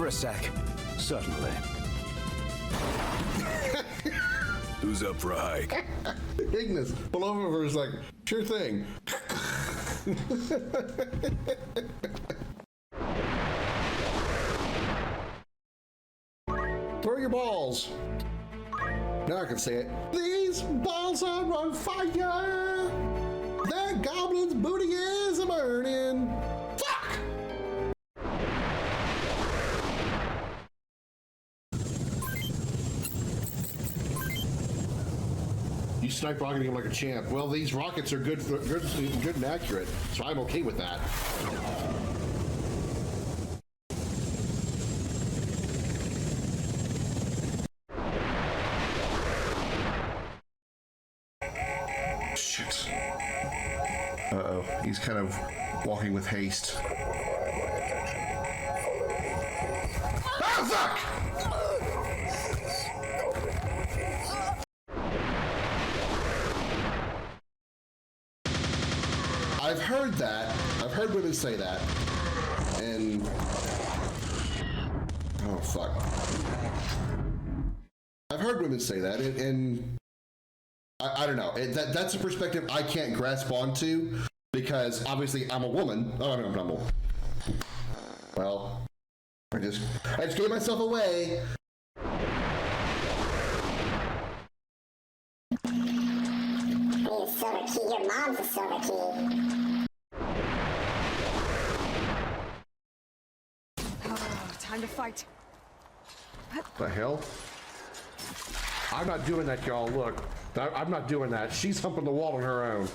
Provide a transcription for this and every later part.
for a sec? Certainly. Who's up for a hike? Ignis, pull over for a second. Sure thing. Throw your balls. Now I can say it. These balls are on fire. That goblin's booty is a burning. Fuck! You snipe rocketing him like a champ. Well, these rockets are good and accurate, so I'm okay with that. Shit. Uh-oh, he's kind of walking with haste. Ah, fuck! I've heard that. I've heard women say that. And... oh, fuck. I've heard women say that, and I don't know. That's a perspective I can't grasp onto, because obviously I'm a woman. Oh, no, I'm not a woman. Well, I just gave myself away. Hey, Silver Key, your mom's a Silver Key. Oh, time to fight. The hell? I'm not doing that, y'all. Look, I'm not doing that. She's humping the wall on her own.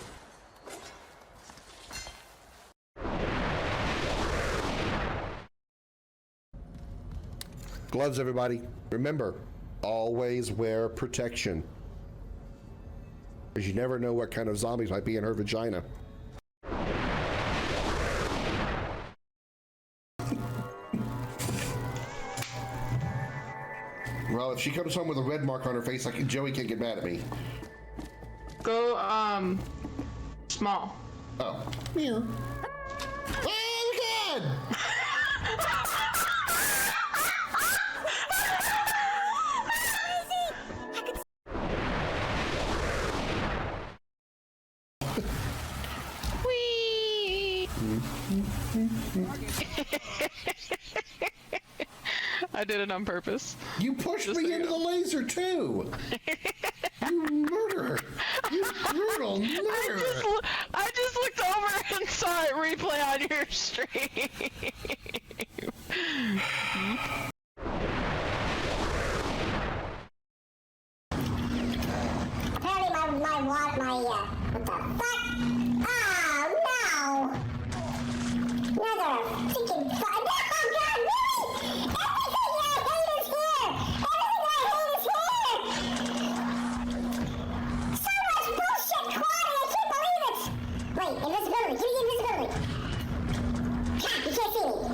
Gloves, everybody. Remember, always wear protection. Because you never know what kind of zombies might be in her vagina. Well, if she comes home with a red mark on her face, like Joey can't get mad at me. Go, small. Oh. Yeah. Oh, God! I did it on purpose. You pushed me into the laser too. You murderer! You brutal murderer! I just looked over and saw it replay on your stream. Apparently what the fuck? Oh, no! Another freaking fuck. No, God, really? Everything I hate is here! Everything I hate is here! So much bullshit, Quad, and I can't believe it! Wait, invisibility. Give me invisibility. Ha! You can't see me.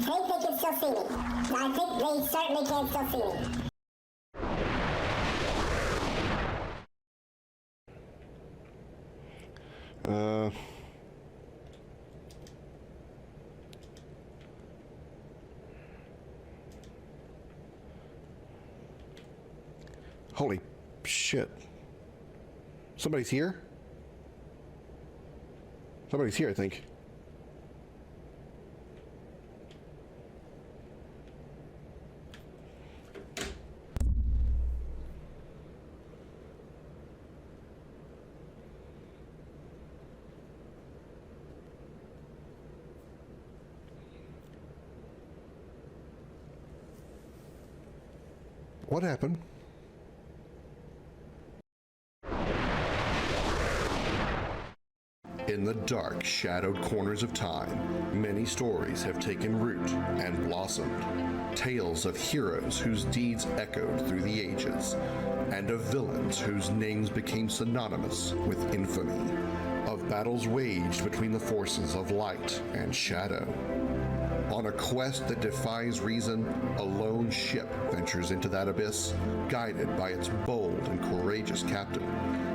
I think they can still see me. I think they certainly can still see me. Holy shit. Somebody's here? Somebody's here, I think. What happened? In the dark, shadowed corners of time, many stories have taken root and blossomed. Tales of heroes whose deeds echoed through the ages, and of villains whose names became synonymous with infamy. Of battles waged between the forces of light and shadow. On a quest that defies reason, a lone ship ventures into that abyss, guided by its bold and courageous captain,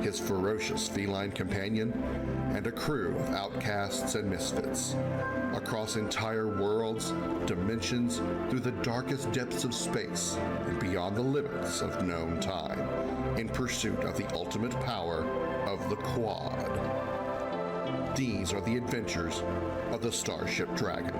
his ferocious feline companion, and a crew of outcasts and misfits. Across entire worlds, dimensions through the darkest depths of space and beyond the limits of known time, in pursuit of the ultimate power of the Quad. These are the adventures of the Starship Dragon.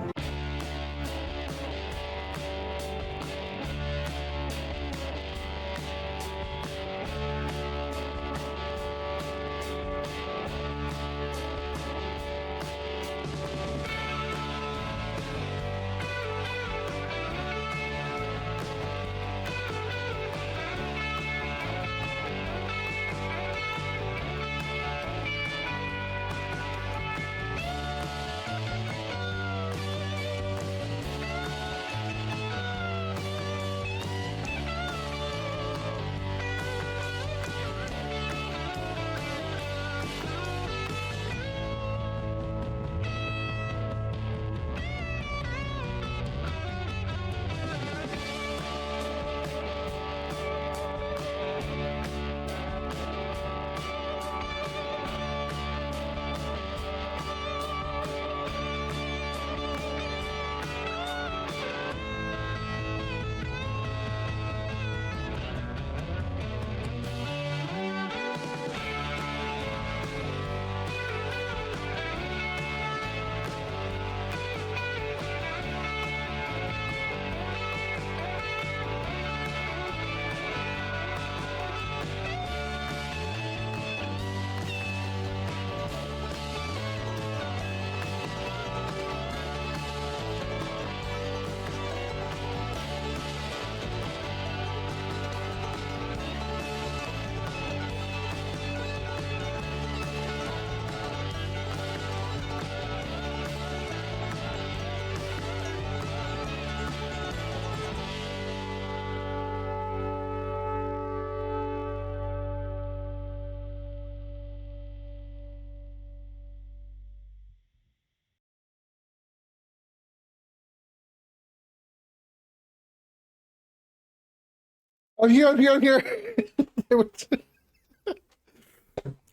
I'm here.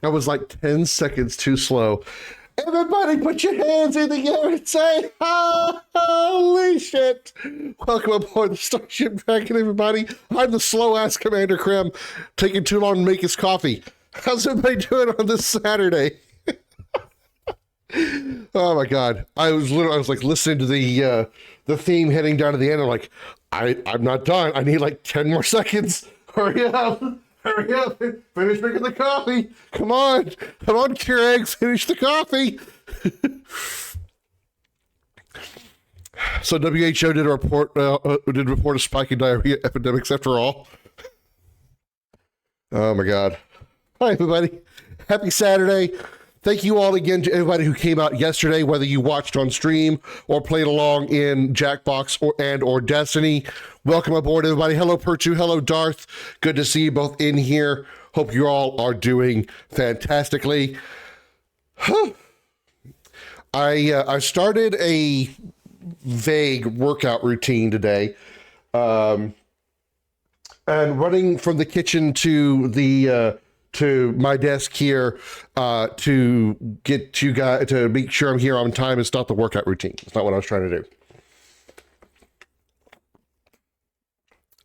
I was like 10 seconds too slow. Everybody put your hands in the air and say, holy shit. Welcome aboard the Starship Dragon, everybody. I'm the slow-ass Commander Krim, taking too long to make his coffee. How's everybody doing on this Saturday? Oh my God. I was like listening to the theme heading down to the end. I'm like, I'm not done. I need like 10 more seconds. Hurry up. Finish making the coffee. Come on, Keurig, finish the coffee. So WHO did report a spike in diarrhea epidemics after all. Oh my God. Hi, everybody. Happy Saturday. Thank you all again to everybody who came out yesterday, whether you watched on stream or played along in Jackbox or Destiny. Welcome aboard, everybody. Hello, Perchu. Hello, Darth. Good to see you both in here. Hope you all are doing fantastically. I started a vague workout routine today, and running from the kitchen to my desk here to get you guys to make sure I'm here on time is not the workout routine. It's not what I was trying to do.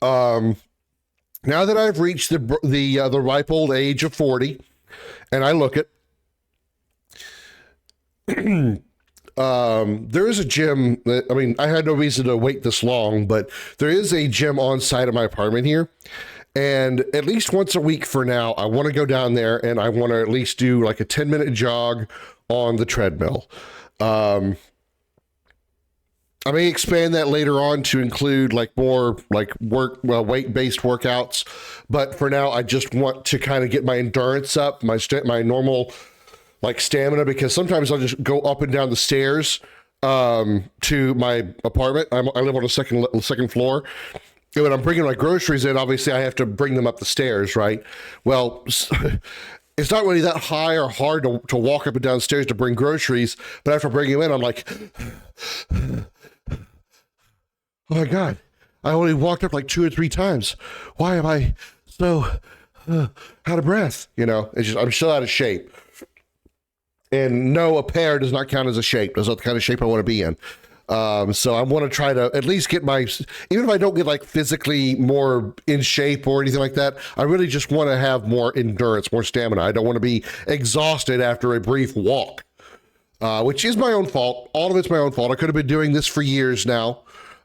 Now that I've reached the ripe old age of 40, and I look at, there is a gym that, I mean, I had no reason to wait this long, but there is a gym on site of my apartment here. And at least once a week for now, I want to go down there and I want to at least do like a 10-minute jog on the treadmill. I may expand that later on to include like more like weight-based workouts. But for now, I just want to kind of get my endurance up, my normal like stamina, because sometimes I'll just go up and down the stairs to my apartment. I live on a second floor. And when I'm bringing my groceries in, obviously I have to bring them up the stairs, right? Well, it's not really that high or hard to walk up and down stairs to bring groceries, but after bringing them in, I'm like, oh my God, I only walked up like 2 or 3 times. Why am I so out of breath? You know, it's just, I'm still out of shape. And no, a pear does not count as a shape. That's not the kind of shape I want to be in. So I want to try to at least get even if I don't get like physically more in shape or anything like that, I really just want to have more endurance, more stamina. I don't want to be exhausted after a brief walk, which is my own fault. All of it's my own fault. I could have been doing this for years now.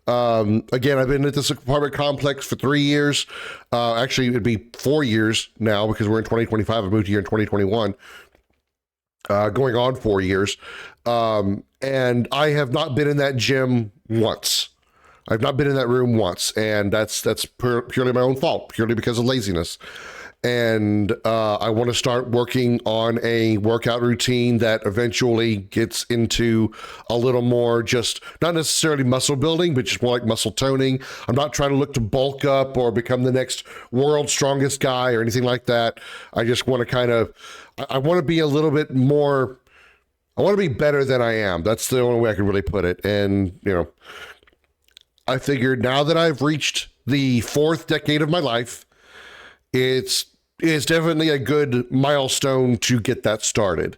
Again, I've been at this apartment complex for 3 years. Actually, it'd be 4 years now because we're in 2025. I moved here in 2021. Going on 4 years. And I have not been in that gym once. I've not been in that room once. And that's purely my own fault, purely because of laziness. And I want to start working on a workout routine that eventually gets into a little more just, not necessarily muscle building, but just more like muscle toning. I'm not trying to look to bulk up or become the next world's strongest guy or anything like that. I just want to I want to be a little bit more, I want to be better than I am. That's the only way I can really put it. And, I figured now that I've reached the 4th decade of my life, it's definitely a good milestone to get that started.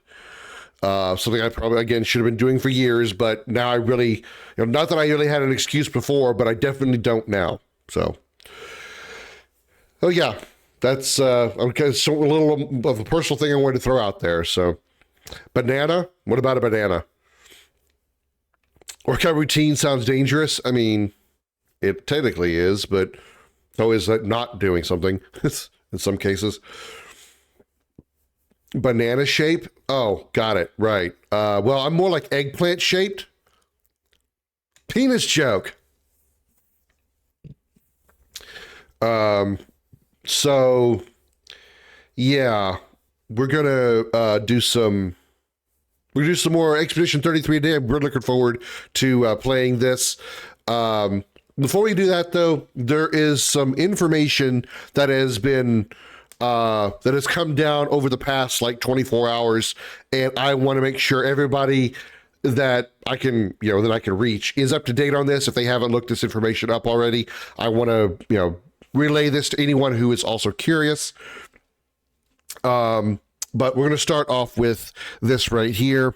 Something I probably, again, should have been doing for years, but now I really, not that I really had an excuse before, but I definitely don't now. So, oh yeah, that's okay. So a little of a personal thing I wanted to throw out there. So, banana, what about a banana? Workout routine sounds dangerous. I mean, it technically is, but so is that not doing something in some cases. Banana shape? Oh, got it. Right. Well, I'm more like eggplant shaped. Penis joke. So yeah, we're gonna do some more Expedition 33 today. I'm really looking forward to playing this. Before we do that, though, there is some information that has been that has come down over the past like 24 hours, and I want to make sure everybody that I can reach is up to date on this. If they haven't looked this information up already, I want to relay this to anyone who is also curious. But we're going to start off with this right here.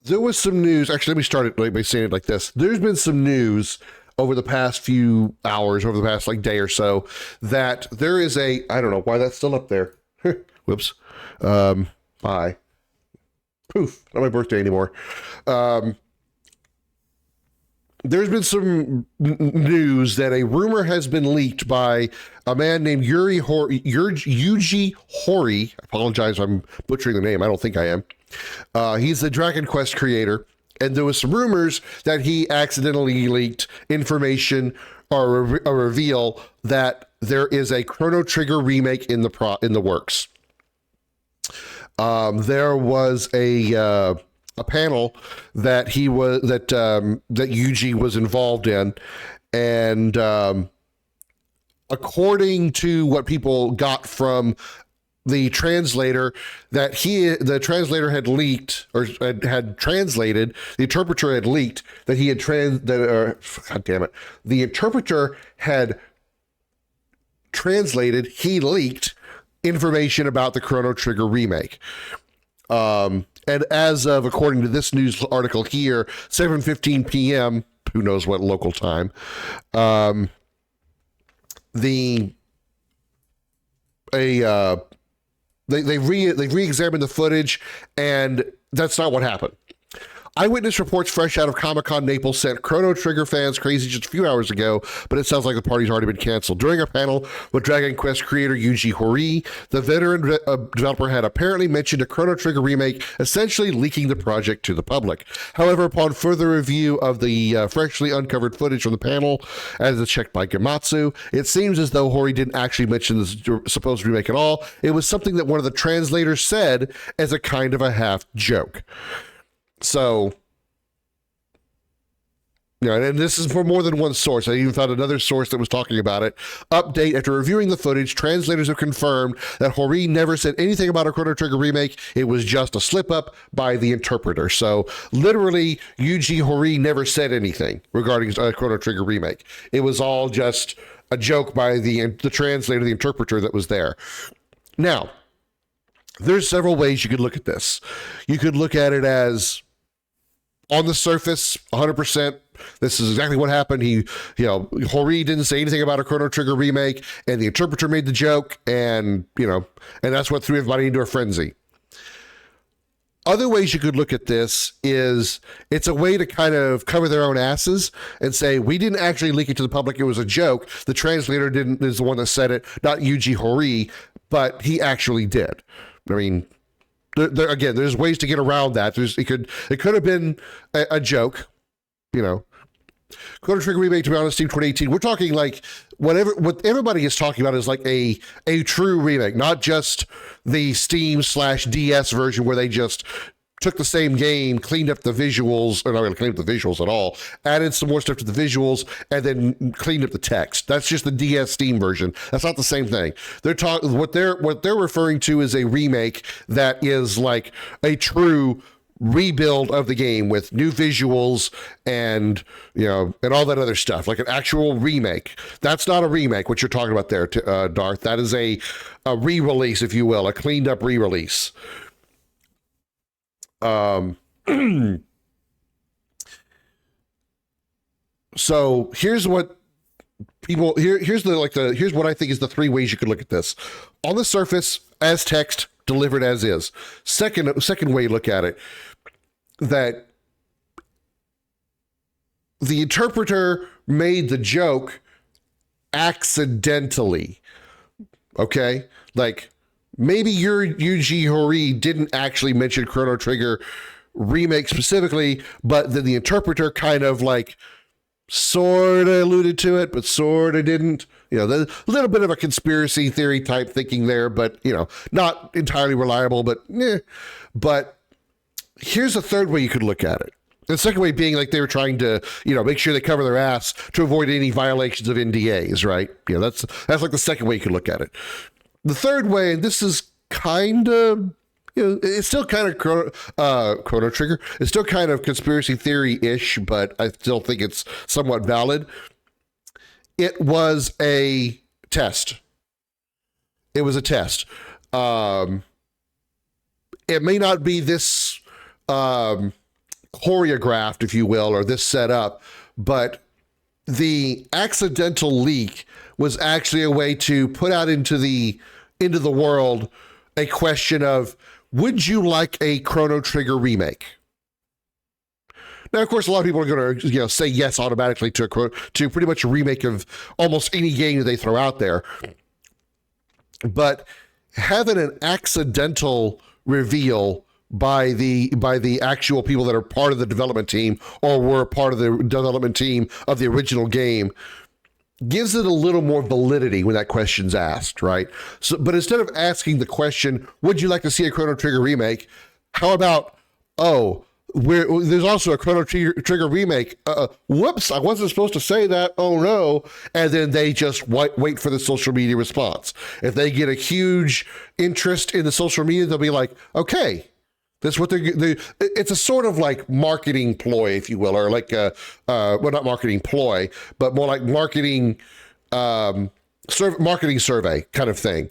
There was some news. Actually, let me start it by saying it like this. There's been some news over the past few hours, over the past like day or so, that there is I don't know why that's still up there. Whoops. Bye. Poof. Not my birthday anymore. There's been some news that a rumor has been leaked by a man named Yuji Horii. I apologize if I'm butchering the name. I don't think I am. He's the Dragon Quest creator, and there was some rumors that he accidentally leaked information or a reveal that there is a Chrono Trigger remake in the works. There was a panel that Yuji was involved in, and according to what people got from the translator, that the translator had leaked or had translated, the interpreter had leaked that he had God damn it, the interpreter had translated, he leaked information about the Chrono Trigger remake. And as of, according to this news article here, 7:15 p.m., who knows what local time, they've re-examined the footage, and that's not what happened. Eyewitness reports fresh out of Comic-Con Naples sent Chrono Trigger fans crazy just a few hours ago, but it sounds like the party's already been canceled. During a panel with Dragon Quest creator Yuji Horii, the veteran developer had apparently mentioned a Chrono Trigger remake, essentially leaking the project to the public. However, upon further review of the freshly uncovered footage from the panel, as it's checked by Gematsu, it seems as though Horii didn't actually mention the supposed remake at all. It was something that one of the translators said as a kind of a half joke. So, and this is for more than one source. I even found another source that was talking about it. Update: after reviewing the footage, translators have confirmed that Horii never said anything about a Chrono Trigger remake. It was just a slip-up by the interpreter. So, literally, Yuji Horii never said anything regarding a Chrono Trigger remake. It was all just a joke by the translator, the interpreter that was there. Now, there's several ways you could look at this. You could look at it as on the surface, 100%. This is exactly what happened. Hori didn't say anything about a Chrono Trigger remake, and the interpreter made the joke, and that's what threw everybody into a frenzy. Other ways you could look at this is it's a way to kind of cover their own asses and say, we didn't actually leak it to the public. It was a joke. The translator is the one that said it, not Yuji Horii, but he actually did. I mean, again, there's ways to get around that. It could have been a joke, Chrono Trigger remake, to be honest, Steam 2018. We're talking like what everybody is talking about is like a true remake, not just the Steam/DS version where they just took the same game, cleaned up the visuals, or not really cleaned up the visuals at all, added some more stuff to the visuals, and then cleaned up the text. That's just the DS Steam version. That's not the same thing. What they're referring to is a remake that is like a true rebuild of the game with new visuals and and all that other stuff, like an actual remake. That's not a remake, what you're talking about there, Darth. That is a re-release, if you will, a cleaned up re-release. So here's what here's what I think is the three ways you could look at this. On the surface, as text, delivered as is. Second way you look at it, that the interpreter made the joke accidentally. Okay? Like, maybe your Yuji Horii didn't actually mention Chrono Trigger remake specifically, but then the interpreter kind of like sort of alluded to it, but sort of didn't. There's a little bit of a conspiracy theory type thinking there, but, not entirely reliable, but But here's a third way you could look at it. The second way being like they were trying to, make sure they cover their ass to avoid any violations of NDAs, right? That's like the second way you could look at it. The third way, and this is kind of, it's still kind of Chrono Trigger. It's still kind of conspiracy theory-ish, but I still think it's somewhat valid. It was a test. It was a test. It may not be this choreographed, if you will, or this set up, but the accidental leak was actually a way to put out into the world a question of, would you like a Chrono Trigger remake? Now, of course, a lot of people are going to say yes automatically to pretty much a remake of almost any game that they throw out there. But having an accidental reveal by the actual people that are part of the development team or were part of the development team of the original game gives it a little more validity when that question's asked, right? So, but instead of asking the question, would you like to see a Chrono Trigger remake? How about, there's also a Chrono Trigger remake. Whoops, I wasn't supposed to say that. Oh no. And then they just wait for the social media response. If they get a huge interest in the social media, they'll be like, okay, that's what it's a sort of like marketing ploy, if you will, or like not marketing ploy, but more like marketing survey kind of thing.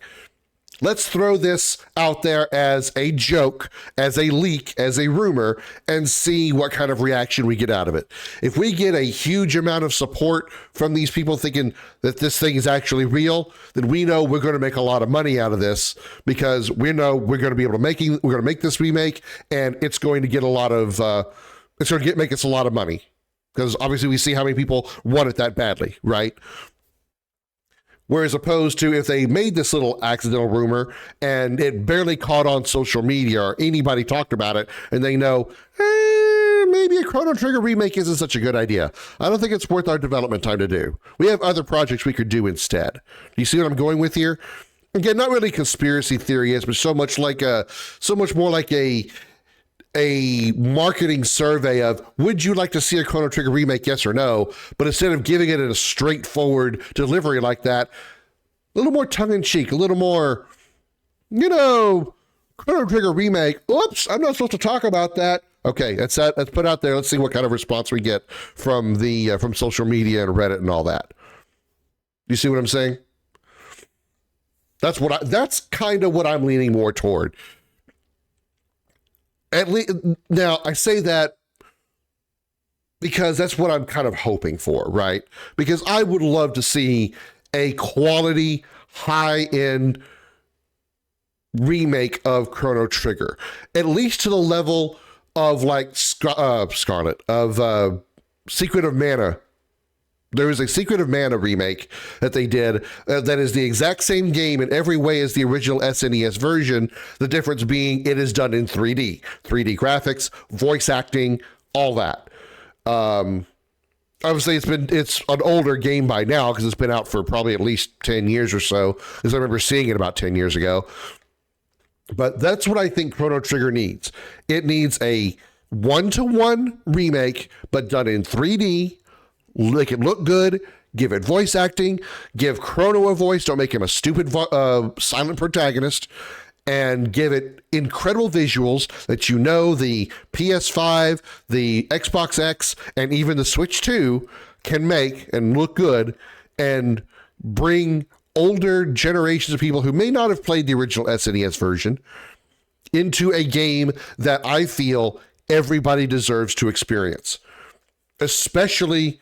Let's throw this out there as a joke, as a leak, as a rumor, and see what kind of reaction we get out of it. If we get a huge amount of support from these people thinking that this thing is actually real, then we know we're going to make a lot of money out of this, because we know we're going to be able to make this remake, and it's going to get a lot of make us a lot of money, because obviously we see how many people want it that badly, right? Whereas opposed to if they made this little accidental rumor and it barely caught on social media or anybody talked about it, and they know, maybe a Chrono Trigger remake isn't such a good idea. I don't think it's worth our development time to do. We have other projects we could do instead. Do you see what I'm going with here? Again, not really conspiracy theory, but so much more like a marketing survey of, would you like to see a Chrono Trigger remake, yes or no? But instead of giving it a straightforward delivery like that, a little more tongue-in-cheek, a little more, Chrono Trigger remake, oops, I'm not supposed to talk about that. Okay, that's put out there. Let's see what kind of response we get from from social media and Reddit and all that. You see what I'm saying? That's kind of what I'm leaning more toward. At least now, I say that because that's what I'm kind of hoping for, right? Because I would love to see a quality, high-end remake of Chrono Trigger, at least to the level of like Scarlet, of Secret of Mana. There is a Secret of Mana remake that they did that is the exact same game in every way as the original SNES version. The difference being it is done in 3D graphics, voice acting, all that. Obviously, it's an older game by now because it's been out for probably at least 10 years or so, because I remember seeing it about 10 years ago. But that's what I think Chrono Trigger needs. It needs a one-to-one remake, but done in 3D. Make it look good. Give it voice acting. Give Chrono a voice. Don't make him a stupid silent protagonist. And give it incredible visuals that you know the PS5, the Xbox X, and even the Switch 2 can make and look good, and bring older generations of people who may not have played the original SNES version into a game that I feel everybody deserves to experience, especially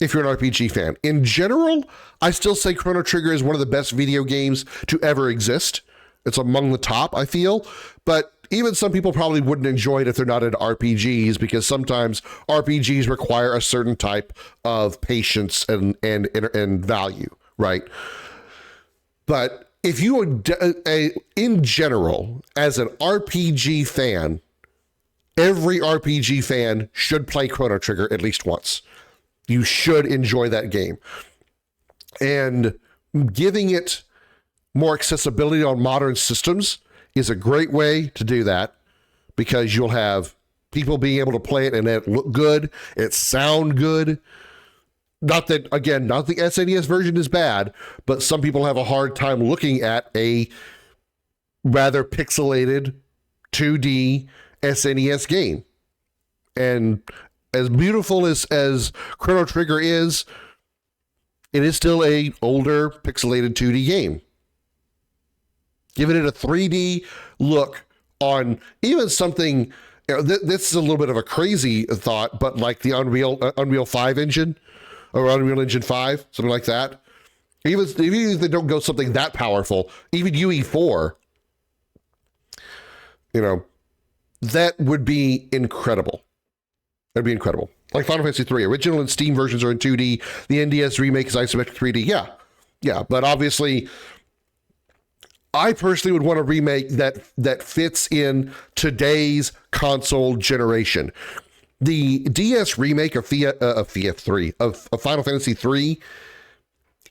if you're an RPG fan. In general, I still say Chrono Trigger is one of the best video games to ever exist. It's among the top, I feel, but even some people probably wouldn't enjoy it if they're not into RPGs, because sometimes RPGs require a certain type of patience and value, right? But if you are, in general, as an RPG fan, every RPG fan should play Chrono Trigger at least once. You should enjoy that game. And giving it more accessibility on modern systems is a great way to do that, because you'll have people being able to play it and it look good, it sound good. Not that, again, not the SNES version is bad, but some people have a hard time looking at a rather pixelated 2D SNES game. And as beautiful as Chrono Trigger is, it is still a older pixelated 2D game. Giving it a 3D look on even something, this is a little bit of a crazy thought, but like the Unreal 5 engine, or Unreal Engine 5, something like that. Even if they don't go something that powerful, even UE4, that would be incredible. That'd be incredible. Like Final Fantasy 3, original and Steam versions are in 2D. The NDS remake is isometric 3D. Yeah. But obviously, I personally would want a remake that fits in today's console generation. The DS remake of Final Fantasy 3,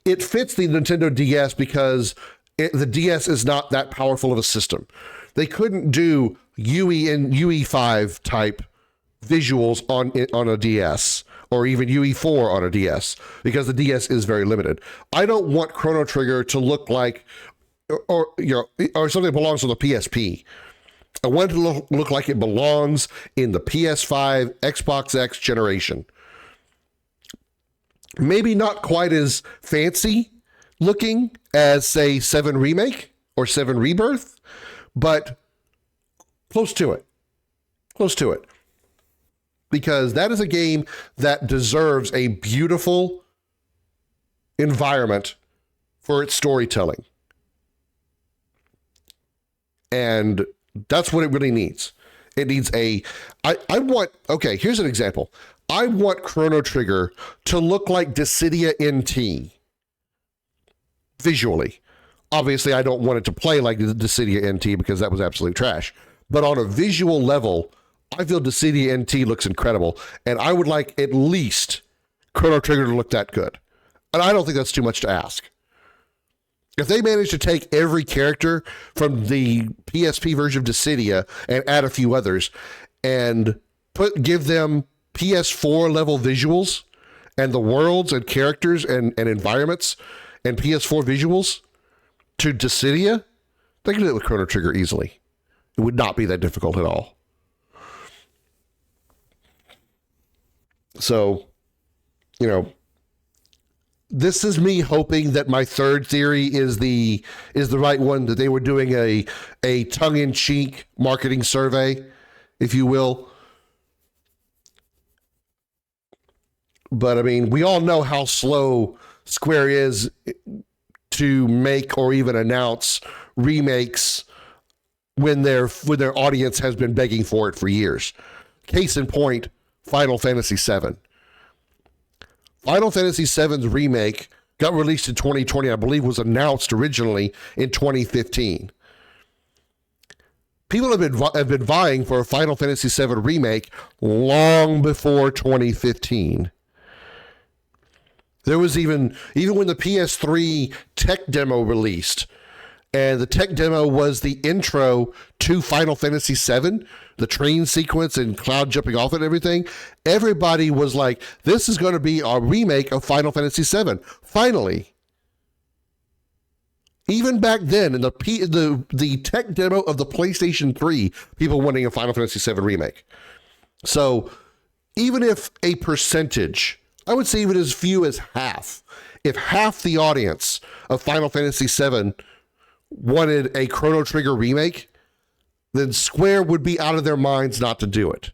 it fits the Nintendo DS because the DS is not that powerful of a system. They couldn't do UE and UE5 type visuals on a DS, or even UE4 on a DS, because the DS is very limited. I don't want Chrono Trigger to look like or something that belongs on the PSP. I want it to look like it belongs in the PS5, Xbox X generation. Maybe not quite as fancy looking as, say, 7 Remake or 7 Rebirth, but close to it. Close to it. Because that is a game that deserves a beautiful environment for its storytelling. And that's what it really needs. It needs here's an example. I want Chrono Trigger to look like Dissidia NT visually. Obviously, I don't want it to play like Dissidia NT because that was absolute trash. But on a visual level, I feel Dissidia NT looks incredible. And I would like at least Chrono Trigger to look that good. And I don't think that's too much to ask. If they manage to take every character from the PSP version of Dissidia and add a few others and give them PS4 level visuals and the worlds and characters and environments and PS4 visuals to Dissidia, they can do it with Chrono Trigger easily. It would not be that difficult at all. So, this is me hoping that my third theory is the right one, that they were doing a tongue-in-cheek marketing survey, if you will. But I mean, we all know how slow Square is to make or even announce remakes when their audience has been begging for it for years. Case in point, Final Fantasy VII. Final Fantasy VII's remake got released in 2020, I believe was announced originally in 2015. People have been vying for a Final Fantasy VII remake long before 2015. There was even when the PS3 tech demo released, and the tech demo was the intro to Final Fantasy VII, the train sequence and Cloud jumping off and everything. Everybody was like, this is going to be a remake of Final Fantasy VII. Finally. Even back then, in the tech demo of the PlayStation 3, people wanting a Final Fantasy VII remake. So even if a percentage, I would say even as few as half, if half the audience of Final Fantasy VII wanted a Chrono Trigger remake, then Square would be out of their minds not to do it.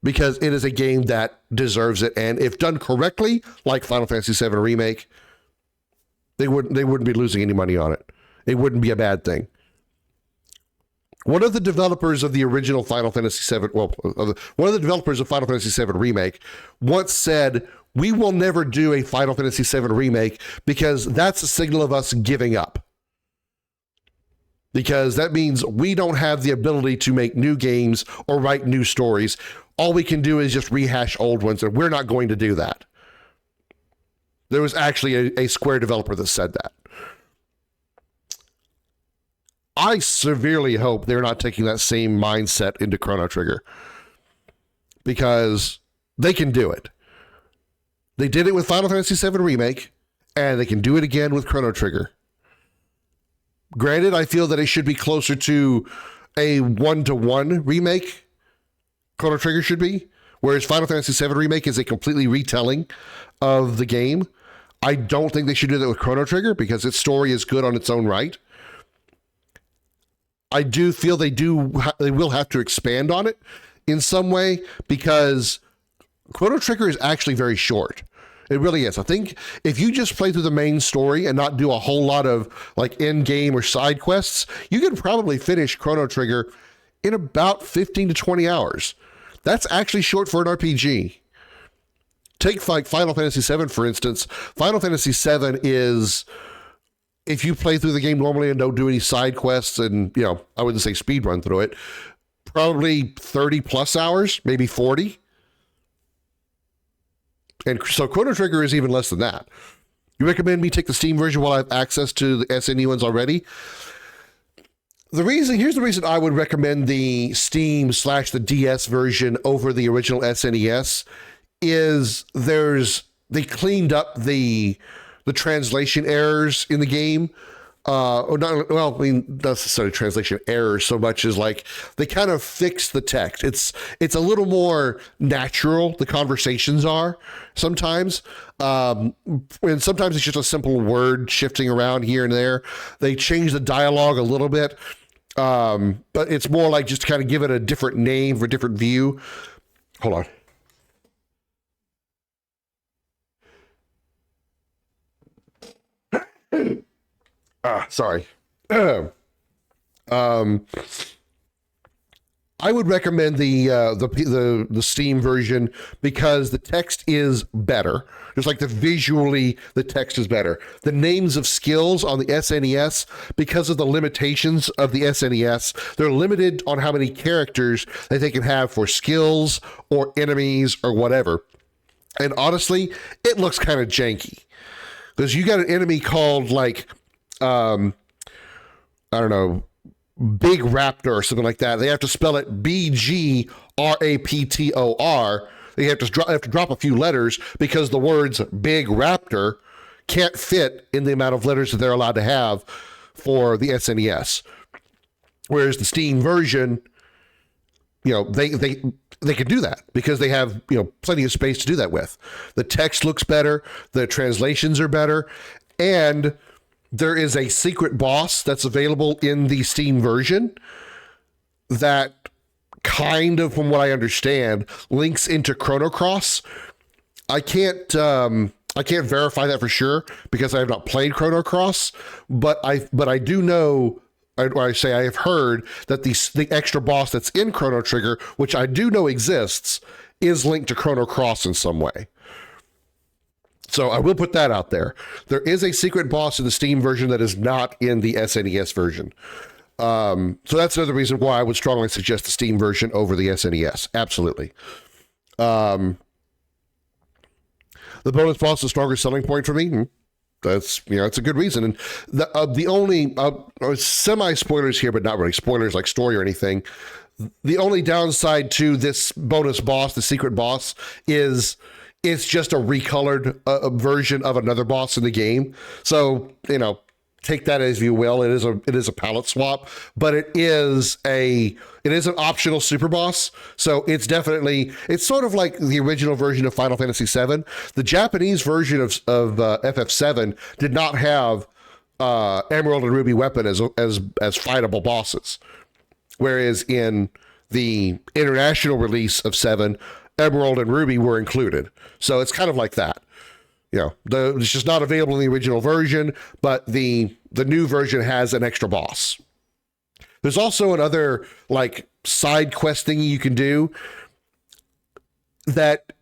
Because it is a game that deserves it, and if done correctly, like Final Fantasy VII Remake, they wouldn't be losing any money on it. It wouldn't be a bad thing. One of the developers of the original Final Fantasy VII, one of the developers of Final Fantasy VII Remake once said, "We will never do a Final Fantasy VII Remake because that's a signal of us giving up. Because that means we don't have the ability to make new games or write new stories. All we can do is just rehash old ones, and we're not going to do that." There was actually a Square developer that said that. I severely hope they're not taking that same mindset into Chrono Trigger, because they can do it. They did it with Final Fantasy VII Remake, and they can do it again with Chrono Trigger. Granted, I feel that it should be closer to a 1-to-1 remake. Chrono Trigger should be, whereas Final Fantasy VII Remake is a completely retelling of the game. I don't think they should do that with Chrono Trigger because its story is good on its own right. I do feel they will have to expand on it in some way because Chrono Trigger is actually very short. It really is. I think if you just play through the main story and not do a whole lot of like end-game or side quests, you can probably finish Chrono Trigger in about 15 to 20 hours. That's actually short for an RPG. Take like Final Fantasy VII, for instance. Final Fantasy VII is, if you play through the game normally and don't do any side quests and, I wouldn't say speed run through it, probably 30 plus hours, maybe 40. And so Chrono Trigger is even less than that. You recommend me take the Steam version while I have access to the SNE ones already? Here's the reason I would recommend the Steam/the DS version over the original SNES is they cleaned up the translation errors in the game. Not necessarily translation errors so much as like they kind of fixed the text. It's a little more natural. The conversations are sometimes, and sometimes it's just a simple word shifting around here and there. They change the dialogue a little bit, but it's more like just to kind of give it a different name for a different view. Hold on. Sorry. I would recommend the Steam version because the text is better. Just like visually, the text is better. The names of skills on the SNES, because of the limitations of the SNES, they're limited on how many characters that they can have for skills or enemies or whatever. And honestly, it looks kind of janky. Because you got an enemy called like, I don't know, Big Raptor or something like that. They have to spell it BGRAPTOR. They have to drop a few letters because the words Big Raptor can't fit in the amount of letters that they're allowed to have for the SNES. Whereas the Steam version, they can do that because they have, plenty of space to do that with. The text looks better, the translations are better, and there is a secret boss that's available in the Steam version that kind of, from what I understand, links into Chrono Cross. I can't verify that for sure because I have not played Chrono Cross, but I do know. I say I have heard that the extra boss that's in Chrono Trigger, which I do know exists, is linked to Chrono Cross in some way. So I will put that out there. There is a secret boss in the Steam version that is not in the SNES version. So that's another reason why I would strongly suggest the Steam version over the SNES. Absolutely. The bonus boss is a stronger selling point for me. That's, it's a good reason. And the only semi spoilers here, but not really spoilers like story or anything. The only downside to this bonus boss, the secret boss, is it's just a recolored version of another boss in the game. So, take that as you will. It is a palette swap, but it is an optional super boss. So it's sort of like the original version of Final Fantasy VII. The Japanese version of FF7 did not have Emerald and Ruby weapon as fightable bosses, whereas in the international release of 7, Emerald and Ruby were included. So it's kind of like that. It's just not available in the original version, but the new version has an extra boss. There's also another side quest thing you can do that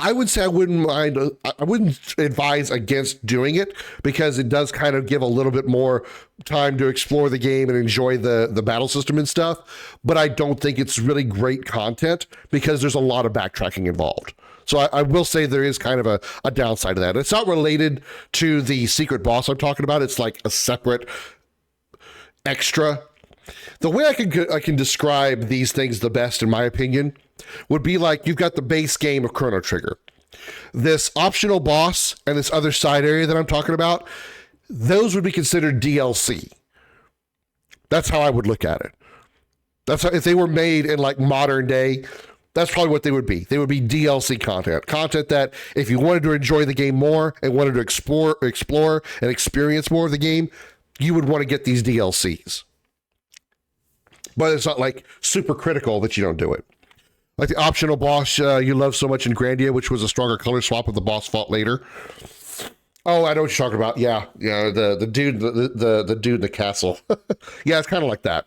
I would say I wouldn't mind. I wouldn't advise against doing it because it does kind of give a little bit more time to explore the game and enjoy the battle system and stuff. But I don't think it's really great content because there's a lot of backtracking involved. So I will say there is kind of a downside to that. It's not related to the secret boss I'm talking about. It's like a separate extra. The way I can describe these things the best, in my opinion, would be like you've got the base game of Chrono Trigger. This optional boss and this other side area that I'm talking about, those would be considered DLC. That's how I would look at it. That's how, if they were made in modern day, that's probably what they would be. They would be DLC content that if you wanted to enjoy the game more and wanted to explore and experience more of the game, you would want to get these DLCs. But it's not super critical that you don't do it. Like the optional boss you love so much in Grandia, which was a stronger color swap of the boss fought later. Oh, I know what you're talking about. Yeah, the dude, the dude in the castle. Yeah, it's kind of like that.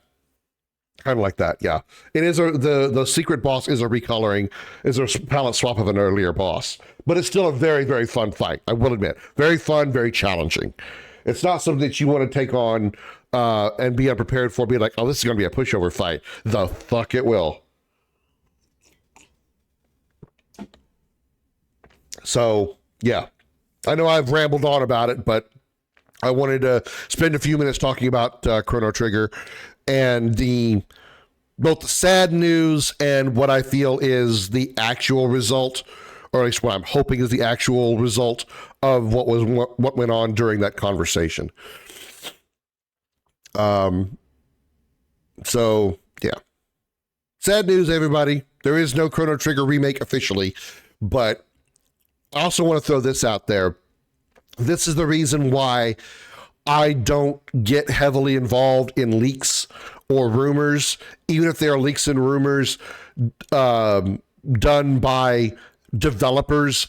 Yeah. It is the secret boss is a recoloring, is a palette swap of an earlier boss, but it's still a very, very fun fight. I will admit, very fun, very challenging. It's not something that you want to take on and be unprepared for. Be like, oh, this is going to be a pushover fight. The fuck it will. So yeah, I know I've rambled on about it, but I wanted to spend a few minutes talking about Chrono Trigger and both the sad news and what I feel is the actual result, or at least what I'm hoping is the actual result of what went on during that conversation. So yeah, sad news, everybody. There is no Chrono Trigger remake officially, but I also want to throw this out there. This is the reason why I don't get heavily involved in leaks or rumors, even if they are leaks and rumors done by developers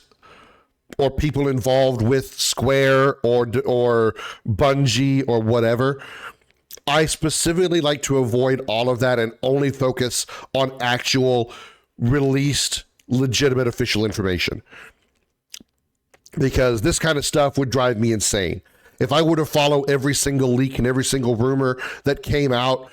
or people involved with Square or Bungie or whatever. I specifically like to avoid all of that and only focus on actual released, legitimate official information. Because this kind of stuff would drive me insane. If I were to follow every single leak and every single rumor that came out,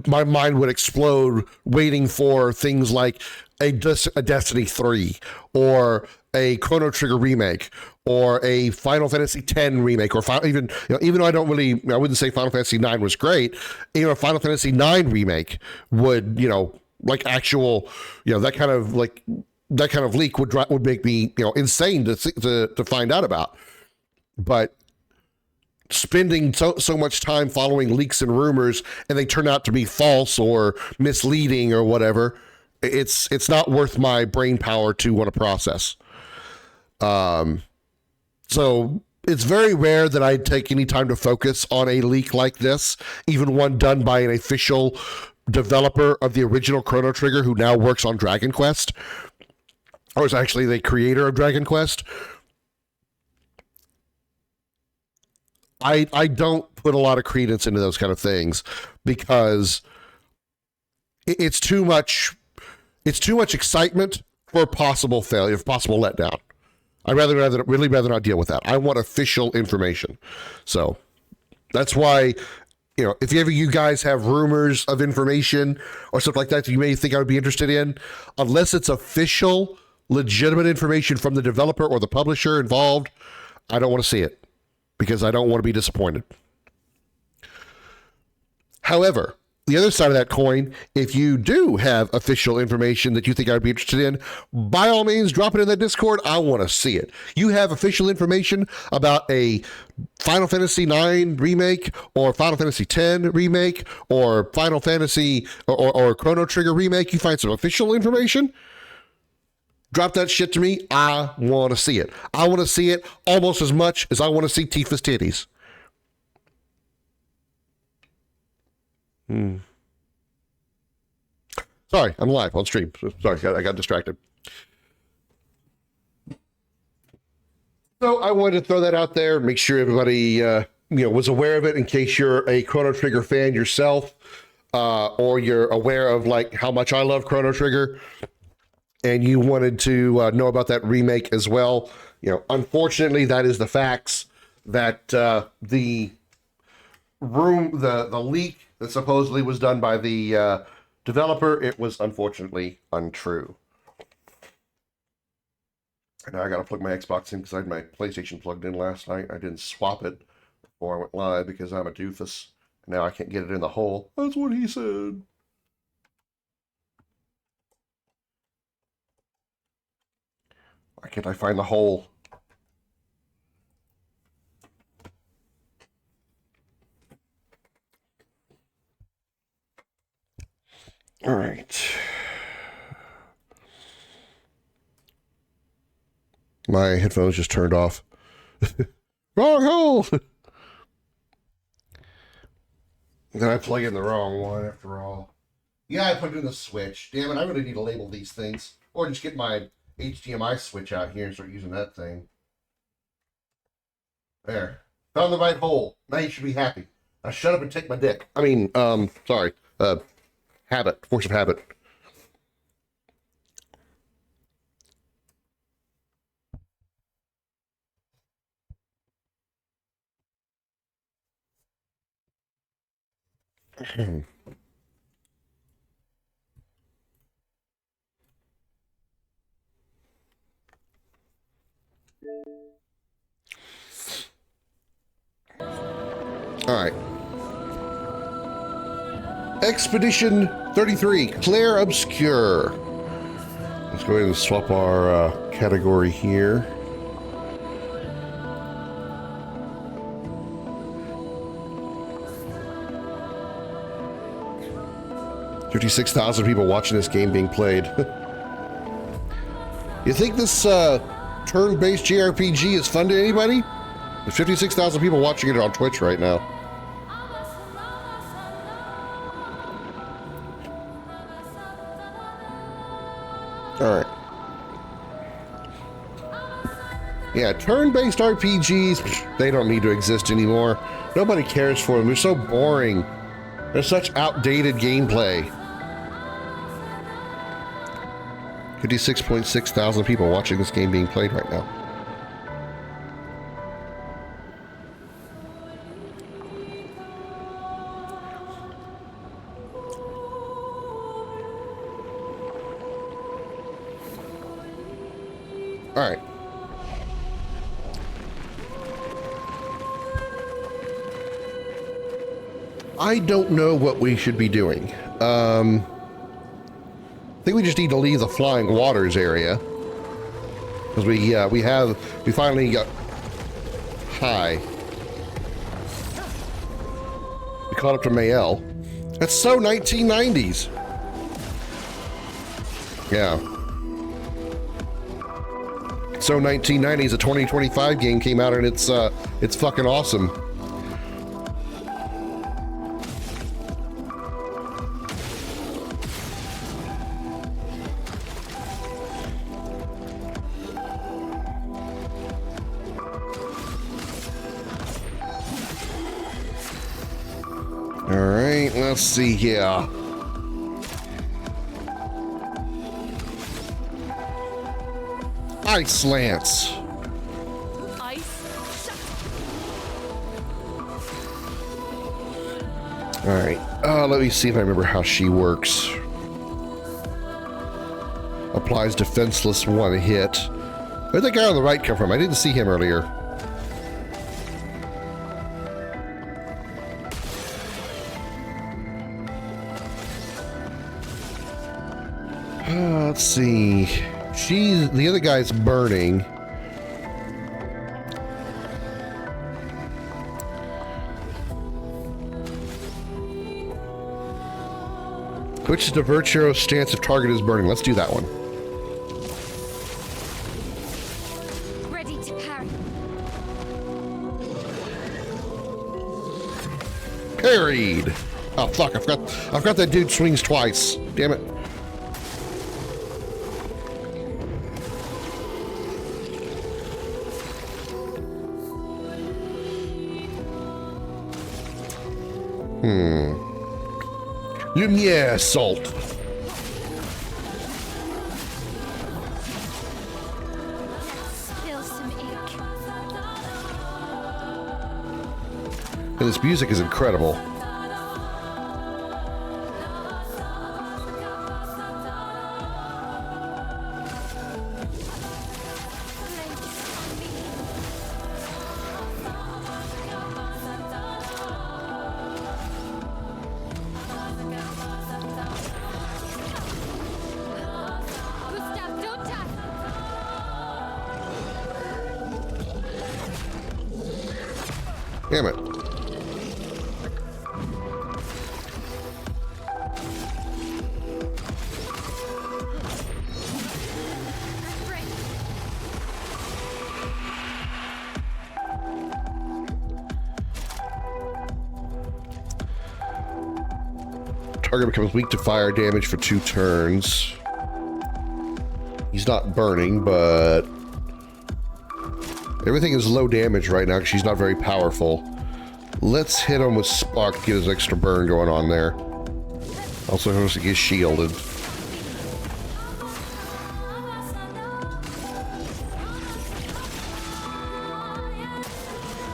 my mind would explode waiting for things like a Destiny 3 or a Chrono Trigger remake or a Final Fantasy X remake, or even though I wouldn't say Final Fantasy IX was great, a Final Fantasy IX remake would, actual, that kind of leak would make me, insane to find out about. But spending so much time following leaks and rumors and they turn out to be false or misleading or whatever, it's not worth my brain power to want to process. So it's very rare that I take any time to focus on a leak like this, even one done by an official developer of the original Chrono Trigger who now works on Dragon Quest. or is actually the creator of Dragon Quest. I don't put a lot of credence into those kind of things because it's too much excitement for possible failure, possible letdown. I'd really rather not deal with that. I want official information. So that's why, you know, if ever you guys have rumors of information or stuff like that you may think I would be interested in, unless it's official, legitimate information from the developer or the publisher involved, I don't want to see it because I don't want to be disappointed. However, the other side of that coin, if you do have official information that you think I'd be interested in, by all means, drop it in the Discord. I want to see it. You have official information about a Final Fantasy IX remake or Final Fantasy X remake or Final Fantasy or Chrono Trigger remake. You find some official information, drop that shit to me. I want to see it. I want to see it almost as much as I want to see Tifa's titties. Sorry, I'm live on stream. Sorry, I got distracted. So I wanted to throw that out there, make sure everybody was aware of it in case you're a Chrono Trigger fan yourself, or you're aware of like how much I love Chrono Trigger, and you wanted to know about that remake as well. You know, unfortunately, that is the facts that the leak that supposedly was done by the developer, it was unfortunately untrue. And now I gotta plug my Xbox in because I had my PlayStation plugged in last night. I didn't swap it before I went live because I'm a doofus. Now I can't get it in the hole. That's what he said. Why can't I find the hole? All right. My headphones just turned off. Wrong hole! Then I plug in the wrong one after all. Yeah, I plugged in the switch. Damn it, I really need to label these things. Or just get my HDMI switch out here and start using that thing. There. Found the right hole. Now you should be happy. Now shut up and take my dick. I mean, sorry. Habit. Force of habit. All right. Expedition 33, Clair Obscur. Let's go ahead and swap our category here. $56,000 people watching this game being played. You think this turn-based JRPG is fun to anybody? There's 56,000 people watching it on Twitch right now. All right. Yeah, turn-based RPGs, they don't need to exist anymore. Nobody cares for them. They're so boring. They're such outdated gameplay. 56.6 thousand people watching this game being played right now. All right. I don't know what we should be doing. I think we just need to leave the flying waters area because we finally got high. We caught up to Mayel. That's so 1990s. Yeah. So 1990s, a 2025 game came out and it's fucking awesome. right, let's see here. Ice Lance. Ice. Shut. All right, let me see if I remember how she works. Applies defenseless one hit. Where'd the guy on the right come from? I didn't see him earlier. Let's see. The other guy's burning. Which is the virtuo stance if target is burning? Let's do that one. Ready to parry. Parried. Oh fuck! I've got that dude swings twice. Damn it. Lumiere salt. Feel some ink. And this music is incredible. Gustav, don't touch. Damn it. Target becomes weak to fire damage for 2 turns. He's not burning, but everything is low damage right now because she's not very powerful. Let's hit him with Spark, get his extra burn going on there. Also has to get shielded.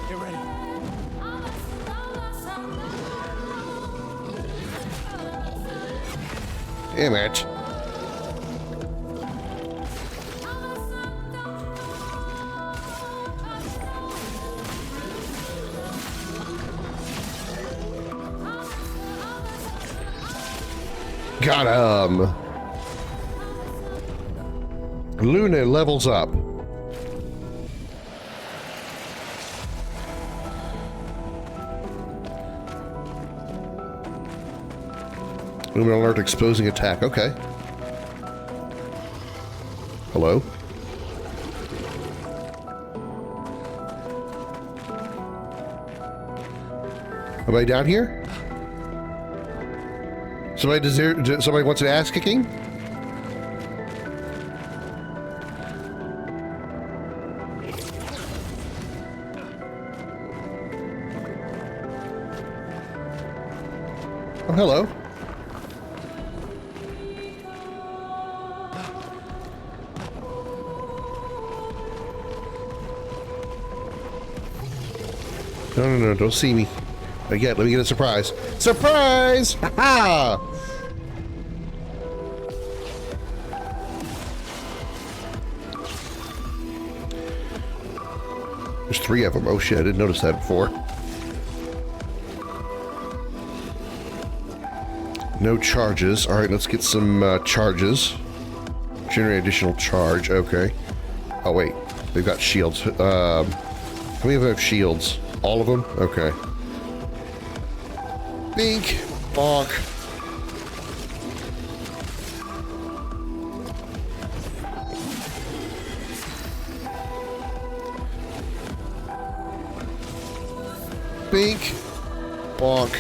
Get ready. Damn it. Got him. Luna levels up. Lumen alert exposing attack. Okay. Hello? Am I down here? Somebody wants an ass kicking? Oh, hello. No, don't see me. Not yet, let me get a surprise. Surprise! Ha-ha! There's 3 of them. Oh shit, I didn't notice that before. No charges. Alright, let's get some charges. Generate additional charge. Okay. Oh wait, they've got shields. How many of them have shields? All of them? Okay. Bink. Bonk. Bink. Bonk.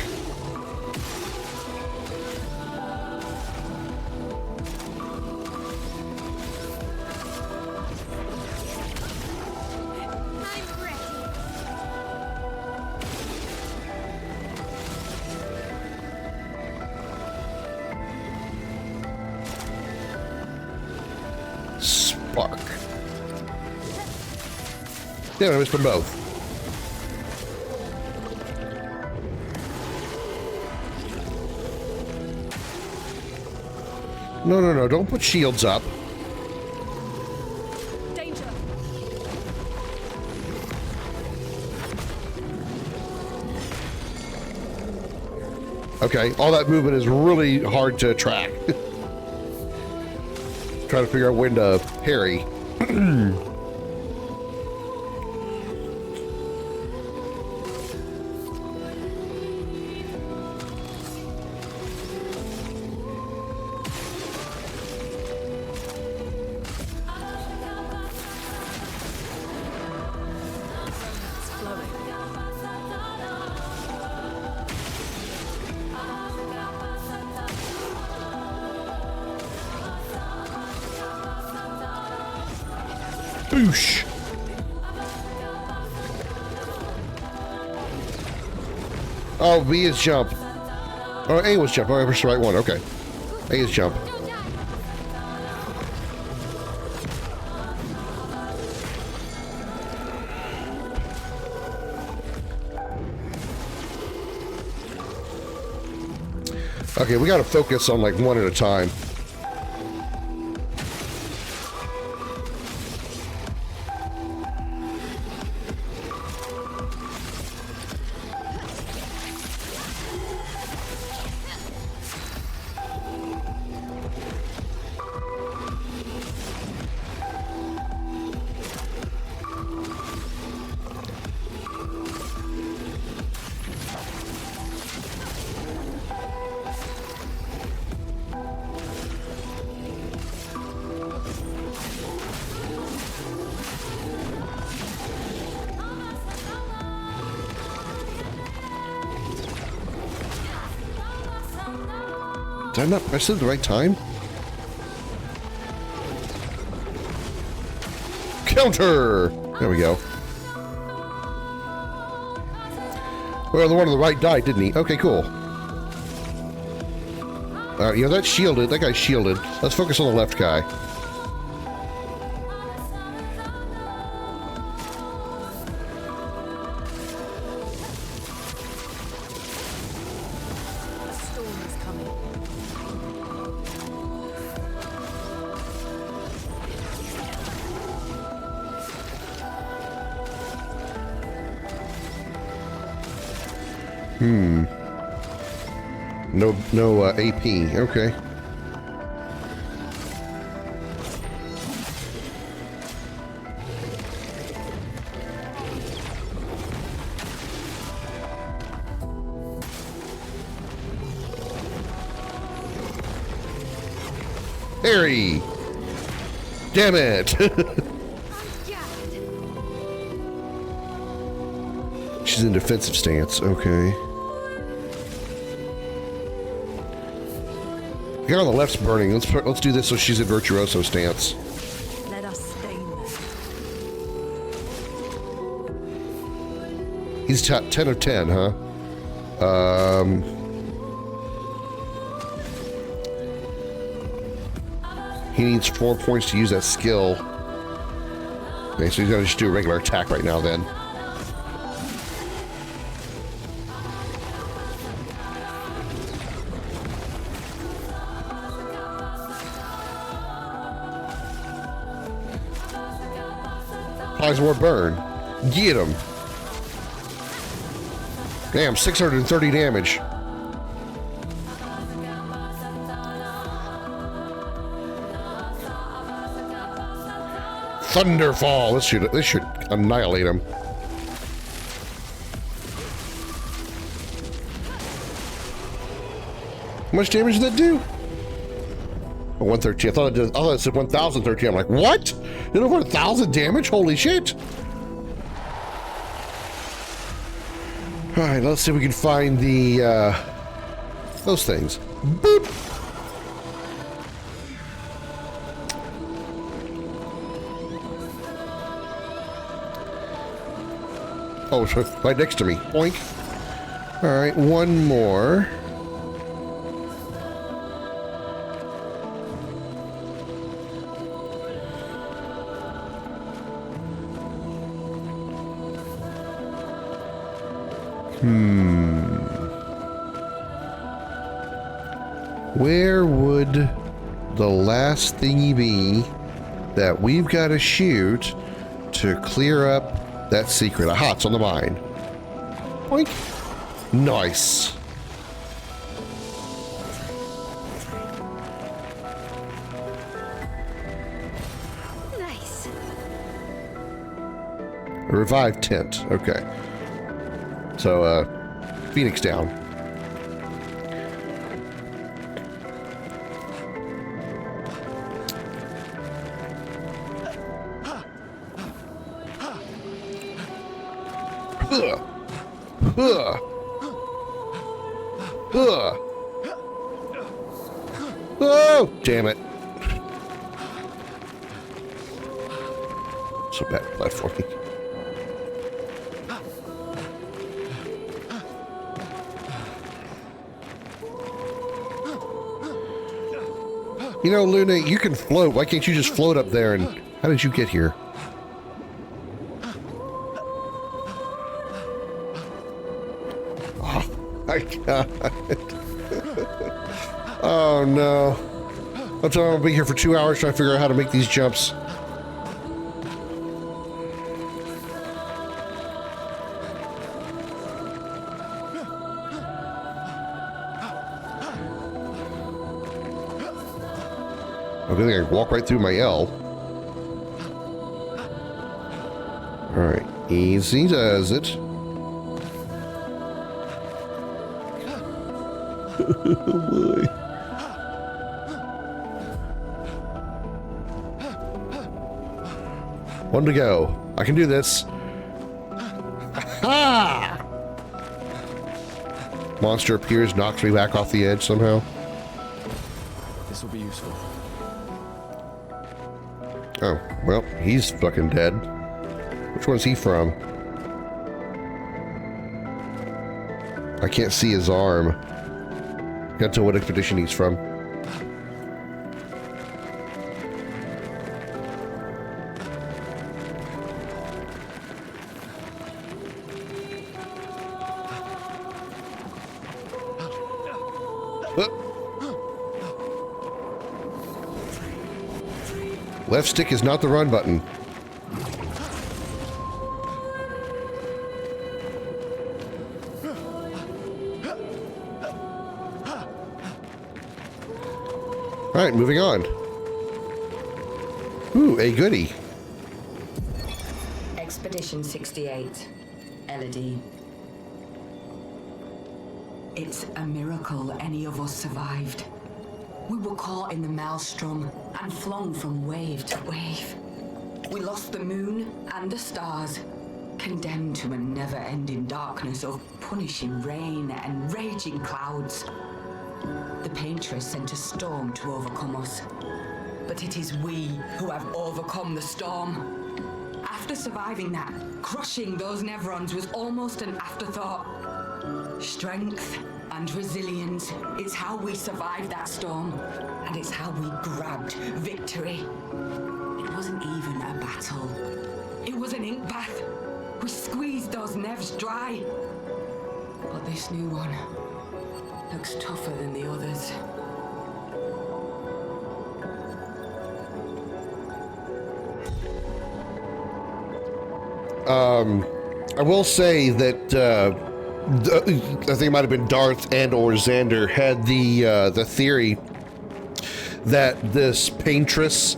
Yeah, I missed them both. No, no, no, don't put shields up. Danger. Okay, all that movement is really hard to track. Trying to figure out when to parry. Boosh! Oh, B is jump. Oh, A was jump. Oh, I pushed the right one. Okay. A is jump. Don't die. Okay, we gotta focus on like one at a time. Did I not press it at the right time? Counter! There we go. Well, the one on the right died, didn't he? Okay, cool. Alright, you know, that's shielded. That guy's shielded. Let's focus on the left guy. No AP. Okay. Harry! Damn it! She's in defensive stance. Okay. The guy on the left's burning. Let's do this so she's in virtuoso stance. Let us stain them. He's 10 of 10, huh? He needs 4 points to use that skill. Okay, so he's gonna just do a regular attack right now then. Applies more burn. Get him. Damn, 630 damage. Thunderfall. This should annihilate him. How much damage did that do? Oh, 113. I thought it said 1,013. I'm like, what? Did over 1,000 damage? Holy shit! All right, let's see if we can find the those things. Boop. Oh, it's right next to me. Boink. All right, one more. Where would the last thingy be that we've got to shoot to clear up that secret? Aha, it's on the mine. Boink. Nice. Nice. A revived tent. Okay. So, Phoenix down. Oh, damn it. So bad platforming. You know, Luna, you can float. Why can't you just float up there? And how did you get here? Oh my God. Oh no. I'm gonna be here for 2 hours trying to figure out how to make these jumps. I think I can walk right through my L. Alright, easy does it. Oh boy. One to go. I can do this. Ha! Monster appears, knocks me back off the edge somehow. This will be useful. Oh, well, he's fucking dead. Which one's he from? I can't see his arm. Can't tell what expedition he's from. Left stick is not the run button. All right, moving on. Ooh, a goodie. Expedition 68, Elodie. It's a miracle any of us survived. We were caught in the maelstrom and flung from wave to wave. We lost the moon and the stars, condemned to a never-ending darkness of punishing rain and raging clouds. The paintress sent a storm to overcome us, but it is we who have overcome the storm. After surviving that, crushing those Nevrons was almost an afterthought. Strength and resilience is how we survived that storm, and it's how we grabbed victory. It wasn't even a battle. It was an ink bath. We squeezed those Nevs dry. But this new one looks tougher than the others. I will say that I think it might have been Darth and or Xander had the theory that this paintress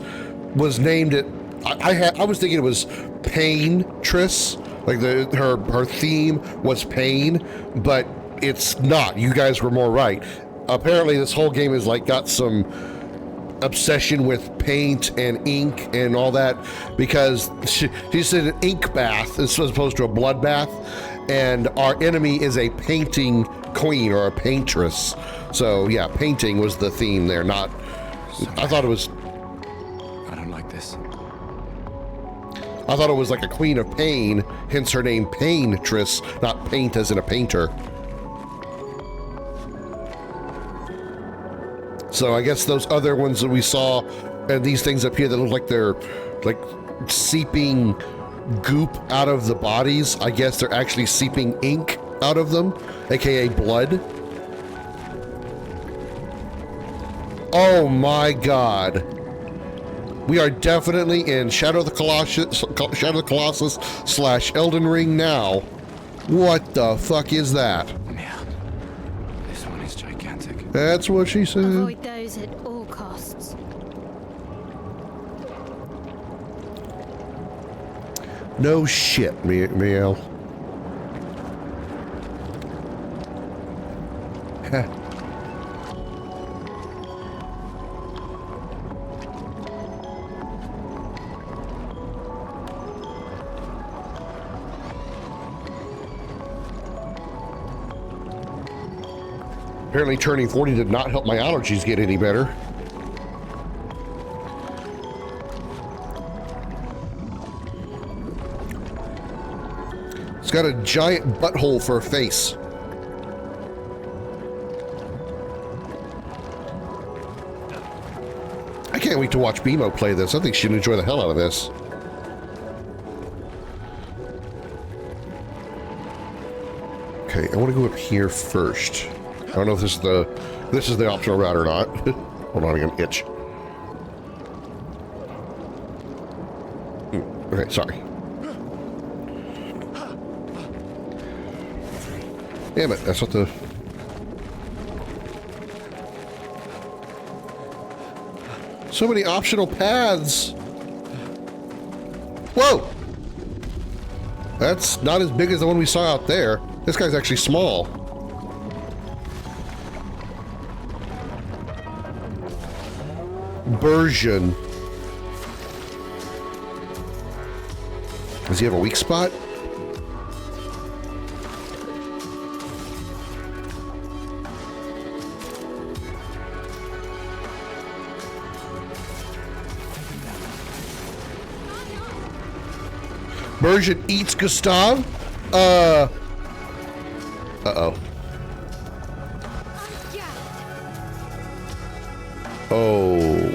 was named it. I was thinking it was Paintress, like her theme was pain, but it's not. You guys were more right. Apparently, this whole game is like got some obsession with paint and ink and all that, because she said an ink bath as opposed to a blood bath, and our enemy is a painting queen or a paintress. So yeah, painting was the theme there, not. I thought it was. I don't like this. I thought it was like a queen of pain, hence her name Paintress, not paint as in a painter. So I guess those other ones that we saw, and these things up here that look like they're like seeping goop out of the bodies, I guess they're actually seeping ink out of them, aka blood. Oh my god. We are definitely in Shadow of the Colossus / Elden Ring now. What the fuck is that? Yeah. This one is gigantic. That's what she said. Avoid those at all costs. No shit, Miel. Heh. Apparently turning 40 did not help my allergies get any better. It's got a giant butthole for a face. I can't wait to watch BMO play this. I think she'd enjoy the hell out of this. Okay, I want to go up here first. I don't know if this is the optional route or not. Hold on, I'm gonna itch. Okay, sorry. Damn it, that's not the... So many optional paths. Whoa! That's not as big as the one we saw out there. This guy's actually small. Version. Does he have a weak spot? Version eats Gustav? Uh-oh. Oh.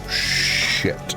Shit.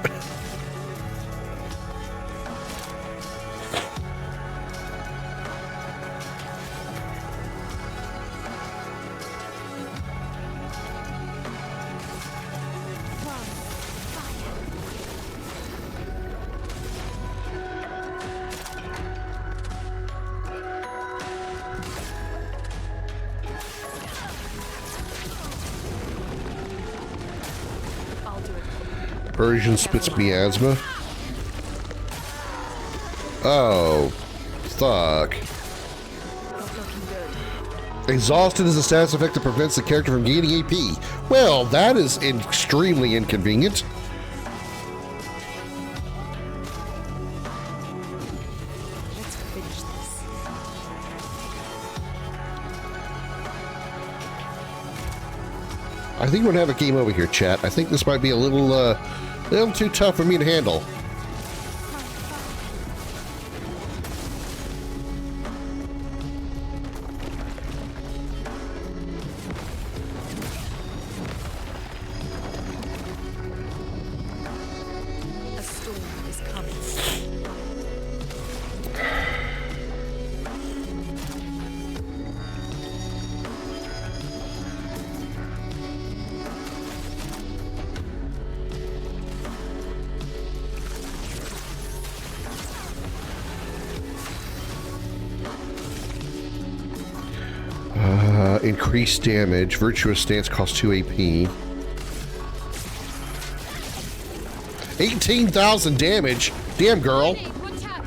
Persian spits miasma. Oh, fuck. Exhausted is a status effect that prevents the character from gaining AP. Well, that is extremely inconvenient. Let's finish this. I think we're gonna have a game over here, chat. I think this might be a little too tough for me to handle. A storm is coming. Increased damage. Virtuous stance costs 2 AP. 18,000 damage. Damn, girl. Hey, watch out!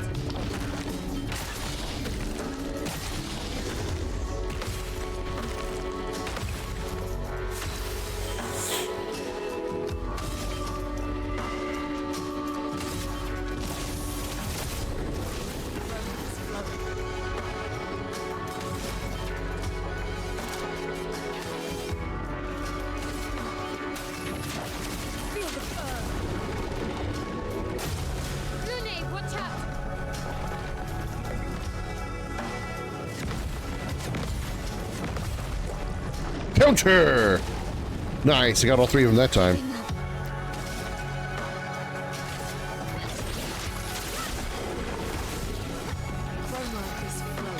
Feel the burn. Lune, watch out! Counter! Nice, I got all three of them that time.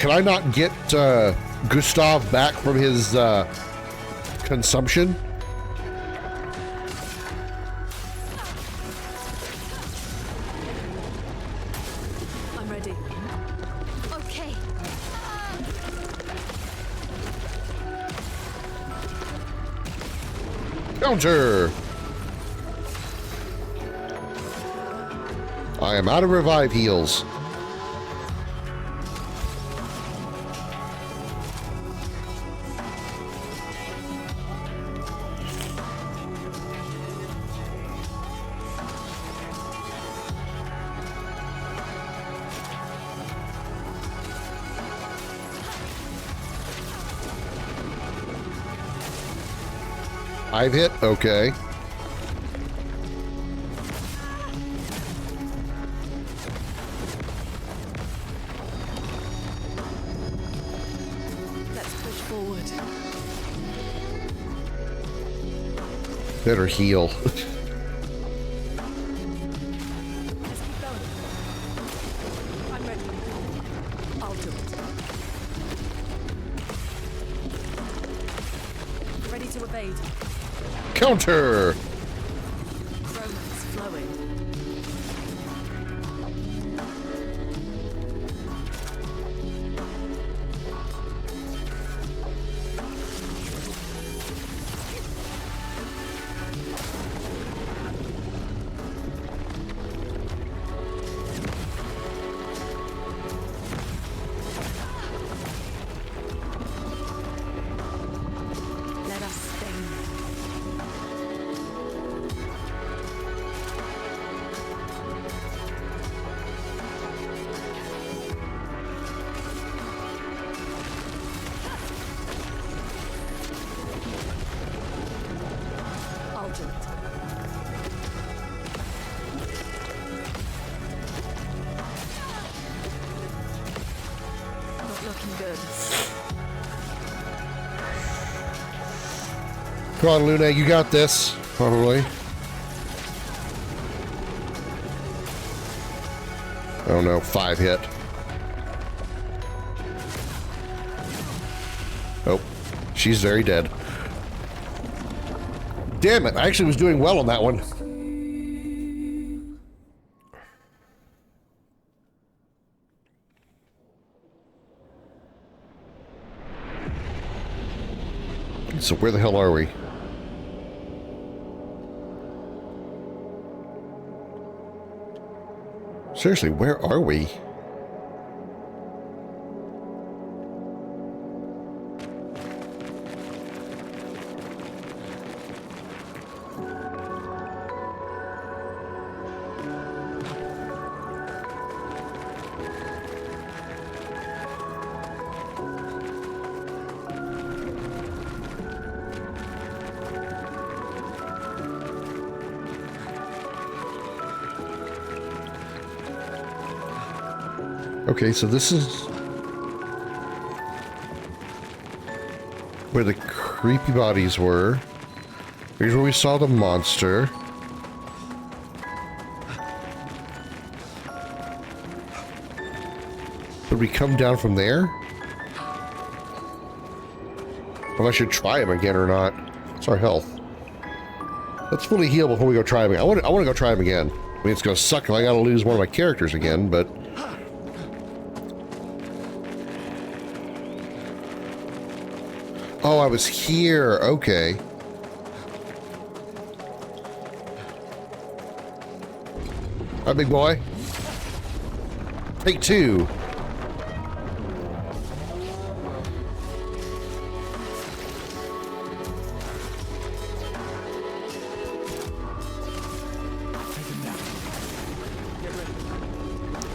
Can I not get Gustav back from his consumption? I'm ready. Okay. Counter! I am out of revive heals. I've hit, okay. Let's push forward. Better heal. Let's keep going. I'm ready. I'll do it. Ready to evade. Counter! Romance flowing. Let us stain them. I'll do it. Not looking good. Come on, Luna, you got this. Probably. Oh no, 5 hit. Oh, she's very dead. Damn it, I actually was doing well on that one. So where the hell are we? Seriously, where are we? Okay, so this is where the creepy bodies were. Here's where we saw the monster. Did we come down from there? Well, I should try him again or not. It's our health. Let's fully heal before we go try him again. I want to go try him again. I mean, it's going to suck if I got to lose one of my characters again, but... Oh, I was here. Okay. Hi, big boy. Take 2.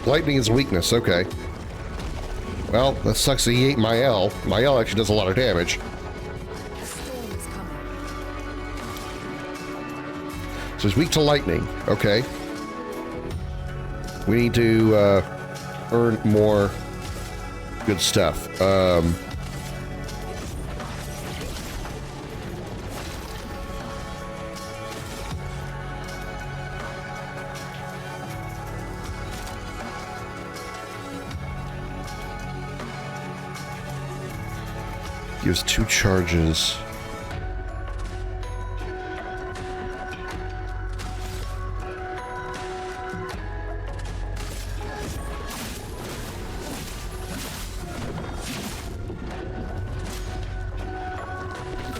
Lightning is weakness. Okay. Well, that sucks that he ate my L. My L actually does a lot of damage. So he's weak to lightning. Okay. We need to earn more good stuff. Gives 2 charges.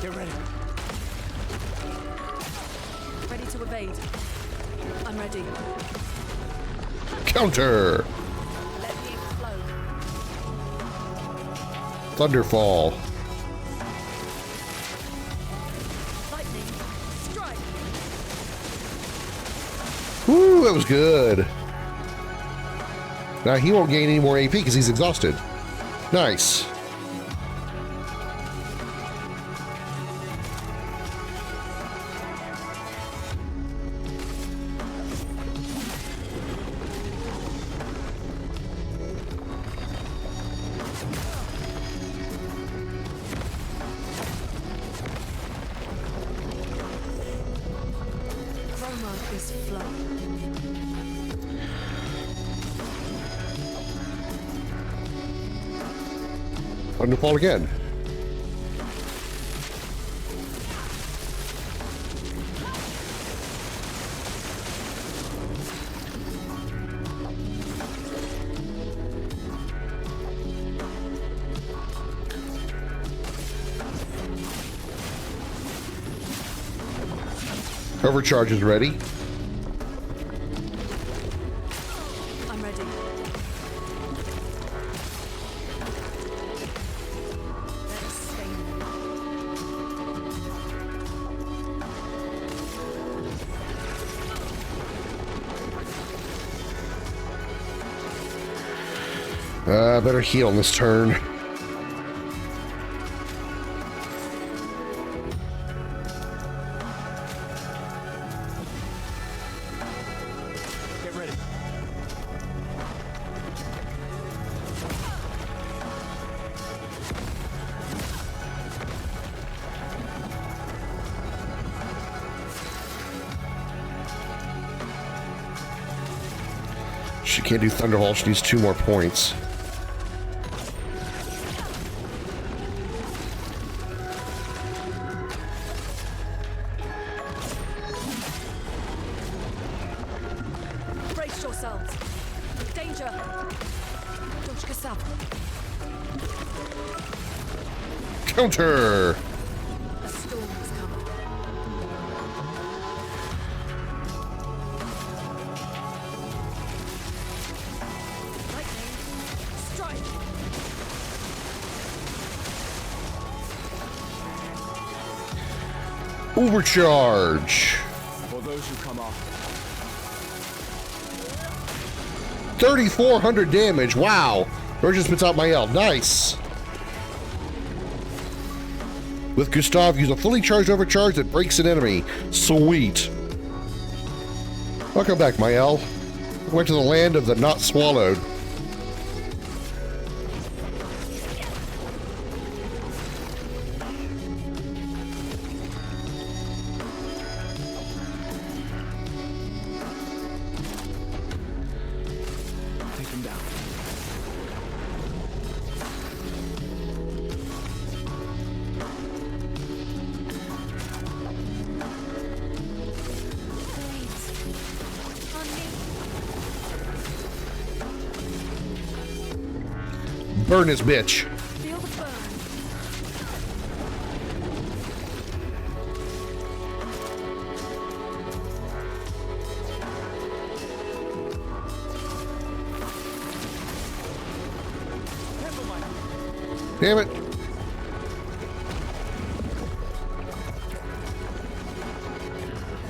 Get ready. Ready to evade. I'm ready. Counter! Let the ink flow. Thunderfall. Lightning. Strike. Woo, that was good. Now he won't gain any more AP because he's exhausted. Nice. Chroma is flow. Thunderfall again. Overcharge is ready. I'm ready. Let us stain them. Better heal on this turn. Get ready. She can't do Thunderfall. She needs 2 more points. Brace yourselves. Danger. Dodge Kasab. Counter! A storm is coming. Lightning. Strike. Overcharge! For those who come off, 3,400 damage. Wow. Urgent spits out my L. Nice. With Gustav, use a fully charged overcharge that breaks an enemy. Sweet. Welcome back, Mael. Went to the land of the not swallowed. take him down. Burn his bitch. Feel the burn. Damn it.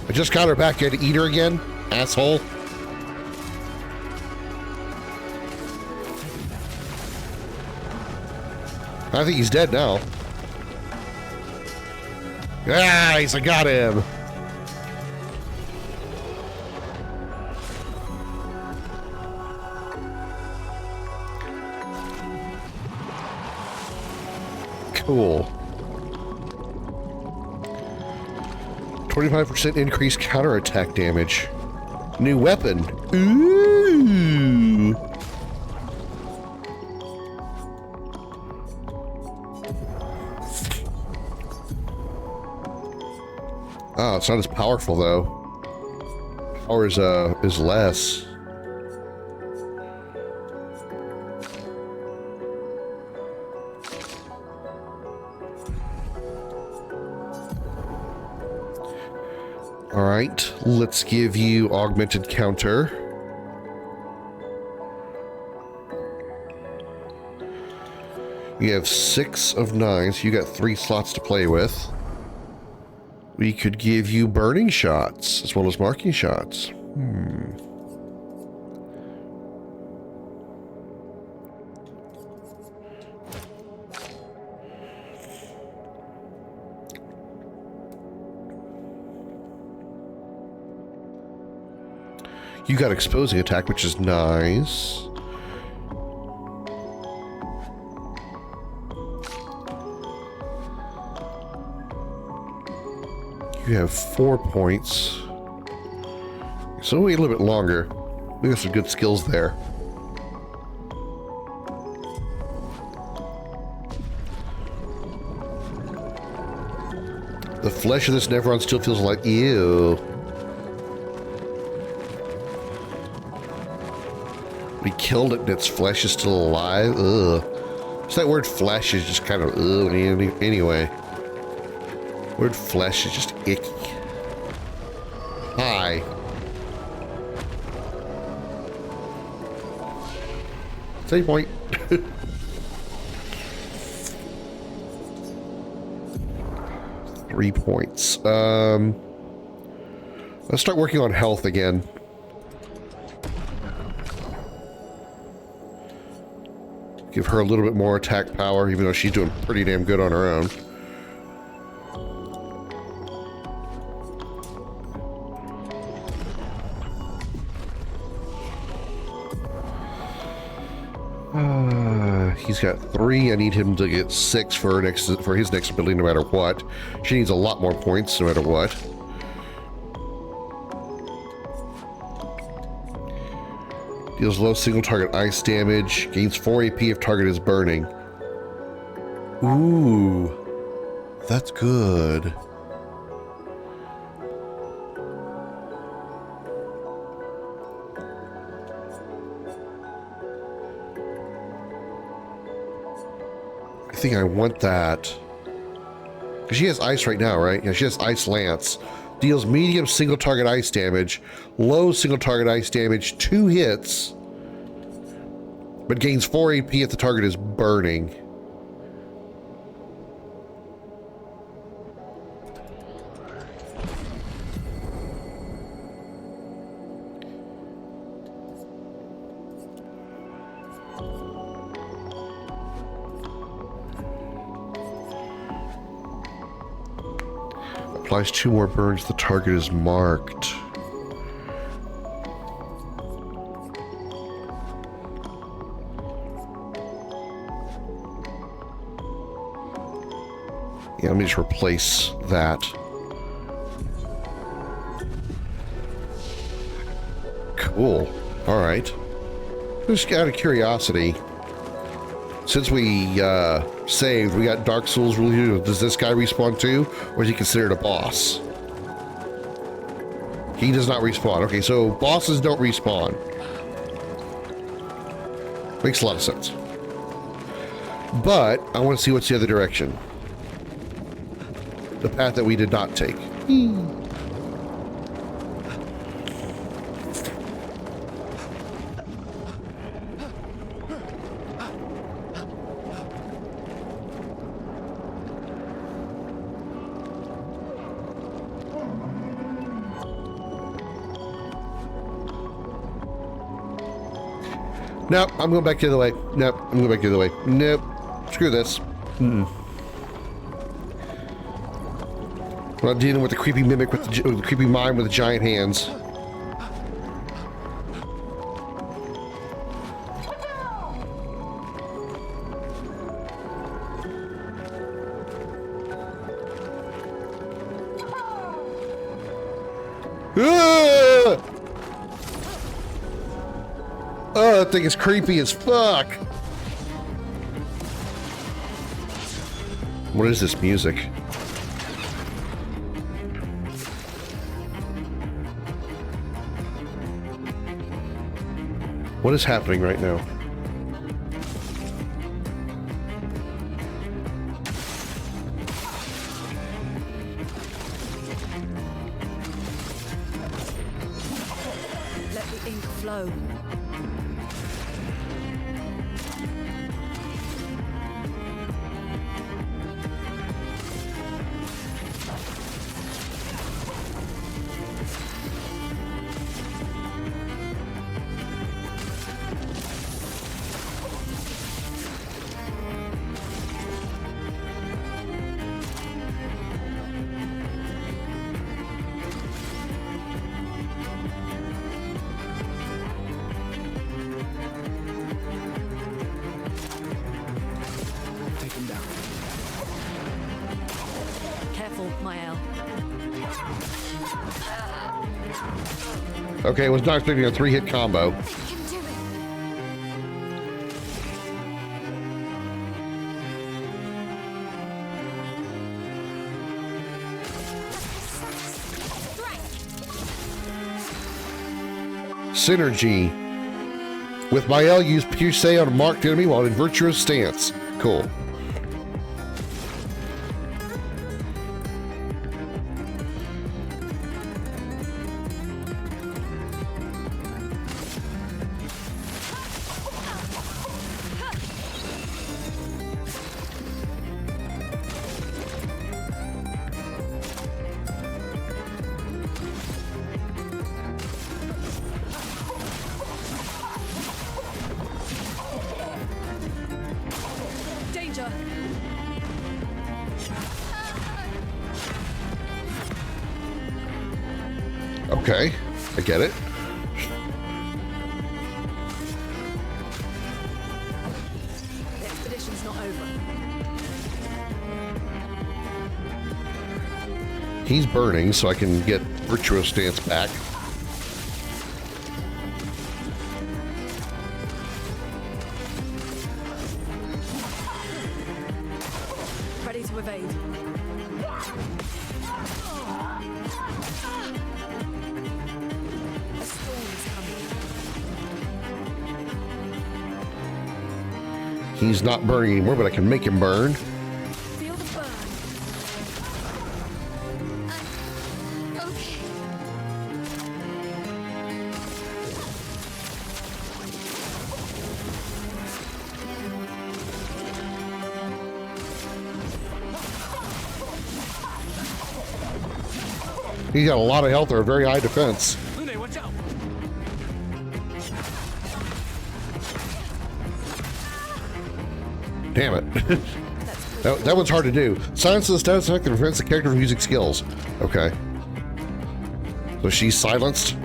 I just got her back. You had to eat her again, asshole. I think he's dead now. Nice, I got him. Cool. 25% increased counterattack damage. New weapon. Ooh. Oh, it's not as powerful though. Power is less. All right, let's give you augmented counter. You have 6 of 9, so you got 3 slots to play with. We could give you burning shots as well as marking shots. You got exposing attack, which is nice. You have 4 points. So wait a little bit longer. We got some good skills there. The flesh of this Nephron still feels like ew. We killed it and its flesh is still alive. Ugh. So that word flesh is just kind of ugh anyway. Word flesh is just icky. Hi. Same point. 3 points. Let's start working on health again. Give her a little bit more attack power, even though she's doing pretty damn good on her own. He's got 3. I need him to get 6 for his next ability, no matter what. She needs a lot more points, no matter what. Deals low single target ice damage. Gains 4 AP if target is burning. Ooh, that's good. I think I want that. Because she has ice right now, right? Yeah, she has Ice Lance. Deals medium single target ice damage, low single target ice damage, 2 hits, but gains 4 AP if the target is burning. Applies 2 more burns. The target is marked. Yeah, let me just replace that. Cool. All right. Just out of curiosity, since we saved, we got Dark Souls. Does this guy respawn too, or is he considered a boss? He does not respawn. Okay, so bosses don't respawn. Makes a lot of sense. But I want to see what's the other direction. The path that we did not take. Nope, I'm going back the other way. Nope, I'm going back the other way. Nope, screw this. I'm not dealing with the creepy mimic with the creepy mime with the giant hands. Ah! Oh, that thing is creepy as fuck. What is this music? What is happening right now? Let the ink flow. Take him down. Careful, Mael. Okay, was not expecting a 3-hit combo. Synergy. With Mael, use Pierce on a marked enemy while in virtuous stance. Cool. Danger! Okay, I get it. The expedition's not over. He's burning, so I can get virtuous stance back. Ready to evade. A storm is coming. He's not burning anymore, but I can make him burn. Feel the burn. Okay. He's got a lot of health or a very high defense. Lune, watch out! Damn it. that one's hard to do. Silence the status effect that prevents the character from using skills. Okay. So she's silenced?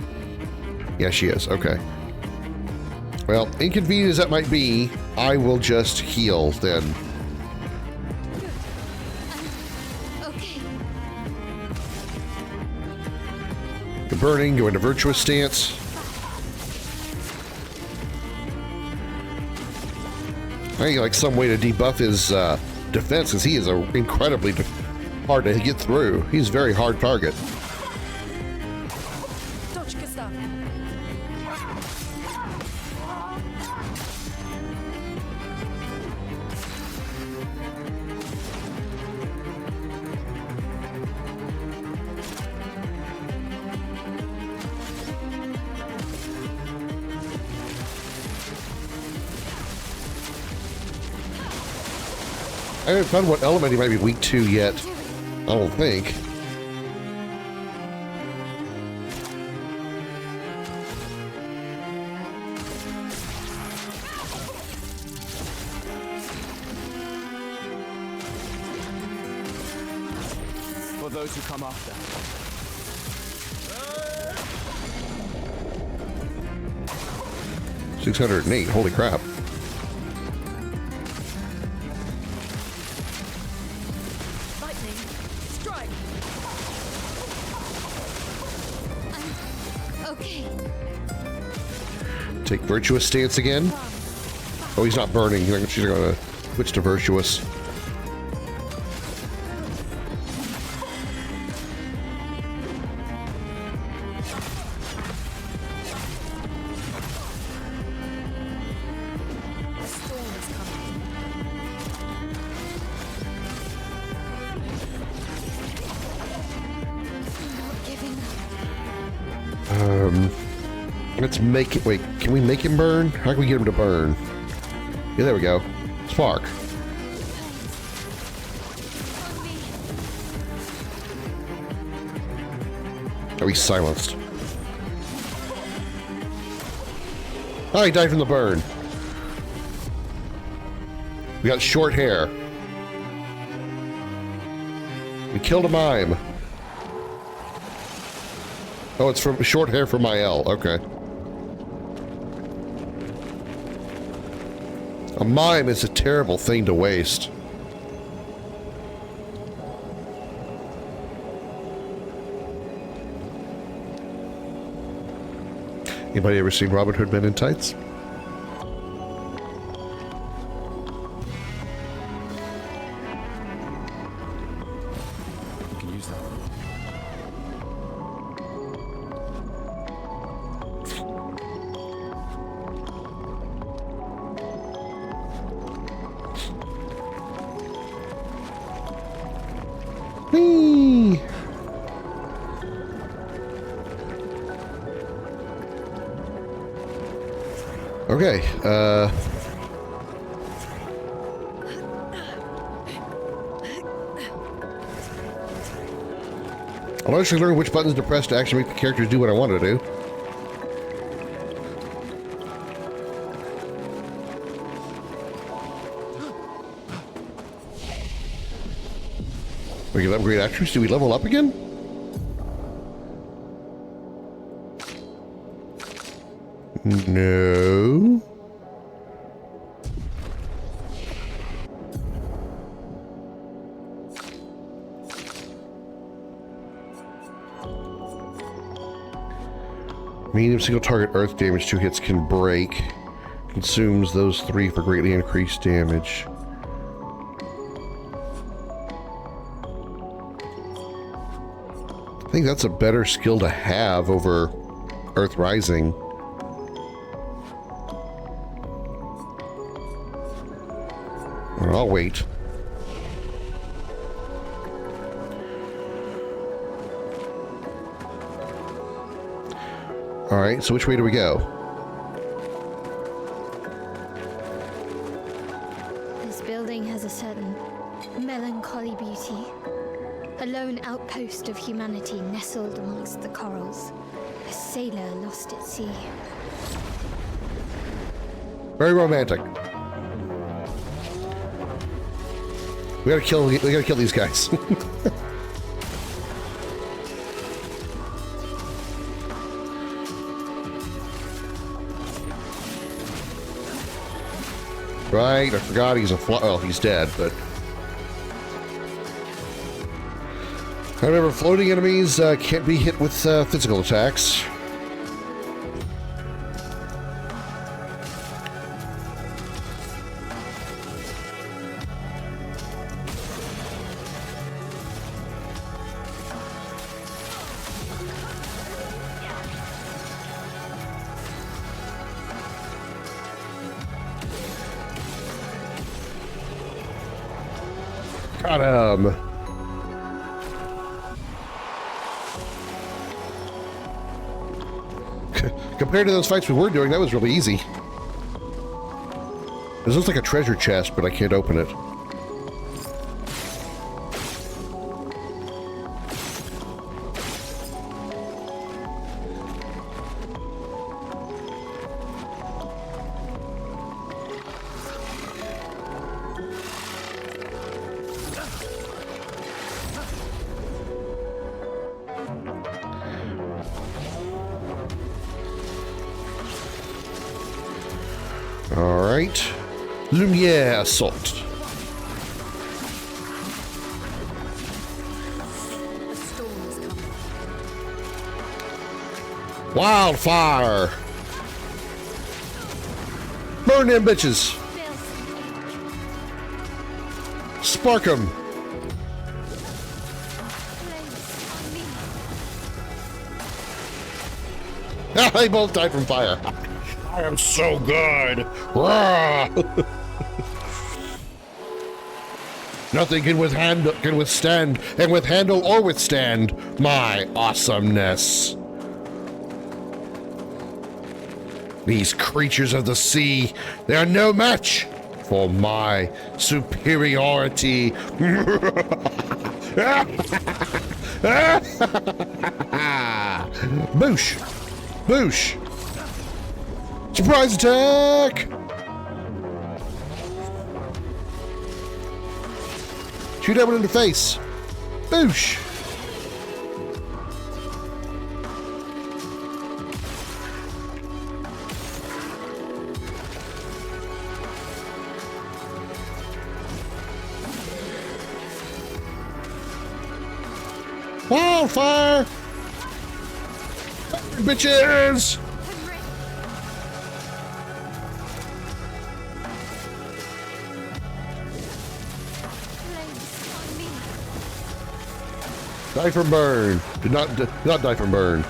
Yeah, she is. Okay. Well, inconvenient as that might be, I will just heal then. Okay. The burning, go into virtuous stance. I need like some way to debuff his defense, because he is incredibly hard to get through. He's a very hard target. Dodge, Gustav. I haven't found what element he might be weak to yet. I don't think. For those who come after. 608. Holy crap. Lightning. Strike. Okay. Take virtuous stance again. Oh, he's not burning. She's going to switch to virtuous. Let's make it. Wait, can we make him burn? How can we get him to burn? Yeah, there we go. Spark. Oh, he's silenced. Oh, he died from the burn. We got short hair. We killed a mime. Oh, it's from short hair from my L. Okay. A mime is a terrible thing to waste. Anybody ever seen Robin Hood Men in Tights? We can use that. Whee! Okay, I'll actually learn which buttons to press to actually make the characters do what I want to do. We can upgrade actions. Do we level up again? No. Medium single target earth damage, 2 hits can break. Consumes those 3 for greatly increased damage. I think that's a better skill to have over Earth Rising. I'll wait. All right, so which way do we go? This building has a certain melancholy beauty. A lone outpost of humanity nestled amongst the corals. A sailor lost at sea. Very romantic. We gotta kill these guys. Right, I forgot he's a well, he's dead, but I remember floating enemies can't be hit with physical attacks. Got him. Compared to those fights we were doing, that was really easy. This looks like a treasure chest, but I can't open it. Alright. Lumiere Assault. A storm is coming. Wildfire! Burn them bitches! Spark them! They both died from fire. I am so good. Rah! Nothing can withstand and withhandle or withstand my awesomeness. These creatures of the sea, they are no match for my superiority. Boosh! Boosh! Surprise attack! Shoot that one in the face. Boosh! Wildfire! Bitches! Die from burn. Did not die from burn.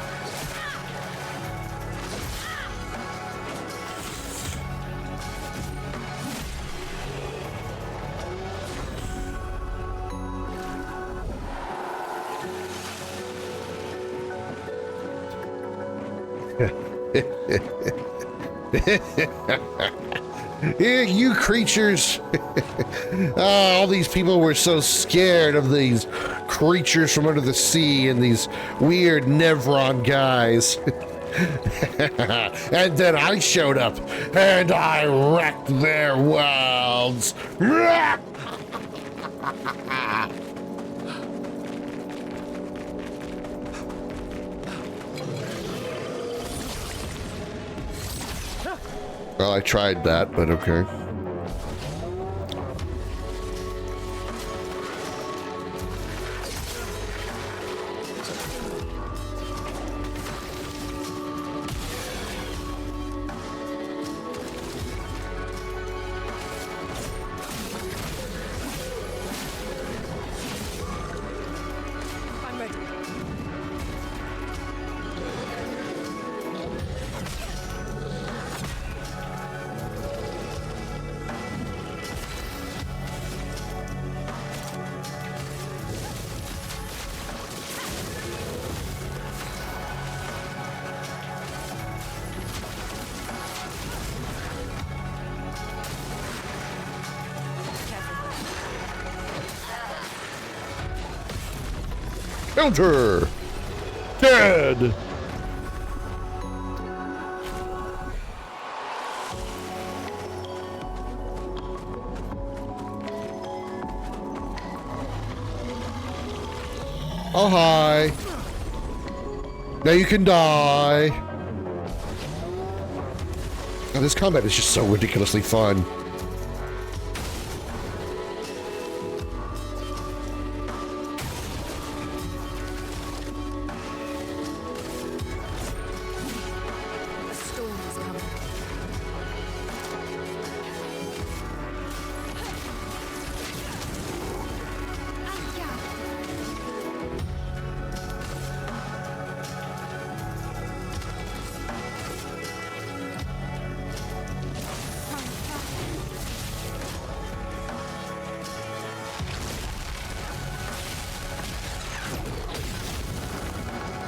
You creatures. All these people were so scared of these creatures from under the sea and these weird Nevron guys. And then I showed up and I wrecked their worlds. Well, I tried that, but okay. I'm ready. Counter! Dead! Oh, hi. Now you can die. Oh, this combat is just so ridiculously fun. The storm is coming.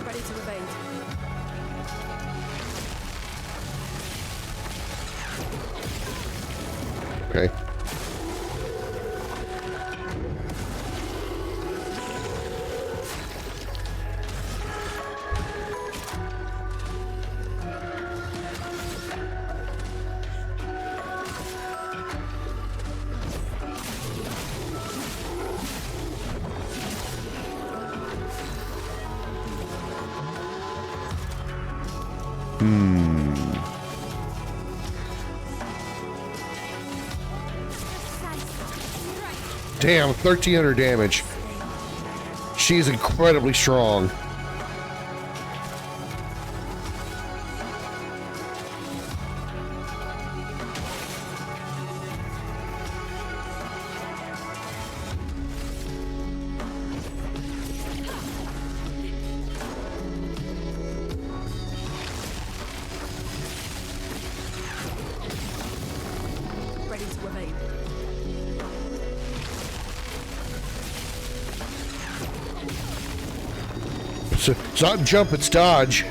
Ready to evade. Okay. Damn, 1,300 damage. She's incredibly strong. Ready to evade. It's not jump, it's dodge.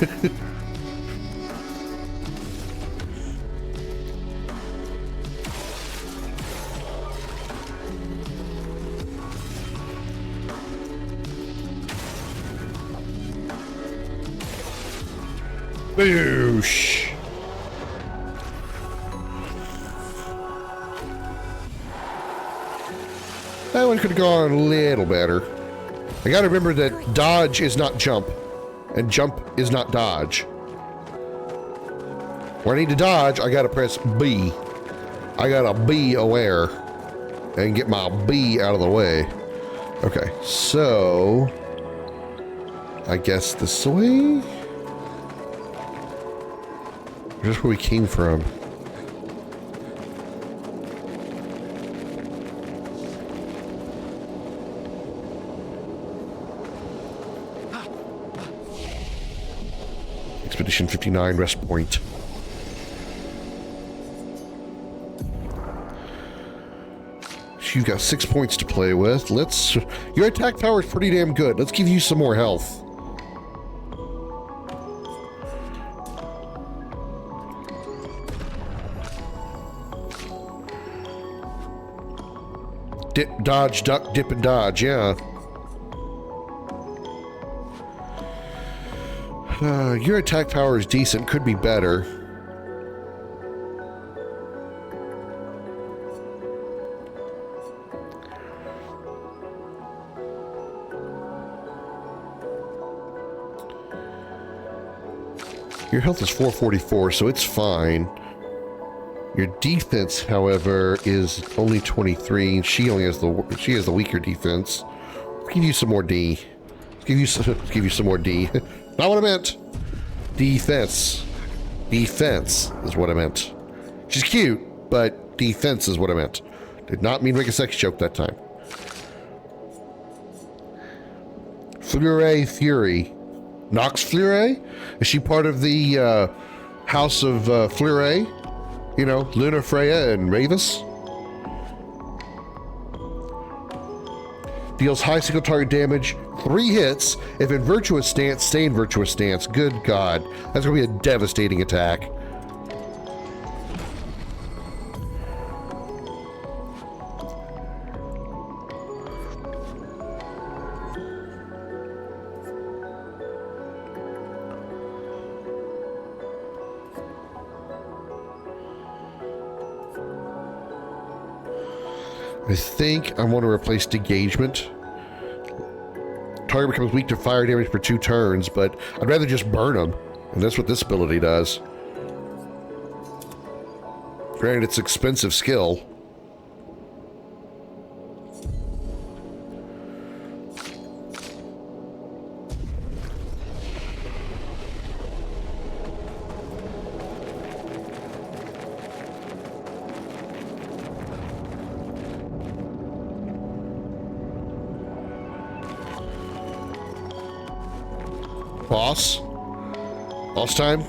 Boosh. That one could have gone a little better. I gotta remember that dodge is not jump, and jump is not dodge. When I need to dodge, I gotta press B. I gotta be aware and get my B out of the way. Okay, so I guess this way? Just where we came from. Expedition 59 rest point. You've got 6 points to play with. Your attack power is pretty damn good. Let's give you some more health. Dip, dodge, duck, dip, and dodge, yeah. Your attack power is decent, could be better. Your health is 444, so it's fine. Your defense, however, is only 23. She has the weaker defense. Let's give you some more D. Let's give you some more D. Not what I meant. Defense. Defense is what I meant. She's cute, but defense is what I meant. Did not mean make a sex joke that time. Fleuret Fury. Nox Fleuret? Is she part of the House of Fleuret? You know, Luna, Freya, and Mavis? Deals high single target damage, 3 hits. If in virtuous stance, stay in virtuous stance. Good God. That's going to be a devastating attack. I think I want to replace Degagement. Target becomes weak to fire damage for 2 turns, but I'd rather just burn them. And that's what this ability does. Granted, it's expensive skill. Boss? Boss time?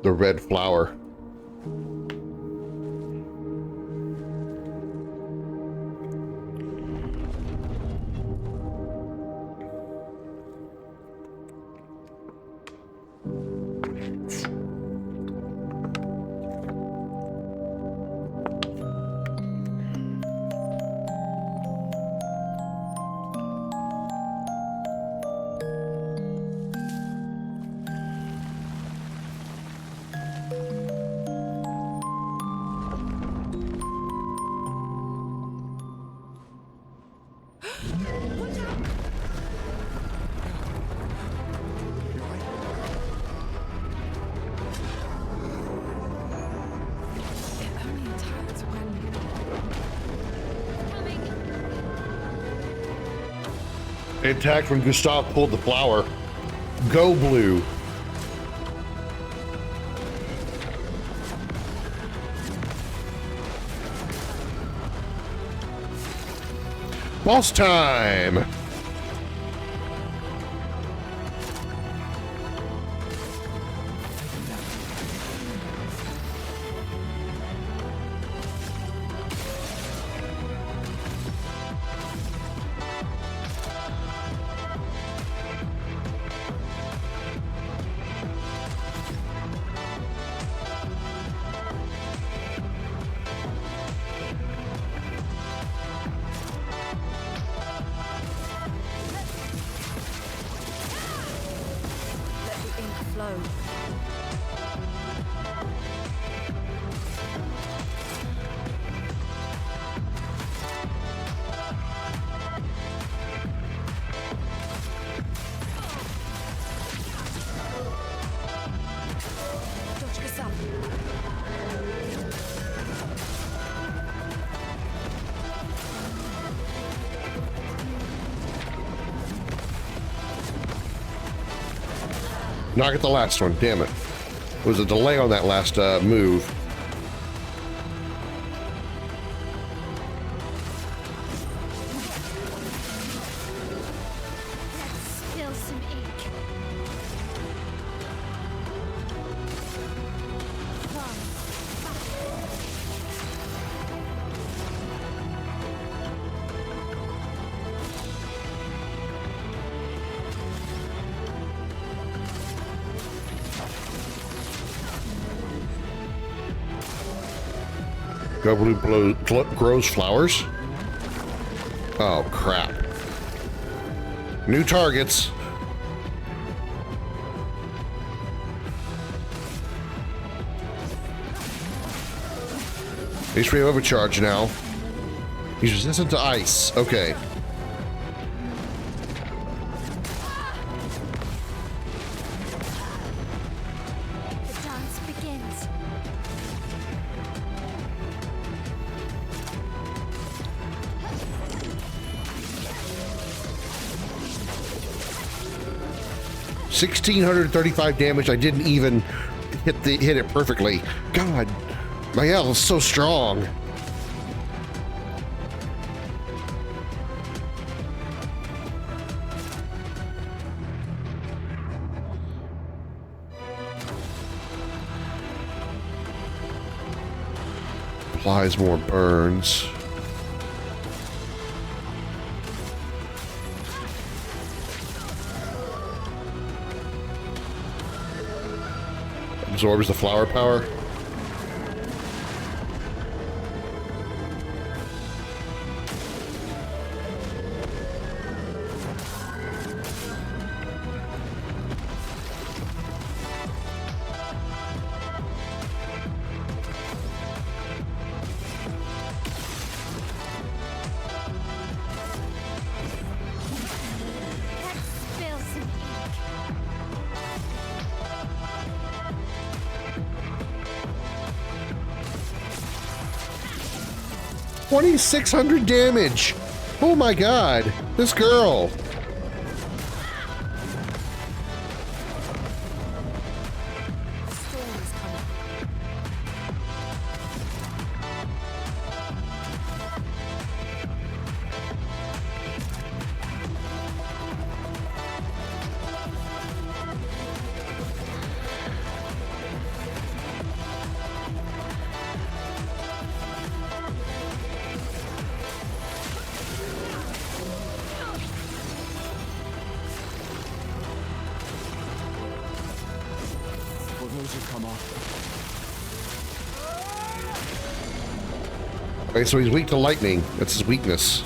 The red flower. They attacked when Gustav pulled the flower. Go blue. Boss time! flow. Not get the last one, damn it. There was a delay on that last move. Let's spill some ink. Blue grows flowers. Oh, crap. New targets. HP overcharge now. He's resistant to ice. Okay. The dance begins. $1,635 damage. I didn't even hit it perfectly. God, my L is so strong. Applies more burns. Absorbs the flower power. Let's spill some ink. 2,600 damage. Oh my god. This girl. Storm is coming. Will those have come off? Okay, so he's weak to lightning. That's his weakness.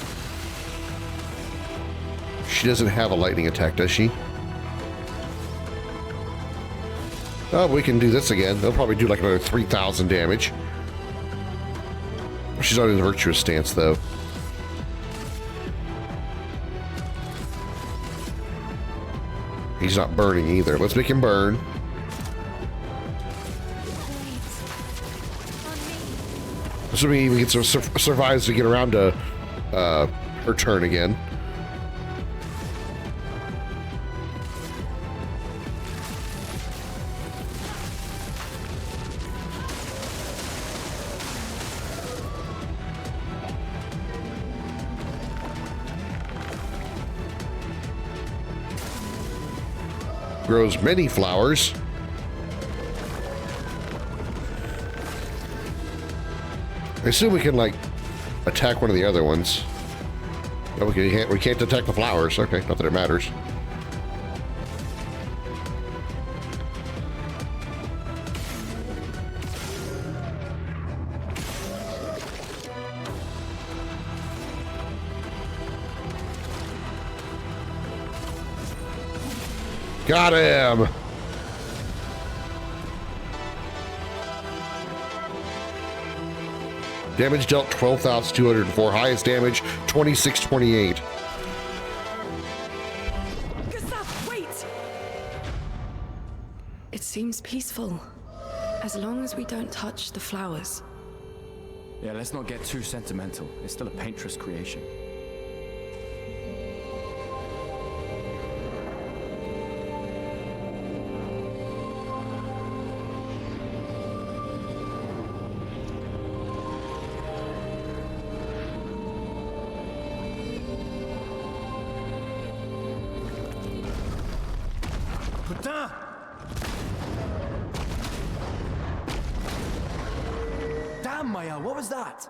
She doesn't have a lightning attack, does she? Oh, we can do this again. They'll probably do like another 3,000 damage. She's not in the virtuous stance, though. He's not burning either. Let's make him burn. Assuming he even gets survives to get around to her turn again. Grows many flowers. I assume we can, like, attack one of the other ones. No, we can't attack the flowers. Okay, not that it matters. Got him! Damage dealt 12,204. Highest damage 2628. Gustav, wait! It seems peaceful. As long as we don't touch the flowers. Yeah, let's not get too sentimental. It's still a paintress creation. Putain! Damn, Maya, what was that?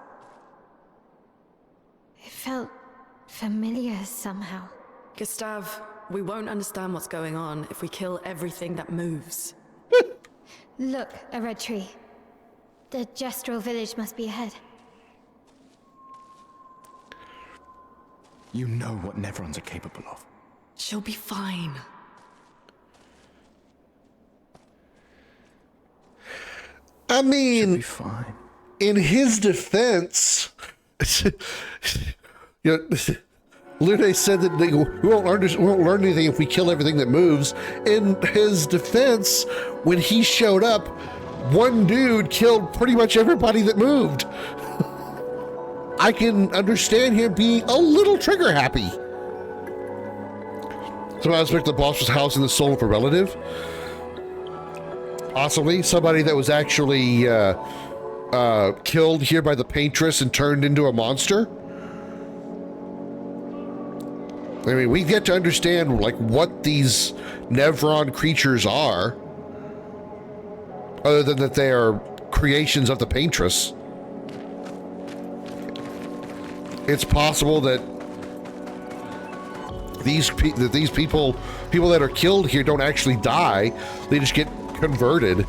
It felt familiar somehow. Gustav, we won't understand what's going on if we kill everything that moves. Look, a red tree. The Gestural village must be ahead. You know what Nevrons are capable of. She'll be fine. I mean, Be fine. in his defense, you know, Lune said that we won't learn anything if we kill everything that moves. In his defense, when he showed up, one dude killed pretty much everybody that moved. I can understand him being a little trigger happy. So I expect the boss was housing the soul of a relative. Possibly somebody that was actually killed here by the paintress and turned into a monster. I mean, we get to understand like what these Nevron creatures are, other than that they are creations of the paintress. It's possible that these people that are killed here don't actually die; they just get converted,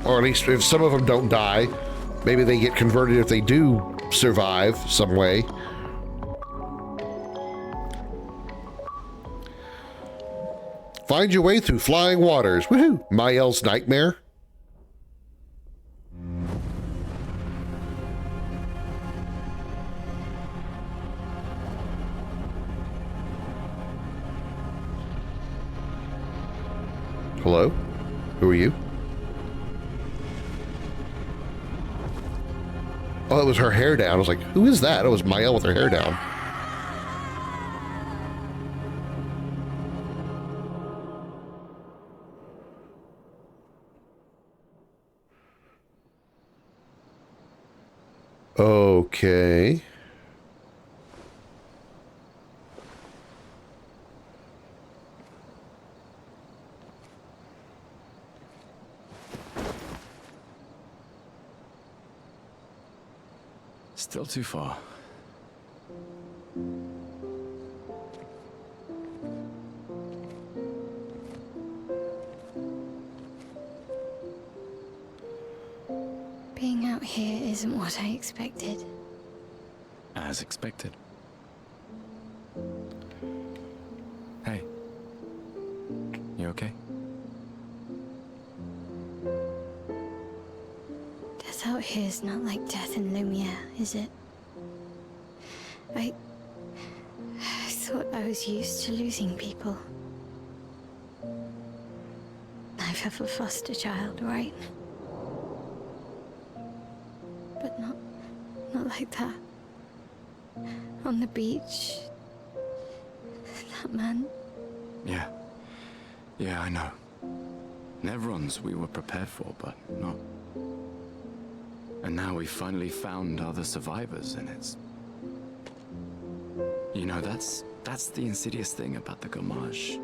or at least if some of them don't die, maybe they get converted if they do survive some way. Find your way through flying waters. Woohoo! Mael's nightmare. Hello? Who are you? Oh, it was her hair down. I was like, who is that? It was Mael with her hair down. Okay. Still too far. Being out here isn't what I expected. As expected. Hey. You okay? Death out here is not like death in Lumiere, is it? I thought I was used to losing people. I've have a foster child, right? But not like that. On the beach. That man. Yeah. Yeah, I know. Nevrons we were prepared for, but not. And now we finally found other survivors, and it's... You know, that's the insidious thing about the Gommage.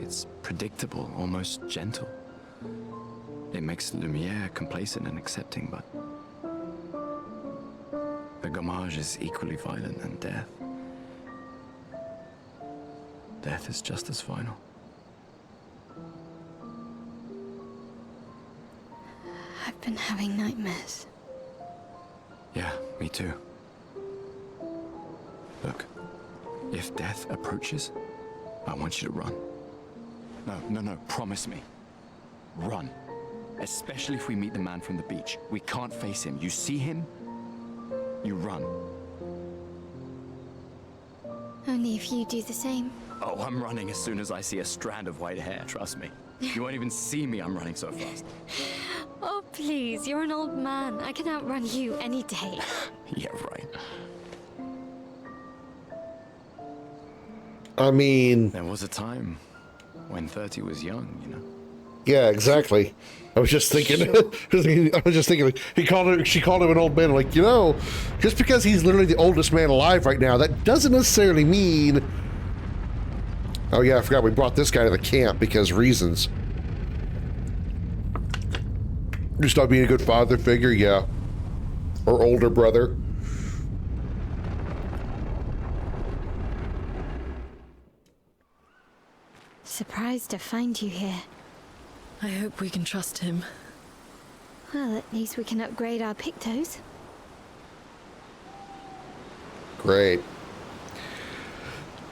It's predictable, almost gentle. It makes Lumiere complacent and accepting, but... The Gommage is equally violent than death. Death is just as final. I've been having nightmares. Yeah, me too. Look, if death approaches, I want you to run. No, promise me. Run. Especially if we meet the man from the beach. We can't face him. You see him, you run. Only if you do the same. Oh, I'm running as soon as I see a strand of white hair, trust me. You won't even see me, I'm running so fast. Oh, please, you're an old man. I can outrun you any day. Yeah, right. I mean... There was a time when 30 was young, you know? Yeah, exactly. I was just thinking, she called him an old man. Like, you know, just because he's literally the oldest man alive right now, that doesn't necessarily mean... Oh yeah, I forgot we brought this guy to the camp because reasons. Just not being a good father figure, yeah. Or older brother. Surprised to find you here. I hope we can trust him. Well, at least we can upgrade our Pictos. Great.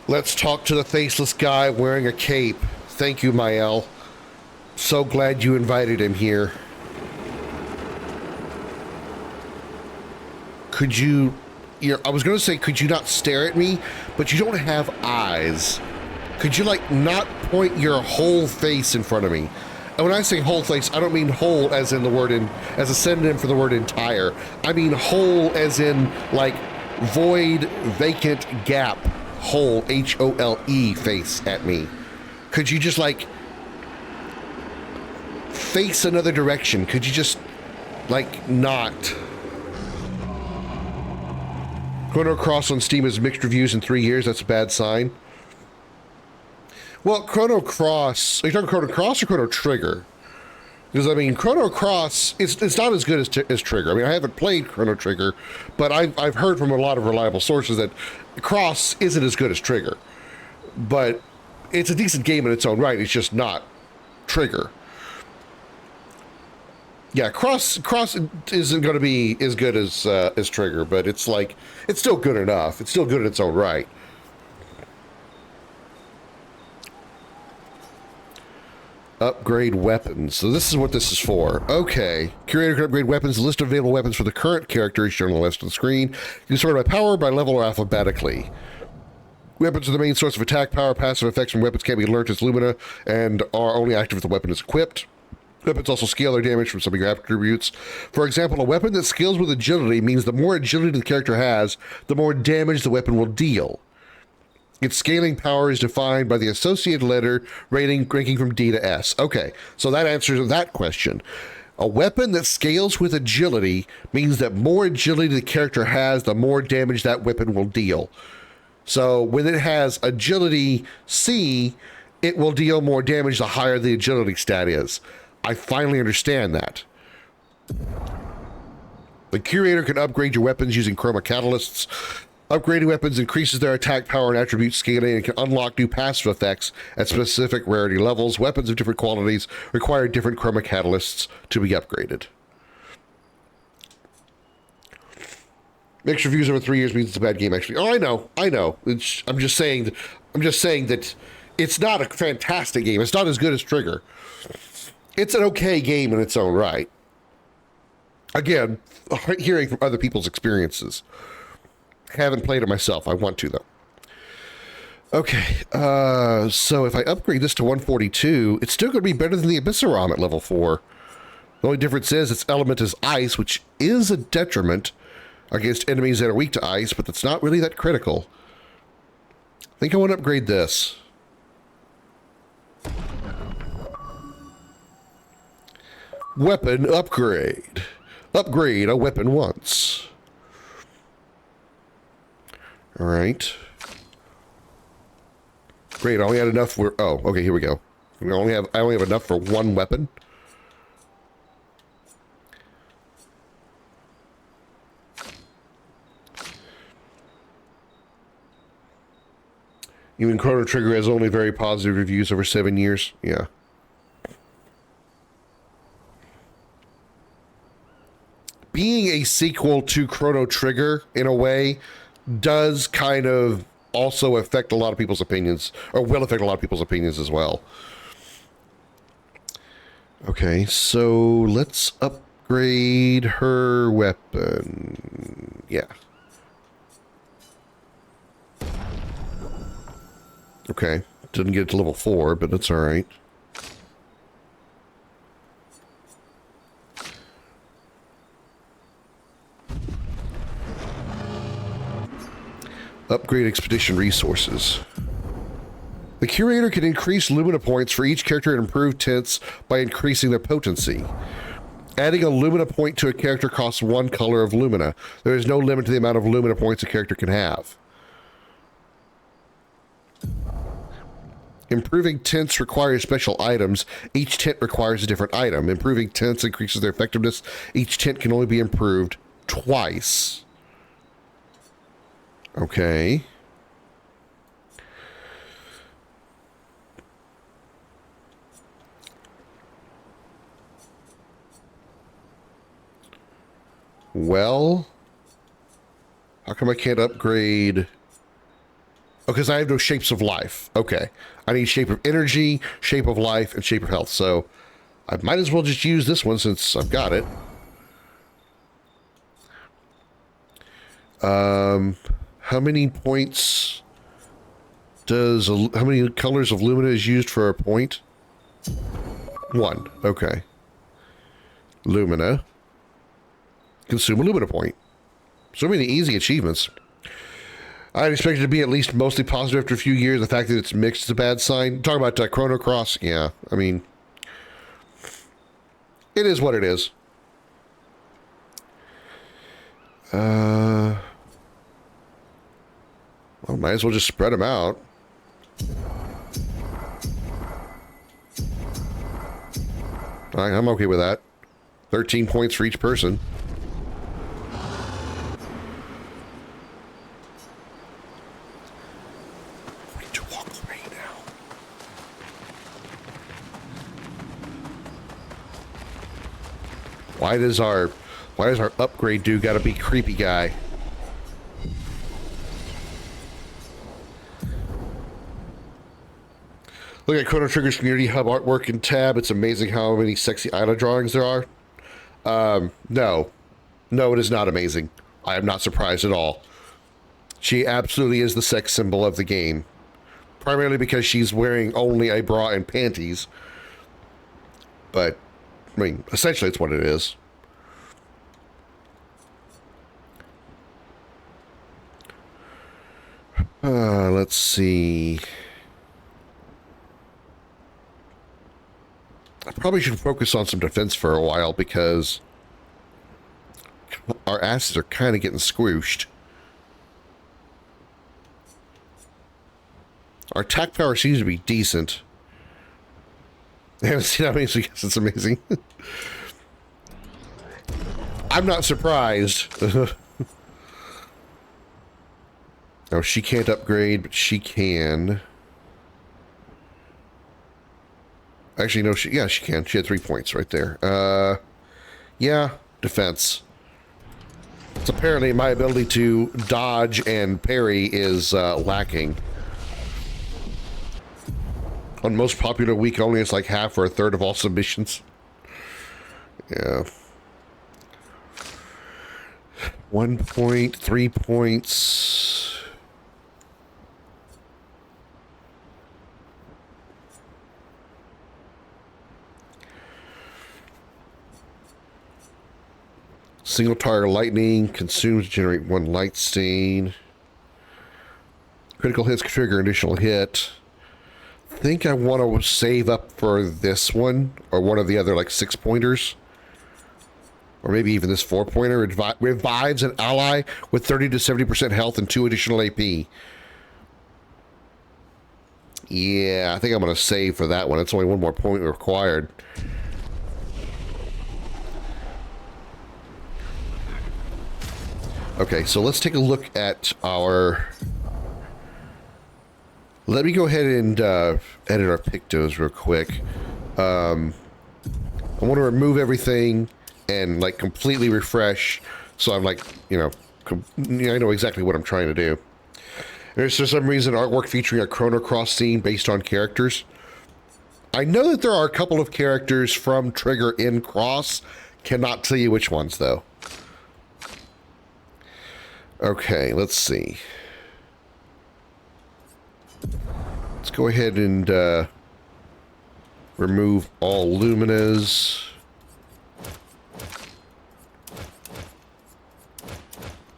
Let's talk to the faceless guy wearing a cape. Thank you, Mael. So glad you invited him here. Could you... I was going to say, could you not stare at me? But you don't have eyes. Could you, like, not point your whole face in front of me? And when I say whole face, I don't mean whole as in the word as a synonym for the word entire. I mean whole as in, like, void, vacant, gap, whole, H-O-L-E face at me. Could you just, like, face another direction? Could you just, like, not? Chrono Cross on Steam has mixed reviews in 3 years. That's a bad sign. Well, Chrono Cross... Are you talking Chrono Cross or Chrono Trigger? Because, I mean, Chrono Cross, it's not as good as Trigger. I mean, I haven't played Chrono Trigger, but I've heard from a lot of reliable sources that Cross isn't as good as Trigger. But it's a decent game in its own right. It's just not Trigger. Yeah, Cross isn't going to be as good as Trigger, but it's like, it's still good enough. It's still good in its own right. Upgrade weapons. So this is what this is for. Okay. Curator can upgrade weapons. The list of available weapons for the current character is shown on the left of the screen. You can sort by power, by level, or alphabetically. Weapons are the main source of attack power. Passive effects from weapons can be learned as Lumina and are only active if the weapon is equipped. Weapons also scale their damage from some of your attributes. For example, a weapon that scales with agility means the more agility the character has, the more damage the weapon will deal. Its scaling power is defined by the associated letter rating ranking from D to S. Okay, so that answers that question. A weapon that scales with agility means that more agility the character has, the more damage that weapon will deal. So when it has agility C, it will deal more damage the higher the agility stat is. I finally understand that. The curator can upgrade your weapons using chroma catalysts. Upgrading weapons increases their attack power and attribute scaling and can unlock new passive effects at specific rarity levels. Weapons of different qualities require different chroma catalysts to be upgraded. Mixed reviews over 3 years means it's a bad game, actually. Oh, I know. I'm just saying that it's not a fantastic game. It's not as good as Trigger. It's an okay game in its own right. Again, hearing from other people's experiences. Haven't played it myself. I want to, though. Okay, so if I upgrade this to 142, it's still going to be better than the Abyssaram at level 4. The only difference is its element is ice, which is a detriment against enemies that are weak to ice, but that's not really that critical. I think I want to upgrade this. Weapon upgrade. Upgrade a weapon once. All right. Great, I only had enough for... Oh, okay, here we go. I only have enough for one weapon. Even Chrono Trigger has only very positive reviews over 7 years. Yeah. Being a sequel to Chrono Trigger, in a way, does kind of also affect a lot of people's opinions, or will affect a lot of people's opinions as well. Okay, so let's upgrade her weapon. Yeah. Okay, didn't get it to level 4, but that's alright. Upgrade expedition resources. The curator can increase Lumina points for each character and improve tints by increasing their potency. Adding a Lumina point to a character costs 1 color of Lumina. There is no limit to the amount of Lumina points a character can have. Improving tints requires special items. Each tint requires a different item. Improving tints increases their effectiveness. Each tint can only be improved twice. Okay. Well, how come I can't upgrade? Oh, because I have no shapes of life. Okay. I need shape of energy, shape of life, and shape of health. So I might as well just use this one since I've got it. How many points does, how many colors of Lumina is used for a point? 1. Okay. Lumina. Consume a Lumina point. So many easy achievements. I'd expect it to be at least mostly positive after a few years. The fact that it's mixed is a bad sign. Talking about Chrono Cross, yeah. I mean, it is what it is. Well, might as well just spread them out. I'm okay with that. 13 points for each person. We need to walk away now. Why does our upgrade dude gotta be creepy guy? Look at Chrono Trigger's Community Hub artwork and tab. It's amazing how many sexy idol drawings there are. No. No, it is not amazing. I am not surprised at all. She absolutely is the sex symbol of the game. Primarily because she's wearing only a bra and panties. But, I mean, essentially it's what it is. Let's see. I probably should focus on some defense for a while because our asses are kind of getting squooshed. Our attack power seems to be decent. I haven't seen how many, so yes, it's amazing. I'm not surprised. No, she can't upgrade, but she can. Actually, no, she can. She had 3 points right there. Yeah, defense. So apparently my ability to dodge and parry is lacking. On most popular week only, it's like half or a third of all submissions. Yeah. 1 point, 3 points. Single target lightning consumes to generate 1 light stain. Critical hits trigger additional hit. I think I want to save up for this one or one of the other like 6 pointers. Or maybe even this 4 pointer. Revives an ally with 30 to 70% health and 2 additional AP. Yeah, I think I'm going to save for that one. It's only 1 more point required. Okay, so let's take a look at our... Let me go ahead and edit our pictos real quick. I want to remove everything and like completely refresh, so I'm like, you know, I know exactly what I'm trying to do. There's for some reason artwork featuring a Chrono Cross scene based on characters. I know that there are a couple of characters from Trigger in Cross. Cannot tell you which ones, though. Okay, let's see. Let's go ahead and remove all Luminas.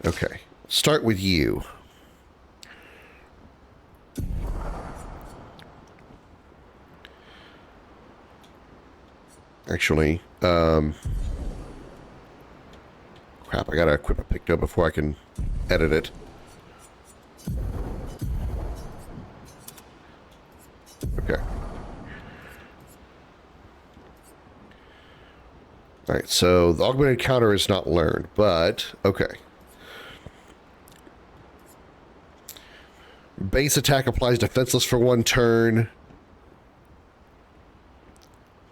Okay, start with you. Actually, crap, I gotta equip a picto before I can edit it. Okay. Alright, so the augmented counter is not learned, but okay. Base attack applies defenseless for 1 turn.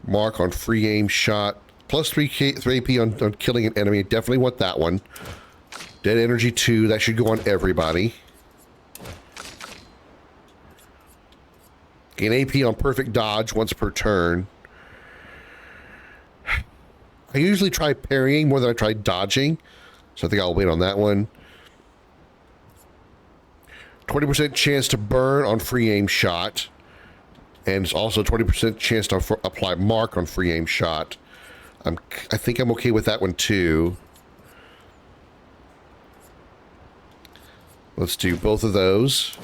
Mark on free aim shot. Plus 3 AP on killing an enemy. Definitely want that one. Dead energy 2. That should go on everybody. Gain AP on perfect dodge once per turn. I usually try parrying more than I try dodging. So I think I'll wait on that one. 20% chance to burn on free aim shot. And it's also 20% chance to apply mark on free aim shot. I think I'm okay with that one too. Let's do both of those.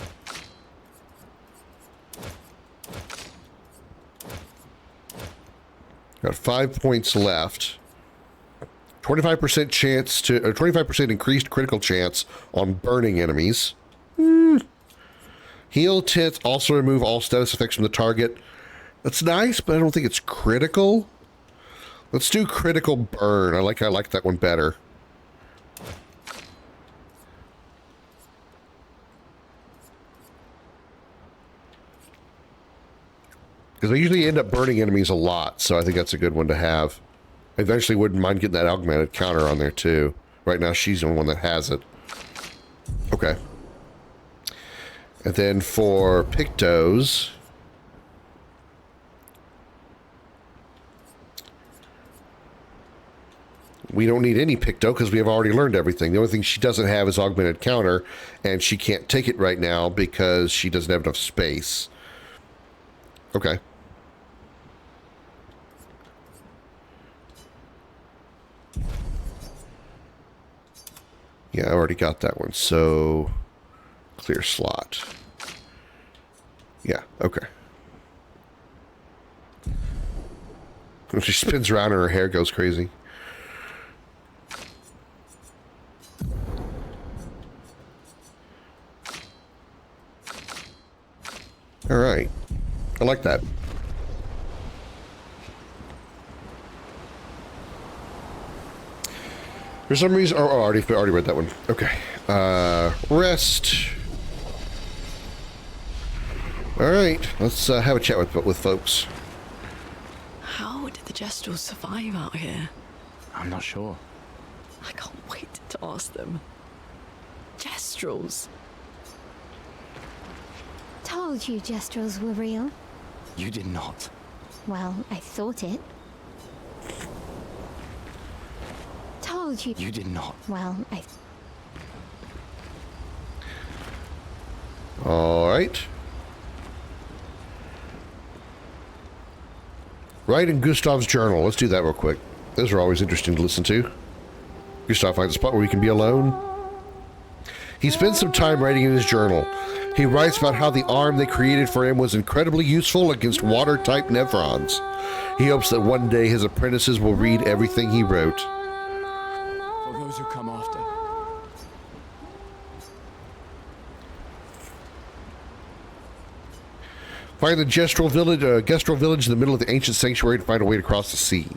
Got 5 points left. 25% chance to, or 25% increased critical chance on burning enemies. Heal tits also remove all status effects from the target. That's nice, but I don't think it's critical. Let's do critical burn. I like that one better. Because I usually end up burning enemies a lot, so I think that's a good one to have. I eventually wouldn't mind getting that augmented counter on there too. Right now she's the only one that has it. Okay. And then for Pictos, we don't need any Picto because we have already learned everything. The only thing she doesn't have is augmented counter, and she can't take it right now because she doesn't have enough space. Okay. Yeah, I already got that one, so clear slot. Yeah, okay. When she spins around and her hair goes crazy. All right. I like that. For some reason, oh, already read that one. Okay. Rest. All right. Let's have a chat with folks. How did the Jestrels survive out here? I'm not sure. I can't wait to ask them. Jestrels. Told you Jestrels were real. You did not. Well, I thought it. Told you. You did not. Well, I... All right. Write in Gustav's journal. Let's do that real quick. Those are always interesting to listen to. Gustav finds a spot where he can be alone. He spends some time writing in his journal. He writes about how the arm they created for him was incredibly useful against water-type Nevrons. He hopes that one day his apprentices will read everything he wrote. For those who come after. Find the Gestrel village in the middle of the ancient sanctuary to find a way to cross the sea.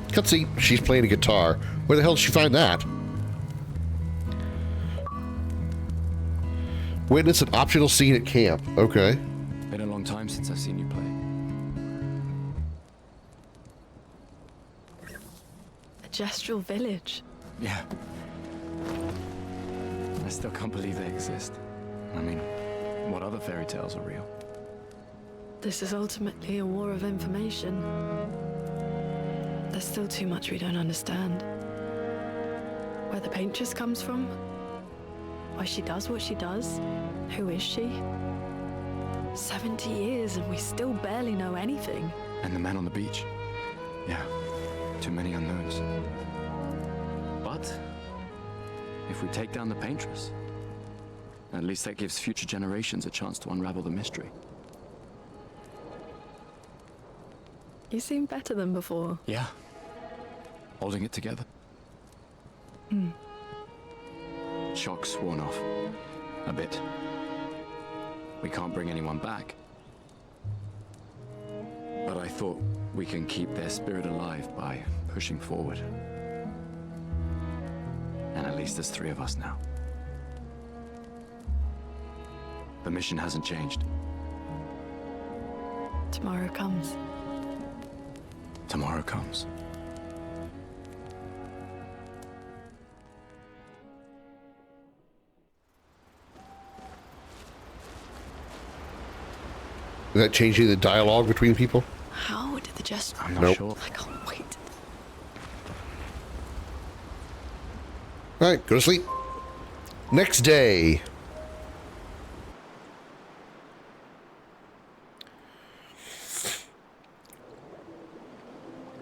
Cutscene. She's playing a guitar. Where the hell did she find that? Witness an optional scene at camp. Okay. Been a long time since I've seen you play. A Gestrel village. Yeah. I still can't believe they exist. I mean, what other fairy tales are real? This is ultimately a war of information. There's still too much we don't understand. Where the paintress comes from? Why she does what she does? Who is she? 70 years and we still barely know anything. And the man on the beach. Yeah, too many unknowns. But if we take down the paintress, at least that gives future generations a chance to unravel the mystery. You seem better than before. Yeah, holding it together. Shock's worn off a bit. We can't bring anyone back. But I thought we can keep their spirit alive by pushing forward. And at least there's 3 of us now. The mission hasn't changed. Tomorrow comes. Tomorrow comes. Is that changing the dialogue between people? How did the gesture? I'm not sure. I can't wait. All right, go to sleep. Next day.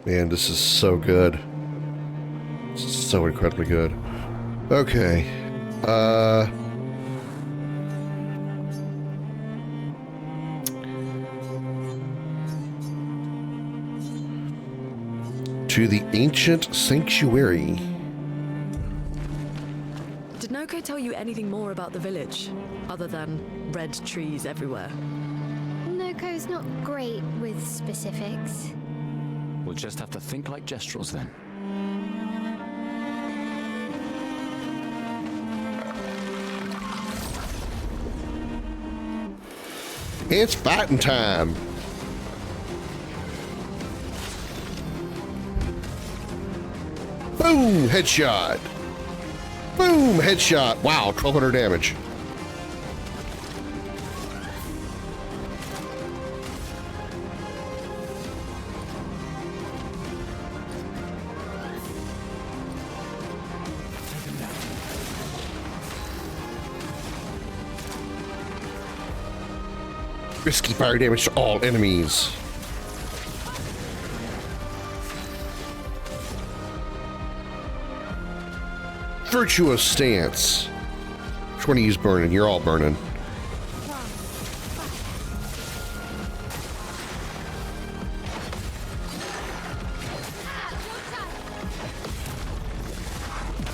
Man, this is so good. So incredibly good. Okay. To the ancient sanctuary. Did Noko tell you anything more about the village, other than red trees everywhere? Noko's not great with specifics. We'll just have to think like Gestrels then. It's fighting time. Boom! Headshot. Boom! Headshot. Wow, 1,200 damage. Risky fire damage to all enemies. Virtuous stance. Which one of you's burning? You're all burning.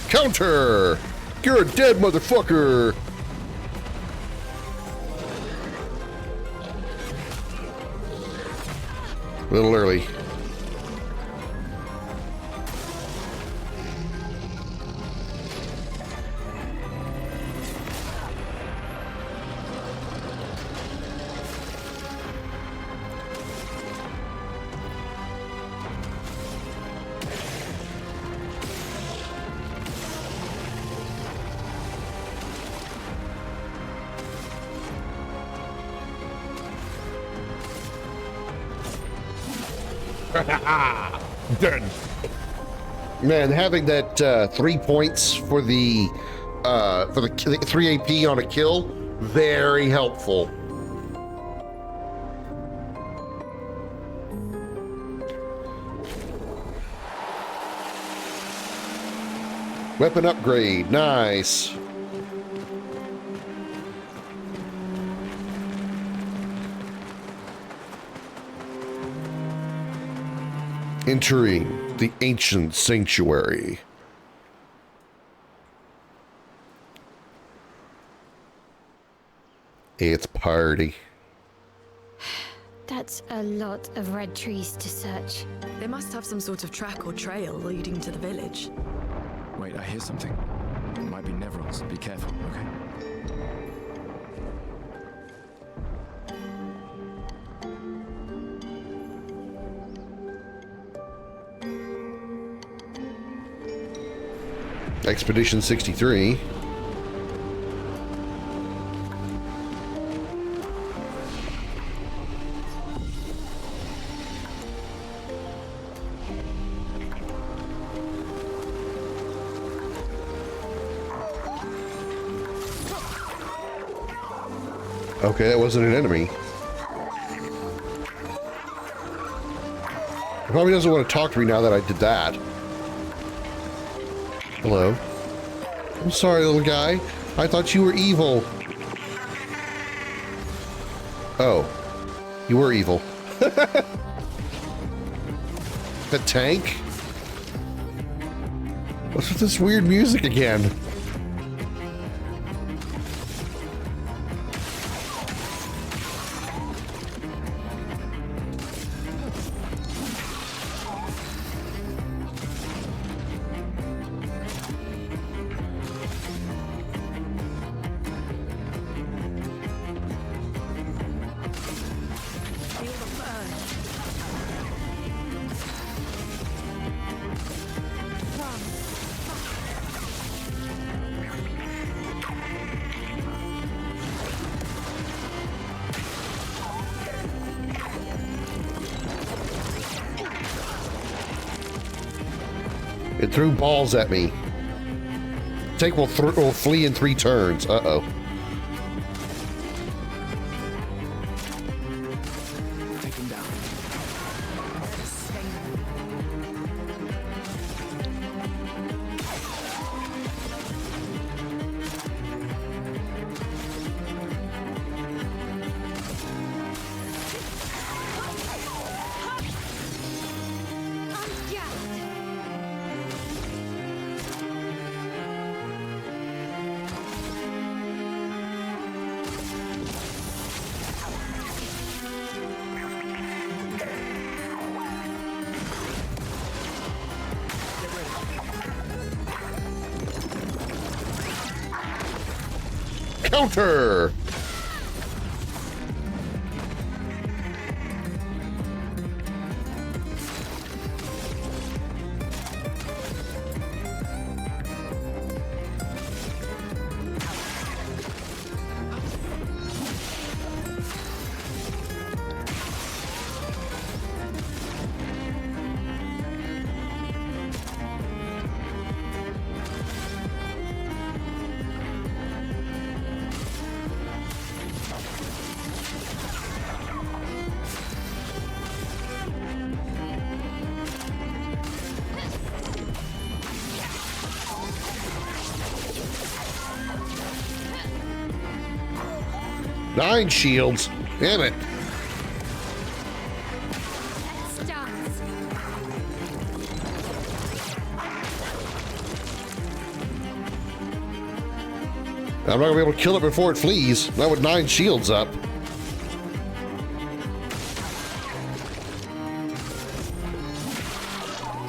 Counter! You're a dead motherfucker! A little early. Dead. Man, having that 3 points for the 3 AP on a kill, very helpful. Weapon upgrade, nice. Entering the ancient sanctuary. It's party. That's a lot of red trees to search. They must have some sort of track or trail leading to the village. Wait, I hear something. It might be Nevrons. Be careful, okay? Expedition 63. Okay, that wasn't an enemy. He probably doesn't want to talk to me now that I did that. Hello? I'm sorry, little guy. I thought you were evil. Oh. You were evil. The tank? What's with this weird music again? It threw balls at me. Tank will flee in 3 turns. Uh-oh. Take him down. Counter! Nine shields. Damn it. I'm not gonna be able to kill it before it flees. Not with 9 shields up.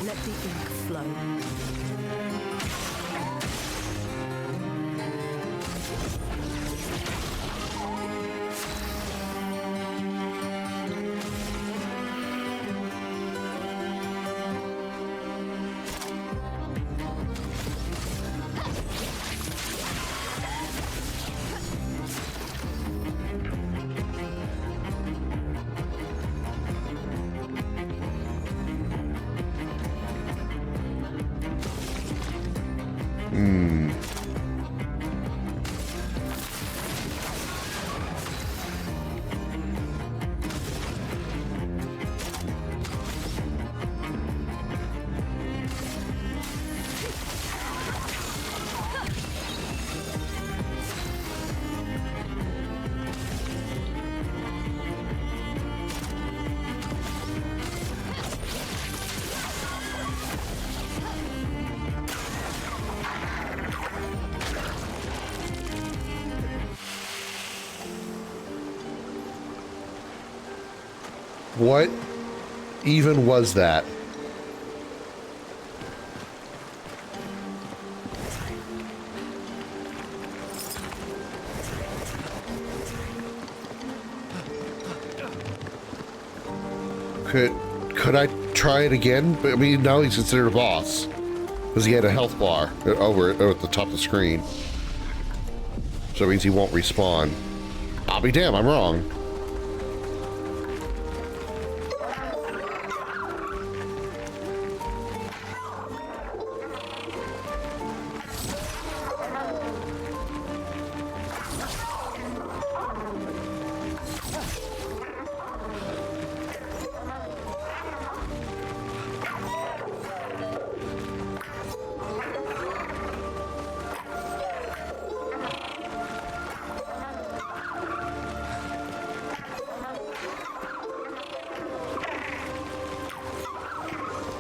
Let the ink flow. What even was that? Could I try it again? I mean, now he's considered a boss because he had a health bar over at the top of the screen. So it means he won't respawn. I'll be damned, I'm wrong.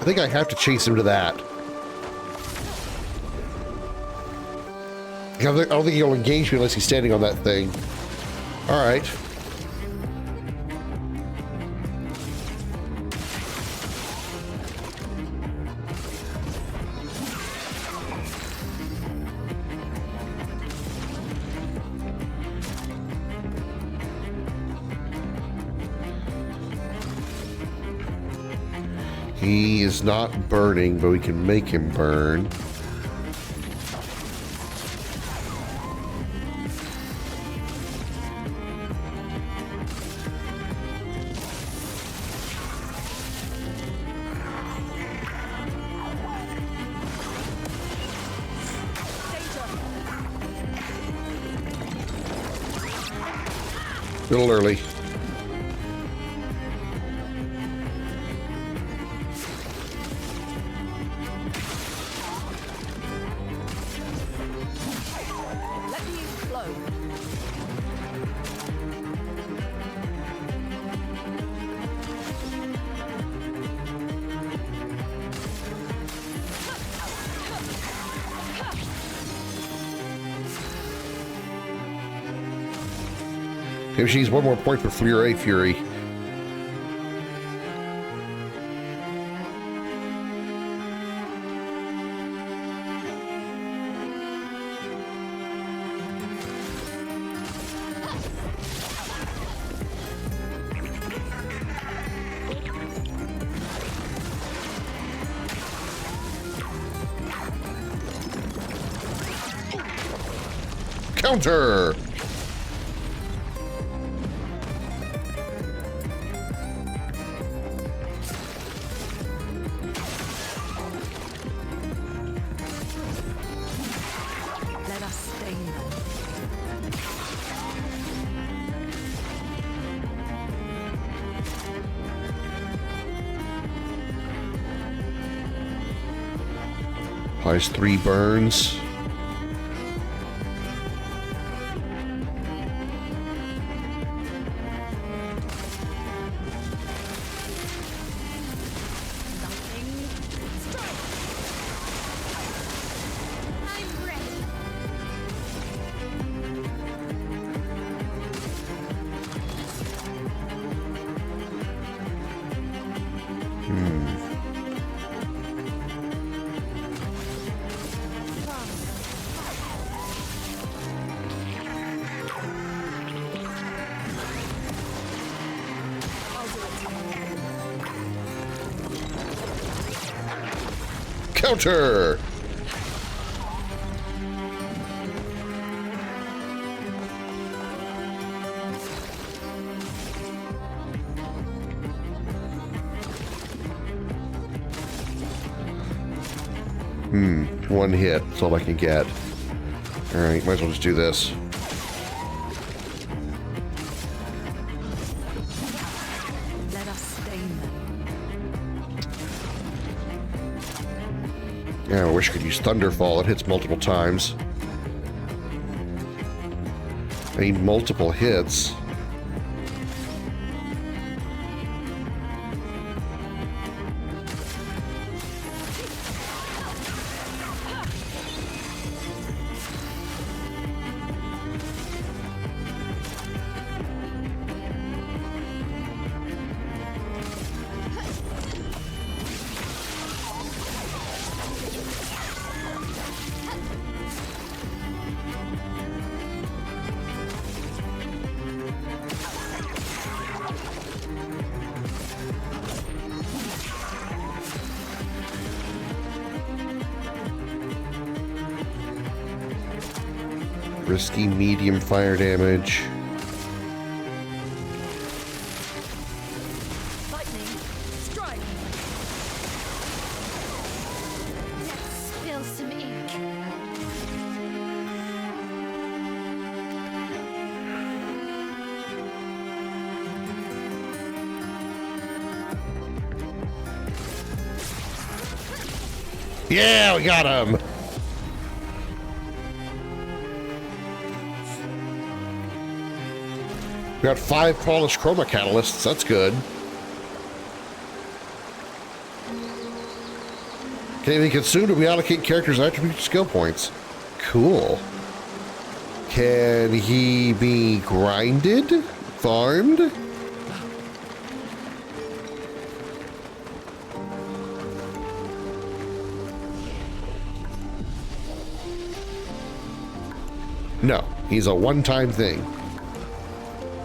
I think I have to chase him to that. I don't think he'll engage me unless he's standing on that thing. All right. He is not burning, but we can make him burn. A little early. Maybe she needs one more point for Fury. Counter! Applies 3 burns. Counter! One hit. That's all I can get. Alright, might as well just do this. Let us stain them. Yeah, I wish I could use Thunderfall. It hits multiple times. I need multiple hits. Risky medium fire damage. Lightning strike. Let's spill some ink. Yeah, we got him! We got 5 polished chroma catalysts. That's good. Can be consumed to reallocate characters' attribute skill points. Cool. Can he be grinded? Farmed? No, he's a one-time thing.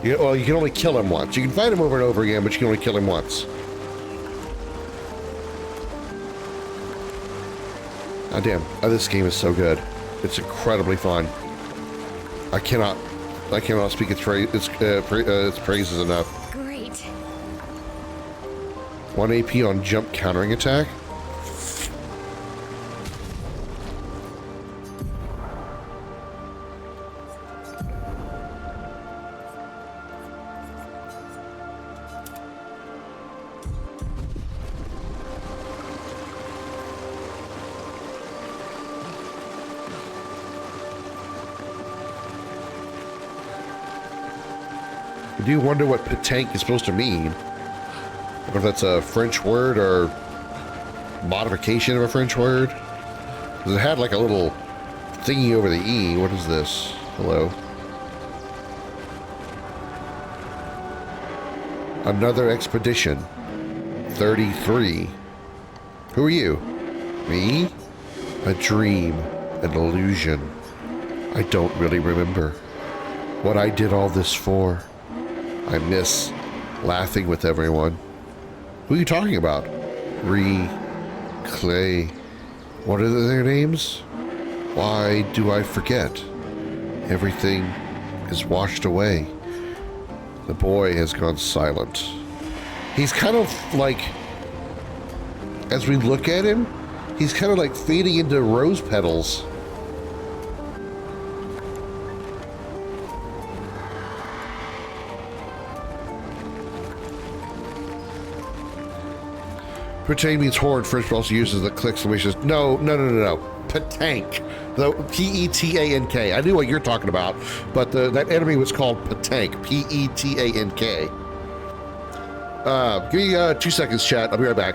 Well, you can only kill him once. You can fight him over and over again, but you can only kill him once. Oh, damn. Oh, this game is so good. It's incredibly fun. I cannot speak its praises enough. Great. 1 AP on jump countering attack. I do wonder what petanque is supposed to mean. I don't know if that's a French word or modification of a French word. Because it had like a little thingy over the E. What is this? Hello. Another expedition. 33. Who are you? Me? A dream. An illusion. I don't really remember what I did all this for. I miss laughing with everyone. Who are you talking about? Clay. What are their names? Why do I forget? Everything is washed away. The boy has gone silent. He's kind of like, as we look at him, he's kind of like fading into rose petals. Petanque means horn. French also uses the click exclamations. No. Petanque. The P-E-T-A-N-K. I knew what you're talking about, but that enemy was called Petanque. P-E-T-A-N-K. Give me 2 seconds, chat. I'll be right back.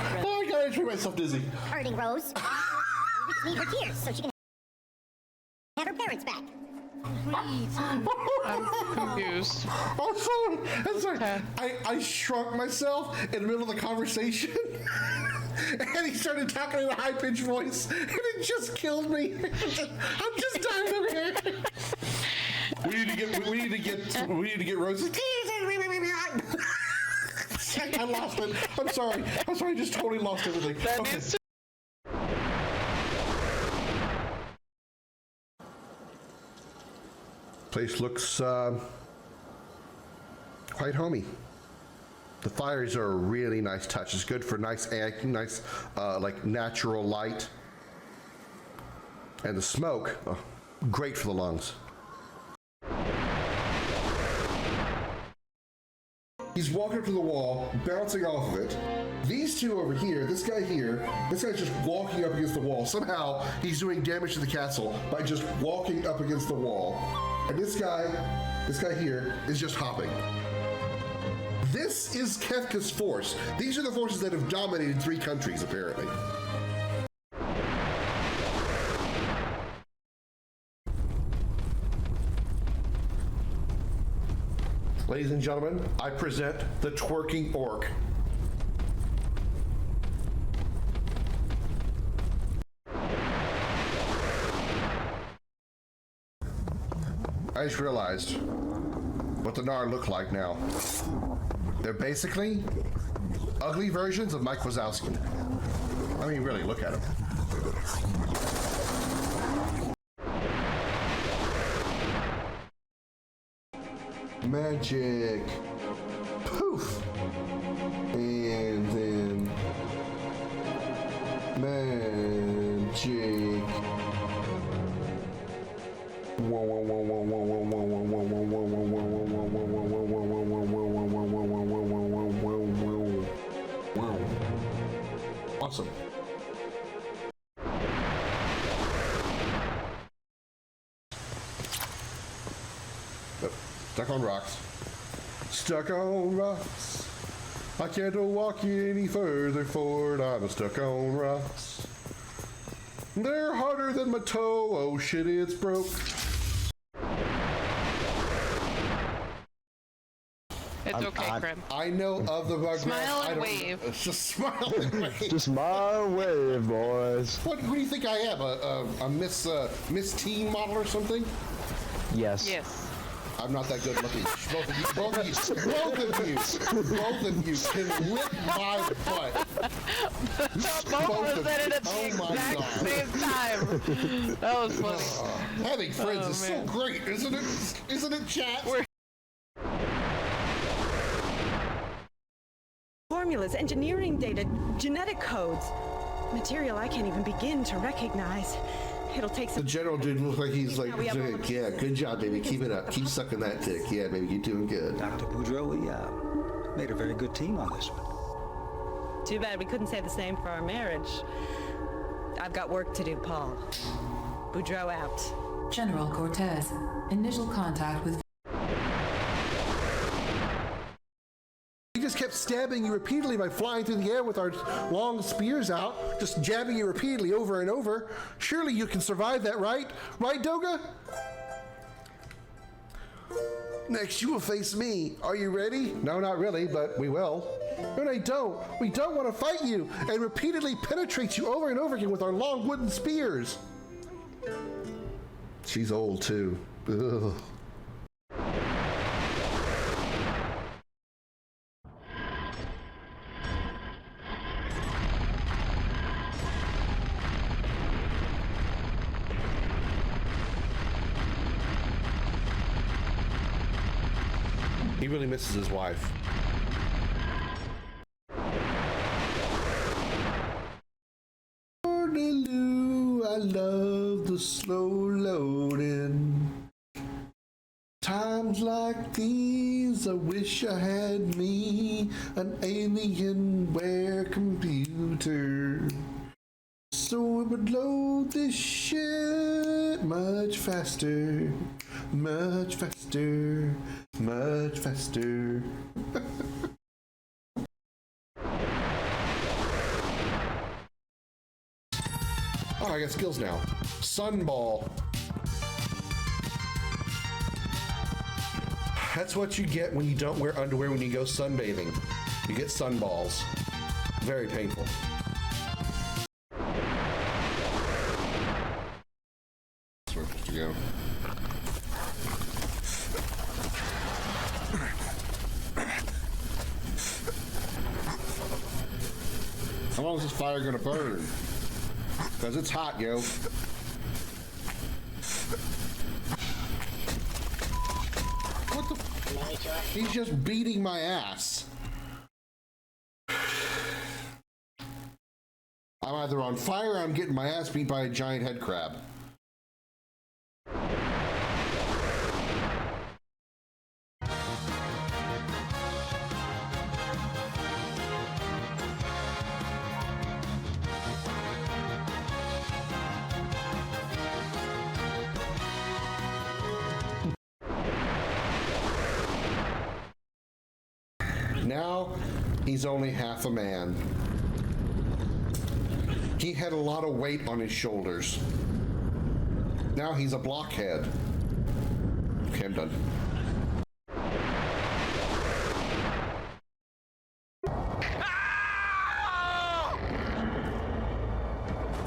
Oh, I gotta make myself dizzy. Hurting Rose. We need her tears so she can have her parents back. I'm confused. I'm sorry. I shrunk myself in the middle of the conversation. And he started talking in a high-pitched voice, and it just killed me. I'm just dying over here. We need to get Rose. I lost it. I'm sorry. I just totally lost everything. Okay. Place looks quite homey. The fires are a really nice touch. It's good for nice like natural light. And the smoke, great for the lungs. He's walking up to the wall, bouncing off of it. These two over here, this guy's just walking up against the wall. Somehow, he's doing damage to the castle by just walking up against the wall. And this guy here is just hopping. This is Kefka's force. These are the forces that have dominated 3 countries, apparently. Ladies and gentlemen, I present the twerking orc. I just realized what the Gnar look like now. They're basically ugly versions of Mike Wazowski. I mean, really, look at them. Magic. Poof. And then magic. Awesome. Stuck on rocks. stuck on rocks. I can't walk any further forward. I'm stuck on rocks. They're harder than my toe. Oh shit, it's broke. It's okay, Krim. I know of the Rugrats. Smile and wave. It's just smile and wave. Just smile and wave, boys. What do you think I am? A Miss Teen model or something? Yes. Yes. I'm not that good looking. Both of you can lick my butt. Both of us said it at the exact same time. That was funny. Having friends is so great, isn't it? Isn't it, chat? Formulas, engineering data, genetic codes. Material I can't even begin to recognize. It'll take some... The general dude looks like he's like, Yeah, yeah, good job, baby. Keep it up. Keep sucking that dick. Yeah, baby, you're doing good. Dr. Boudreaux, we made a very good team on this one. Too bad we couldn't say the same for our marriage. I've got work to do, Paul. Boudreaux out. General Cortez, initial contact with... We just kept stabbing you repeatedly by flying through the air with our long spears out, just jabbing you repeatedly over and over. Surely you can survive that, right? Right, Doga? Next, you will face me. Are you ready? No, not really, but we will. No, I don't. We don't want to fight you and repeatedly penetrate you over and over again with our long wooden spears. She's old, too. Ugh. He really misses his wife. I love the slow loading. Times like these, I wish I had me an Alienware computer. So it would load this shit much faster, much faster, much faster. Oh, I got skills now. Sunball. That's what you get when you don't wear underwear when you go sunbathing. You get sunballs. Very painful. That's where we're supposed to go. How long is this fire gonna burn? Because it's hot, yo. What the? He's just beating my ass. I'm either on fire or I'm getting my ass beat by a giant head crab. Now, he's only half a man. He had a lot of weight on his shoulders. Now he's a blockhead. Okay, I'm done.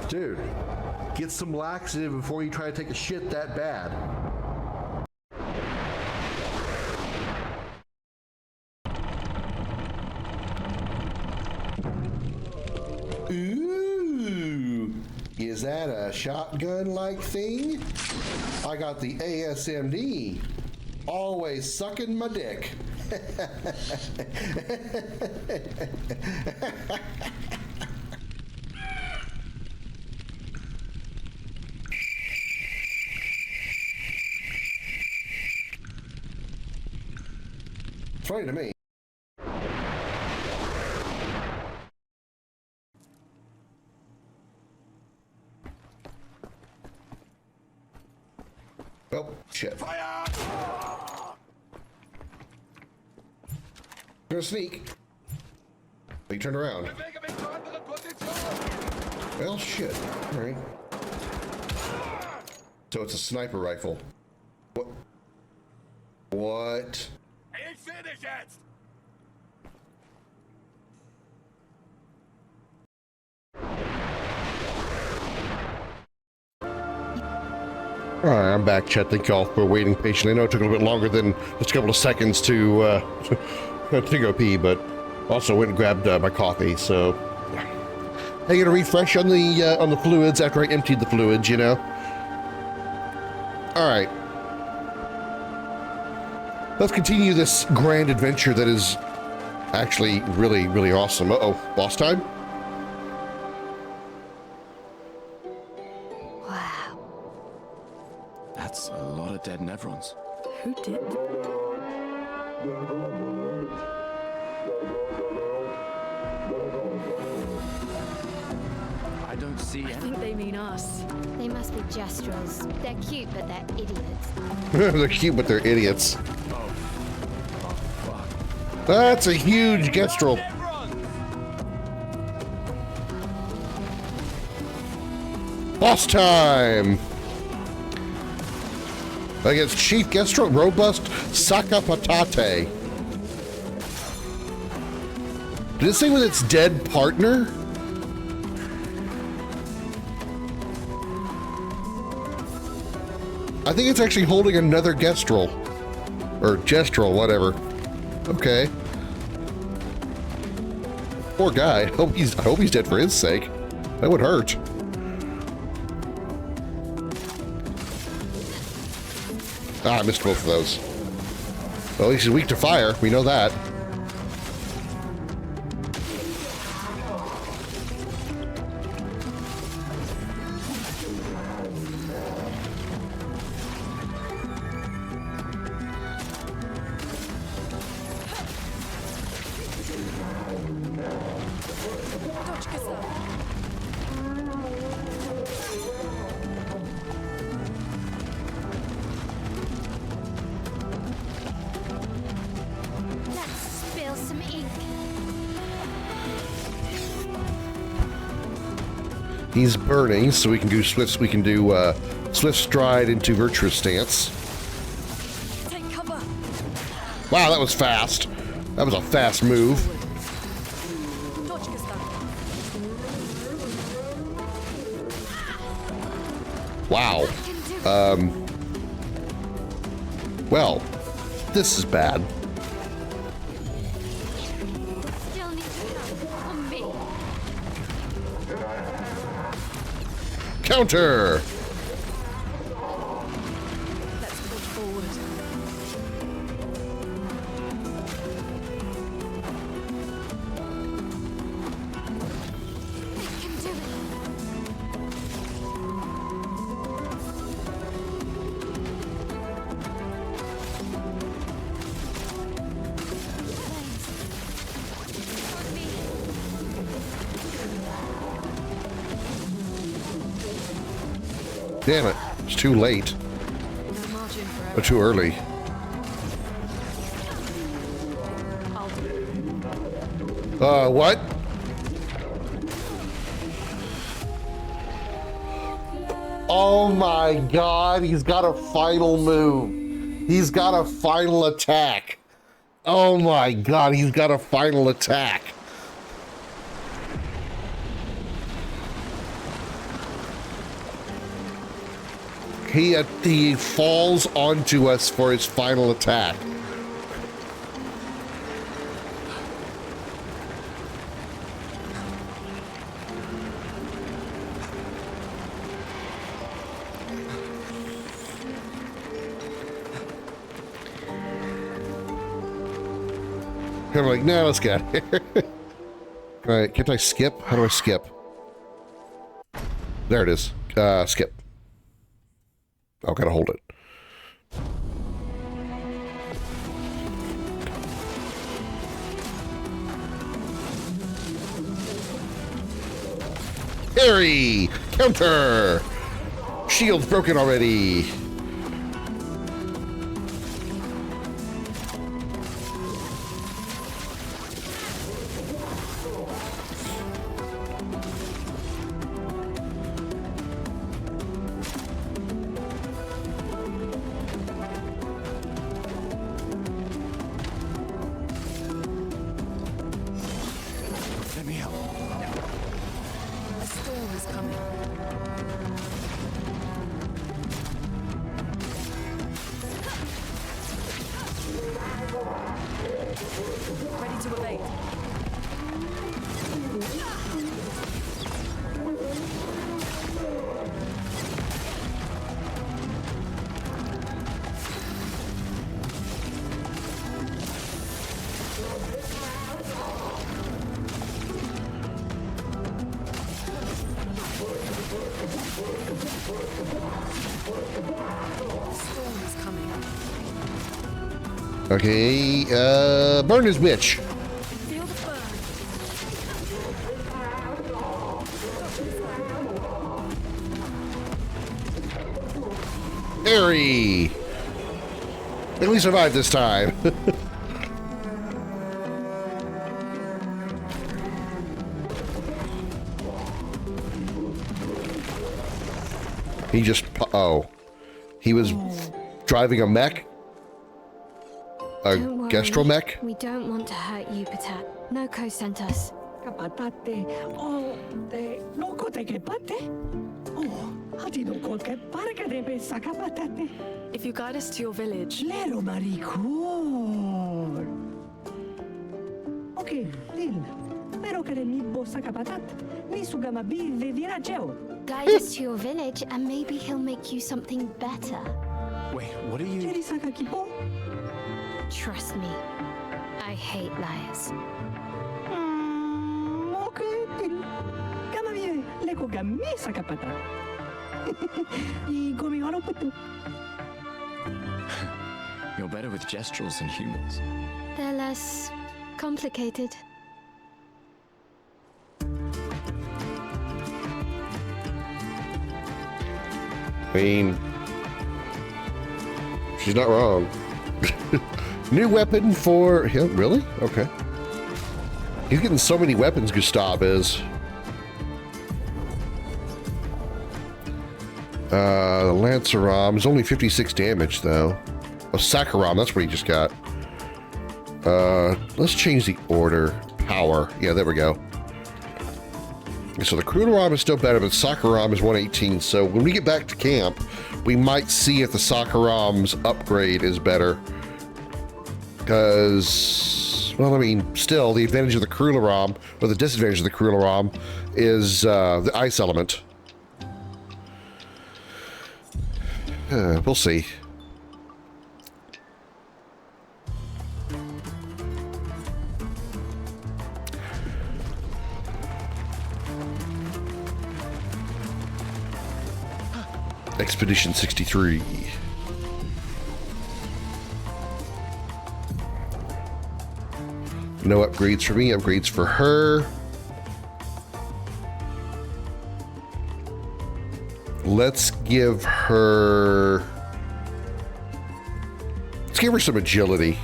Dude, get some laxative before you try to take a shit that bad. Ooh, is that a shotgun-like thing? I got the ASMD. Always sucking my dick. Funny to me. Oh, shit. Fire! Gonna sneak. He turned around. Well, shit. All right. So it's a sniper rifle. What? What? Ain't finished yet. All right, I'm back, Chet. Thank y'all for waiting patiently. I know it took a little bit longer than just a couple of seconds to go pee, but also went and grabbed my coffee. So I get a refresh on the fluids after I emptied the fluids, you know. All right, let's continue this grand adventure that is actually really, really awesome. Uh-oh, boss time? That's a lot of dead Nevrons. Who did? I don't see I think they mean us. They must be Jestrels. They're cute, but they're idiots. They're cute, but they're idiots. That's a huge Gestrel. Boss time! Against Chief Gestrel, Robust Sakapatate. Did it say with its dead partner? I think it's actually holding another Gestrel. Or Gestrel, whatever. Okay. Poor guy. I hope he's dead for his sake. That would hurt. Ah, I missed both of those. Well, at least he's weak to fire. We know that. He's burning, so we can do swift. We can do swift stride into virtuous stance. Take cover. Wow, that was fast. That was a fast move. Wow. Well, this is bad. Still need to help on me. Counter! Let's push forward. They can do it. Damn it, it's too late. No margin for Or too early. What? Oh my god, he's got a final move. He's got a final attack. Oh my god, he's got a final attack. He falls onto us for his final attack. I'm like, no, let's get out of here. All right, can't I skip? How do I skip? There it is. Skip. Oh, gotta hold it. Parry! Counter! Shield's broken already. is coming. Ready to evade. Storm is coming. Okay, burn his bitch. Feel the burn. Harry! At least survived this time. He just... Oh. He was driving a mech? A gastromech? We don't want to hurt you, Patat. Noko sent us. Kapatate, oh, de noko te kepate? Oh, hati no ko ke parka de be sakapatate. If you guide us to your village. Lero maricor. Okay, Lil. Pero que mi bossa kapatat. Ni sugama bi ve virageo. Guide us to your village and maybe he'll make you something better. Wait, what are you... Keri saka kipo? Trust me, I hate liars. Okay, Lil. Kama vive, leko gami sakapatat. I gomi walo putu. You're better with gesturals than humans. They're less complicated. I mean, she's not wrong. New weapon for him? Really? Okay. He's getting so many weapons, Gustav is. The Lanceram is only 56 damage, though. Oh, Sakaram, that's what he just got. Let's change the order. Power. Yeah, there we go. So the Krularam is still better, but Sakaram is 118. So when we get back to camp, we might see if the Sakaram's upgrade is better. Because, well, I mean, still, the advantage of the Krularam, or the disadvantage of the Krularam, is the ice element. We'll see. Expedition 63. No upgrades for me, upgrades for her. Let's give her some agility.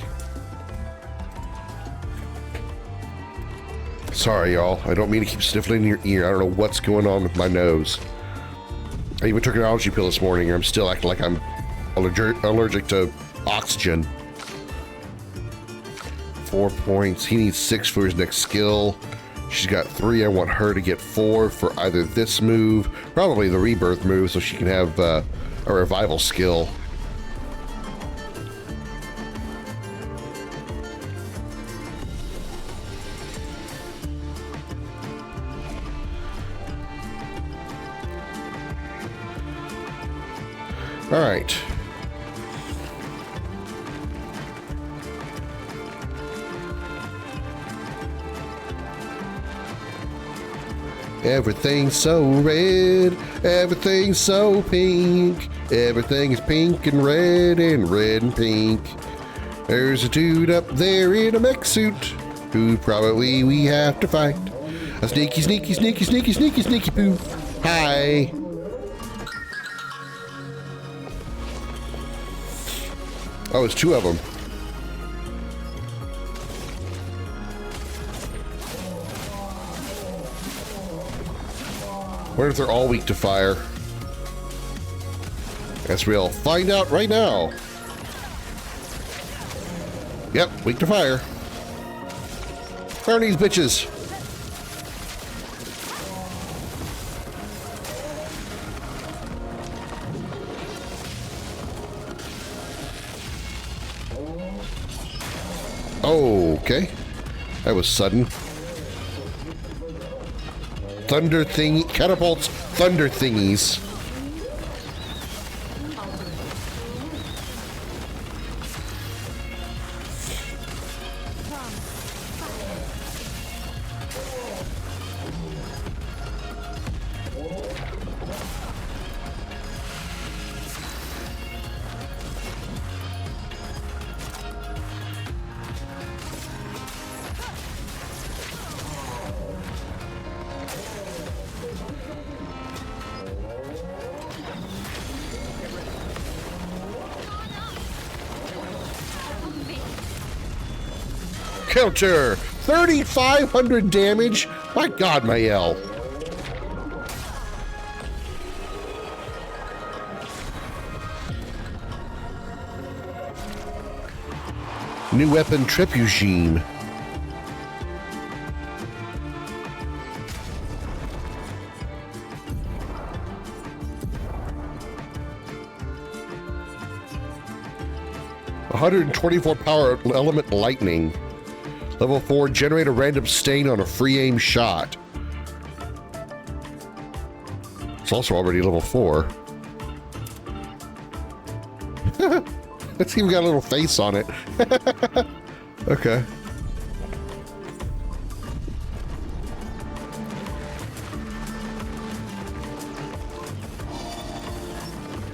Sorry, y'all. I don't mean to keep sniffling in your ear. I don't know what's going on with my nose. I even took an allergy pill this morning and I'm still acting like I'm allergic to oxygen. 4 points. He needs 6 for his next skill. She's got 3. I want her to get 4 for either this move, probably the rebirth move, so she can have a revival skill. All right. Everything's so red, everything's so pink, everything is pink and red and pink. There's a dude up there in a mech suit who probably we have to fight. A sneaky, sneaky, sneaky, sneaky, sneaky, sneaky poo. Hi. Oh, it's 2 of them. What if they're all weak to fire? Guess we'll find out right now. Yep, weak to fire. Burn these bitches. Okay. That was sudden. Thunder thing, catapults, thunder thingies. Counter! 3,500 damage? My god, Mael. New weapon Trebuchet. $124 power element lightning. Level 4, generate a random stain on a free aim shot. It's also already level 4. It's even got a little face on it. Okay.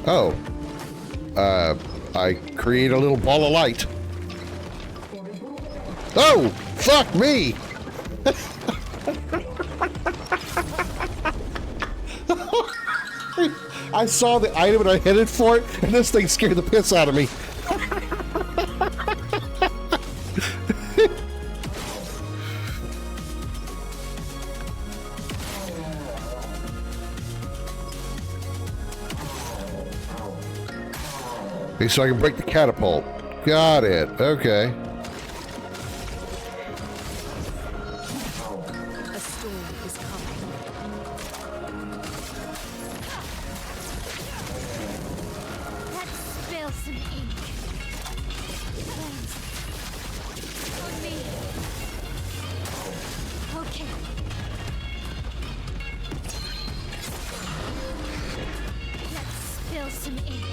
Oh. I create a little ball of light. Oh, fuck me! I saw the item and I headed for it, and this thing scared the piss out of me. Okay, so I can break the catapult. Got it. Okay. A storm is coming. Let's spill some ink. On me. Okay. Let's spill some ink.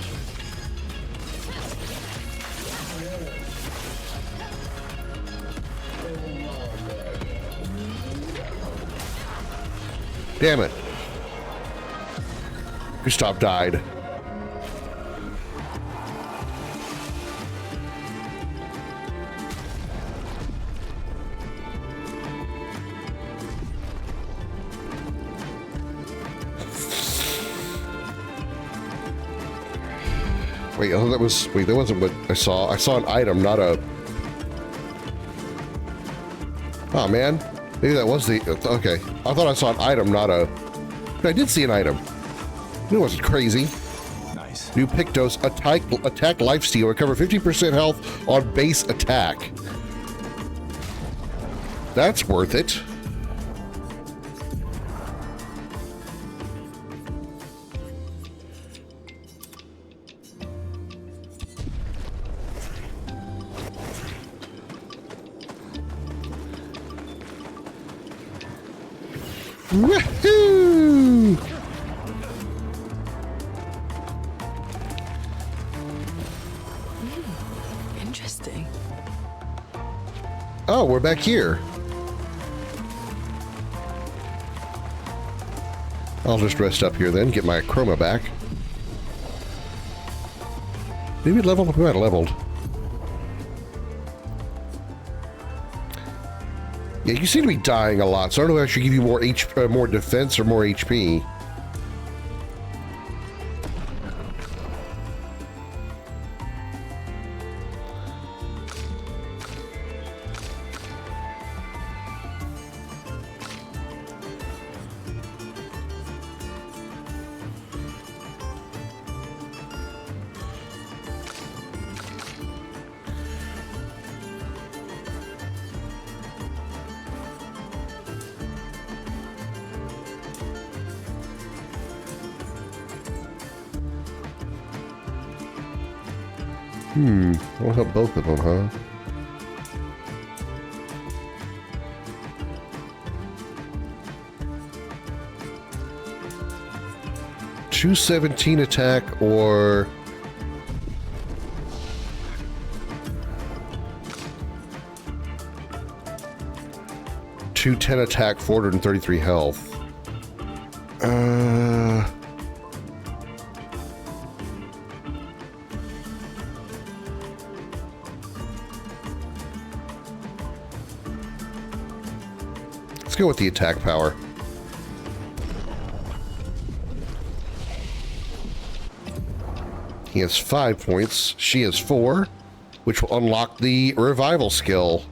Damn it. Gustav died. Wait, I thought that was... Wait, that wasn't what I saw. I saw an item, not a... Oh, man. Maybe that was the... Okay. I thought I saw an item, not a... I did see an item. It wasn't crazy. Nice. New Pictos attack lifesteal. Recover 50% health on base attack. That's worth it. Woohoo! Interesting. Oh, we're back here. I'll just rest up here then, get my chroma back. Maybe level up. We might have leveled. Yeah, you seem to be dying a lot, so I don't know if I should give you more more defense or more HP. I'll help both of them, huh? 217 attack or... ...210 attack, 433 health. Let's go with the attack power. He has 5 points. She has 4, which will unlock the revival skill.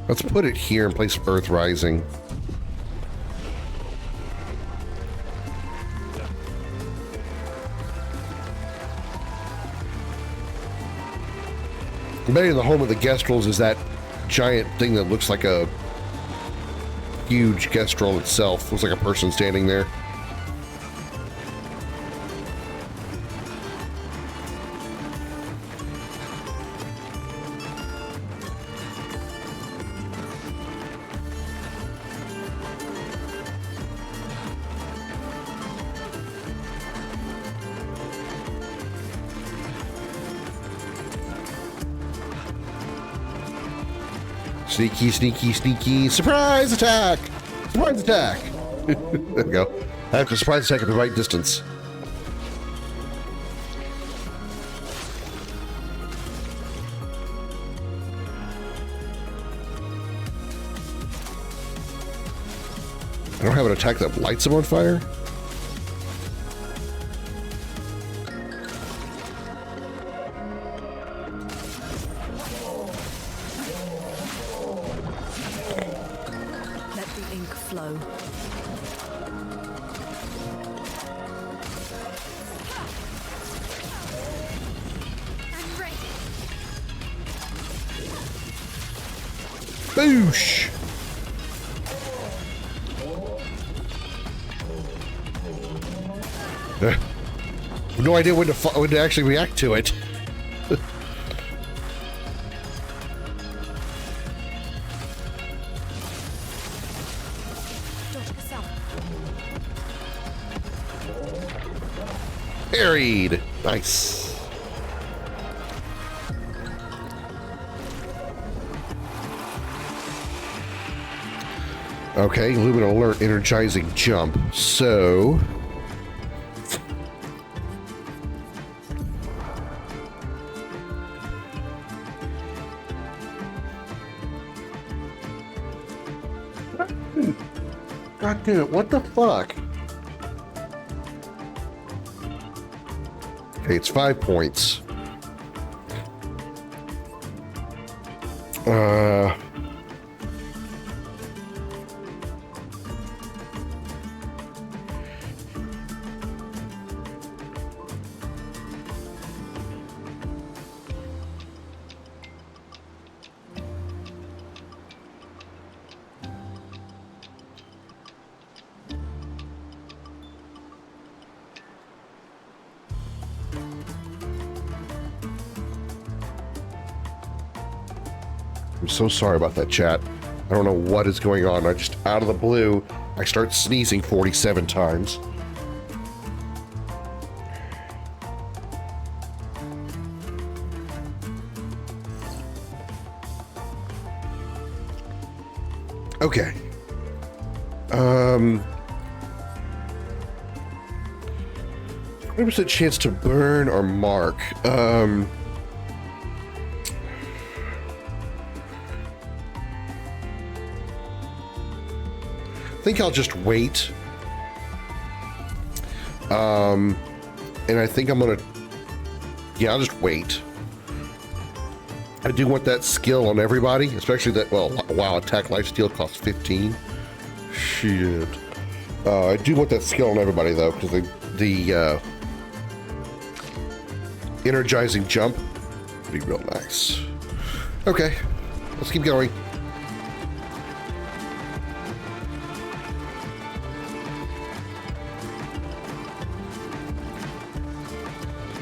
Let's put it here in place of Earth Rising. Maybe the home of the Gestrels is that giant thing that looks like a huge Gestrel itself. Looks like a person standing there. Sneaky, sneaky, sneaky. Surprise attack! Surprise attack! There we go. I have to surprise attack at the right distance. I don't have an attack that lights him on fire? Boosh! No idea when to actually react to it. Parried. Nice. Okay, Lumen Alert, energizing jump. So... God damn it, what the fuck? Okay, it's 5 points. I'm so sorry about that, chat. I don't know what is going on. I just, out of the blue, I start sneezing 47 times. Okay. 20% chance to burn or mark. I think I'll just wait. And I think I'm gonna... Yeah, I'll just wait. I do want that skill on everybody, especially that, well, wow, attack lifesteal costs 15. Shit. I do want that skill on everybody, though, because the energizing jump would be real nice. Okay, let's keep going.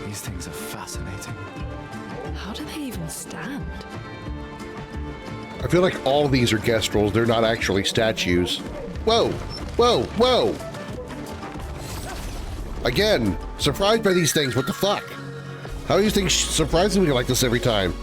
These things are fascinating. How do they even stand? I feel like all of these are gestrels. They're not actually statues. Whoa, whoa, whoa. Again, surprised by these things. What the fuck? How do you think surprising me like this every time?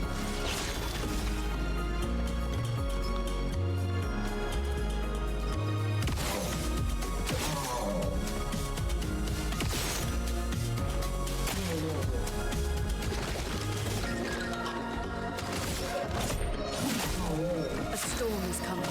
A storm is coming.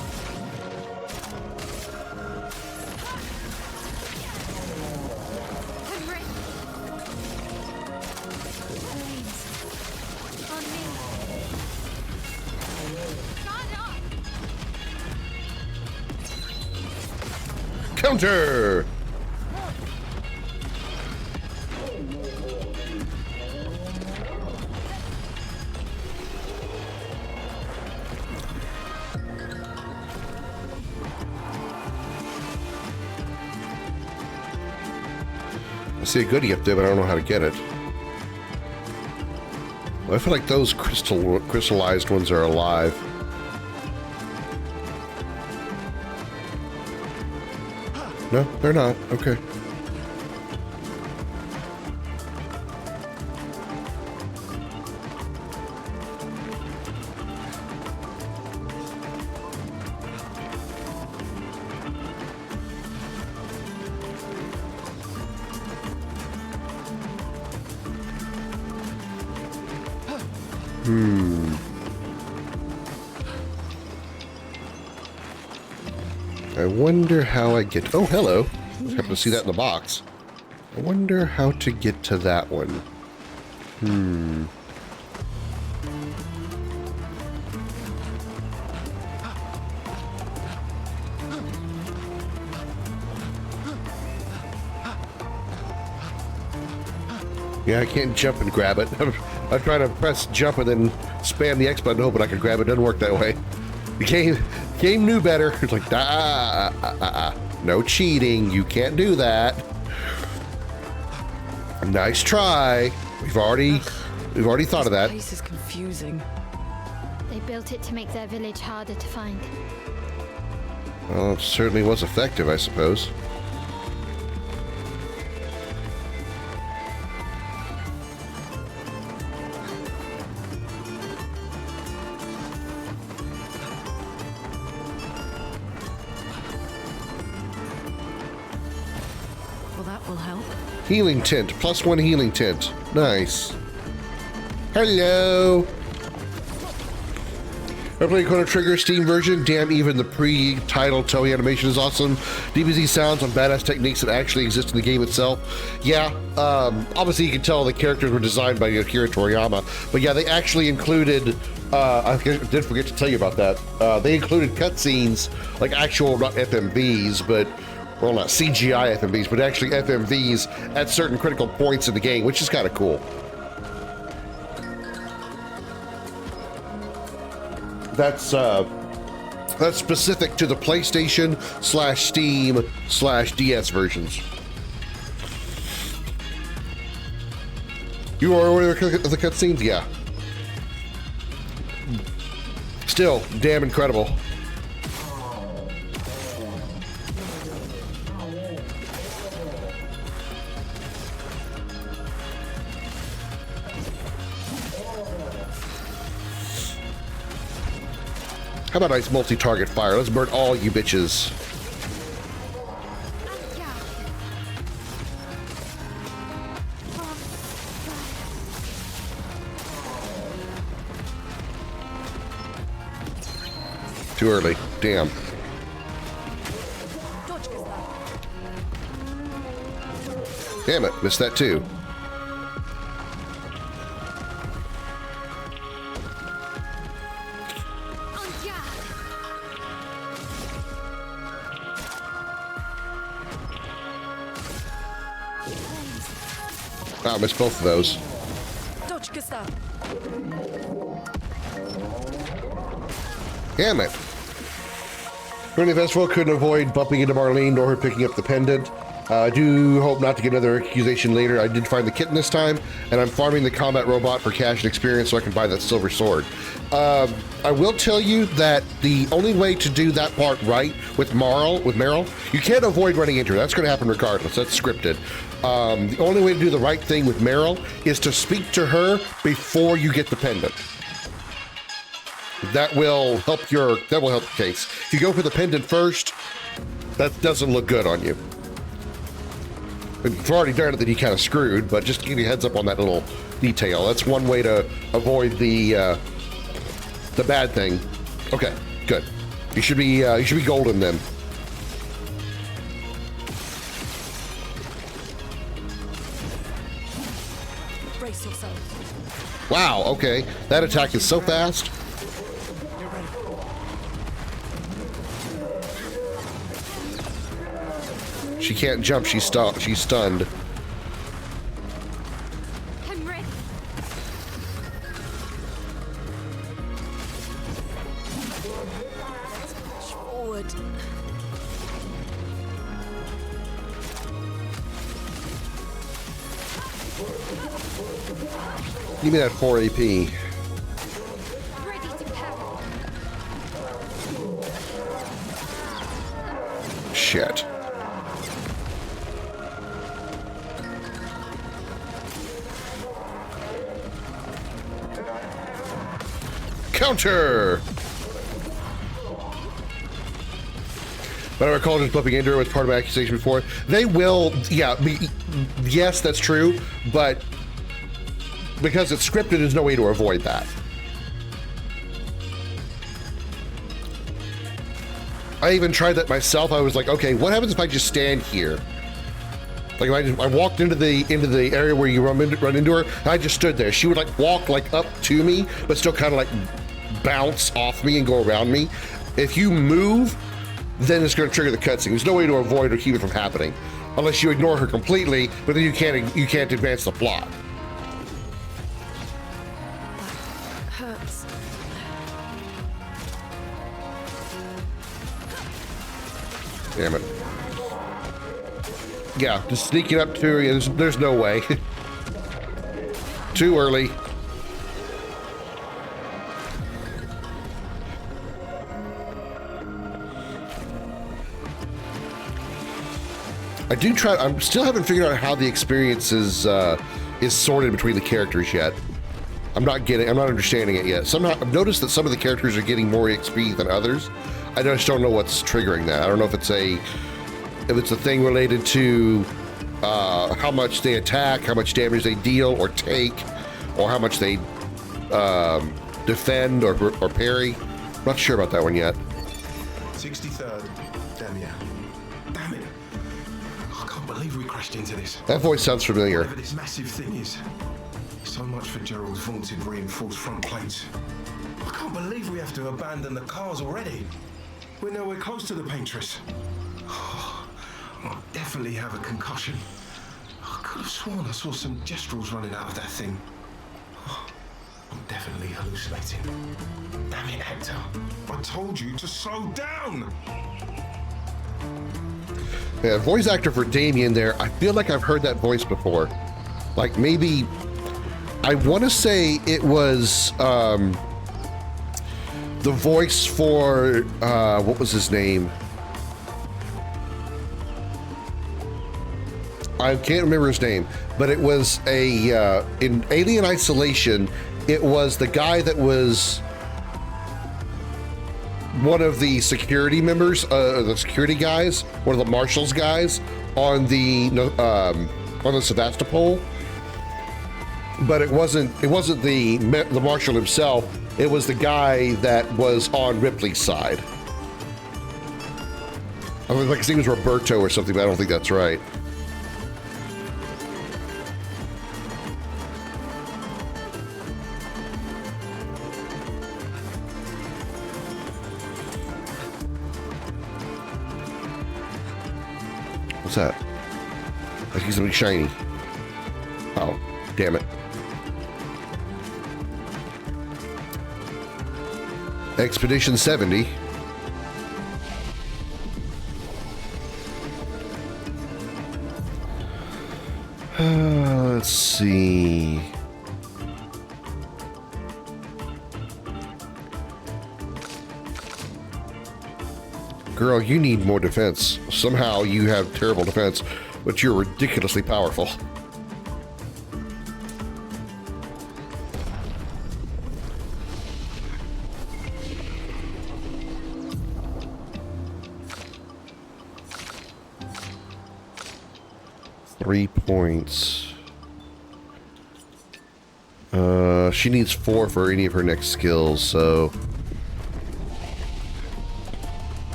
Counter! I see a goodie up there, but I don't know how to get it. Well, I feel like those crystallized ones are alive. No, they're not. Okay. I wonder how I get... Oh, hello. I happen to see that in the box. I wonder how to get to that one. Yeah, I can't jump and grab it. I'm trying to press jump and then spam the X button, hoping I can grab it. It doesn't work that way. The game knew better. It's like, no cheating. You can't do that. Nice try. We've already thought of that. This place is confusing. They built it to make their village harder to find. Well, it certainly was effective, I suppose. Well, that will help. Healing tint. +1 healing tint. Nice. Hello. I played Chrono Trigger Steam version. Damn, even the pre-title Toei animation is awesome. DBZ sounds on badass techniques that actually exist in the game itself. Yeah, obviously you can tell the characters were designed by Akira Toriyama. But yeah, they actually included, I did forget to tell you about that. They included cutscenes, like actual, not FMVs, but, well, not CGI FMVs, but actually FMVs at certain critical points in the game, which is kind of cool. That's specific to the PlayStation/Steam/DS versions. You are aware of the cutscenes? Yeah. Still, damn incredible. How about a nice multi-target fire? Let's burn all you bitches. Too early. Damn. Damn it. Missed that too. I missed both of those. Damn it. During the festival, couldn't avoid bumping into Marlene nor her picking up the pendant. I do hope not to get another accusation later. I did find the kitten this time, and I'm farming the combat robot for cash and experience so I can buy that silver sword. I will tell you that the only way to do that part right with Meryl, you can't avoid running into her. That's going to happen regardless. That's scripted. The only way to do the right thing with Meryl is to speak to her before you get the pendant. That will help the case. If you go for the pendant first, that doesn't look good on you. If you've already done it, then you kind of screwed, but just to give you a heads up on that little detail. That's one way to avoid the bad thing. Okay, good. You should be golden then. Brace yourself. Wow, okay. That attack is so fast. She can't jump, she's stunned. I'm ready. Push forward. Give me that 4 AP. Ready to power. Shit. Counter! But I recall just bumping into her was part of my accusation before. They will, yes, that's true, but because it's scripted, there's no way to avoid that. I even tried that myself. I was like, okay, what happens if I just stand here? Like I walked into the area where you run into her, and I just stood there. She would like walk like up to me, but still kind of like bounce off me and go around me. If you move, then it's going to trigger the cutscene. There's no way to avoid or keep it from happening, unless you ignore her completely. But then you can't advance the plot. Hurts. Damn it. Yeah, just sneaking up to her. There's no way. Too early. I still haven't figured out how the experience is sorted between the characters yet. I'm not understanding it yet. Somehow I've noticed that some of the characters are getting more XP than others. I just don't know what's triggering that. I don't know if it's a thing related to how much they attack, how much damage they deal or take, or how much they defend or parry. I'm not sure about that one yet. 63rd. Damn yeah. Damn it. I can't believe we crashed into this. That voice sounds familiar. Whatever this massive thing is. So much for Gerald's vaunted reinforced front plates. I can't believe we have to abandon the cars already. We're nowhere close to the paintress. I'll definitely have a concussion. I could have sworn I saw some gestrels running out of that thing. I'm definitely hallucinating. Damn it, Hector. I told you to slow down! Yeah, voice actor for Damien there, I feel like I've heard that voice before. Like maybe, I want to say it was the voice for, what was his name? I can't remember his name, but it was in Alien Isolation, it was the guy that was one of the security members, the security guys, one of the marshals guys on the Sevastopol. But it wasn't the marshal himself. It was the guy that was on Ripley's side. I mean, like his name was Roberto or something, but I don't think that's right. What's that? I see something shiny. Oh, damn it. Expedition 70. Let's see. Girl, you need more defense. Somehow you have terrible defense, but you're ridiculously powerful. Points. She needs 4 for any of her next skills, so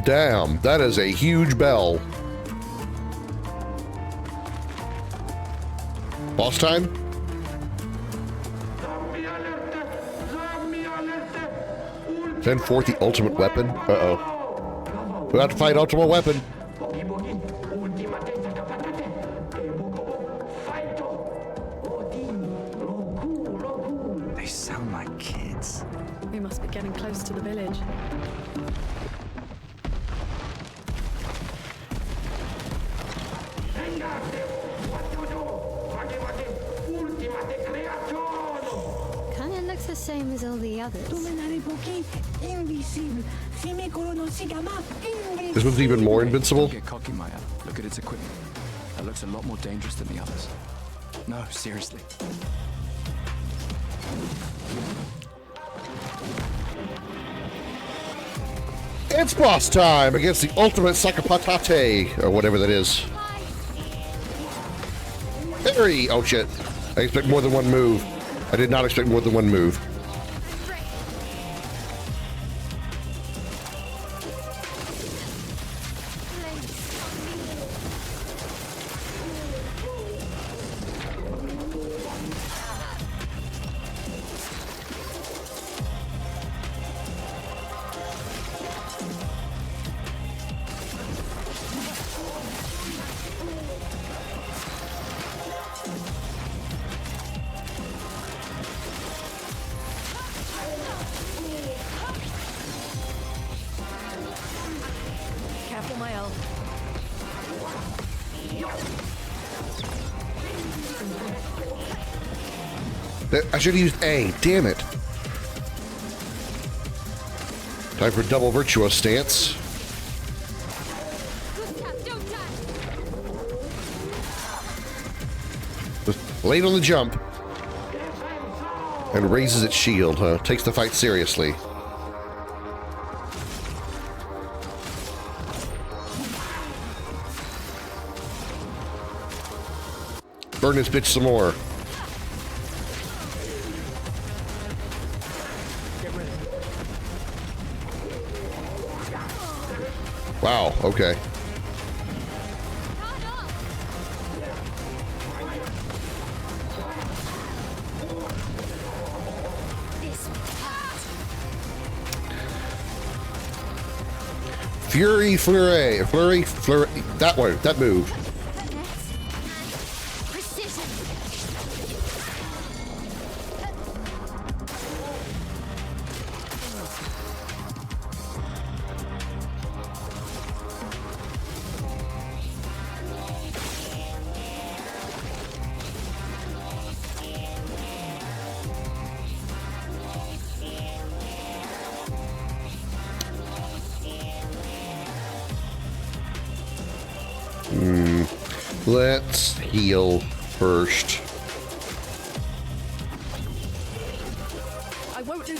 damn, that is a huge bell. Boss time? Send forth the ultimate weapon. Uh-oh. We have to fight Ultimate Weapon. They sound like kids. We must be getting close to the village. Kinda looks the same as all the others. This one's even more invincible. Don't get cocky, Maya. Look at its equipment. That looks a lot more dangerous than the others. No, seriously. It's boss time against the ultimate Sakapatate, or whatever that is. Harry! Oh shit. I expect more than one move. I did not expect more than one move. I should have used A. Damn it. Time for double virtuous stance. Just late on the jump. And raises its shield, huh? Takes the fight seriously. Burn this bitch some more. Wow, okay. Fury Flurry. Flurry, Flurry. That one, that move. Let's heal first. I won't do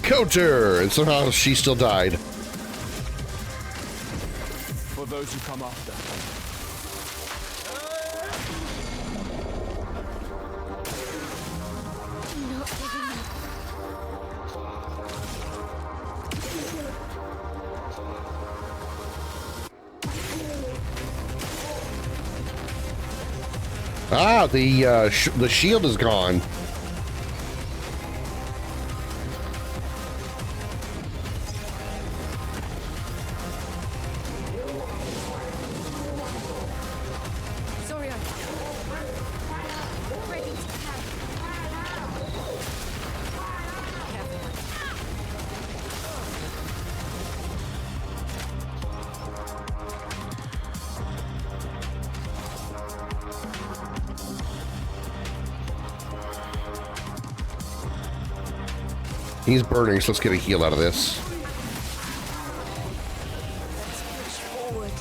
Counter! And somehow she still died. for those who come after. Not giving up. Ah, the shield is gone. Sorry, I'm ready to have. He's burning, so let's get a heal out of this. Push forward.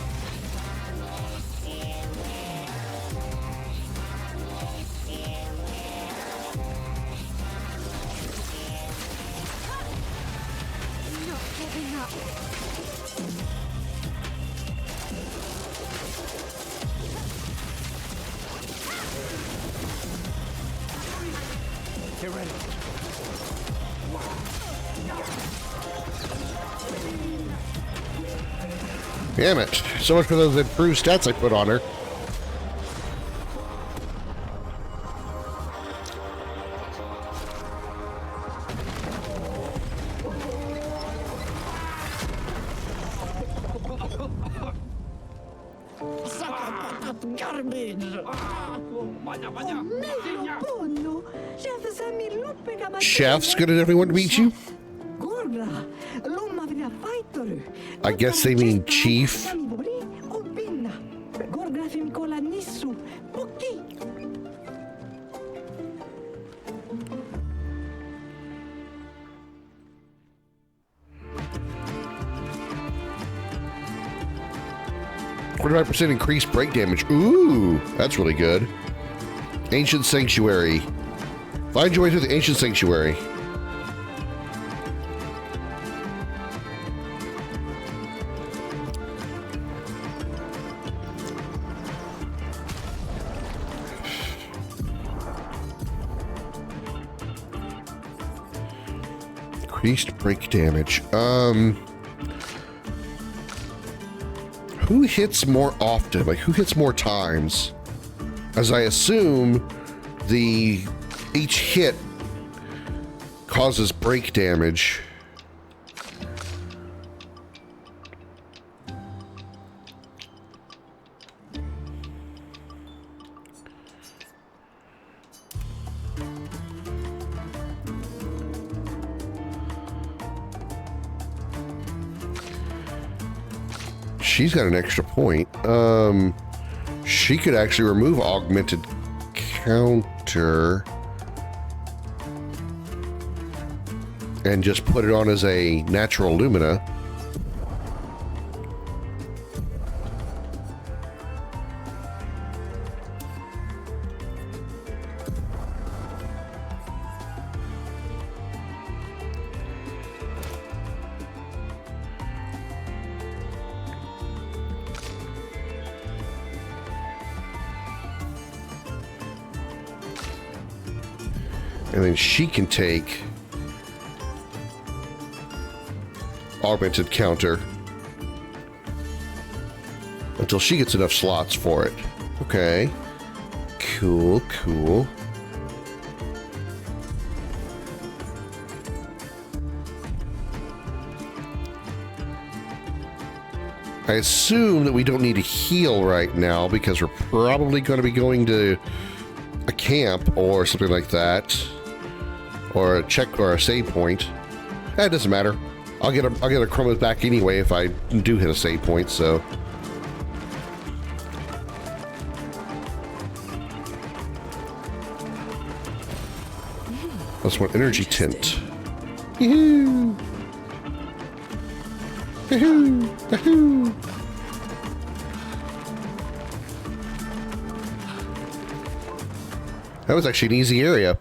Not giving up. Get ready. Damn it. So much for those improved stats I put on her. Chef's good at everyone to beat you? I guess they mean chief. %, increased break damage. Ooh, that's really good. Ancient Sanctuary. Find your way through the Ancient Sanctuary. Increased break damage. Who hits more often? Like, who hits more times? As I assume, each hit causes break damage. She's got an extra point. She could actually remove augmented counter and just put it on as a natural Lumina. And then she can take augmented counter until she gets enough slots for it. Okay. Cool, cool. I assume that we don't need to heal right now because we're probably going to be going to a camp or something like that. Or a check or a save point. It doesn't matter. I'll get a Chromos back anyway if I do hit a save point, so. That's one energy tint. Yahoo! Yahoo! Yahoo! That was actually an easy area.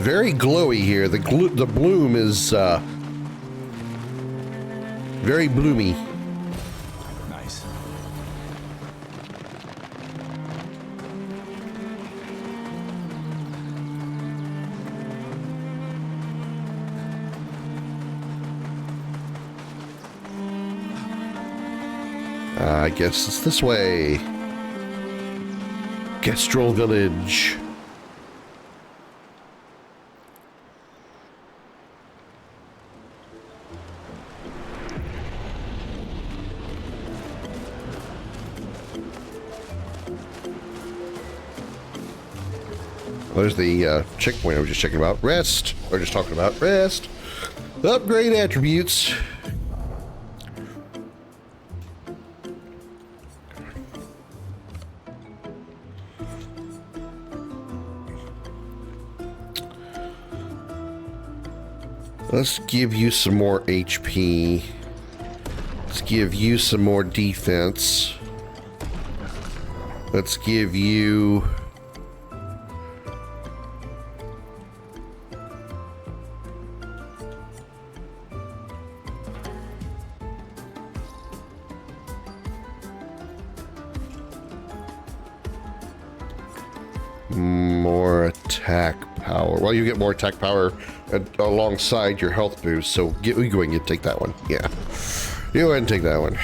very glowy here. The bloom is very bloomy. Nice. I guess it's this way. Kestrel Village. There's the checkpoint I was just checking about. Rest. We're just talking about rest. Upgrade attributes. Let's give you some more HP. Let's give you some more defense. Let's give you... more attack power. Well, you get more attack power alongside your health boost, so you go ahead and take that one. Yeah. You go ahead and take that one.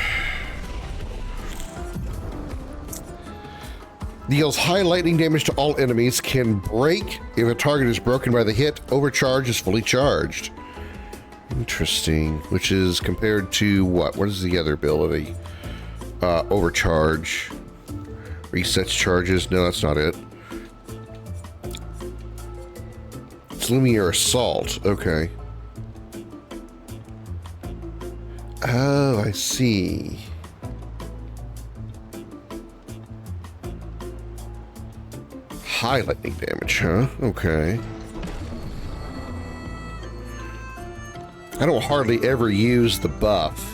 Deals high lightning damage to all enemies, can break if a target is broken by the hit. Overcharge is fully charged. Interesting. Which is compared to what? What is the other ability? Overcharge. Resets charges. No, that's not it. Lumiere Assault. Okay. Oh, I see. High lightning damage, huh? Okay. I don't hardly ever use the buff.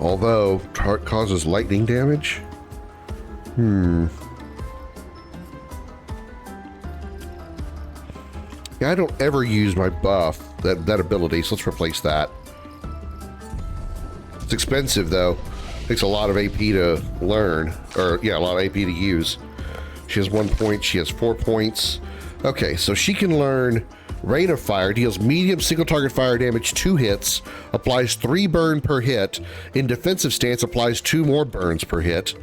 Although, tart causes lightning damage? Yeah, I don't ever use my buff, that ability, so let's replace that. It's expensive, though. Takes a lot of AP to learn, or, yeah, a lot of AP to use. She has 1 point, she has 4 points. Okay, so she can learn Rain of Fire, deals medium single target fire damage 2 hits, applies 3 burn per hit. In defensive stance, applies 2 more burns per hit.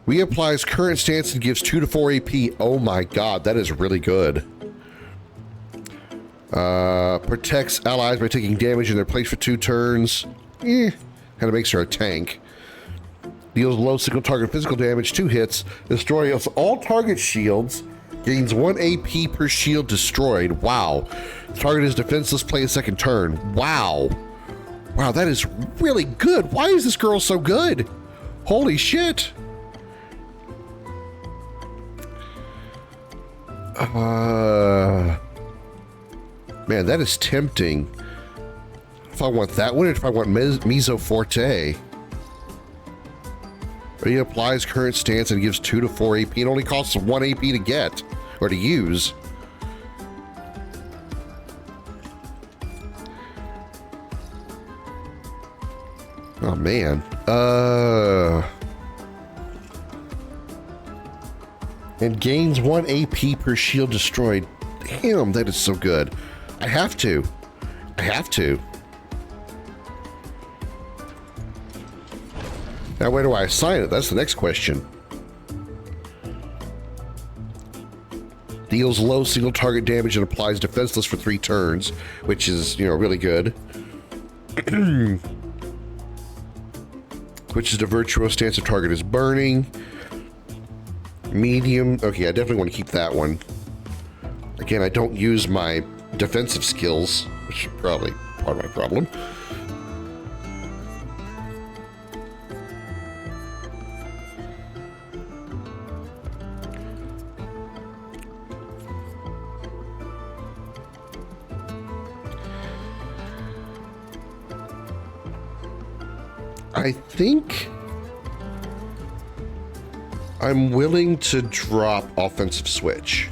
Reapplies current stance and gives 2 to 4 AP. Oh my god, that is really good. Protects allies by taking damage in their place for 2 turns. Kind of makes her a tank. Deals low single target physical damage, 2 hits. Destroys all target shields. Gains 1 AP per shield destroyed. Wow. Target is defenseless, play a second turn. Wow. Wow, that is really good. Why is this girl so good? Holy shit. Man, that is tempting. If I want that one, or if I want Meso Forte. He applies current stance and gives 2 to 4 AP. It only costs 1 AP to get, or to use. Oh man. And gains 1 AP per shield destroyed. Damn, that is so good. I have to. Now, where do I assign it? That's the next question. Deals low single target damage and applies defenseless for 3 turns, which is, you know, really good. Switches to virtuous stance if target is burning. Medium. Okay, I definitely want to keep that one. Again, I don't use my defensive skills, which is probably part of my problem. I think I'm willing to drop offensive switch.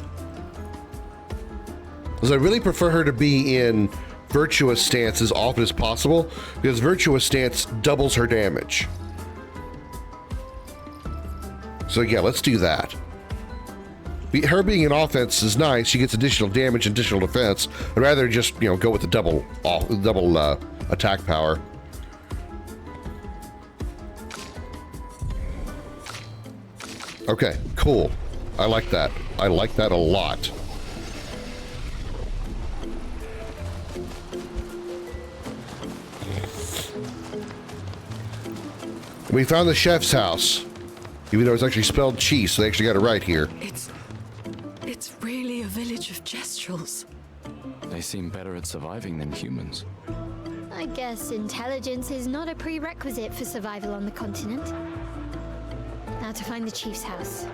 Because I really prefer her to be in virtuous stance as often as possible, because virtuous stance doubles her damage. So yeah, let's do that. Her being in offense is nice. She gets additional damage and additional defense. I'd rather just, you know, go with the double attack power. Okay, cool. I like that. I like that a lot. We found the chef's house. Even though it's actually spelled cheese, so they actually got it right here. It's really a village of Gestrels. They seem better at surviving than humans. I guess intelligence is not a prerequisite for survival on the continent. Now to find the chief's house.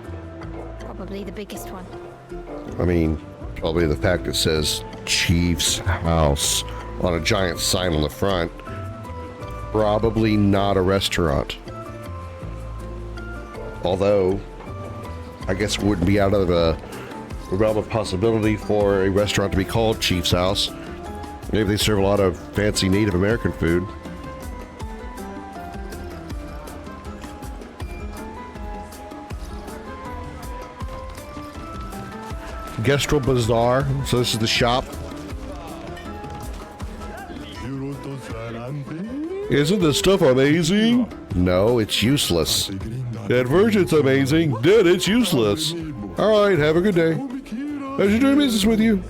Probably the biggest one. I mean, probably the fact it says Chief's House on a giant sign on the front. Probably not a restaurant. Although, I guess it wouldn't be out of the realm of possibility for a restaurant to be called Chief's House. Maybe they serve a lot of fancy Native American food. Gestrel Bazaar. So this is the shop. Isn't this stuff amazing? No, it's useless. At first it's amazing, then it's useless. All right, have a good day. I should do business with you.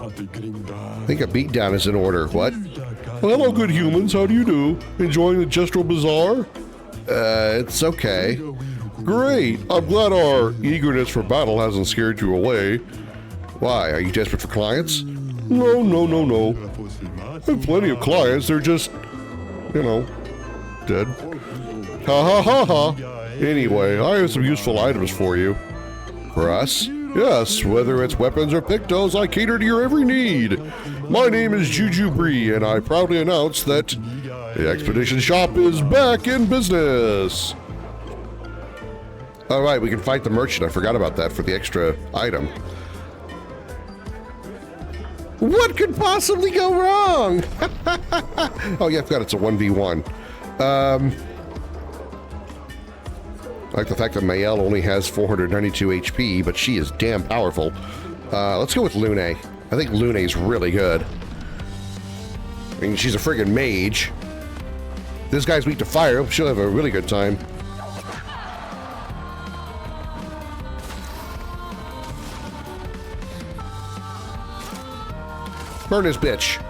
I think a beatdown is in order. What? Well, hello, good humans. How do you do? Enjoying the Gestrel Bazaar? It's okay. Great. I'm glad our eagerness for battle hasn't scared you away. Why? Are you desperate for clients? No. I have plenty of clients. They're just, you know, dead. Ha. Anyway, I have some useful items for you. For us? Yes, whether it's weapons or pictos, I cater to your every need. My name is Juju Bree, and I proudly announce that the Expedition Shop is back in business. All right, we can fight the merchant. I forgot about that for the extra item. What could possibly go wrong? Oh yeah, I forgot it's a 1v1. I like the fact that Mael only has 492 HP, but she is damn powerful. Let's go with Lune. I think Lune's really good. I mean, she's a friggin' mage. This guy's weak to fire. She'll have a really good time. Burn this bitch.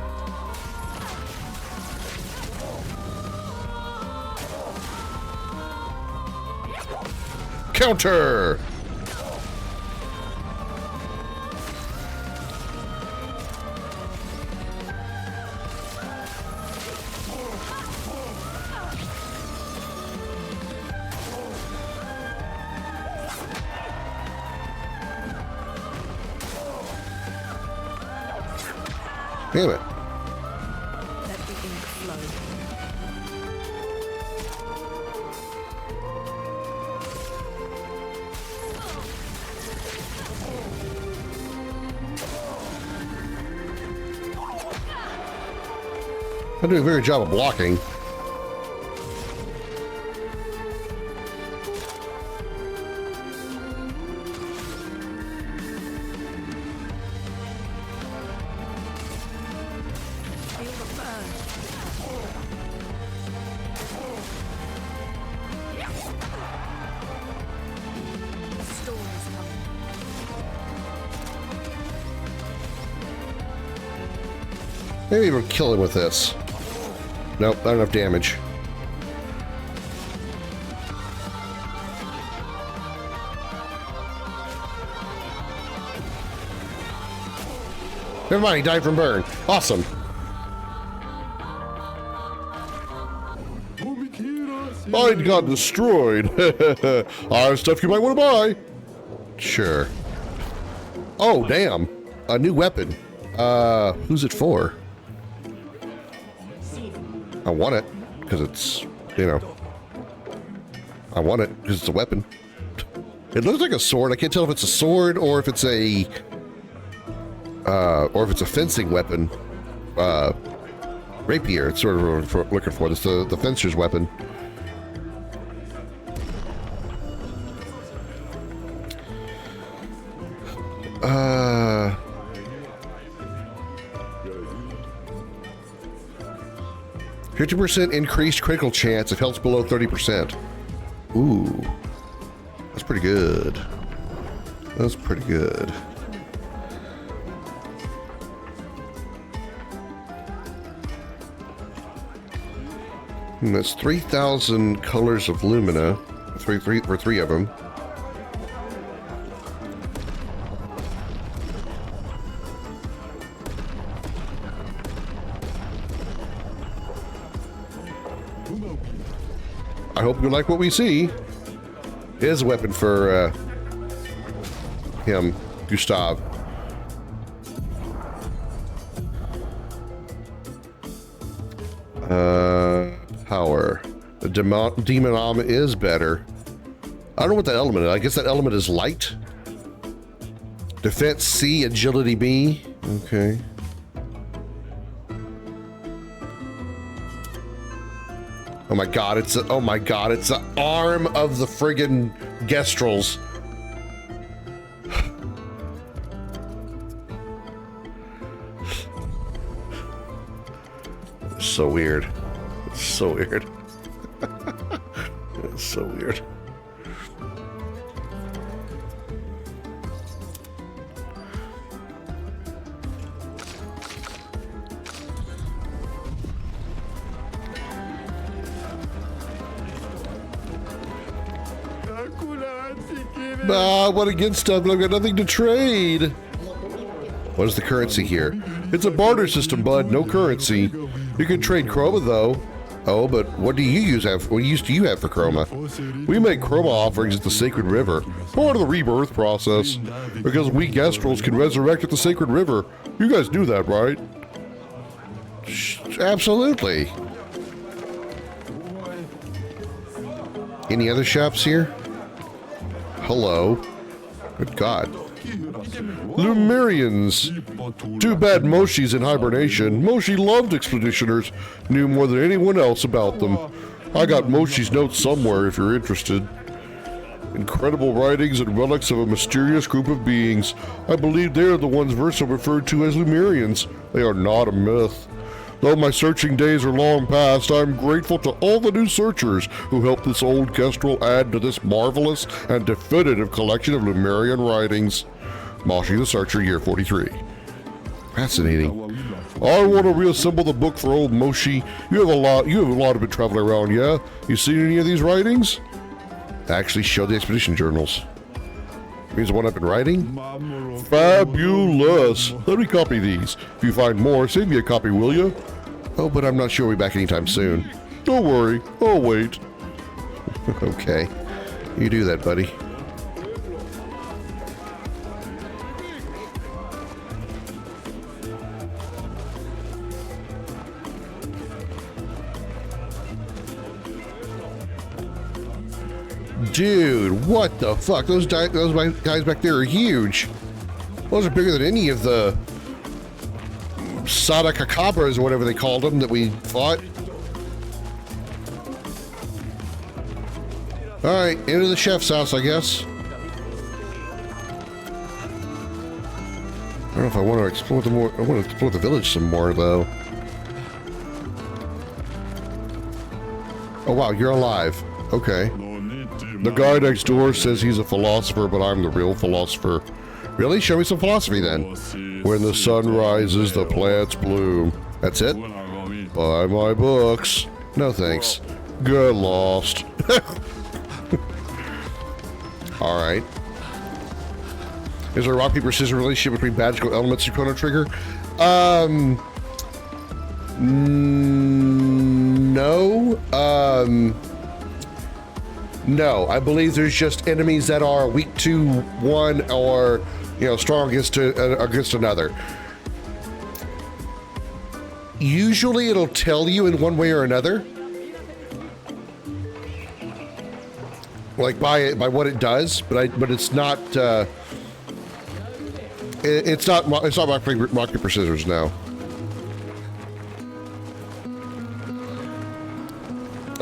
Counter! Damn it. Let the ink flow. I'm doing a very good job of blocking. Maybe we'll kill him with this. Nope, not enough damage. Never mind, he died from burn. Awesome. Mine got destroyed. I have stuff you might want to buy. Sure. Oh, damn. A new weapon. Who's it for? I want it because it's, you know, I want it because it's a weapon. It looks like a sword. I can't tell if it's a sword or if it's a fencing weapon. Rapier. It's sort of what I'm looking for. It's the fencer's weapon. Uh. 50% increased critical chance if health's below 30%. Ooh. That's pretty good. That's pretty good. And that's 3,000 colors of lumina. Three of them. I hope you like what we see. Here's a weapon for him, Gustav. Power. The demon arm is better. I don't know what that element is. I guess that element is light. Defense C, agility B. Okay. Oh my god, it's the arm of the friggin' Gestrels. It's so weird. It's so weird. It's so weird. I want to get stuff, but I've got nothing to trade. What is the currency here? It's a barter system, bud. No currency. You can trade chroma, though. Oh, but what do you use? What use do you have for chroma? We make chroma offerings at the Sacred River, part of the rebirth process, because we Gestrels can resurrect at the Sacred River. You guys knew that, right? Absolutely. Any other shops here? Hello. Good God. Lumerians. Too bad Moshi's in hibernation. Moshi loved expeditioners, knew more than anyone else about them. I got Moshi's notes somewhere if you're interested. Incredible writings and relics of a mysterious group of beings. I believe they are the ones Versa referred to as Lumerians. They are not a myth. Though my searching days are long past, I am grateful to all the new searchers who helped this old Kestrel add to this marvelous and definitive collection of Lumerian writings. Moshi the Searcher, year 43. Fascinating. I want to reassemble the book for old Moshi. You have a lot of it traveling around, yeah? You seen any of these writings? Actually show the expedition journals. Means the one I've been writing? Fabulous! Let me copy these. If you find more, send me a copy, will you? Oh, but I'm not sure we'll be back anytime soon. Don't worry, I'll wait. Okay. You do that, buddy. Dude, what the fuck? Those guys back there are huge. Those are bigger than any of the Sadakakabras or whatever they called them that we fought. Alright, into the chef's house, I guess. I don't know if I want to explore the more. I want to explore the village some more, though. Oh wow, you're alive. Okay. The guy next door says he's a philosopher, but I'm the real philosopher. Really? Show me some philosophy then. When the sun rises, the plants bloom. That's it? Buy my books. No thanks. Get lost. Alright. Is there a rock, paper, scissors relationship between magical elements and Chrono Trigger? No. No, I believe there's just enemies that are weak to one or, you know, strong against another. Usually it'll tell you in one way or another. Like by what it does, but it's not it's not market precisions now.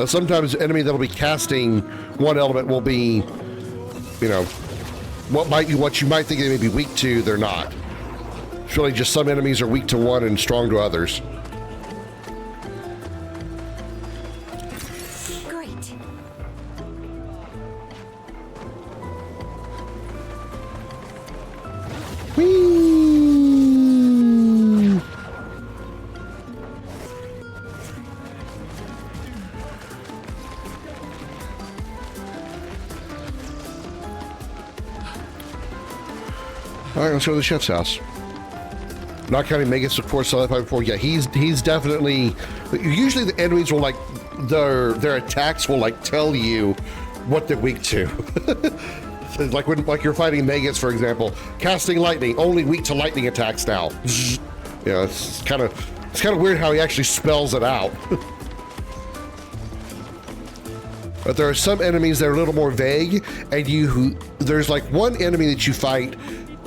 Sometimes the enemy that'll be casting one element will be, you know, what you might think they may be weak to, they're not. It's really just some enemies are weak to one and strong to others. Great. Whee! All right, let's go to the chef's house. Not counting Megas, of course, saw that before. Yeah, he's definitely. Usually, the enemies will like their attacks will like tell you what they're weak to. like you're fighting Megas, for example, casting lightning, only weak to lightning attacks now. Yeah, it's kind of weird how he actually spells it out. But there are some enemies that are a little more vague, and there's like one enemy that you fight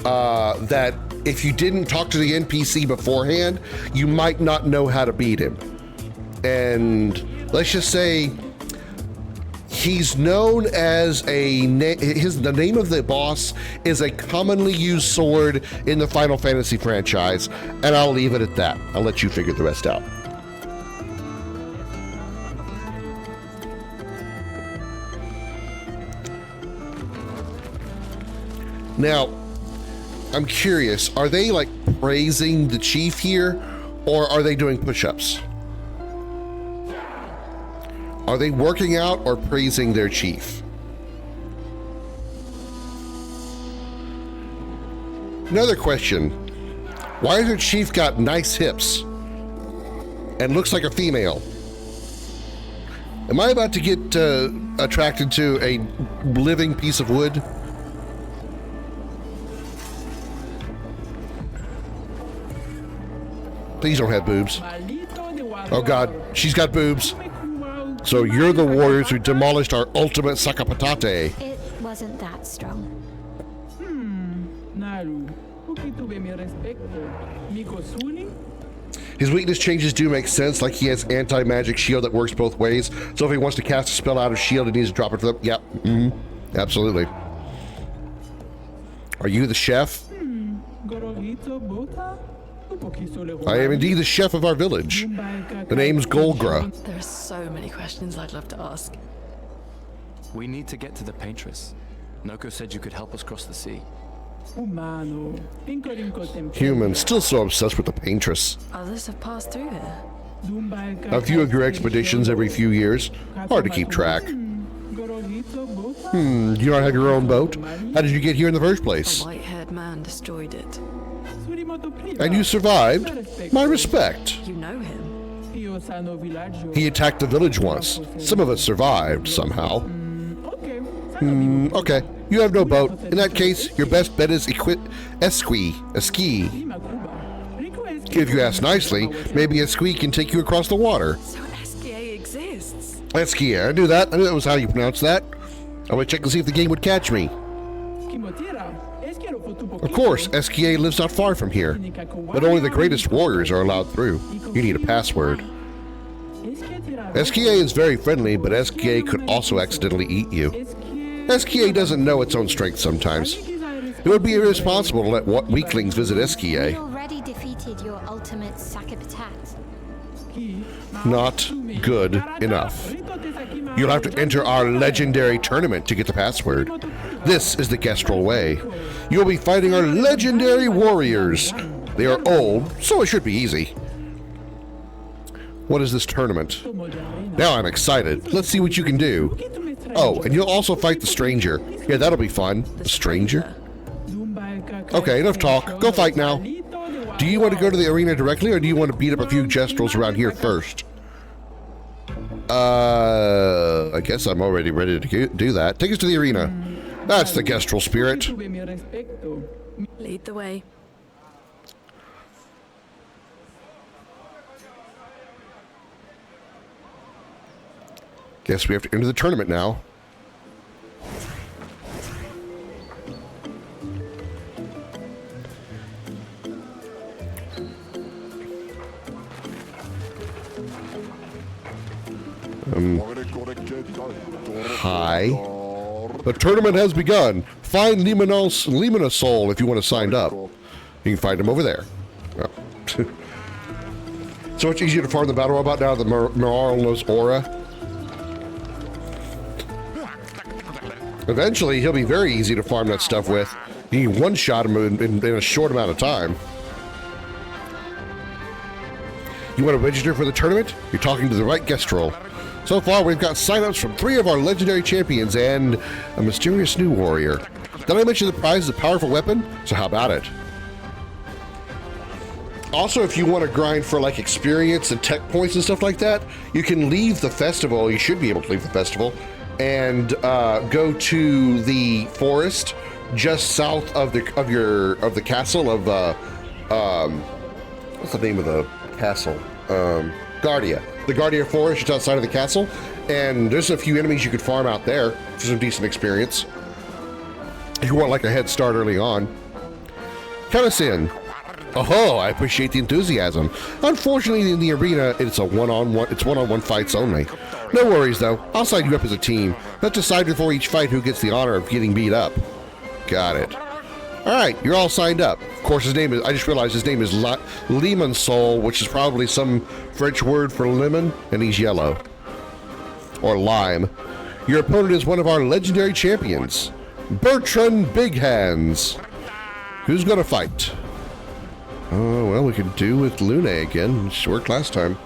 that if you didn't talk to the NPC beforehand, you might not know how to beat him. And let's just say he's known as the name of the boss is a commonly used sword in the Final Fantasy franchise, and I'll leave it at that. I'll let you figure the rest out. Now, I'm curious, are they like praising the chief here, or are they doing push-ups? Are they working out or praising their chief? Another question, why has their chief got nice hips and looks like a female? Am I about to get attracted to a living piece of wood? Please don't have boobs. Oh God, she's got boobs. So you're the warriors who demolished our ultimate Sakapatate. It wasn't that strong. His weakness changes do make sense, like he has anti-magic shield that works both ways. So if he wants to cast a spell out of shield, he needs to drop it to them. Yep, absolutely. Are you the chef? I am indeed the chef of our village. The name's Golgra. There are so many questions I'd love to ask. We need to get to the paintress. Noko said you could help us cross the sea. Humans, still so obsessed with the paintress. Others have passed through here. A few of your expeditions every few years. Hard to keep track. You don't have your own boat? How did you get here in the first place? A white-haired man destroyed it. And you survived? My respect. You know him? He attacked the village once. Some of us survived, somehow. Okay. You have no boat. In that case, your best bet is a ski. If you ask nicely, maybe a ski can take you across the water. So SKA exists? Eskia, I knew that. I knew that was how you pronounce that. I would check to see if the game would catch me. Of course, SKA lives not far from here, but only the greatest warriors are allowed through. You need a password. SKA is very friendly, but SKA could also accidentally eat you. SKA doesn't know its own strength sometimes. It would be irresponsible to let weaklings visit SKA. We already defeated your ultimate Sakapatat. Not good enough. You'll have to enter our legendary tournament to get the password. This is the Kestrel way. You'll be fighting our legendary warriors. They are old, so it should be easy. What is this tournament? Now I'm excited. Let's see what you can do. Oh, and you'll also fight the stranger. Yeah, that'll be fun. The stranger? Okay, enough talk. Go fight now. Do you want to go to the arena directly, or do you want to beat up a few Gestrels around here first? I guess I'm already ready to do that. Take us to the arena. That's the Gestrel spirit. Lead the way. Guess we have to enter the tournament now. Hi. The tournament has begun. Find Limonasol if you want to sign up. You can find him over there. Oh. So much easier to farm the battle robot now that Marlo's aura. Eventually, he'll be very easy to farm that stuff with. You can one-shot him in a short amount of time. You want to register for the tournament? You're talking to the right guest role. So far, we've got sign-ups from 3 of our legendary champions and a mysterious new warrior. Did I mention the prize is a powerful weapon? So how about it? Also, if you want to grind for like experience and tech points and stuff like that, you can leave the festival. You should be able to leave the festival and go to the forest just south of the castle of what's the name of the castle? Guardia. The Guardia Forest just outside of the castle, and there's a few enemies you could farm out there for some decent experience. If you want like a head start early on. Count us in. Oh, I appreciate the enthusiasm. Unfortunately, in the arena, it's one-on-one fights only. No worries though, I'll sign you up as a team. Let's decide before each fight who gets the honor of getting beat up. Got it. Alright, you're all signed up. Of course, I just realized his name is Limonasol, which is probably some French word for lemon, and he's yellow. Or lime. Your opponent is one of our legendary champions, Bertrand Big Hands. Who's gonna fight? Oh, well, we could do with Lune again. It worked last time.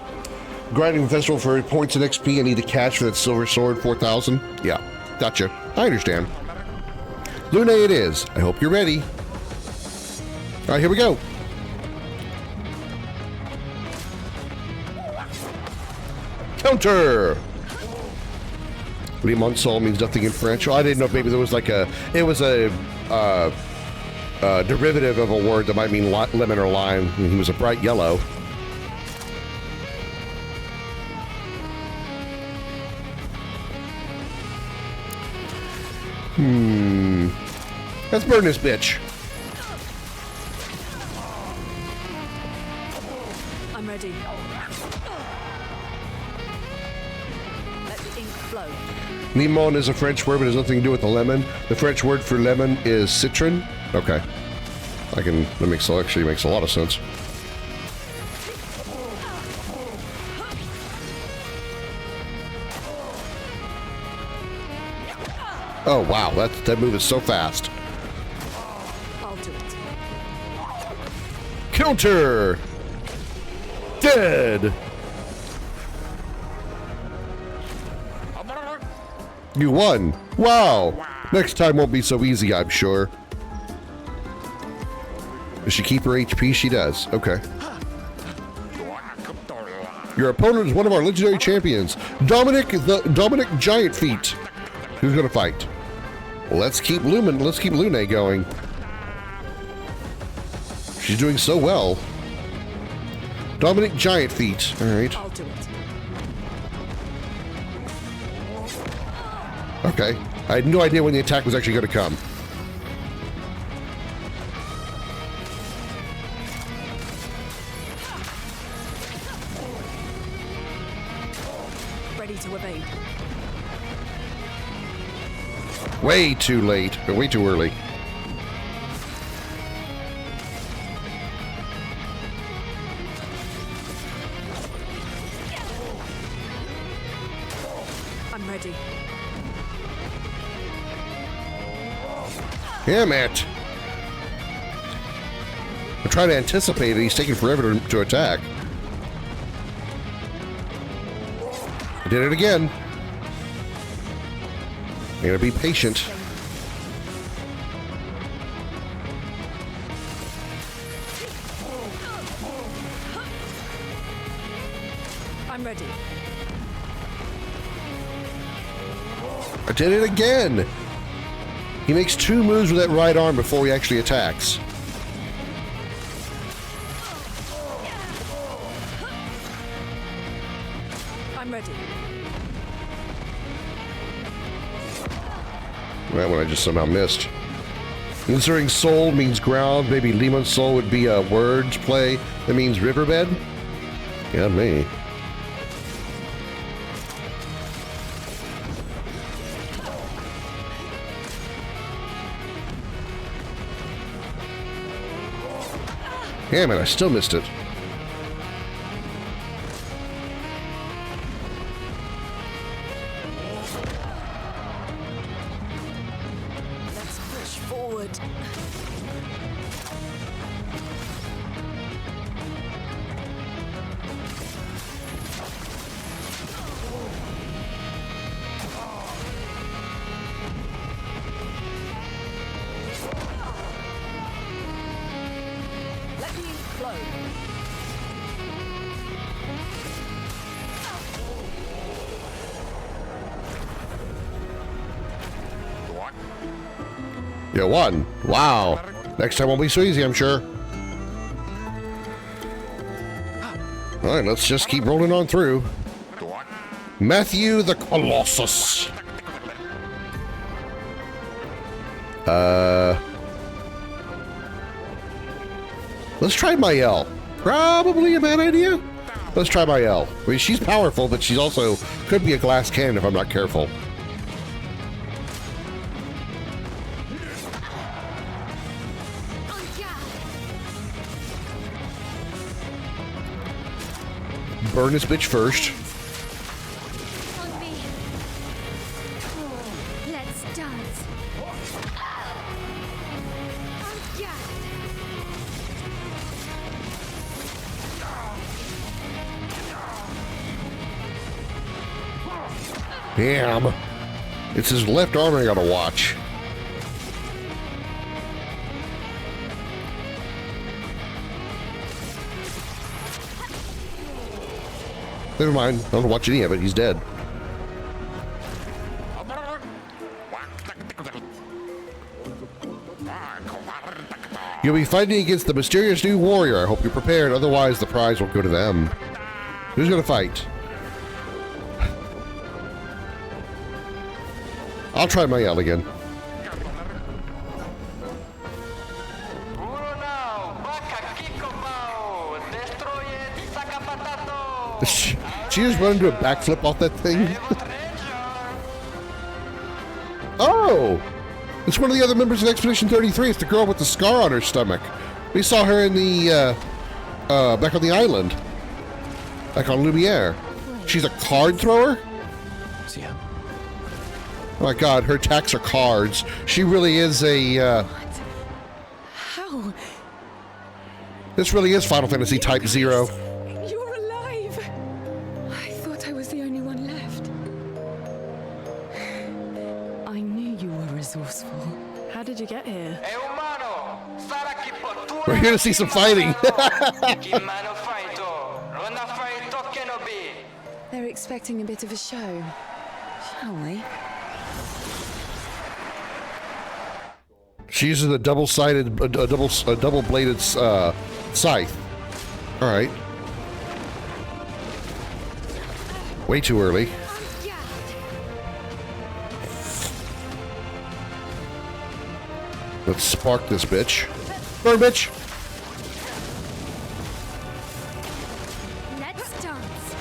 Grinding festival for points and XP. I need to catch for that silver sword, 4,000. Yeah, gotcha. I understand. Lune it is. I hope you're ready. All right, here we go. Counter! Limonasol means nothing in French. Oh, I didn't know if maybe there was like it was a derivative of a word that might mean lemon or lime. And he was a bright yellow. Let's burn this bitch. I'm ready. Let the ink flow. Limon is a French word, but it has nothing to do with the lemon. The French word for lemon is citron. Okay. That actually makes a lot of sense. Oh wow, that move is so fast. I'll do it. Counter! Dead! You won! Wow! Next time won't be so easy, I'm sure. Does she keep her HP? She does. Okay. Your opponent is one of our legendary champions, Dominic Giant Feet. Who's gonna fight? Let's keep Lune going. She's doing so well. Dominic Giant Feet. All right. I'll do it. Okay. I had no idea when the attack was actually going to come. Ready to evade. Way too late, or way too early. I'm ready. Damn it. I'm trying to anticipate it. He's taking forever to attack. I did it again. I'm gonna be patient. I'm ready. I did it again. He makes 2 moves with that right arm before he actually attacks. I'm ready. That one I just somehow missed. Considering soul means ground, maybe Limon's soul would be a words play that means riverbed? Yeah, me. Damn it, I still missed it. Let's push forward. Let the ink flow. You won. Wow. Next time won't be so easy, I'm sure. All right, let's just keep rolling on through. Matthew the Colossus. Let's try Mael. Probably a bad idea. Let's try Mael. I mean, she's powerful, but she's also could be a glass cannon if I'm not careful. Burn this bitch first. On me. Let's dance. Damn. It's his left arm I gotta watch. Never mind. I don't watch any of it. He's dead. You'll be fighting against the mysterious new warrior. I hope you're prepared. Otherwise, the prize will go to them. Who's gonna fight? I'll try Mael again. She just run into a backflip off that thing. Oh! It's one of the other members of Expedition 33. It's the girl with the scar on her stomach. We saw her in the, back on the island. Back on Lumiere. She's a card thrower? Oh my god, her attacks are cards. She really is a, How? This really is Final Fantasy Type 0. You're alive! I thought I was the only one left. I knew you were resourceful. How did you get here? We're here to see some fighting. They're expecting a bit of a show. Shall we? She uses a double-sided, a double-bladed scythe. All right. Way too early. Let's spark this bitch. Burn, bitch. Let's dance.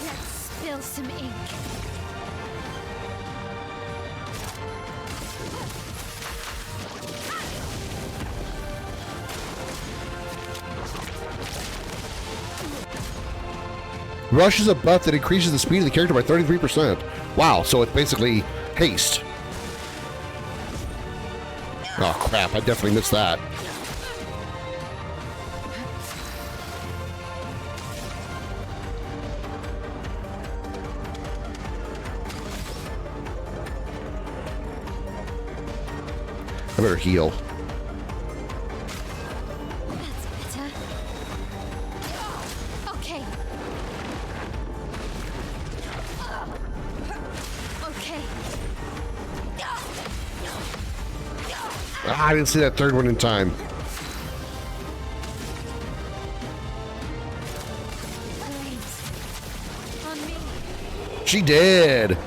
Let's spill some ink. Rush is a buff that increases the speed of the character by 33%. Wow, so it's basically haste. Oh crap, I definitely missed that. I better heal. That's better. Okay. Okay. Ah, I didn't see that third one in time. On me. She did.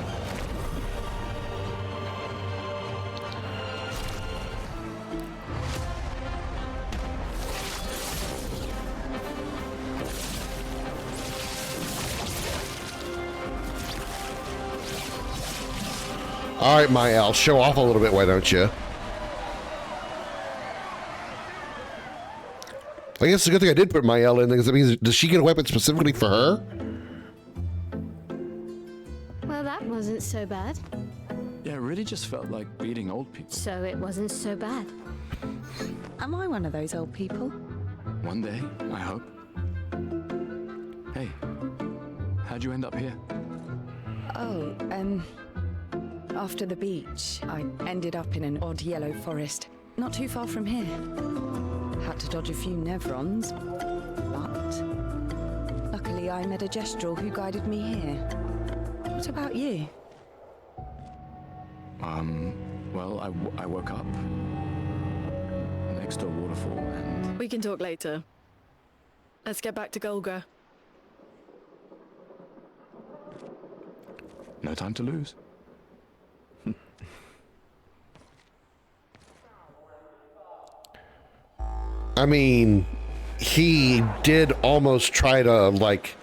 All right, Mael, show off a little bit, why don't you? I guess it's a good thing I did put Mael in, because it means, does she get a weapon specifically for her? Well, that wasn't so bad. Yeah, it really just felt like beating old people. So it wasn't so bad. Am I one of those old people? One day, I hope. Hey, how'd you end up here? Oh, after the beach, I ended up in an odd yellow forest, not too far from here. Had to dodge a few Nevrons, but luckily I met a Gestrel who guided me here. What about you? Well, I woke up next to a waterfall and... We can talk later. Let's get back to Golga. No time to lose. I mean, he did almost try to, like,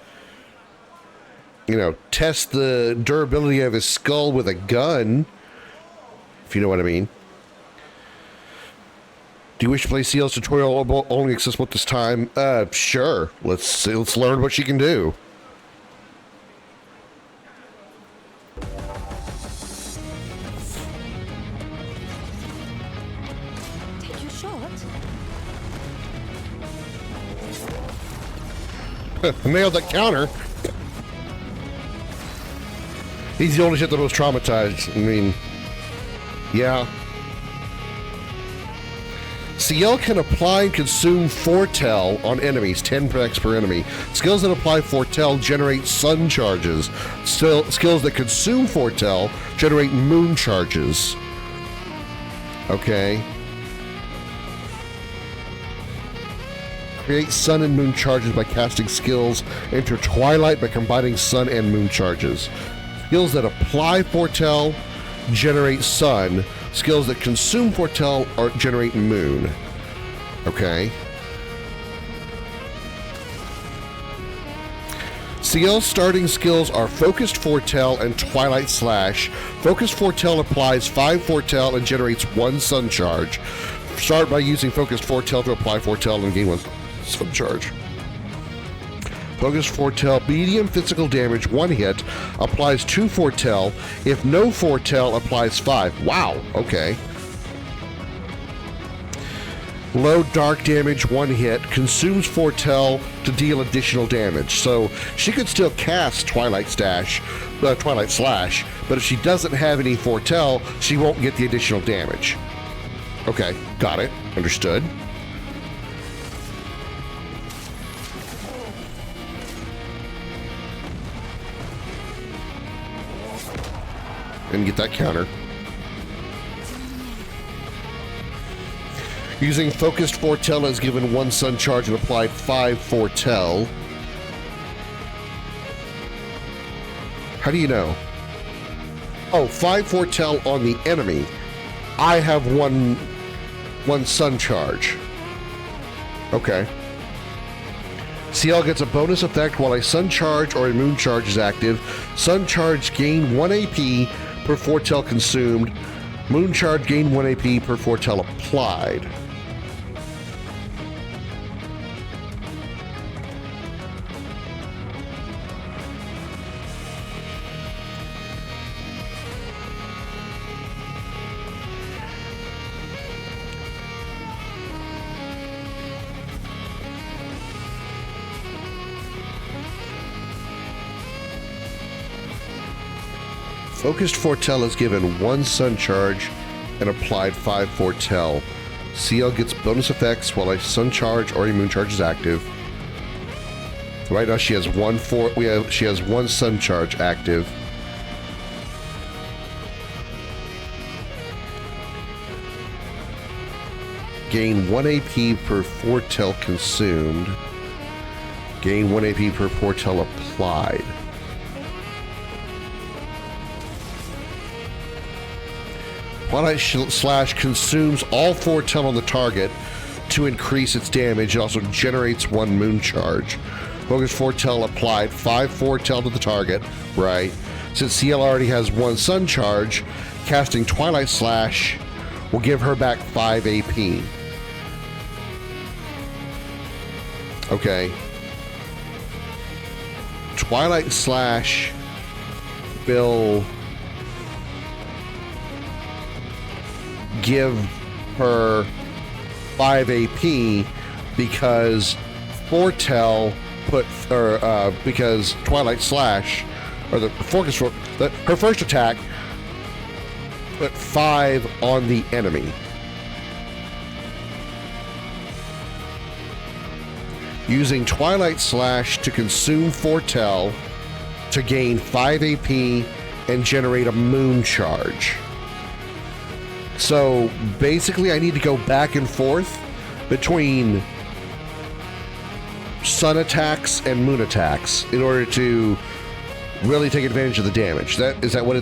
you know, test the durability of his skull with a gun, if you know what I mean. Do you wish to play Ciel's tutorial only accessible at this time? Sure. Let's learn what she can do. Take your shot. Nailed that counter. He's the only shit that was traumatized. I mean, yeah. Ciel can apply and consume foretell on enemies, 10x per enemy. Skills that apply foretell generate sun charges. Skills that consume foretell generate moon charges. Okay. Create sun and moon charges by casting skills. Enter Twilight by combining sun and moon charges. Skills that apply foretell generate sun. Skills that consume foretell or generate moon. Okay. Ciel's starting skills are Focused Foretell and Twilight Slash. Focused Foretell applies 5 foretell and generates 1 sun charge. Start by using Focused Foretell to apply foretell and gain 1 sun charge. Focused Foretell, medium physical damage, 1 hit, applies 2 foretell. If no foretell, applies 5. Wow, okay. Low dark damage, 1 hit, consumes foretell to deal additional damage. So she could still cast Twilight Slash, but if she doesn't have any foretell, she won't get the additional damage. Okay, got it. Understood. And get that counter. Using Focused Foretell has given 1 sun charge and applied 5 foretell. How do you know? Oh, 5 foretell on the enemy. I have 1 sun charge. Okay. Ciel gets a bonus effect while a sun charge or a moon charge is active. Sun charge gain 1 AP per foretell consumed. Moon charge gain 1 AP per foretell applied. Focused Foretell is given 1 sun charge and applied 5 foretell. Ciel gets bonus effects while a sun charge or a moon charge is active. Right now she has 1 sun charge active. Gain 1 AP per foretell consumed. Gain 1 AP per foretell applied. Twilight Slash consumes all foretell on the target to increase its damage. It also generates 1 moon charge. Focus Foretell applied 5 foretell to the target, right? Since Ciel already has 1 sun charge, Casting Twilight Slash will give her back 5 AP. Okay. Twilight Slash will give her 5 AP because Foretell because Twilight Slash, or the focus for her first attack, put 5 on the enemy. Using Twilight Slash to consume Foretell to gain 5 AP and generate a moon charge. So basically I need to go back and forth between sun attacks and moon attacks in order to really take advantage of the damage. Is that what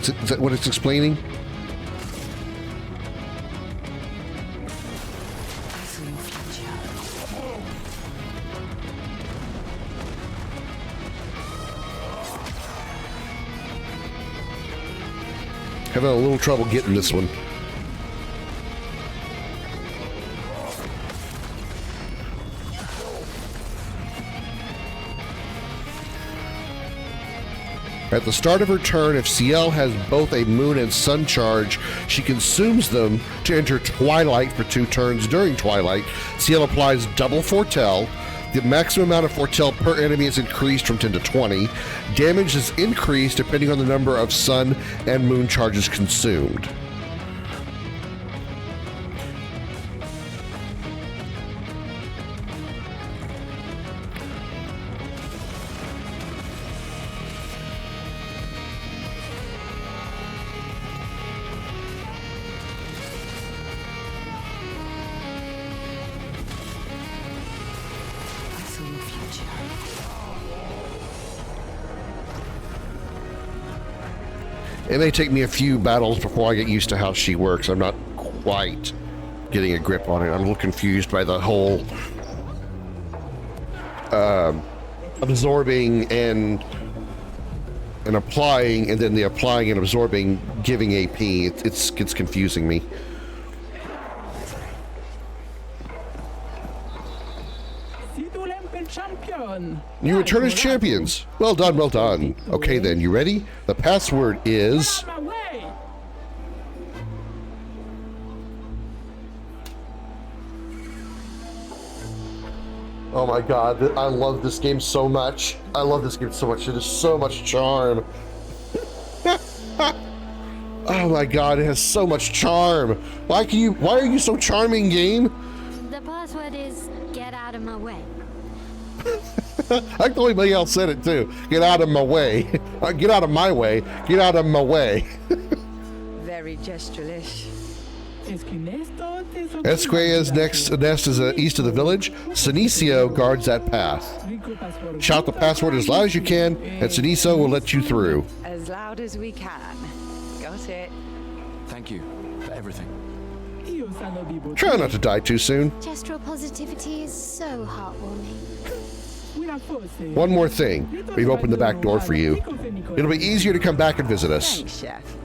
it's explaining? Having a little trouble getting this one. At the start of her turn, if CL has both a moon and sun charge, she consumes them to enter Twilight for 2 turns. During Twilight, CL applies double Foretell. The maximum amount of Foretell per enemy is increased from 10 to 20. Damage is increased depending on the number of sun and moon charges consumed. It may take me a few battles before I get used to how she works. I'm not quite getting a grip on it. I'm a little confused by the whole absorbing and applying, and then the applying and absorbing giving AP. It's confusing me. You return as champions. Well done, well done. Okay then, you ready? The password is... Oh my god, I love this game so much. I love this game so much. It is so much charm. Oh my god, it has so much charm. Why are you so charming, game? The password is get out of my way. I think everybody else said it too. Get out of my way. Get out of my way. Get out of my way. Very gestureless. Esquea's next nest is east of the village. Sinicio guards that path. Shout the password as loud as you can, and Sinicio will let you through. As loud as we can. Got it. Thank you for everything. Try not to die too soon. Gestural positivity is so heartwarming. One more thing. We've opened the back door for you. It'll be easier to come back and visit us. Thanks, Chef.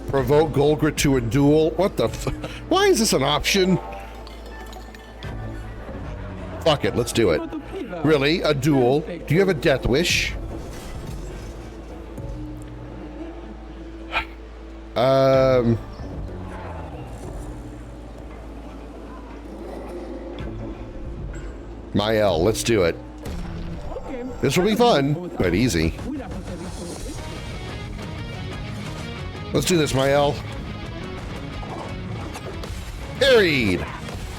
Provoke Golgrit to a duel. What the why is this an option? Fuck it, let's do it. Really? A duel? Do you have a death wish? Mael, let's do it. This will be fun, but easy. Let's do this, Mael. Parried!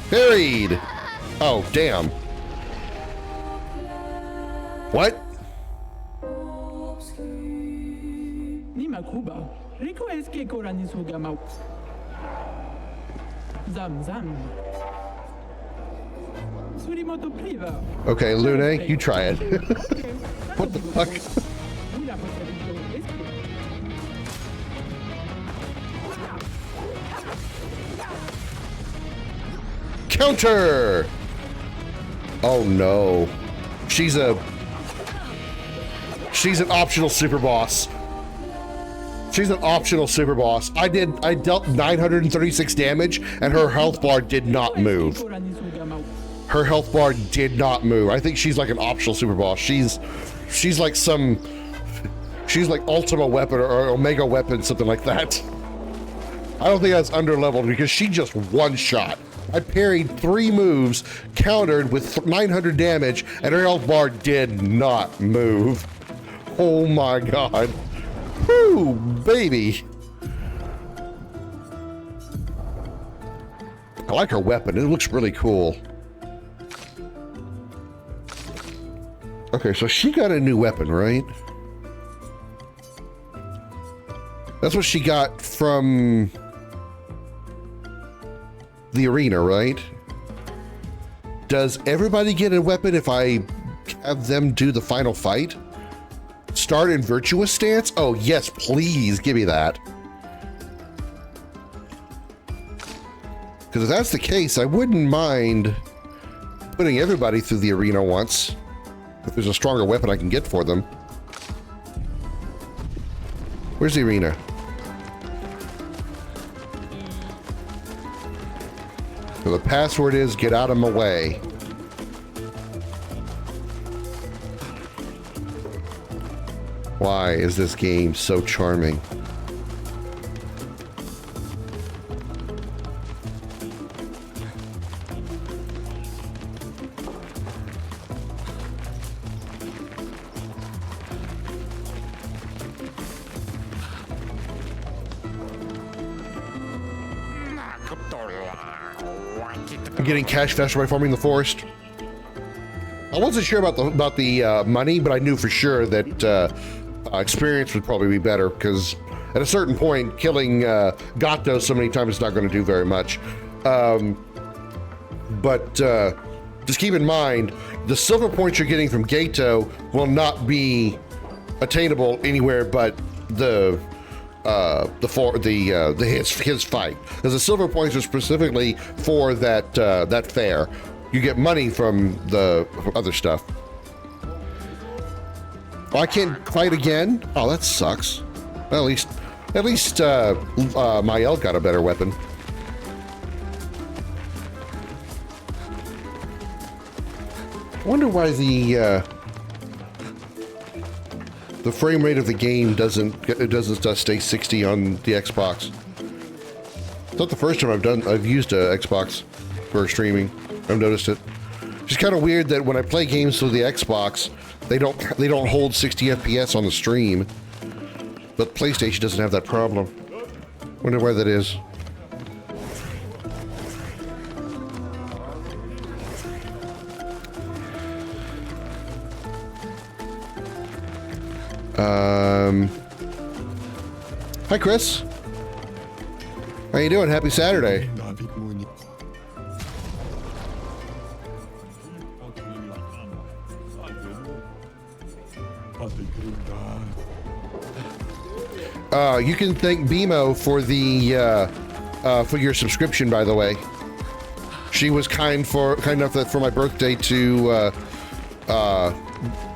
Parried! Oh, damn. What? Okay, Lune, you try it. What the fuck? Counter! Oh no. She's an optional super boss. She's an optional super boss. I dealt 936 damage, and her health bar did not move. Her health bar did not move. I think she's like an optional super boss. She's like Ultima Weapon or Omega Weapon, something like that. I don't think that's under leveled because she just one shot. I parried 3 moves, countered with 900 damage, and her health bar did not move. Oh my god. Whoo, baby. I like her weapon. It looks really cool. Okay, so she got a new weapon, right? That's what she got from the arena, right? Does everybody get a weapon if I have them do the final fight? Start in virtuous stance? Oh yes, please give me that. Because if that's the case, I wouldn't mind putting everybody through the arena once. If there's a stronger weapon I can get for them. Where's the arena? So the password is get out of my way. Why is this game so charming? I'm getting cash faster by farming the forest. I wasn't sure about the money, but I knew for sure that experience would probably be better because at a certain point, killing Gato so many times is not going to do very much. But just keep in mind, the silver points you're getting from Gato will not be attainable anywhere but his fight, because the silver points are specifically for that fair. You get money from the other stuff. Oh, I can't fight again? Oh, that sucks. Well, at least Mael got a better weapon. I wonder why the frame rate of the game doesn't stay 60 on the Xbox. It's not the first time I've used a Xbox for streaming. I've noticed it. It's kind of weird that when I play games through the Xbox, they don't hold 60 FPS on the stream, but PlayStation doesn't have that problem. Wonder why that is. Hi, Chris. How you doing? Happy Saturday. You can thank BMO for for your subscription, by the way. She was kind enough that for my birthday to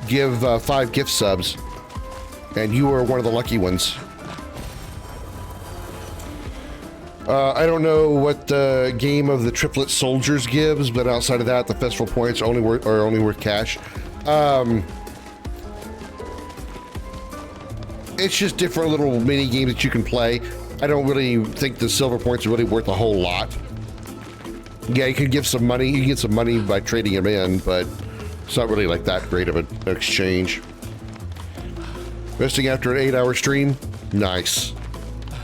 give 5 gift subs, and you were one of the lucky ones. I don't know what the game of the Triplet Soldiers gives, but outside of that, the festival points are only worth cash. It's just different little mini games that you can play. I don't really think the silver points are really worth a whole lot. Yeah, you can give some money. You can get some money by trading them in, but it's not really like that great of an exchange. Resting after an 8-hour stream? Nice.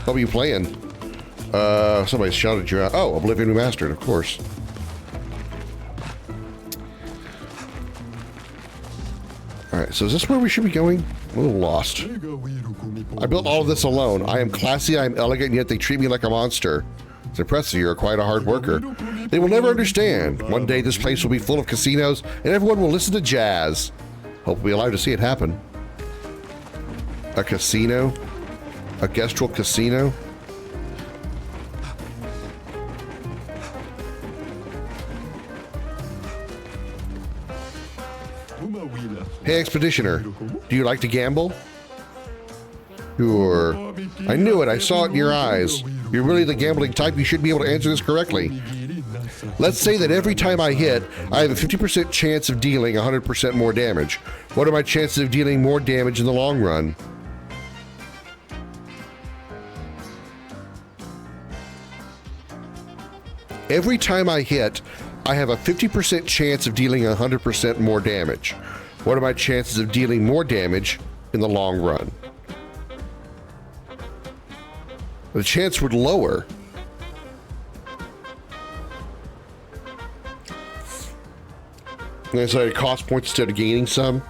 What were you playing? Somebody shouted you out. Oh, Oblivion Remastered, of course. Alright, so is this where we should be going? I'm a little lost. I built all of this alone. I am classy, I am elegant, yet they treat me like a monster. It's impressive, you're quite a hard worker. They will never understand. One day this place will be full of casinos, and everyone will listen to jazz. Hope we'll be alive to see it happen. A casino? A Gestrel casino? Hey, Expeditioner, do you like to gamble? Sure. I knew it. I saw it in your eyes. You're really the gambling type. You should be able to answer this correctly. Let's say that every time I hit, I have a 50% chance of dealing 100% more damage. What are my chances of dealing more damage in the long run? Every time I hit, I have a 50% chance of dealing 100% more damage. What are my chances of dealing more damage in the long run? The chance would lower. So I cost points instead of gaining some.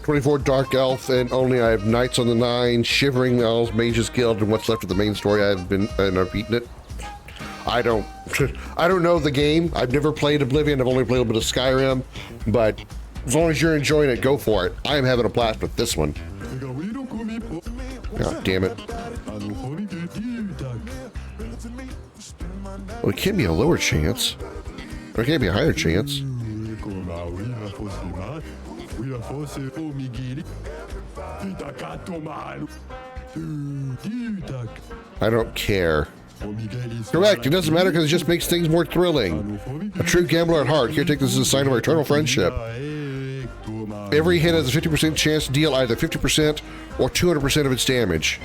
24 Dark Elf, and only I have Knights on the 9, Shivering Elves, Mages Guild, and what's left of the main story. I've beaten it. I don't know the game. I've never played Oblivion. I've only played a little bit of Skyrim, but as long as you're enjoying it, go for it. I am having a blast with this one. God damn it. Well, it can't be a lower chance. Or it can't be a higher chance. I don't care. Correct, it doesn't matter because it just makes things more thrilling. A true gambler at heart. Here, take this as a sign of our eternal friendship. Every hit has a 50% chance to deal either 50% or 200% of its damage.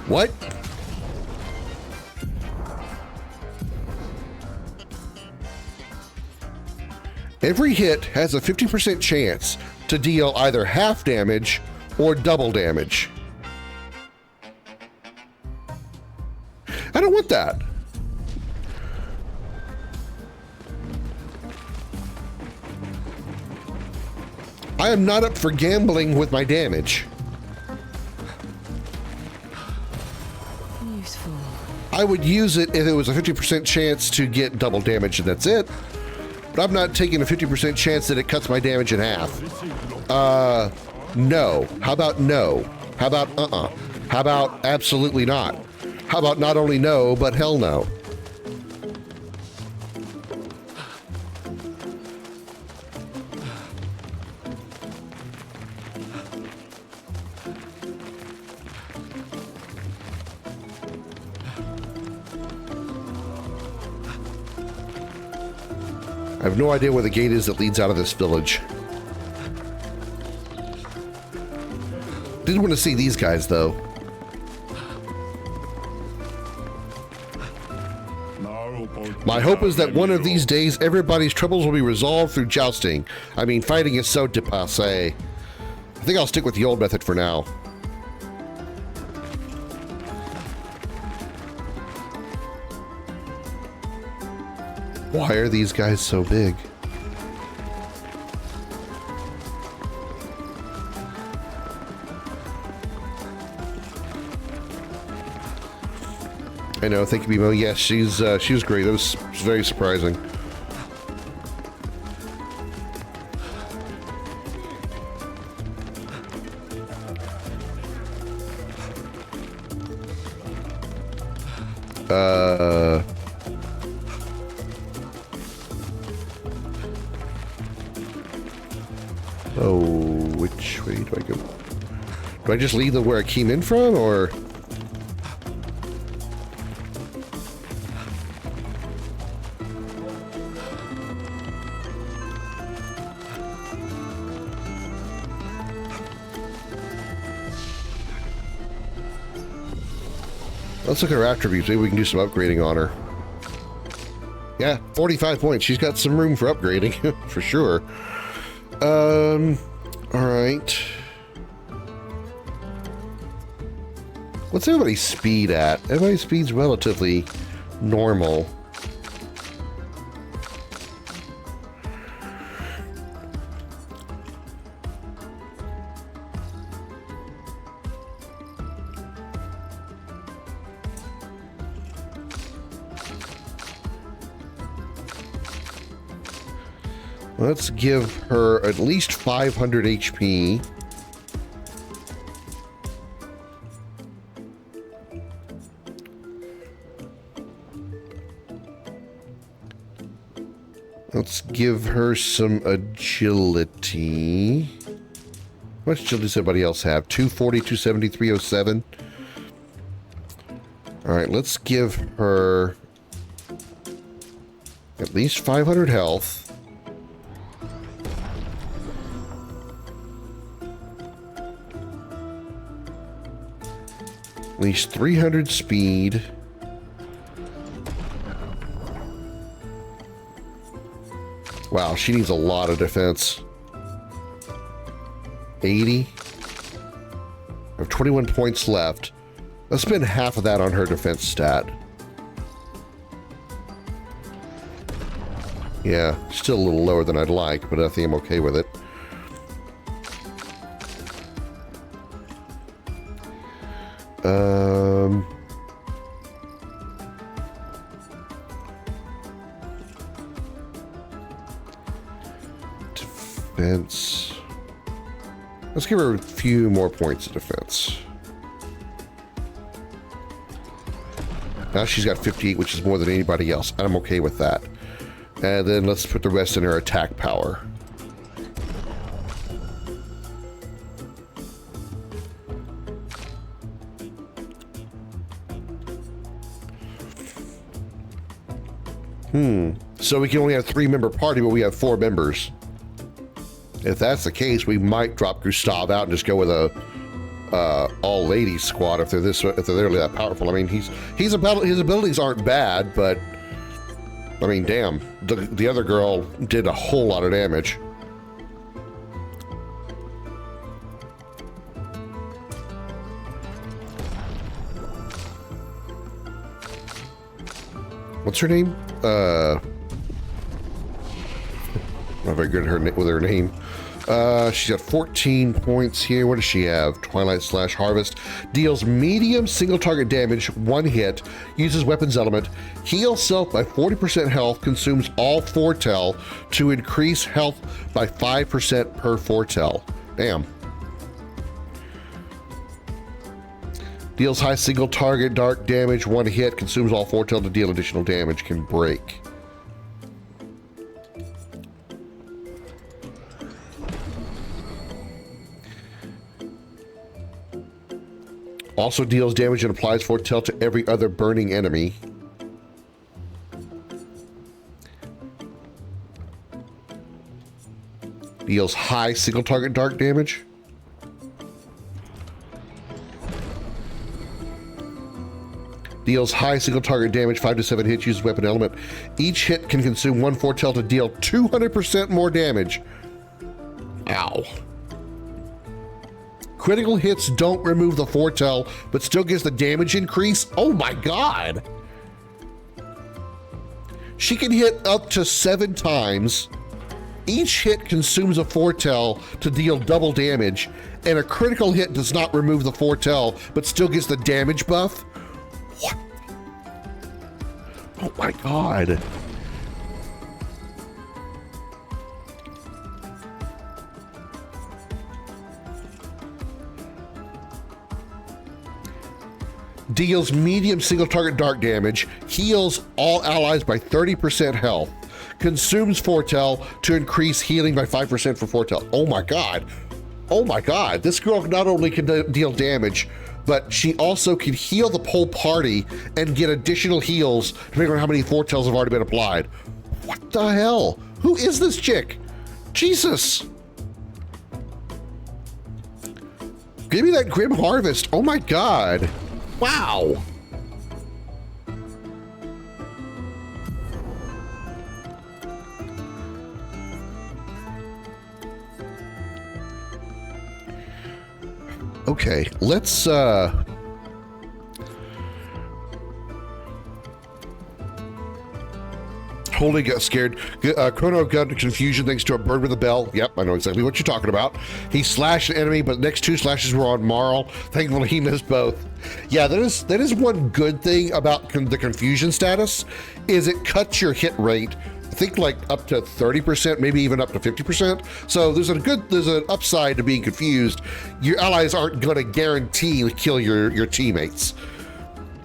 What? Every hit has a 50% chance to deal either half damage or double damage. I don't want that. I am not up for gambling with my damage. Useful. I would use it if it was a 50% chance to get double damage and that's it. But I'm not taking a 50% chance that it cuts my damage in half. No. How about no? How about How about absolutely not? How about not only no, but hell no? I have no idea where the gate is that leads out of this village. Didn't want to see these guys, though. My hope is that one of these days everybody's troubles will be resolved through jousting. I mean, fighting is so dépassé. I think I'll stick with the old method for now. Why are these guys so big? I know, thank you, Bimo. Yes, she was great. That was very surprising. Oh, which way do I go? Do I just leave where I came in from, or? Let's look at her attributes. Maybe we can do some upgrading on her. Yeah, 45 points. She's got some room for upgrading, for sure. Alright. What's everybody's speed at? Everybody's speed's relatively normal. Let's give her at least 500 HP. Let's give her some agility. How much agility does everybody else have? 240, 270, 307. All right, let's give her at least 500 health. At least 300 speed. Wow, she needs a lot of defense. 80. I have 21 points left. Let's spend half of that on her defense stat. Yeah, still a little lower than I'd like, but I think I'm okay with it. Defense. Let's give her a few more points of defense. Now she's got 58, which is more than anybody else, and I'm okay with that. And then let's put the rest in her attack power. So we can only have 3-member party, but we have 4 members. If that's the case, we might drop Gustav out and just go with a all-ladies squad if they're really that powerful. I mean, his abilities aren't bad, but I mean, damn, the other girl did a whole lot of damage. What's her name? Not very good with her name. She's got 14 points here. What does she have? Twilight/Harvest. Deals medium single target damage, 1 hit. Uses weapons element. Heals self by 40% health. Consumes all foretell to increase health by 5% per foretell. Damn. Deals high single target dark damage, 1 hit. Consumes all foretell to deal additional damage. Can break. Also deals damage and applies foretell to every other burning enemy. Deals high single target dark damage. Deals high single target damage, 5 to 7 hits, uses weapon element. Each hit can consume 1 foretell to deal 200% more damage. Ow. Critical hits don't remove the foretell, but still gives the damage increase. Oh my god! She can hit up to 7 times. Each hit consumes a foretell to deal double damage, and a critical hit does not remove the foretell, but still gives the damage buff? What? Oh my god. Deals medium single target dark damage, heals all allies by 30% health, consumes foretell to increase healing by 5% for foretell. Oh my god. Oh my god. This girl not only can deal damage, but she also can heal the whole party and get additional heals depending on how many foretells have already been applied. What the hell? Who is this chick? Jesus. Give me that Grim Harvest. Oh my god. Wow. Okay, let's Holy got scared. Chrono got into confusion thanks to a bird with a bell. Yep, I know exactly what you're talking about. He slashed an enemy, but the next 2 slashes were on Marl. Thankfully, he missed both. Yeah, that is one good thing about the confusion status, is it cuts your hit rate. I think like up to 30%, maybe even up to 50%. So there's an upside to being confused. Your allies aren't going to guarantee to kill your teammates,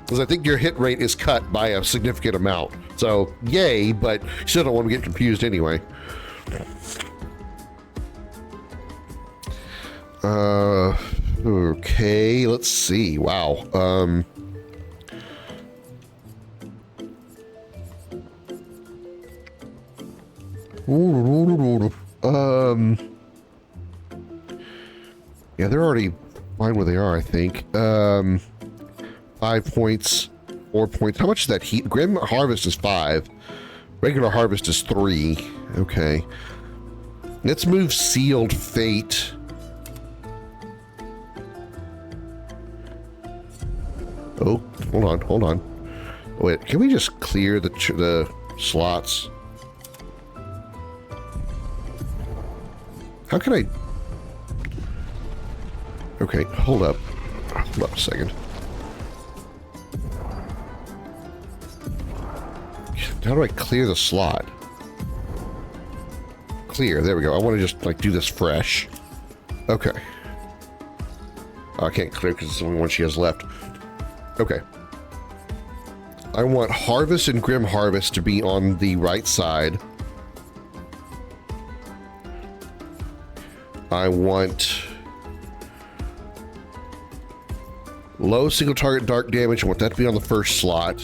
because I think your hit rate is cut by a significant amount. So yay, but you still don't want to get confused anyway. Okay, let's see. Wow. Yeah, they're already fine where they are, I think. 5 points, 4 points. How much is that heat? Grim Harvest is 5. Regular Harvest is 3. Okay. Let's move Sealed Fate. Oh, hold on. Wait, can we just clear the slots? How can I... Okay, hold up a second. How do I clear the slot? Clear, there we go. I want to just like do this fresh. Okay. Oh, I can't clear because it's the only one she has left. Okay. I want Harvest and Grim Harvest to be on the right side. I want low single target dark damage. I want that to be on the first slot.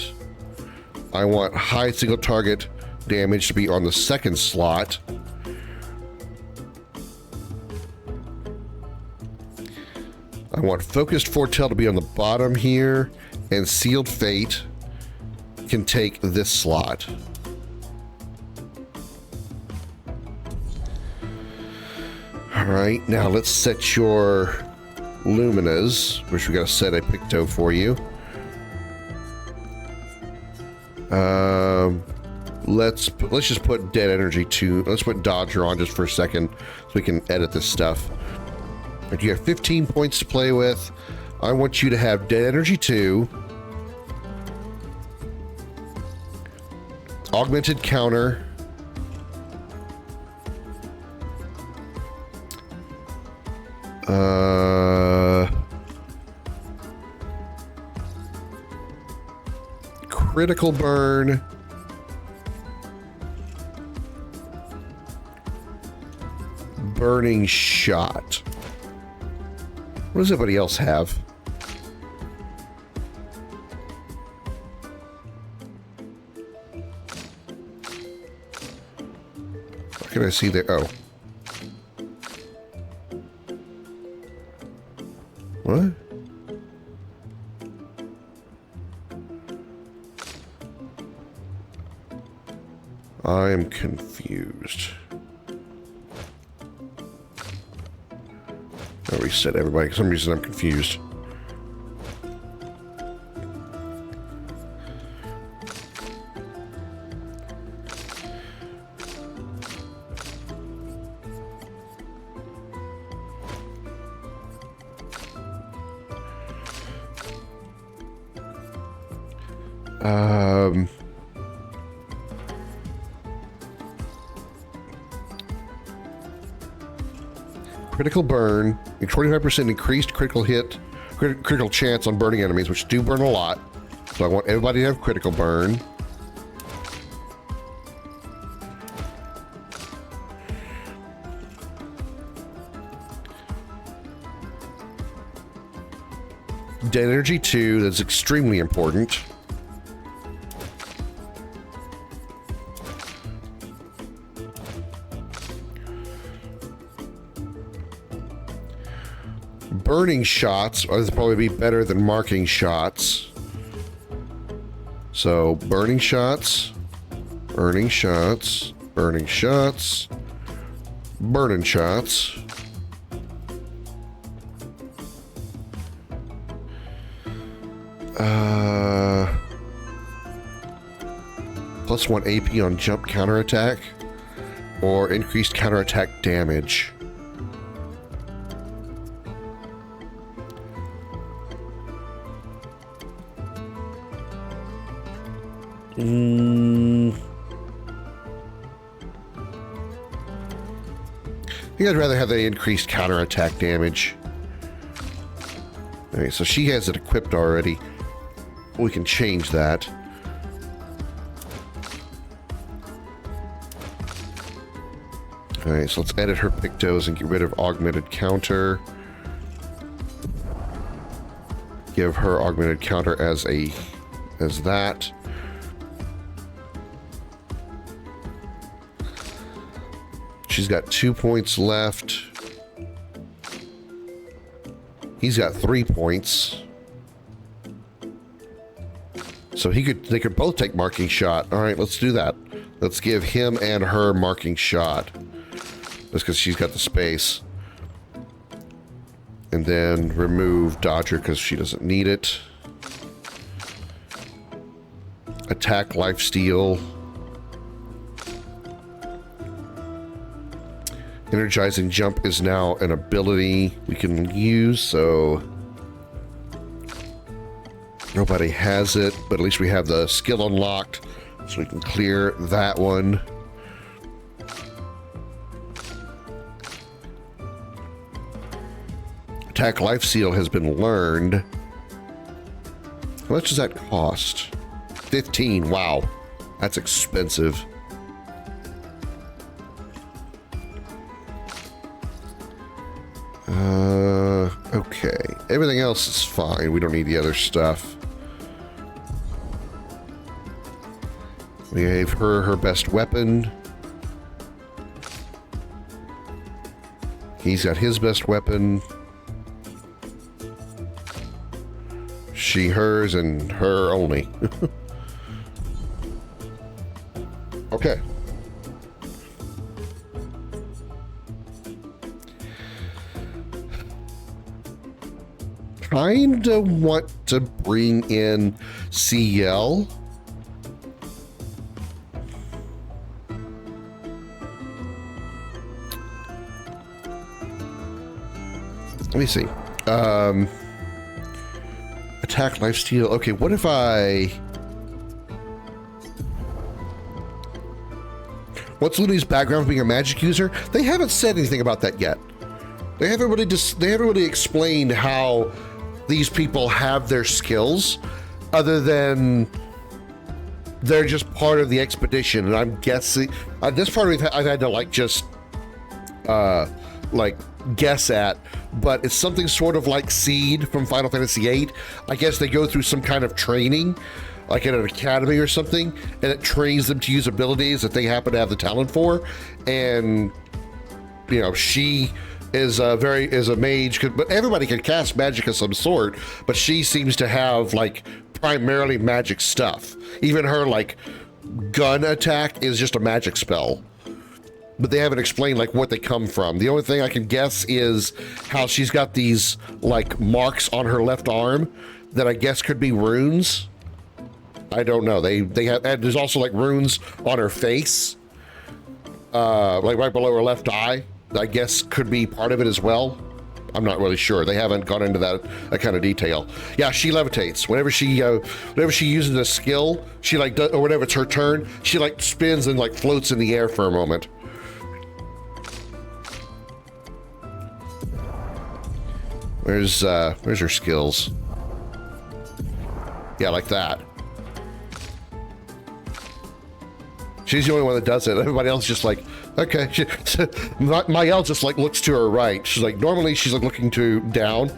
I want high single target damage to be on the second slot. I want Focused Foretell to be on the bottom here, and Sealed Fate can take this slot. All right, now let's set your Luminas, which we got to set a Picto for you. Let's just put Dead Energy 2. Let's put Dodger on just for a second so we can edit this stuff. But you have 15 points to play with. I want you to have Dead Energy 2, Augmented Counter, Critical Burn, Burning Shot. What does everybody else have? What can I see there? Oh. What? I am confused. I'll reset everybody. For some reason I'm confused. Critical burn, 25% increased critical hit, critical chance on burning enemies, which do burn a lot. So I want everybody to have critical burn. Dead Energy 2, that's extremely important. Burning shots would probably be better than marking shots. So burning shots, burning shots, burning shots, burning shots. +1 AP on jump counterattack or increased counterattack damage. I think I'd rather have the increased counterattack damage. Okay, so she has it equipped already. We can change that. Alright, so let's edit her Pictos and get rid of Augmented Counter. give her augmented counter as that. She's got 2 points left. He's got 3 points. So they could both take marking shot. All right, let's do that. Let's give him and her marking shot. That's because she's got the space. And then remove Dodger because she doesn't need it. Attack lifesteal. Energizing jump is now an ability we can use, so nobody has it, but at least we have the skill unlocked, so we can clear that one. Attack lifesteal has been learned. How much does that cost? 15. Wow, that's expensive. Okay. Everything else is fine. We don't need the other stuff. We gave her best weapon. He's got his best weapon. She hers and her only. Okay. Kinda want to bring in CL. Let me see. Attack lifesteal. Okay, what if I... What's Looney's background for being a magic user? They haven't said anything about that yet. They haven't really explained how these people have their skills, other than they're just part of the expedition. And I'm guessing this part I've had to like just like guess at, but it's something sort of like Seed from Final Fantasy VIII. I guess they go through some kind of training, like at an academy or something, and it trains them to use abilities that they happen to have the talent for. And you know, she is a mage, but everybody can cast magic of some sort, but she seems to have like primarily magic stuff. Even her like gun attack is just a magic spell, but they haven't explained like what they come from. The only thing I can guess is how she's got these like marks on her left arm that I guess could be runes. I don't know. They have, and there's also like runes on her face, like right below her left eye. I guess could be part of it as well. I'm not really sure. They haven't gone into that kind of detail. Yeah, she levitates. Whenever she uses a skill, she like does, or whenever it's her turn, she like spins and like floats in the air for a moment. Where's her skills? Yeah, like that. She's the only one that does it. Everybody else is just like, okay. Mael just like looks to her right. She's like, normally she's like looking to down.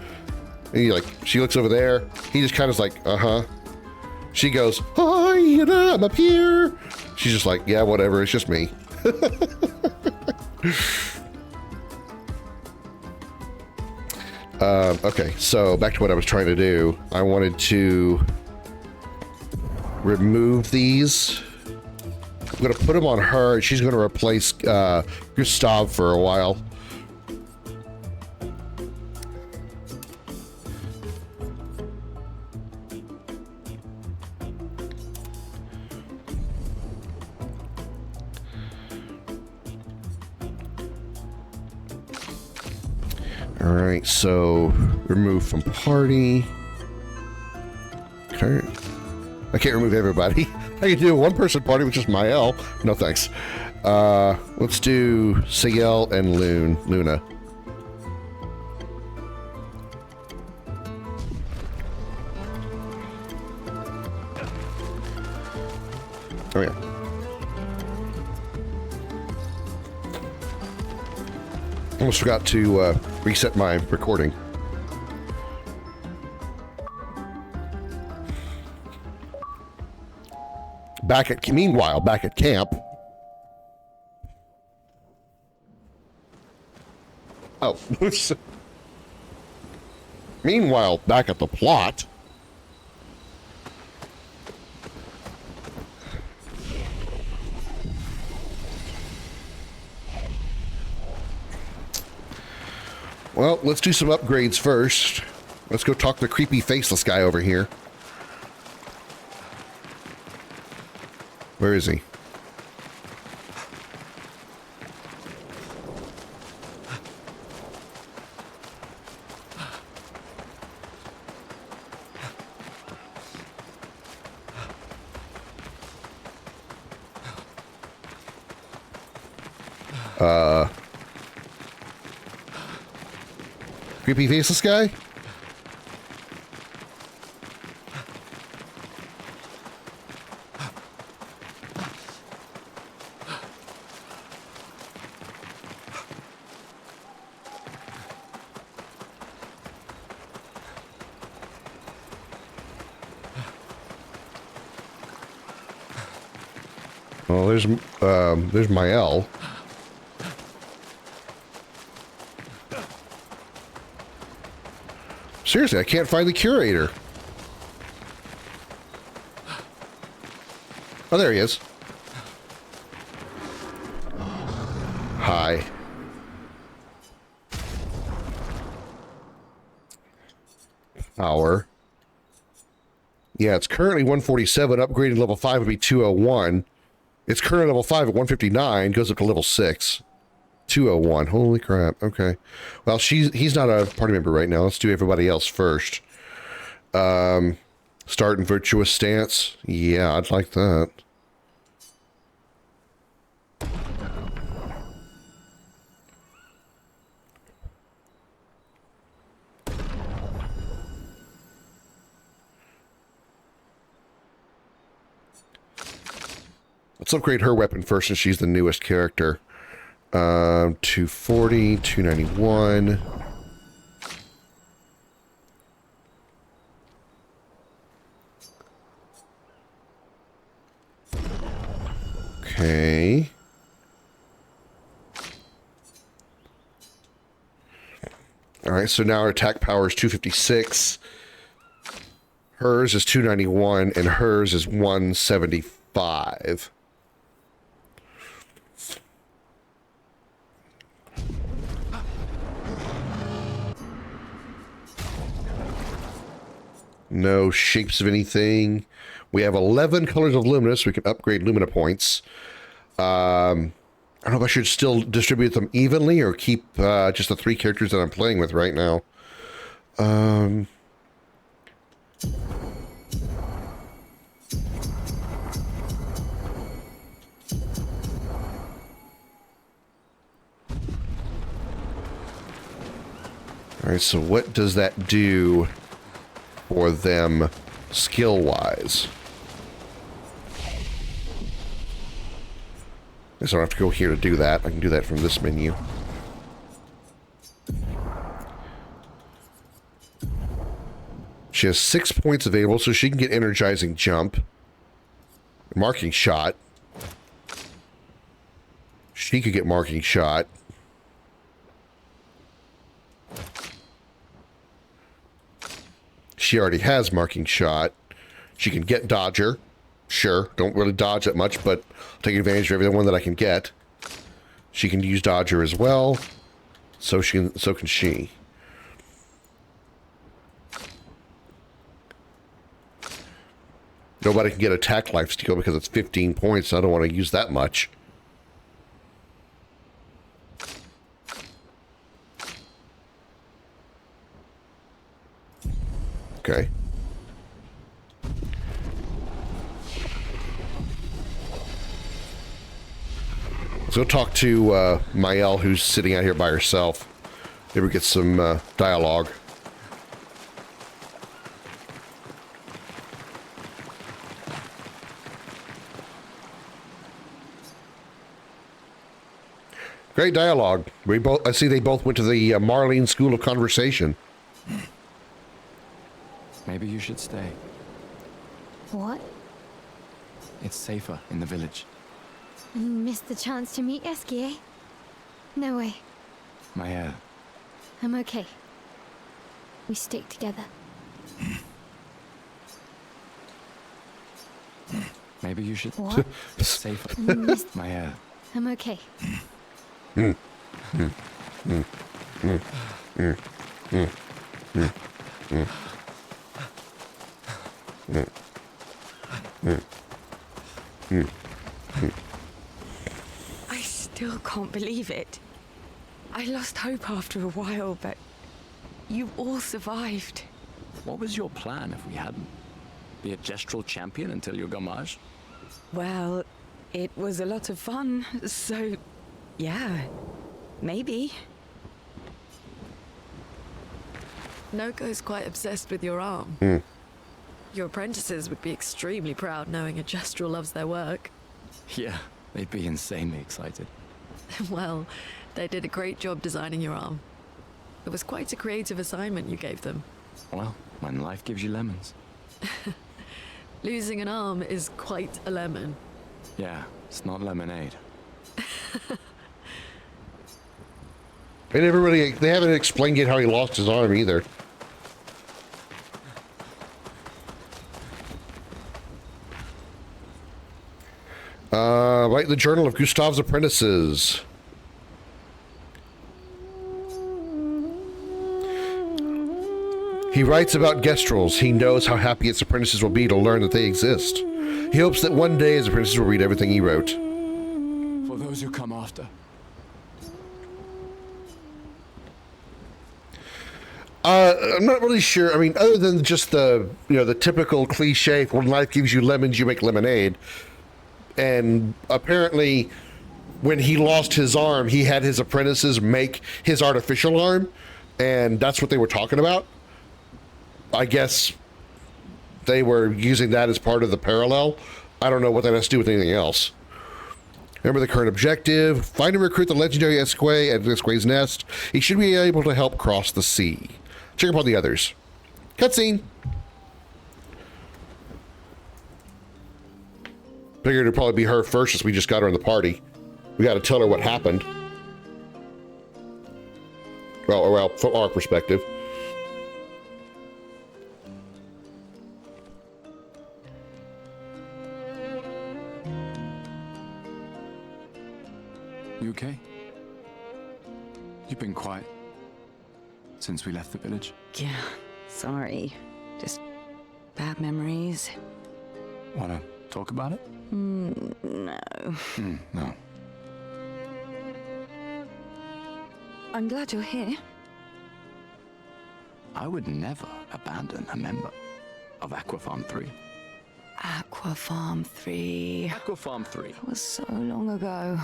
And she looks over there. He just kind of like, uh-huh. She goes, hi, I'm up here. She's just like, yeah, whatever. It's just me. Okay, so back to what I was trying to do. I wanted to remove these. I'm going to put them on her. She's going to replace Gustav for a while. All right, so remove from party. Okay. I can't remove everybody. I can do a one-person party, which is Mael. No thanks. Let's do Ciel and Luna. Oh yeah. Almost forgot to reset my recording. Meanwhile, back at camp. Oh. Meanwhile, back at the plot. Well, let's do some upgrades first. Let's go talk to the creepy faceless guy over here. Where is he? Creepy faceless guy? Well, there's Mael. Seriously, I can't find the curator. Oh, there he is. Hi. Power. Yeah, it's currently 147. Upgraded level 5 would be 201. It's current level 5 at 159. Goes up to level 6. 201. Holy crap. Okay. Well, he's not a party member right now. Let's do everybody else first. Start in virtuous stance. Yeah, I'd like that. Let's upgrade her weapon first since she's the newest character. 240, 291. Okay. All right, so now our attack power is 256. Hers is 291, and hers is 175. No shapes of anything. We have 11 colors of luminous. We can upgrade lumina points. I don't know if I should still distribute them evenly or keep just the 3 characters that I'm playing with right now. All right, so what does that do for them skill-wise? I guess I don't have to go here to do that. I can do that from this menu. She has 6 points available, so she can get energizing jump. Marking shot. She could get marking shot. She already has marking shot. She can get dodger. Sure, don't really dodge that much, but I'll take advantage of every one that I can get. She can use dodger as well. So can she. Nobody can get attack lifesteal because it's 15 points. So I don't want to use that much. Okay. Let's go talk to Mael, who's sitting out here by herself. Maybe get some dialogue. Great dialogue. I see they both went to the Marlene School of Conversation. Maybe you should stay. What? It's safer in the village. Missed the chance to meet Eski, eh? No way. My I'm okay. We stick together. maybe you should. What? It's safer. My I'm okay. I still can't believe it. I lost hope after a while, but you all survived. What was your plan if we hadn't? Be a gestural champion until your gamage? Well, it was a lot of fun, so yeah, maybe. Noko's quite obsessed with your arm. Your apprentices would be extremely proud knowing a gestural loves their work. Yeah, they'd be insanely excited. Well, they did a great job designing your arm. It was quite a creative assignment you gave them. Well, when life gives you lemons. Losing an arm is quite a lemon. Yeah, it's not lemonade. They haven't explained yet how he lost his arm either. Right, the Journal of Gustav's Apprentices. He writes about Gestrels. He knows how happy its apprentices will be to learn that they exist. He hopes that one day his apprentices will read everything he wrote. For those who come after. I'm not really sure. I mean, other than just the typical cliche, when life gives you lemons, you make lemonade. And apparently, when he lost his arm, he had his apprentices make his artificial arm, and that's what they were talking about. I guess they were using that as part of the parallel. I don't know what that has to do with anything else. Remember the current objective. Find and recruit the legendary Esque at Esque's nest. He should be able to help cross the sea. Check upon the others. Cutscene. Figured it'd probably be her first since we just got her in the party. We got to tell her what happened. Well, from our perspective. You okay? You've been quiet since we left the village. Yeah, sorry. Just bad memories. Wanna talk about it? No. No. I'm glad you're here. I would never abandon a member of Aquafarm 3. Aquafarm 3. Aquafarm 3. That was so long ago.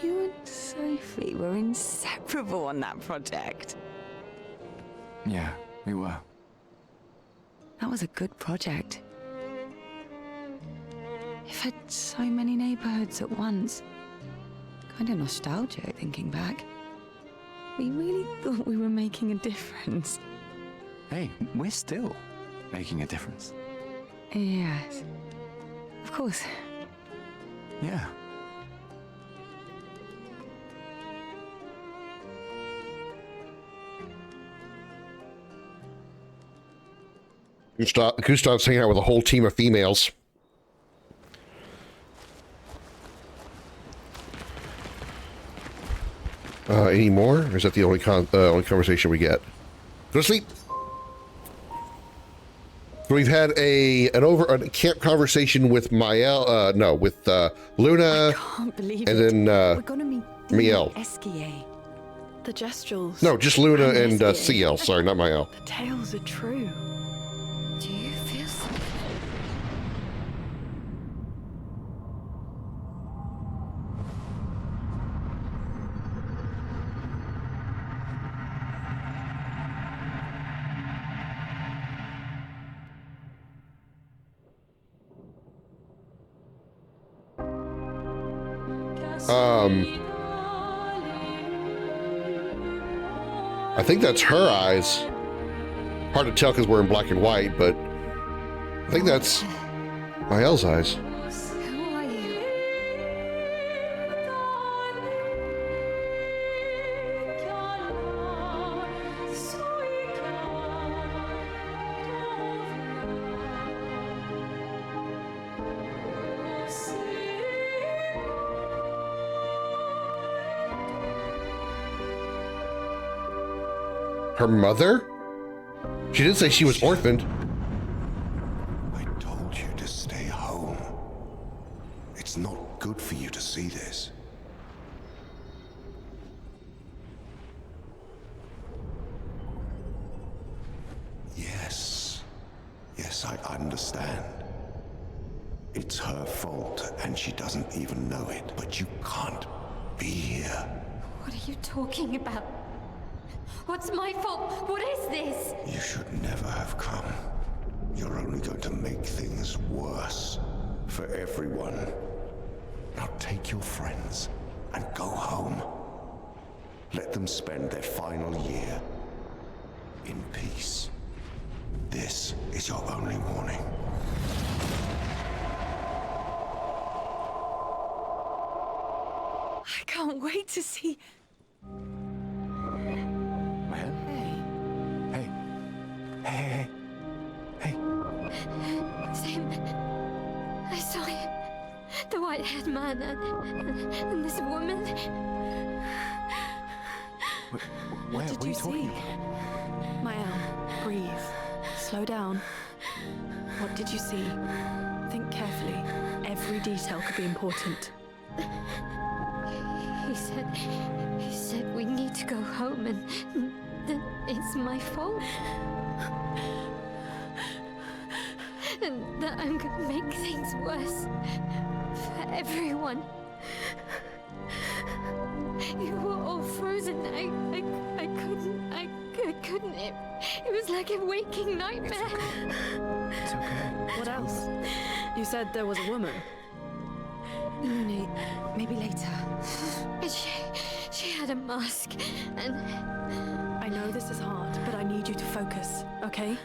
You and Sophie were inseparable on that project. Yeah, we were. That was a good project. It fed so many neighborhoods at once. Kind of nostalgic thinking back. We really thought we were making a difference. Hey, we're still making a difference. Yes. Of course. Yeah. Gustav's hanging out with a whole team of females. Any more? Or is that the only conversation we get? Go to sleep. So we've had a camp conversation with Mael. With Luna. I can't believe and it. then We're gonna meet Miel. Esquier. The Gestrels. No, just Luna and Esquier. CL. Sorry, not Mael. The tales are true. Do you feel something? I think that's her eyes. Hard to tell because we're in black and white, but I think that's Mael's eyes. Who are you? Her mother? She didn't say she was orphaned. I told you to stay home. It's not good for you to see this. Yes. Yes, I understand. It's her fault, and she doesn't even know it. But you can't be here. What are you talking about? What's my fault? What is this? You should never have come. You're only going to make things worse for everyone. Now take your friends and go home. Let them spend their final year in peace. This is your only warning. I can't wait to see. Hey. Sam, I saw him. The white-haired man and this woman. What did are you you talking see? about? Mael, breathe. Slow down. What did you see? Think carefully. Every detail could be important. He said we need to go home and that it's my fault. And that I'm gonna make things worse for everyone. You were all frozen. I couldn't. It was like a waking nightmare. It's okay. What else? You said there was a woman. No, maybe later. She had a mask, and I know this is hard, but I need you to focus, okay?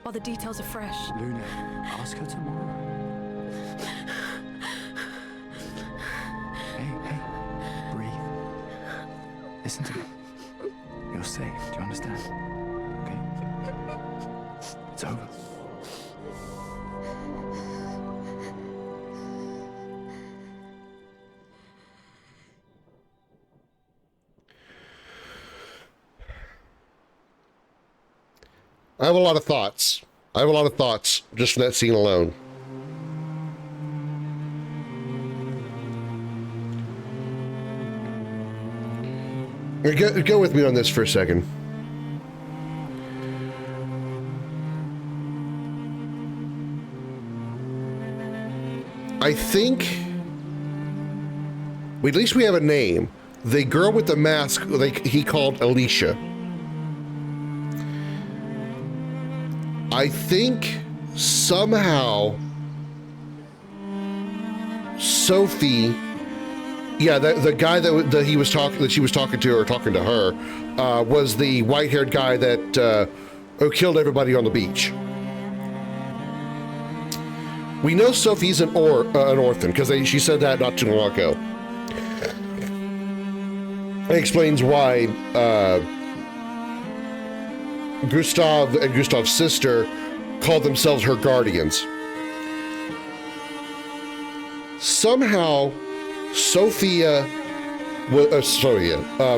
While the details are fresh. Luna, ask her tomorrow. Hey, breathe. Listen to me. You're safe, do you understand? Okay? It's over. I have a lot of thoughts. Just from that scene alone. Go with me on this for a second. I think at least we have a name. The girl with the mask, like he called Alicia. I think somehow Sophie, yeah, the guy that he was talking, that she was talking to, or talking to her, was the white-haired guy that who killed everybody on the beach. We know Sophie's an orphan because she said that not too long ago. It explains why Gustav and Gustav's sister called themselves her guardians. Somehow,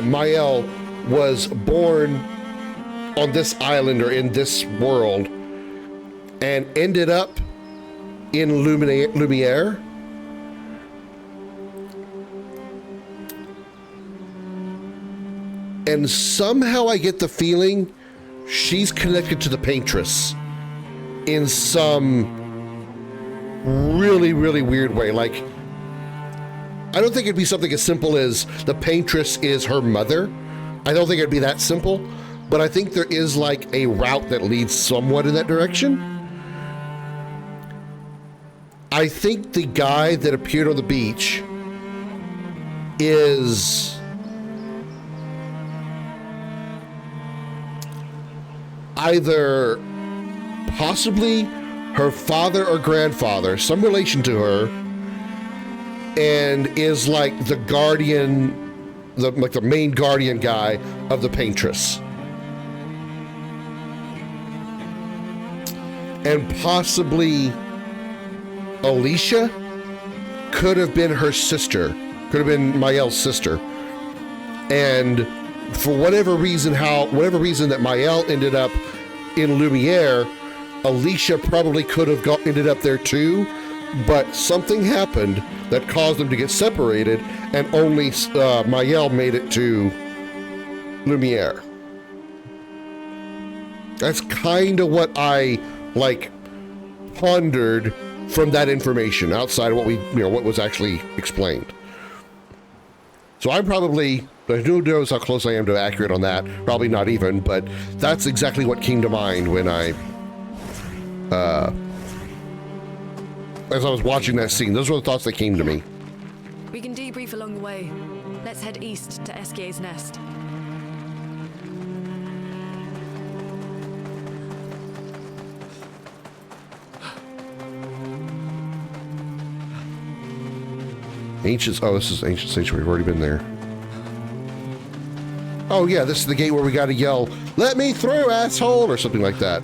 Mael was born on this island or in this world and ended up in Lumiere. And somehow I get the feeling she's connected to the Paintress in some really, really weird way. Like, I don't think it'd be something as simple as the Paintress is her mother. I don't think it'd be that simple, but I think there is like a route that leads somewhat in that direction. I think the guy that appeared on the beach is either possibly her father or grandfather, some relation to her, and is like the guardian, like the main guardian guy of the Paintress. And possibly Alicia could have been her sister, could have been Mael's sister. And for whatever reason that Mael ended up in Lumiere, Alicia probably could have ended up there too, but something happened that caused them to get separated, and only Mael made it to Lumiere. That's kind of what I pondered from that information outside of what was actually explained. So I'm probably, who knows how close I am to accurate on that, probably not even, but that's exactly what came to mind when I, as I was watching that scene. Those were the thoughts that came to me. We can debrief along the way. Let's head east to Eskier's Nest. This is Ancient Sanctuary. We've already been there. Oh yeah, this is the gate where we gotta yell, "Let me through, asshole!" or something like that.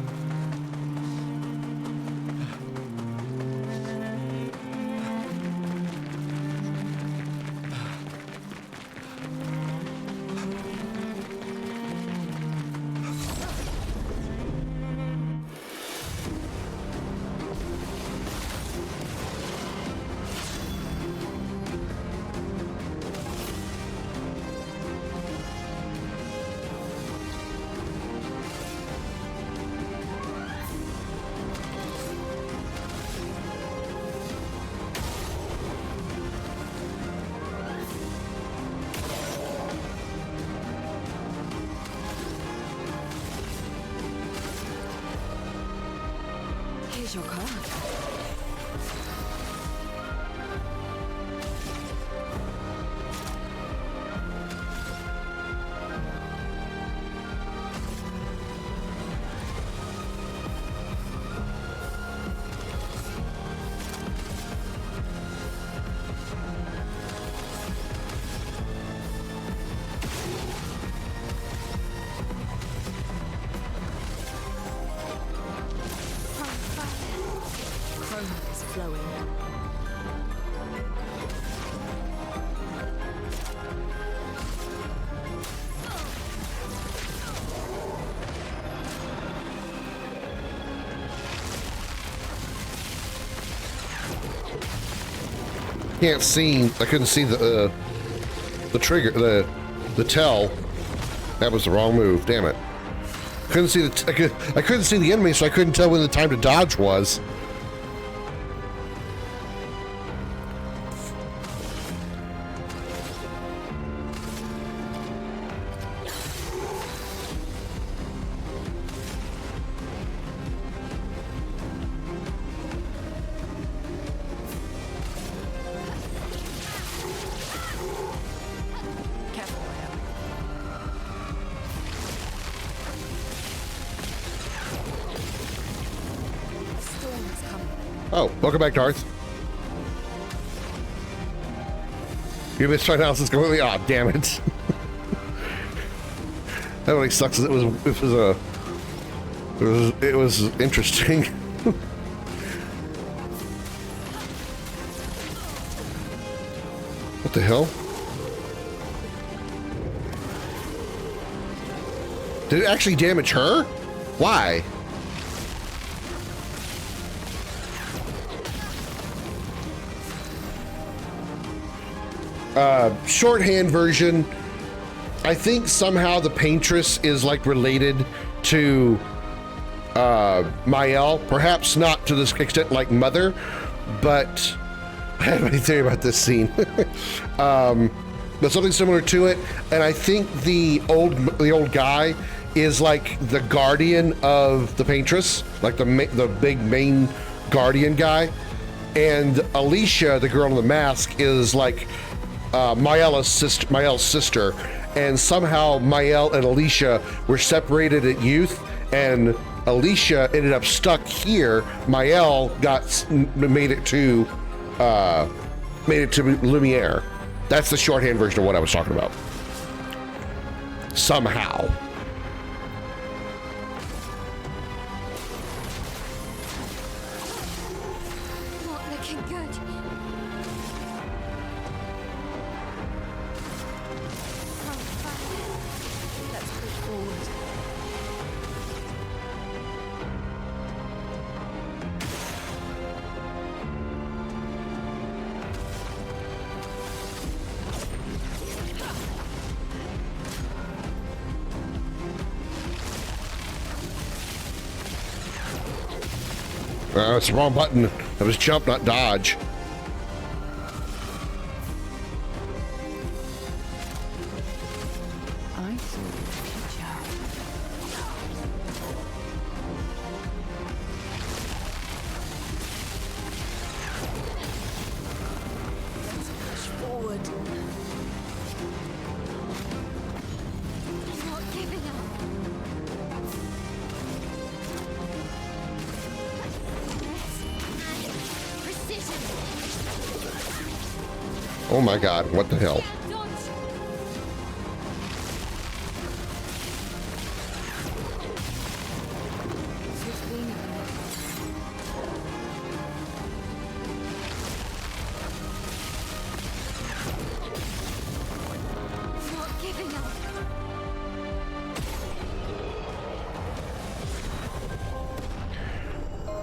Here's your card. Can't see. I couldn't see the trigger, the tell. That was the wrong move. Damn it! Couldn't see I couldn't see the enemy, so I couldn't tell when the time to dodge was. Oh, welcome back, Darth. You missed my analysis completely. Oh, damn it. That really sucks. It was interesting. What the hell? Did it actually damage her? Why? Shorthand version, I think somehow the Paintress is like related to Mael, perhaps not to this extent like Mother, but I have any theory about this scene. But something similar to it, and I think the old guy is like the guardian of the Paintress, like the big main guardian guy, and Alicia, the girl in the mask, is like Mael's sister, and somehow Mael and Alicia were separated at youth, and Alicia ended up stuck here. Mael made it to Lumiere. That's the shorthand version of what I was talking about. Somehow. Not looking good. Let's push forward. It's the wrong button. That was jump, not dodge. I saw the future. Let's push forward. Not giving up. Precision. Oh my God, what the hell? Not giving up.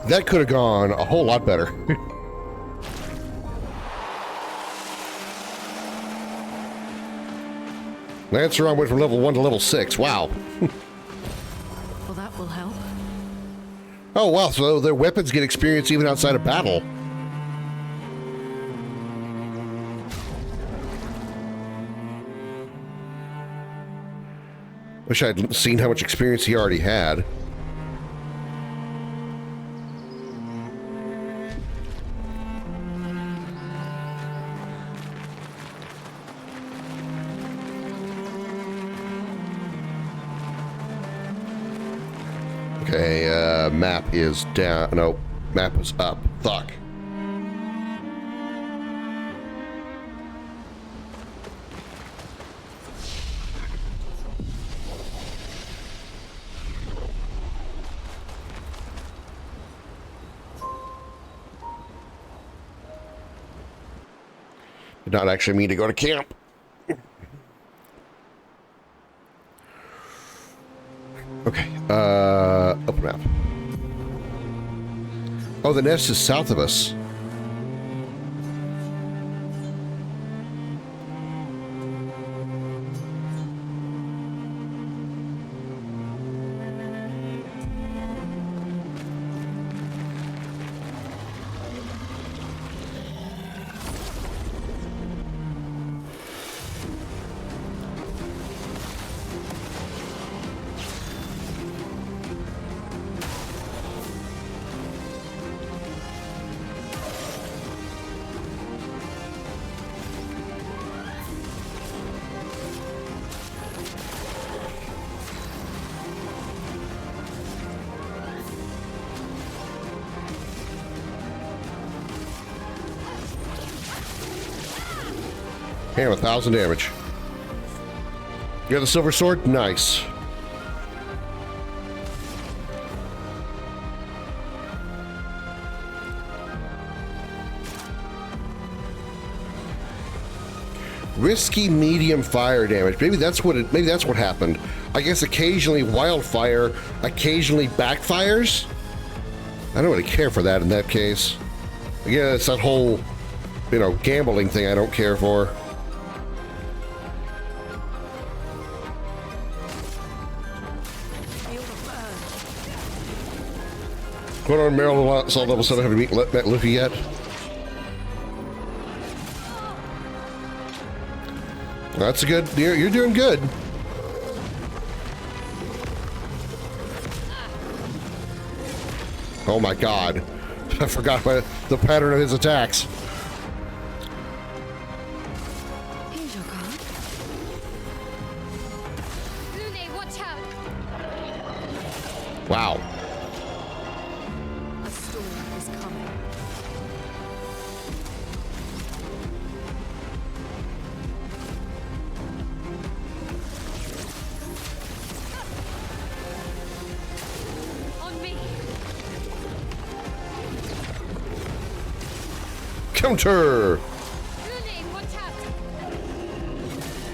That could have gone a whole lot better. Lancer went from level 1 to level 6. Wow. Well, that will help. Oh, wow. So their weapons get experience even outside of battle. Wish I'd seen how much experience he already had. Okay, map is down. No, map is up. Fuck. Did not actually mean to go to camp. Okay, open map. Oh, the nest is south of us. Damn, 1,000 damage. You got the silver sword? Nice. Risky medium fire damage. Maybe that's what happened. I guess occasionally wildfire occasionally backfires. I don't really care for that in that case. Again, it's that whole, gambling thing I don't care for. Going on Maryland assault level 7, haven't met Luffy yet. That's a good. You're doing good. Oh my God! I forgot the pattern of his attacks. Here's your card. Lune, watch out. Wow. Counter!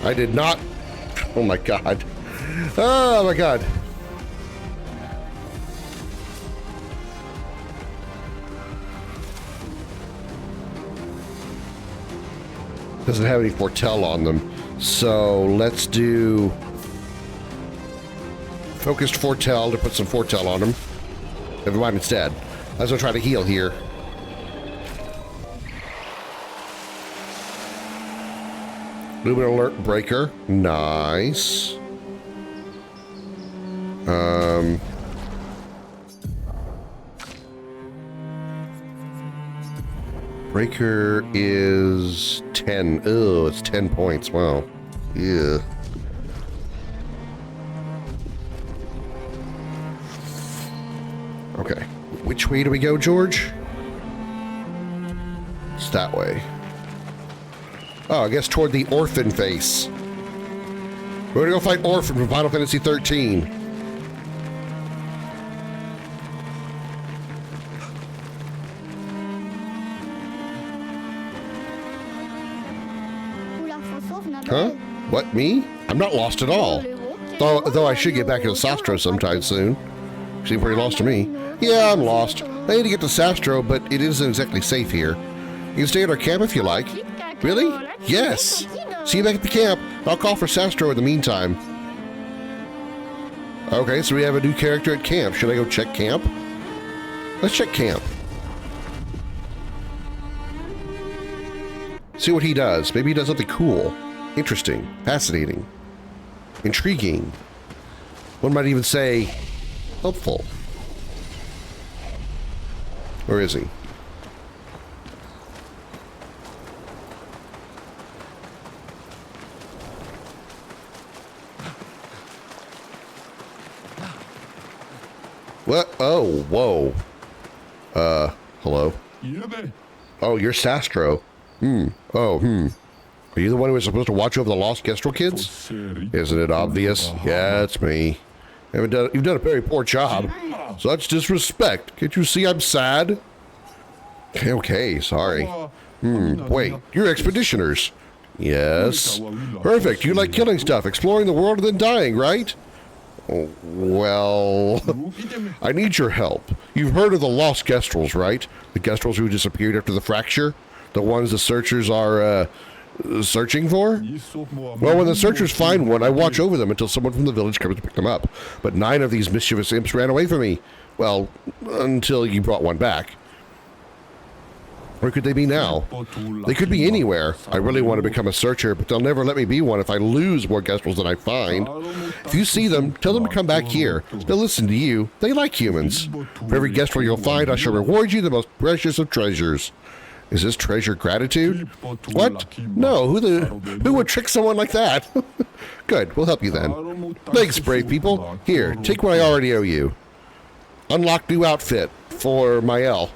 I did not. Oh my god. Oh my god. Doesn't have any foretell on them. So let's do focused foretell to put some foretell on them. Never mind, it's dead. I was gonna try to heal here. Lumen alert breaker. Nice. Breaker is 10. Oh, it's 10 points. Wow. Yeah. Okay. Which way do we go, George? It's that way. Oh, I guess toward the orphan face. We're gonna go fight Orphan from Final Fantasy 13. Huh? What, me? I'm not lost at all. Though I should get back to Sastro sometime soon. Seem pretty lost to me. Yeah, I'm lost. I need to get to Sastro, but it isn't exactly safe here. You can stay at our camp if you like. Really? Yes. See you back at the camp. I'll call for Sastro in the meantime. Okay, so we have a new character at camp. Should I go check camp? Let's check camp. See what he does. Maybe he does something cool. Interesting. Fascinating. Intriguing. One might even say helpful. Where is he? What? Oh, whoa. Hello? Oh, you're Sastro. Oh, Are you the one who was supposed to watch over the lost Kestrel kids? Isn't it obvious? Yeah, it's me. You've done a very poor job. Such disrespect. Can't you see I'm sad? Okay, sorry. Wait, you're expeditioners. Yes. Perfect. You like killing stuff, exploring the world and then dying, right? Oh, well, I need your help. You've heard of the lost Kestrels, right? The Kestrels who disappeared after the fracture? The ones the searchers are, searching for? Well, when the searchers find one, I watch over them until someone from the village comes to pick them up. But 9 of these mischievous imps ran away from me. Well, until you brought one back. Where could they be now? They could be anywhere. I really want to become a searcher, but they'll never let me be one if I lose more Kestrels than I find. If you see them, tell them to come back here. They'll listen to you. They like humans. For every Kestrel you'll find, I shall reward you the most precious of treasures. Is this treasure gratitude? What? No, who would trick someone like that? Good, we'll help you then. Thanks, brave people. Here, take what I already owe you. Unlock new outfit for Mael.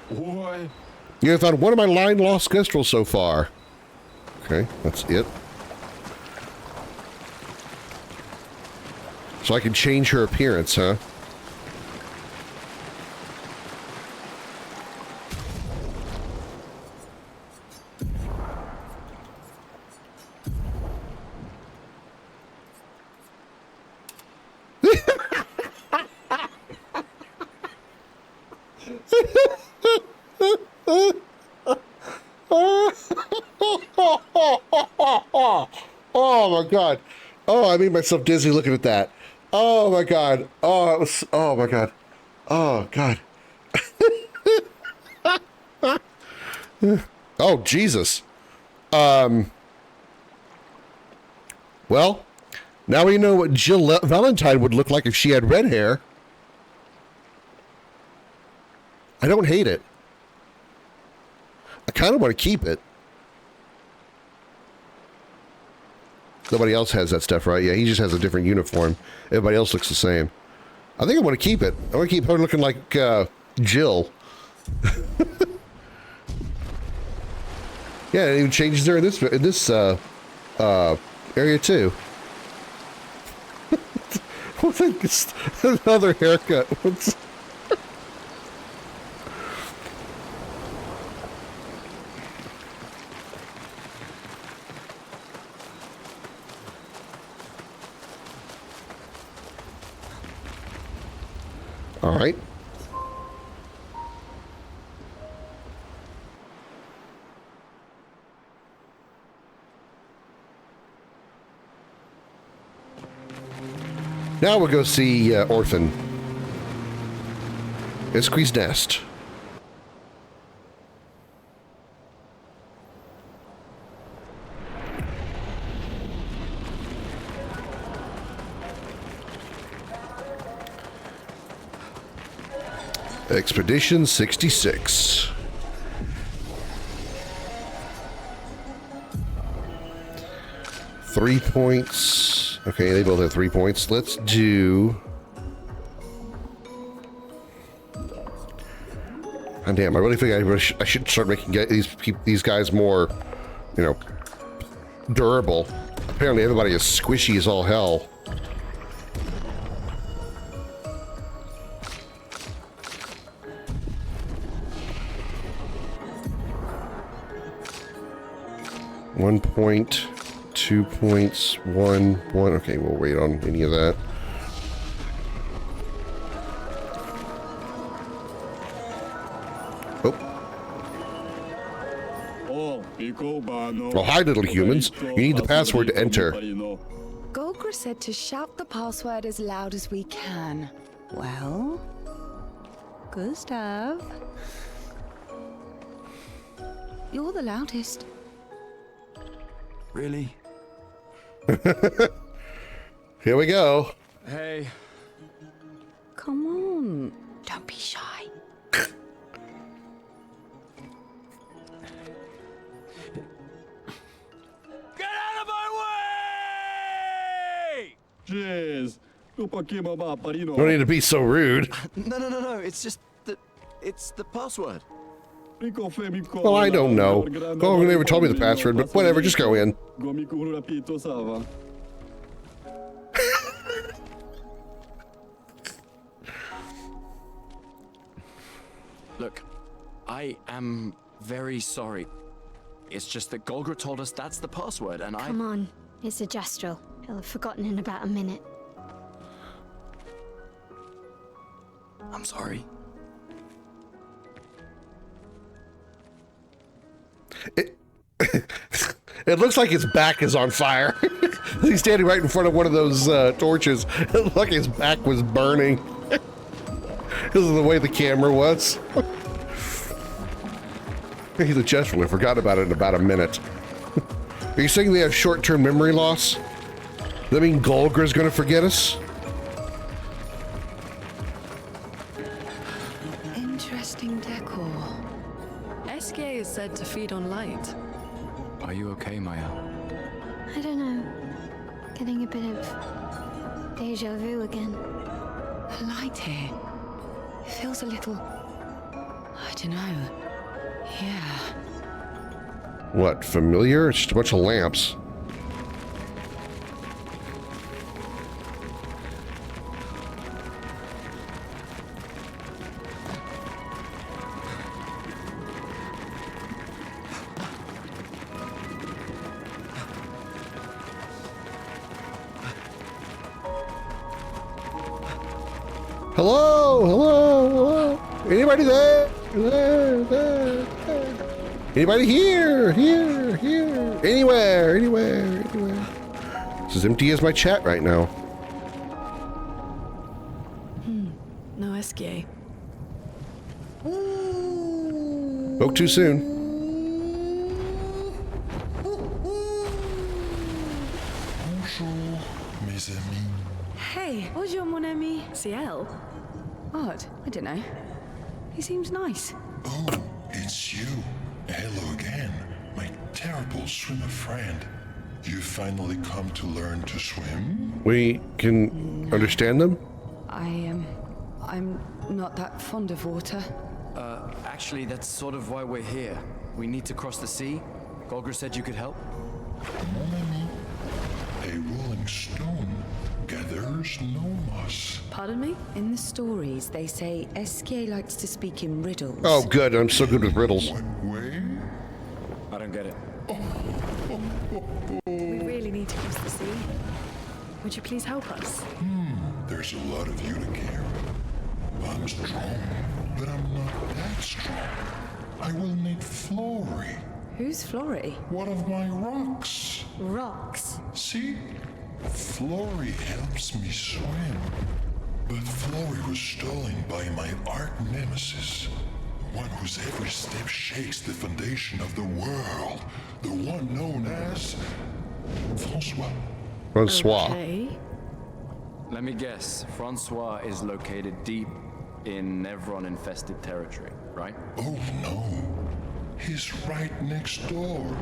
You have found one of my line lost Kestrels so far. Okay, that's it. So I can change her appearance, huh? Oh my god. Oh, I made myself dizzy looking at that. Oh my god. Oh, it was, oh my god. Oh god. Oh, Jesus. Well, now we know what Jill Valentine would look like if she had red hair. I don't hate it. I kind of want to keep it. Nobody else has that stuff, right? Yeah, he just has a different uniform. Everybody else looks the same. I think I want to keep it. I want to keep her looking like Jill. Yeah, it even changes her in this area too. What's another haircut? What's All right. Now we'll go see Orphan. Isqui's Nest. Expedition 66. Three points. Okay, they both have 3 points. Let's do... Oh, damn, I really think I should start making these guys more, you know, durable. Apparently everybody is squishy as all hell. One point, 2 points, one. Okay, we'll wait on any of that. Oh, hi, little humans. You need the password to enter. Golgra said to shout the password as loud as we can. Well, Gustav, you're the loudest. Really? Here we go. Hey. Come on, don't be shy. Jeez. Don't need to be so rude. No. It's just that it's the password. Well, I don't know. Golga never told me the password, but whatever, just go in. Look, I am very sorry. It's just that Golga told us that's the password, and Come on, it's a gestural. He'll have forgotten in about a minute. I'm sorry. It looks like his back is on fire. He's standing right in front of one of those torches. It looked like his back was burning. Because of the way the camera was. He's a gestural. I forgot about it in about a minute. Are you saying they have short-term memory loss? Does that mean Golgra's gonna forget us? Interesting decor. SK is said to feed on light. Are you okay, Maya? I don't know. Getting a bit of deja vu again. The light here. It feels a little... I don't know. Yeah. What, familiar? It's just a bunch of lamps. Hello? Anybody there? There. Anybody here? Anywhere. It's as empty as my chat right now. No SK. Spoke too soon. Bonjour, mes amis. Hey, bonjour mon ami. CL? Odd, I don't know. He seems nice. Oh, it's you. Hello again, my terrible swimmer friend. You finally come to learn to swim? We can understand them? I'm not that fond of water. Actually, that's sort of why we're here. We need to cross the sea. Golgra said you could help. Mon ami, a rolling stone gathers no moss. Pardon me? In the stories, they say SK likes to speak in riddles. Oh, good. I'm so good with riddles. What way? I don't get it. We really need to cross the sea. Would you please help us? There's a lot of you to care. I'm strong, but I'm not that strong. I will need Flory. Who's Flory? One of my rocks. Rocks? See? Flory helps me swim. But Flory was stolen by my arch nemesis. One whose every step shakes the foundation of the world. The one known as Francois. Francois. Okay. Let me guess. Francois is located deep in Nevron-infested territory, right? Oh no. He's right next door.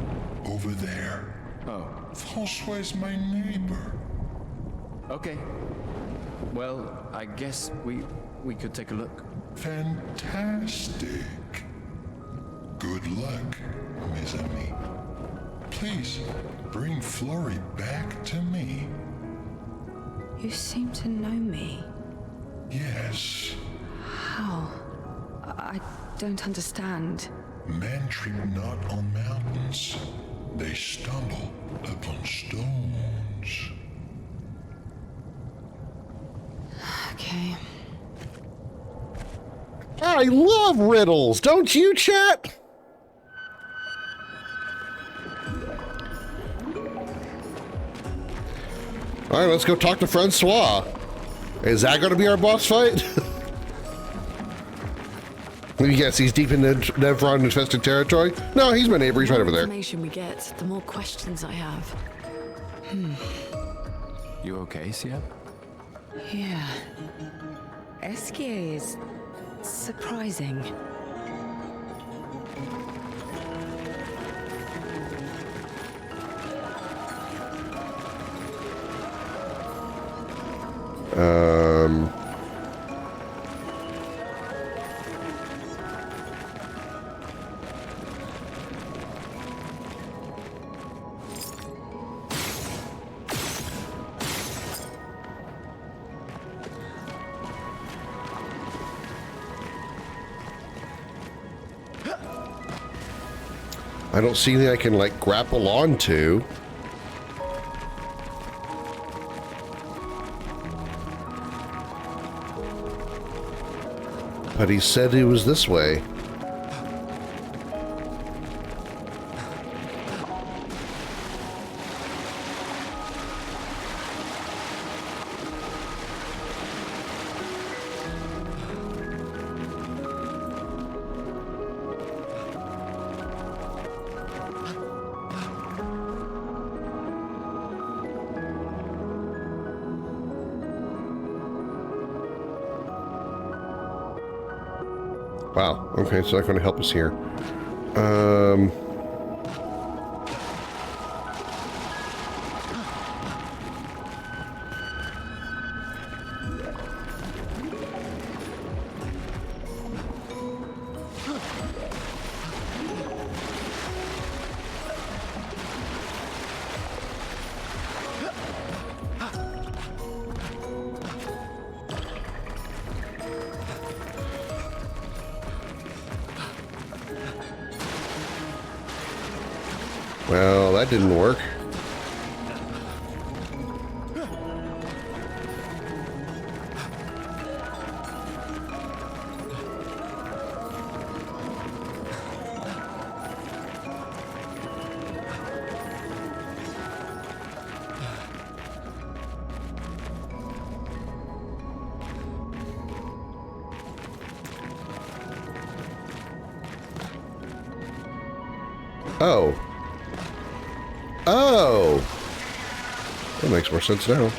Over there. Oh. Francois is my neighbor. Okay. Well, I guess we could take a look. Fantastic. Good luck, mes amis. Please, bring Flory back to me. You seem to know me. Yes. How? I don't understand. Men trip not on mountains. They stumble upon stones. Okay. I love riddles, don't you, chat? All right, let's go talk to Francois. Is that going to be our boss fight? Yes, he's deep in the Nevron-infested territory. No, he's my neighbor. He's right over there. The more information we get, the more questions I have. You okay, Sieb? Yeah. Esquier is surprising. I don't see anything I can, like, grapple onto. But he said he was this way. Wow, okay, it's not going to help us here. Well, that didn't work. Oh. Oh! That makes more sense now.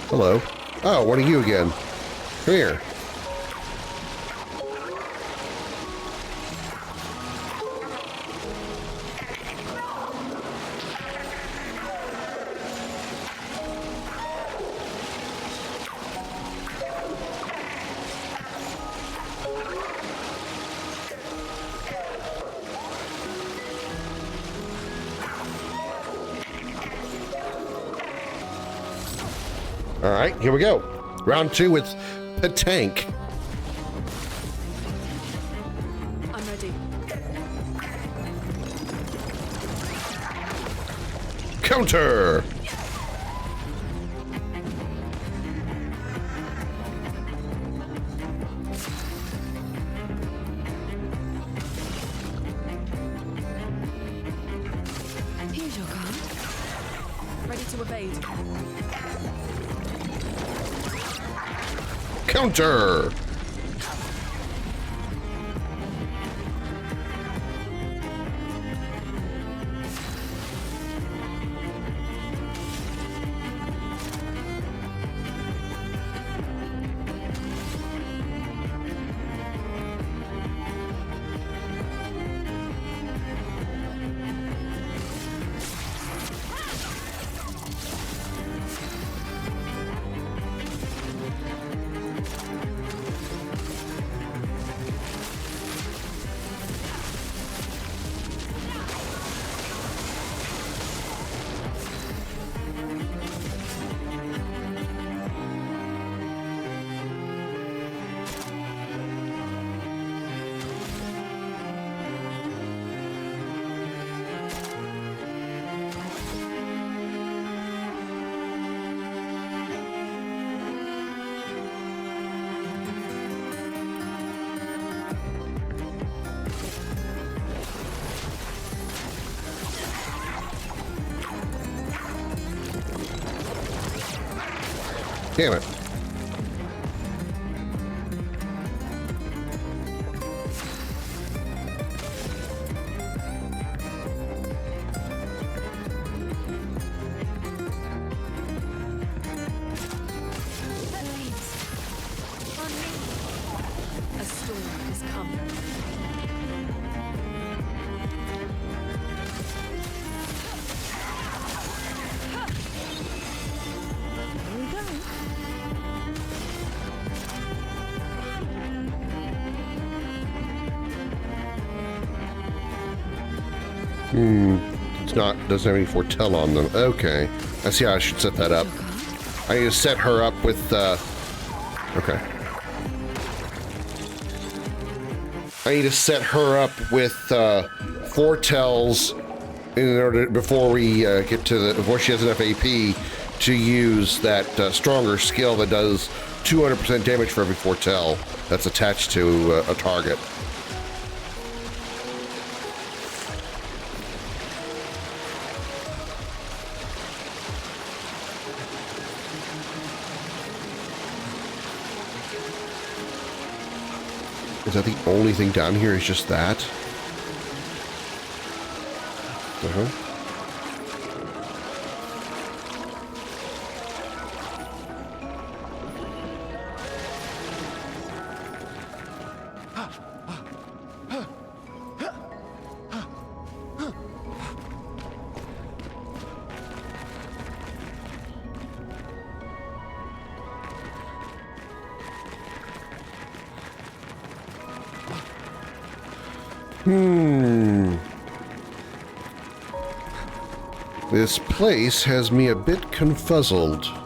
Hello. Oh, what are you again? Come here. All right, here we go. Round 2 with Patank. I'm ready. Counter! ready to evade. Counter! Damn it. A storm has come. Here we go. It's not, doesn't have any foretell on them. Okay. I see how I should set that up. I need to set her up with, okay. I need to set her up with, foretells in order, before we, get to the, before she has enough AP to use that, stronger skill that does 200% damage for every foretell that's attached to, a target. Is that the only thing down here is just that? Uh-huh. This place has me a bit confuzzled.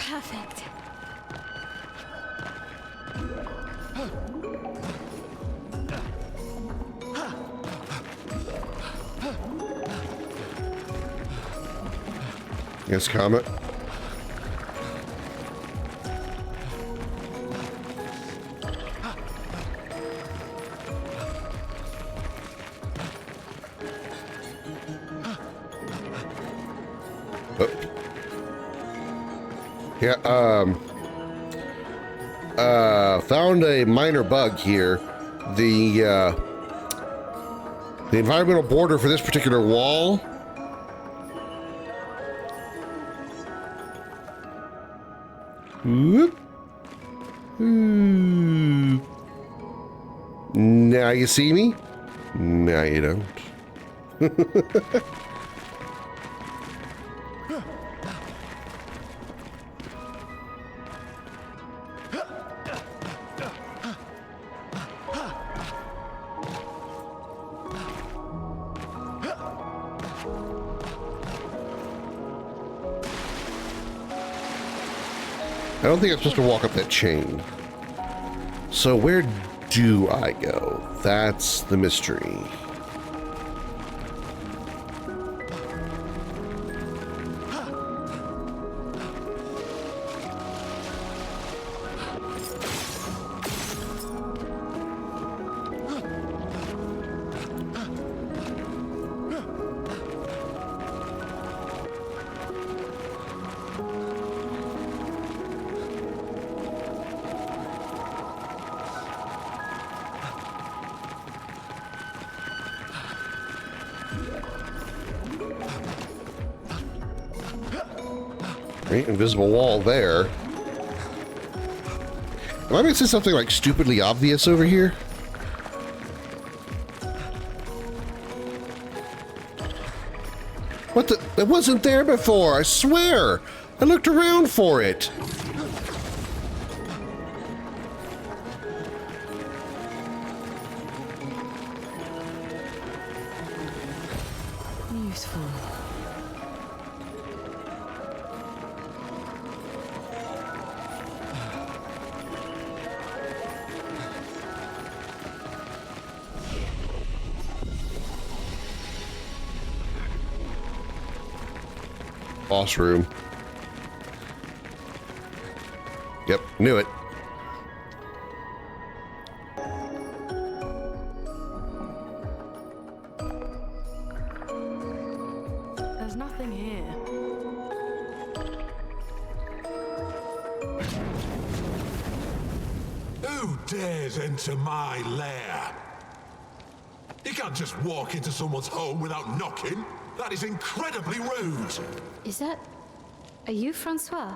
Perfect. Yes, Comet. Yeah, found a minor bug here. The environmental border for this particular wall whoop. Now you see me? Now you don't. don't think I'm supposed to walk up that chain. So where do I go? That's the mystery. Right, invisible wall there. Am I missing something like stupidly obvious over here? What the? It wasn't there before, I swear! I looked around for it! Useful. Boss room. Yep, knew it. There's nothing here. Who dares enter my lair? You can't just walk into someone's home without knocking. That is incredibly rude. Is that... Are you Francois?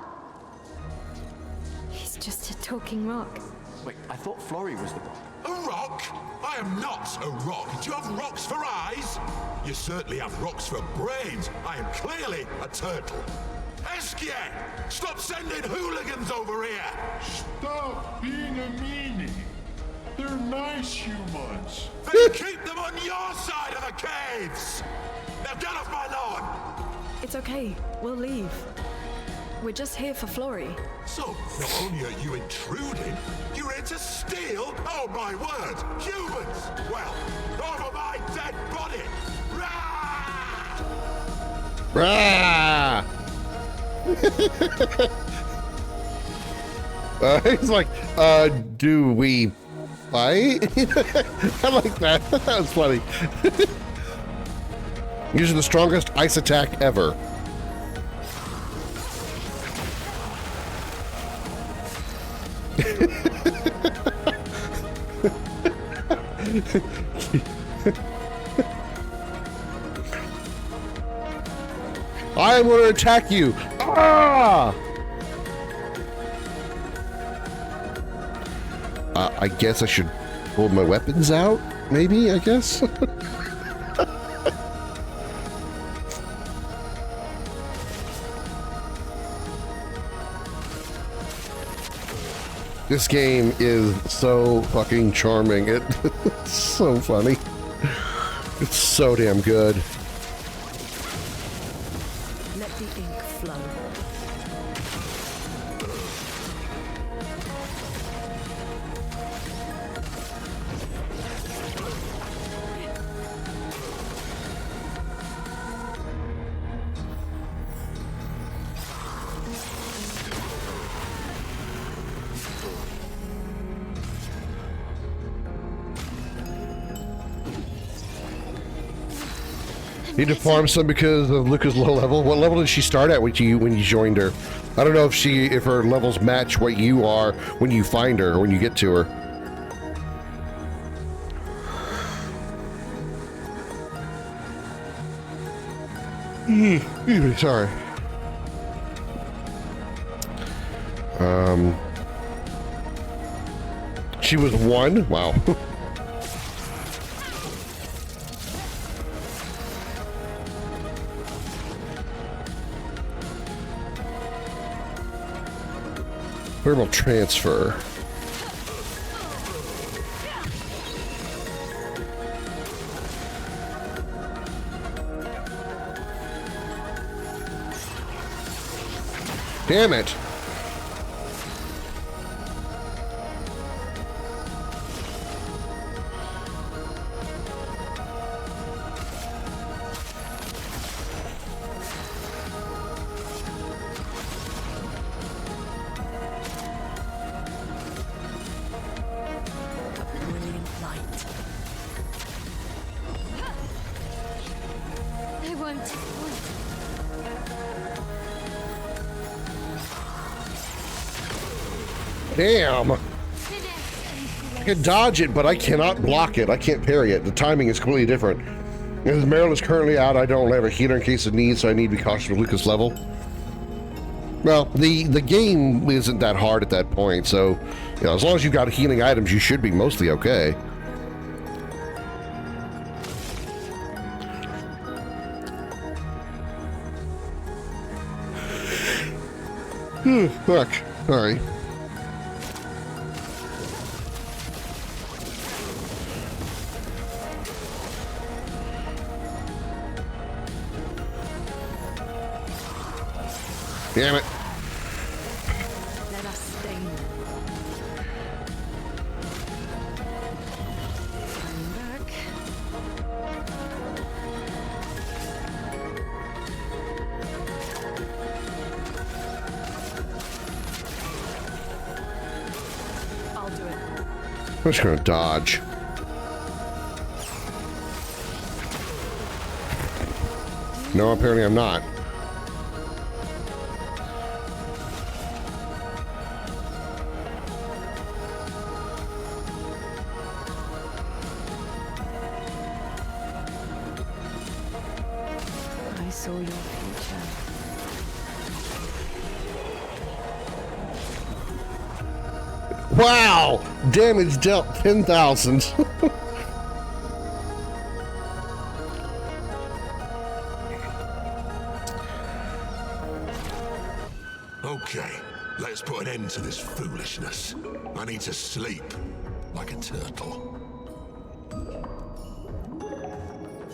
He's just a talking rock. Wait, I thought Florrie was the rock. A rock? I am not a rock. Do you have rocks for eyes? You certainly have rocks for brains. I am clearly a turtle. Esquier! Stop sending hooligans over here! Stop being a meanie. They're nice humans. Then keep them on your side of the caves! Now get off my lawn! It's okay. We'll leave. We're just here for Florrie. So, not only are you intruding, you're here to steal? Oh my word! Humans! Well, over my dead body! Rah! He's like, do we fight? I like that. That was funny. Using the strongest ice attack ever. I am going to attack you. Ah! I guess I should pull my weapons out. Maybe, I guess. This game is so fucking charming. It's so funny. It's so damn good. Let the ink flow. Need to farm some because of Luca's low level. What level did she start at when you joined her? I don't know if her levels match what you are when you find her or when you get to her. Sorry. She was 1? Wow. Thermal transfer. Damn it. Damn. I can dodge it, but I cannot block it. I can't parry it. The timing is completely different. As Meryl is currently out, I don't have a healer in case of need, so I need to be cautious with Lucas' level. Well, the game isn't that hard at that point, so you know, as long as you've got healing items, you should be mostly okay. Fuck. Sorry. Damn it. Let us stay. I'm back. I'll do it. I'm just gonna dodge. No, apparently I'm not. I saw your future. Wow! Damage dealt 10,000. Okay, let's put an end to this foolishness. I need to sleep like a turtle.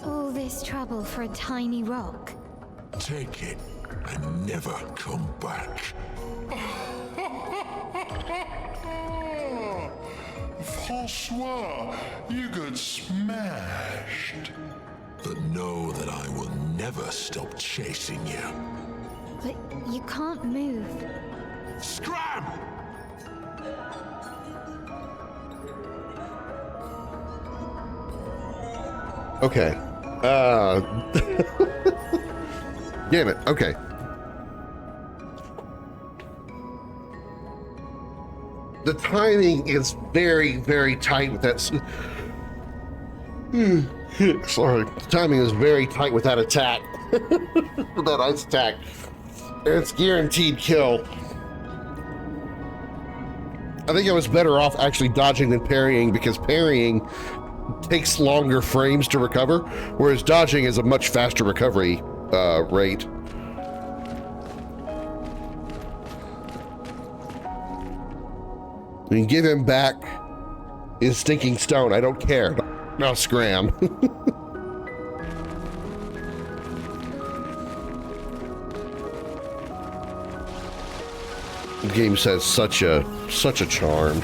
All this trouble for a tiny rock. Take it and never come back. Francois, you got smashed. But know that I will never stop chasing you. But you can't move. Scram! Okay. Damn it. Okay. The timing is very, very tight with that. Sorry. The timing is very tight with that attack. With that ice attack. It's guaranteed kill. I think I was better off actually dodging than parrying, because parrying takes longer frames to recover, whereas dodging is a much faster recovery rate. You can give him back his stinking stone. I don't care. Now scram. The game says such a charm.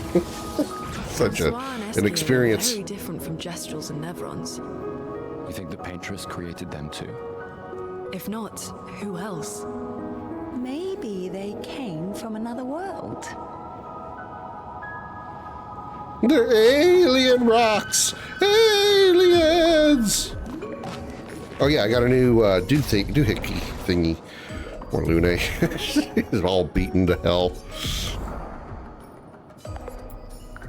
Such an experience. Very different from Gestrels and Nevrons. You think the Paintress created them too? If not, who else? Maybe they came from another world. They're alien rocks! Aliens! Oh yeah, I got a new doohickey thingy. Or Lune. He's all beaten to hell.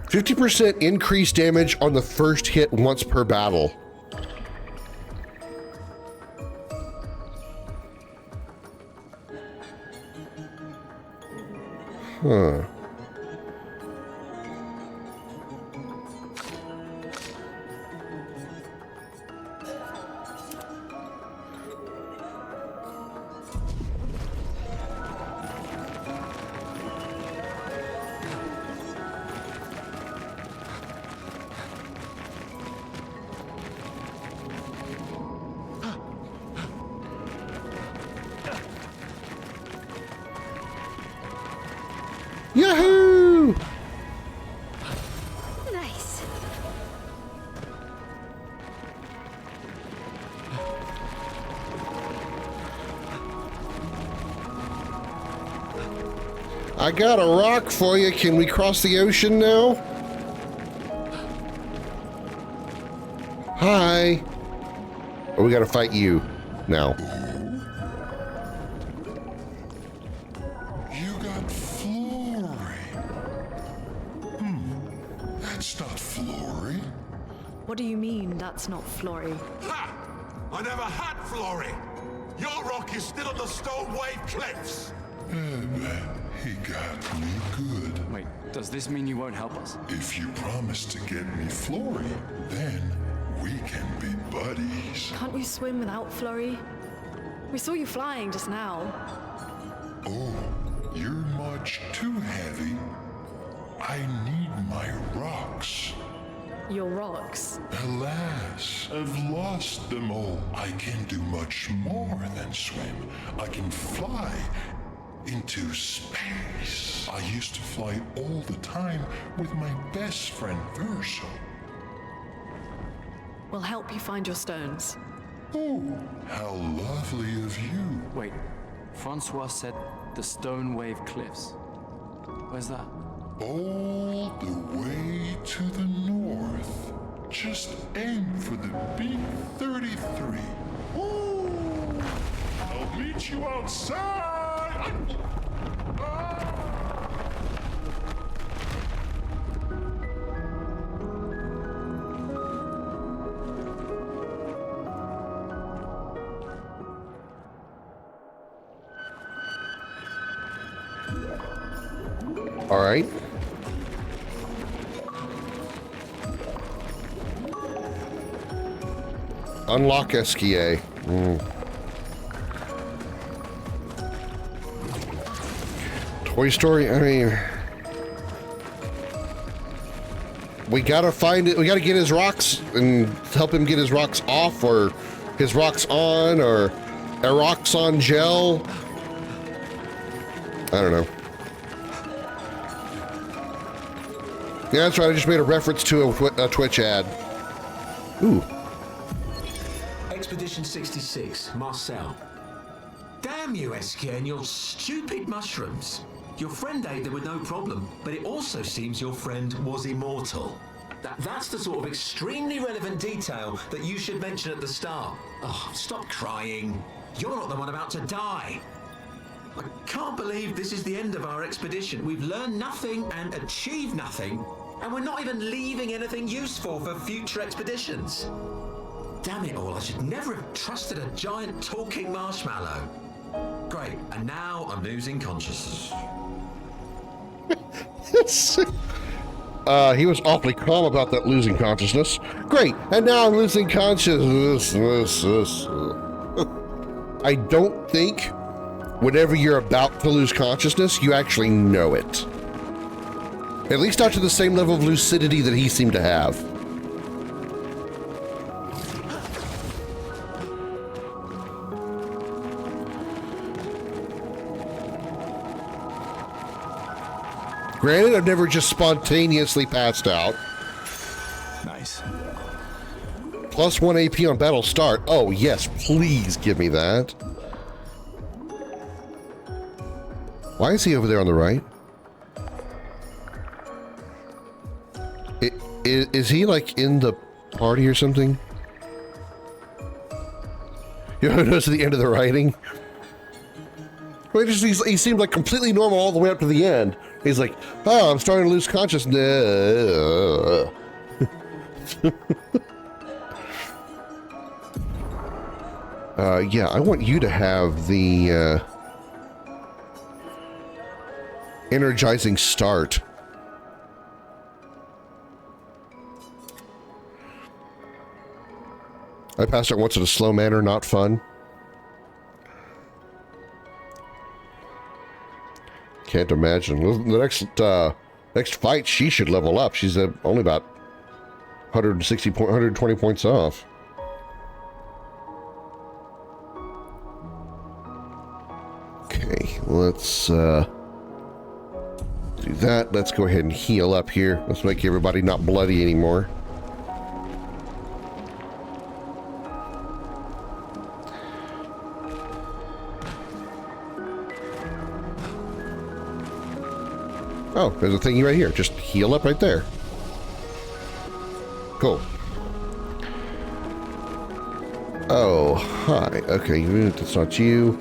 50% increased damage on the first hit once per battle. Huh. Yahoo! Nice. I got a rock for you. Can we cross the ocean now? Hi. Oh, we gotta fight you now. You got Flory. What do you mean that's not Florrie? Ha! I never had Florrie! Your rock is still on the Stone Wave Cliffs! He got me good. Wait, does this mean you won't help us? If you promise to get me Florrie, then we can be buddies. Can't you swim without Florrie? We saw you flying just now. Oh, you're much too heavy. I need my rocks. Your rocks? Alas, I've lost them all. I can do much more than swim. I can fly into space. I used to fly all the time with my best friend Verso. We'll help you find your stones. Oh, how lovely of you. Wait, Francois said the Stone Wave Cliffs. Where's that? All the way to the north. Just aim for the big 33. Ooh, I'll meet you outside. All right. Unlock SKA. Toy Story, I mean... We gotta find it, we gotta get his rocks and help him get his rocks off, or his rocks on, or a rocks on gel. I don't know. Yeah, that's right, I just made a reference to a Twitch ad. Ooh. Expedition 66, Marcel. Damn you, SK, and your stupid mushrooms. Your friend ate them with no problem, but it also seems your friend was immortal. That's the sort of extremely relevant detail that you should mention at the start. Oh, stop crying. You're not the one about to die. I can't believe this is the end of our expedition. We've learned nothing and achieved nothing, and we're not even leaving anything useful for future expeditions. Damn it all, I should never have trusted a giant talking marshmallow. Great, and now I'm losing consciousness. He was awfully calm about that losing consciousness. Great, and now I'm losing consciousness. I don't think whenever you're about to lose consciousness, you actually know it. At least not to the same level of lucidity that he seemed to have. Granted, I've never just spontaneously passed out. Nice. Plus 1 AP on battle start. Oh, yes, please give me that. Why is he over there on the right? Is he like in the party or something? You know, notice at the end of the writing? Well, he seemed like completely normal all the way up to the end. He's like, oh, I'm starting to lose consciousness. Yeah, I want you to have the energizing start. I passed out once in a slow manner, not fun. Can't imagine. The next fight, she should level up. She's only about 120 points off. Okay, let's do that. Let's go ahead and heal up here. Let's make everybody not bloody anymore. Oh, there's a thingy right here. Just heal up right there. Cool. Oh, hi. Okay, that's not you.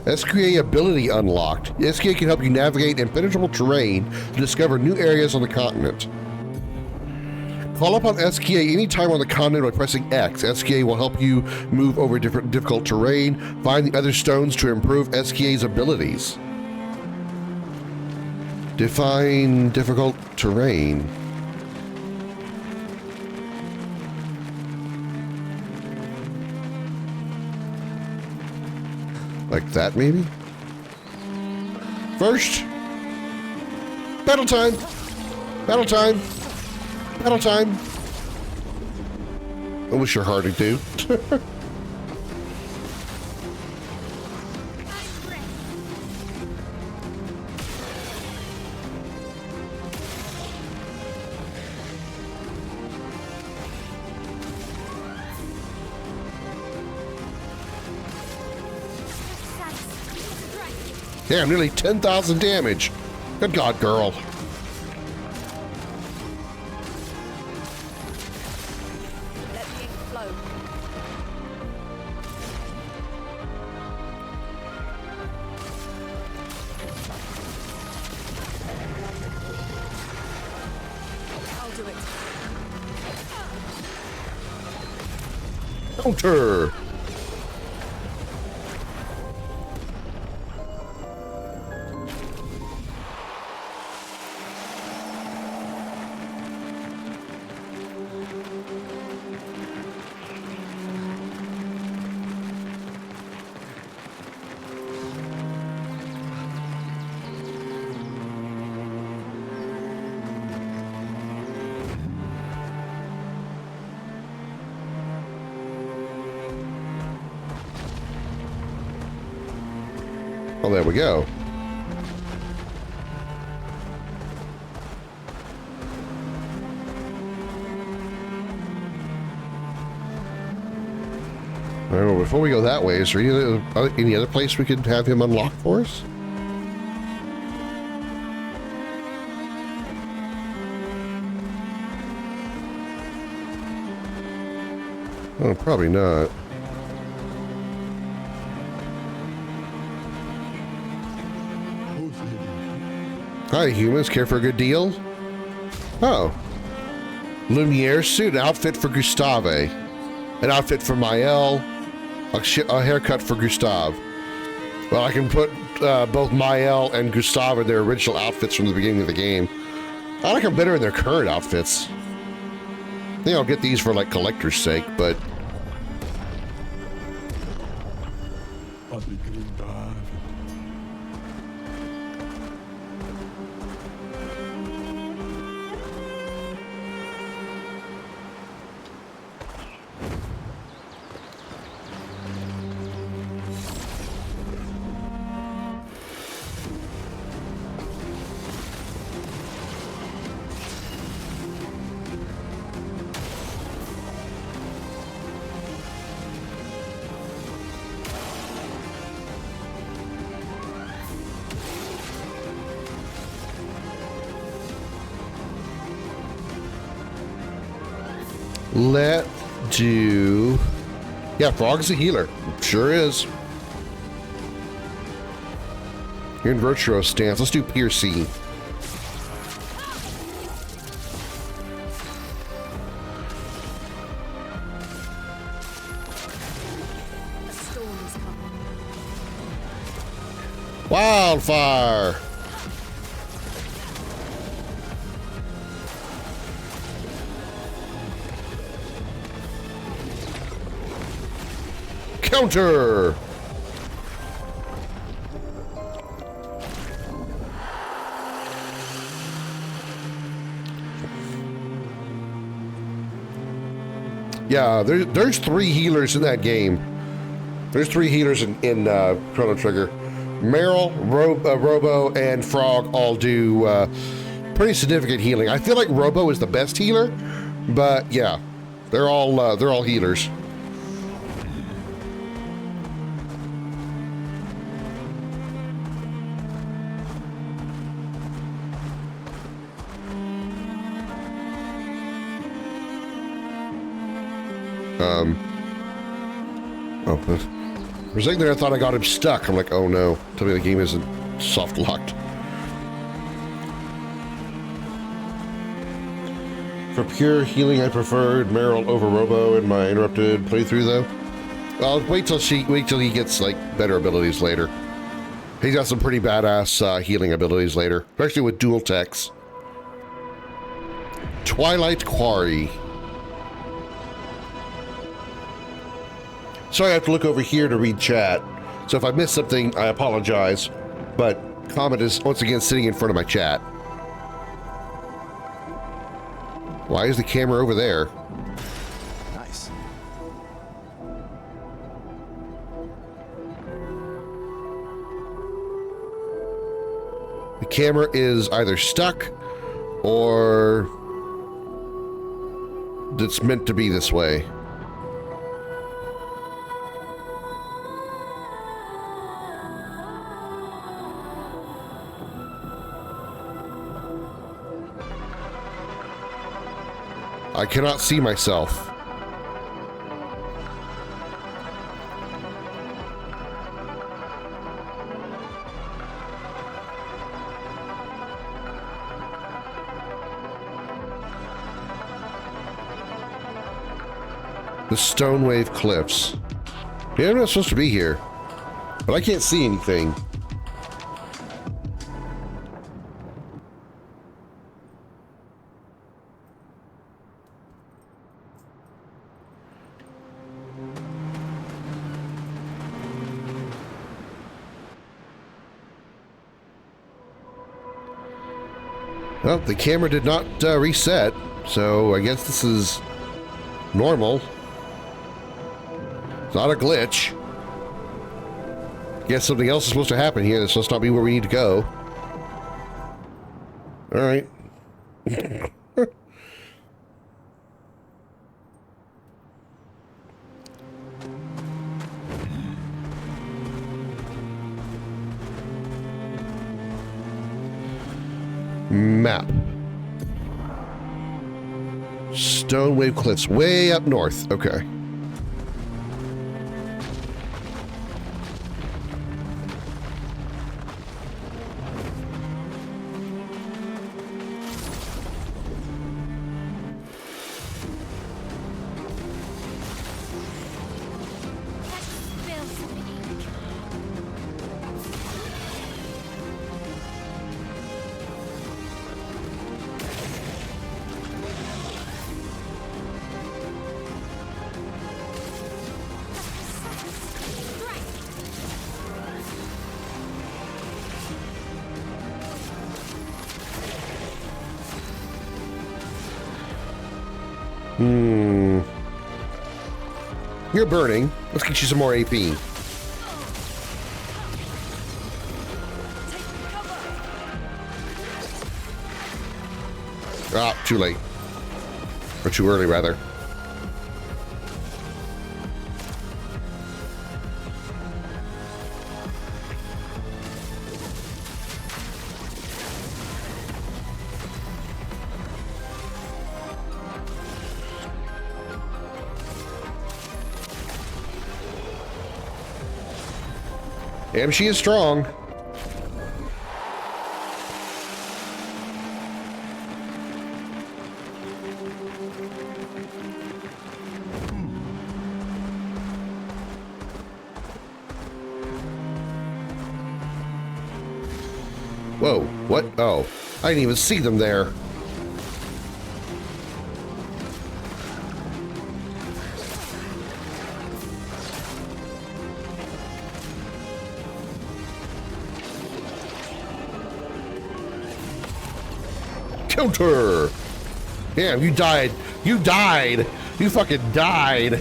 SQA ability unlocked. SQA can help you navigate impenetrable terrain to discover new areas on the continent. Call upon SQA anytime on the continent by pressing X. SQA will help you move over difficult terrain, find the other stones to improve SQA's abilities. Define difficult terrain. Like that, maybe? First, battle time! Battle time! Battle time! That was sure hard to do. Damn, nearly 10,000 damage. Good God, girl. Let the ink flow. I'll do it. Counter. Oh, there we go. All right, well, before we go that way, is there any other place we could have him unlock for us? Oh, probably not. Hi, humans. Care for a good deal? Oh. Lumiere suit, an outfit for Gustave. An outfit for Mael. A haircut for Gustave. Well, I can put both Mael and Gustave in their original outfits from the beginning of the game. I like them better in their current outfits. I think I'll get these for, like, collector's sake, but... Let's do... Yeah, Frog's a healer. Sure is. You're in Virtuo stance. Let's do Piercing. Wildfire! Counter! Yeah, there's 3 healers in that game. There's 3 healers in Chrono Trigger. Meryl, Robo, and Frog all do pretty significant healing. I feel like Robo is the best healer, but yeah, they're all healers. For a second there, I thought I got him stuck. I'm like, oh no. Tell me the game isn't soft locked. For pure healing, I preferred Meryl over Robo in my interrupted playthrough, though. I'll wait till he gets like better abilities later. He's got some pretty badass healing abilities later, especially with dual techs. Twilight Quarry. Sorry, I have to look over here to read chat. So if I miss something, I apologize. But Comet is once again sitting in front of my chat. Why is the camera over there? Nice. The camera is either stuck or it's meant to be this way. I cannot see myself. The Stonewave Cliffs. Yeah, I'm not supposed to be here, but I can't see anything. Well, the camera did not reset, so I guess this is normal. It's not a glitch. Guess something else is supposed to happen here. This must not be where we need to go. All right. Map. Stonewave Cliffs, way up north. Okay. You're burning. Let's get you some more AP. Ah, too late. Or too early, rather. Damn, she is strong. Whoa, what? Oh, I didn't even see them there. Counter! Damn, you died. You died. You fucking died.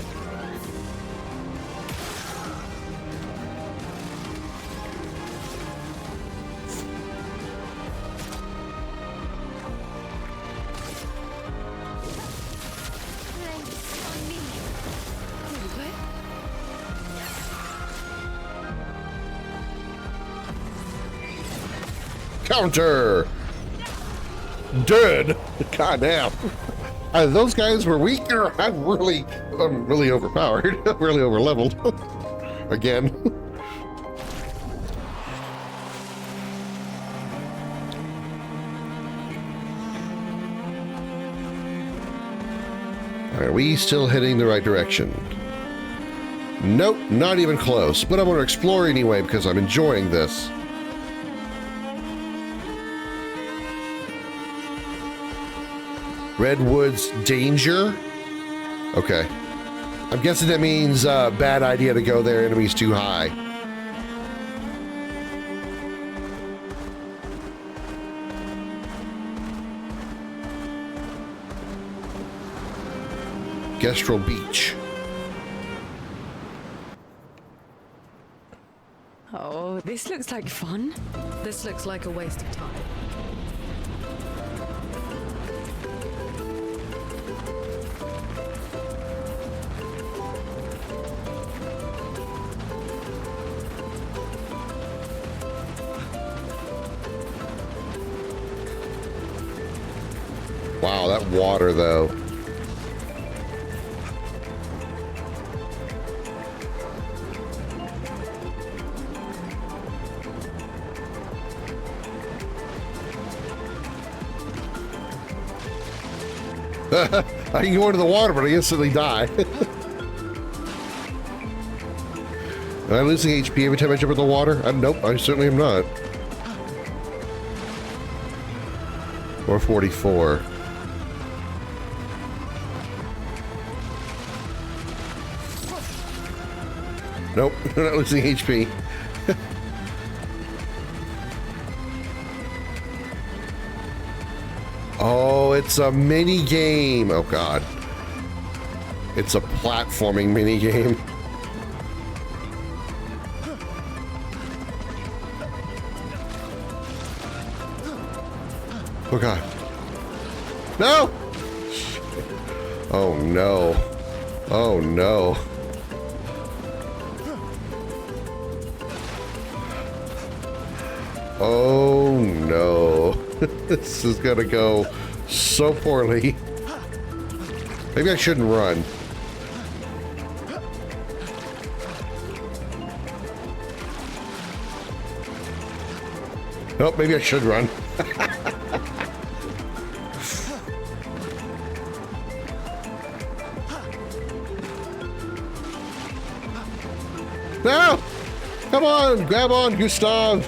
Counter! Dead. God damn. Those guys were weaker. I'm really overpowered. Really overleveled. again. Are we still heading the right direction? Nope, not even close, but I'm going to explore anyway because I'm enjoying this. Redwood's danger? Okay. I'm guessing that means bad idea to go there, enemies too high. Kestrel Beach. Oh, this looks like fun. This looks like a waste of time. Wow, that water though. I can go into the water, but I instantly die. Am I losing HP every time I jump in the water? Nope, I certainly am not. Or 44. Nope, I'm not losing HP. Oh, it's a mini game. Oh god. It's a platforming mini game. Oh god. No! Oh no. Oh no. Oh no. This is gonna go so poorly. Maybe I shouldn't run. Nope, maybe I should run. No! Come on! Grab on, Gustav!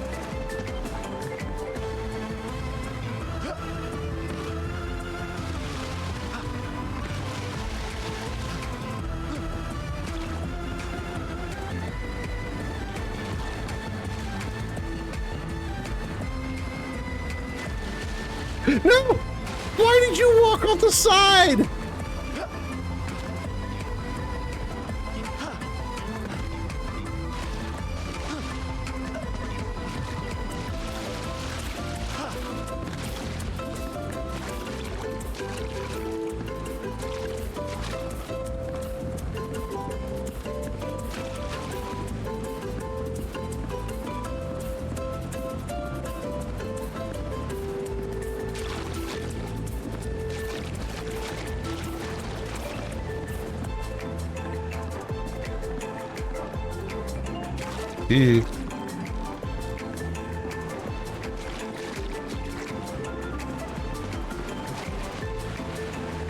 No! Why did you walk off the side?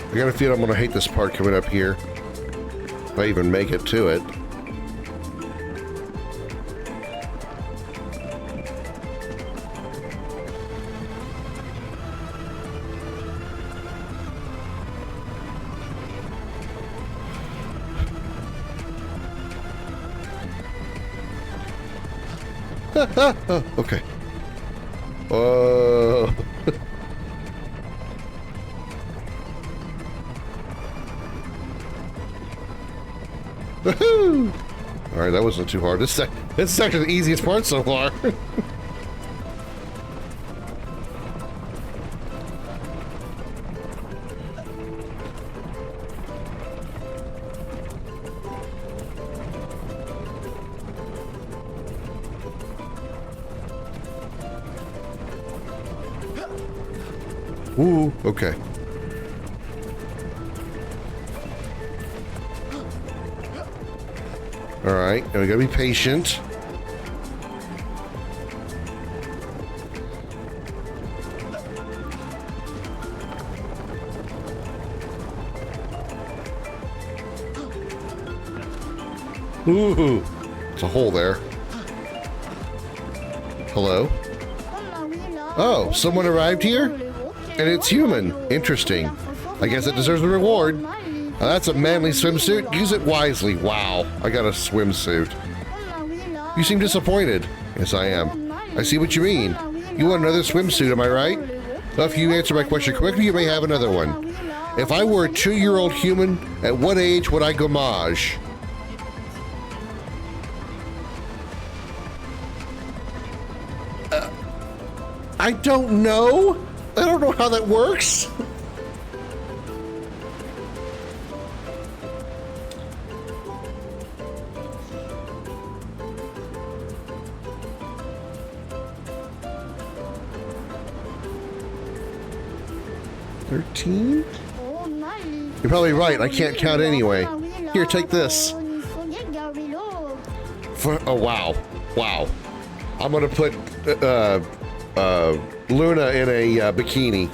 I got a feeling I'm going to hate this part coming up here. If I even make it to it. Okay. Woohoo! All right, that wasn't too hard. This is actually the easiest part so far. Ooh, okay. All right, and we gotta be patient. Ooh, it's a hole there. Hello? Oh, someone arrived here? And it's human. Interesting. I guess it deserves a reward. That's a manly swimsuit. Use it wisely. Wow, I got a swimsuit. You seem disappointed. Yes, I am. I see what you mean. You want another swimsuit, am I right? Well, if you answer my question quickly, you may have another one. If I were a 2-year-old human, at what age would I gomage? I don't know. I don't know how that works. $13? You're probably right. I can't count anyway. Here, take this. Oh, wow. Wow. I'm gonna put Luna in a bikini.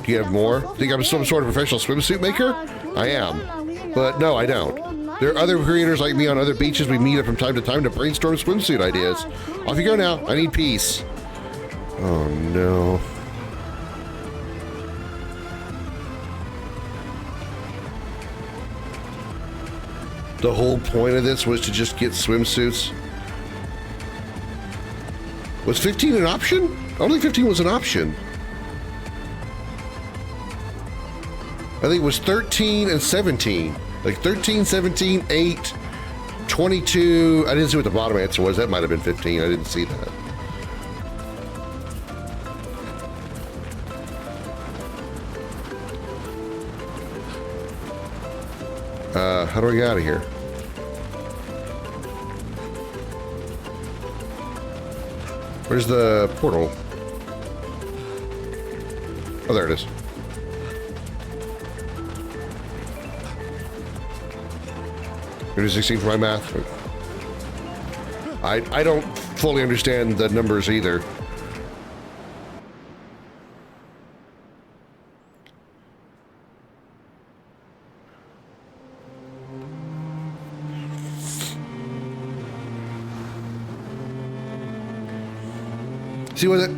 Do you have more? Think I'm some sort of professional swimsuit maker? I am. But no, I don't. There are other creators like me on other beaches we meet up from time to time to brainstorm swimsuit ideas. Off you go now. I need peace. Oh no. The whole point of this was to just get swimsuits. Was 15 an option? I don't think 15 was an option. I think it was 13 and 17. Like 13, 17, 8, 22. I didn't see what the bottom answer was. That might have been 15. I didn't see that. How do I get out of here? Where's the portal? Oh, there it is. It is 16 for my math. I don't fully understand the numbers either.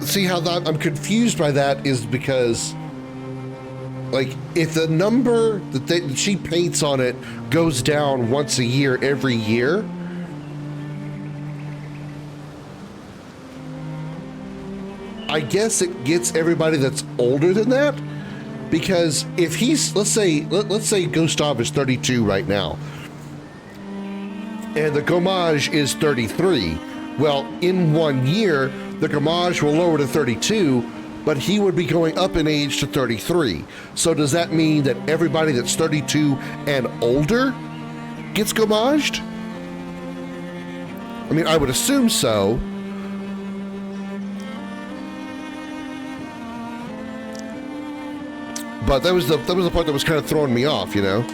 See how that I'm confused by that is because, like, if the number that she paints on it goes down once a year every year, I guess it gets everybody that's older than that. Because if he's, let's say Gustav is 32 right now, and the Gomage is 33. Well, in 1 year, the Gomage will lower to 32, but he would be going up in age to 33. So does that mean that everybody that's 32 and older gets Gomaged? I mean, I would assume so. But that was the part that was kind of throwing me off, you know?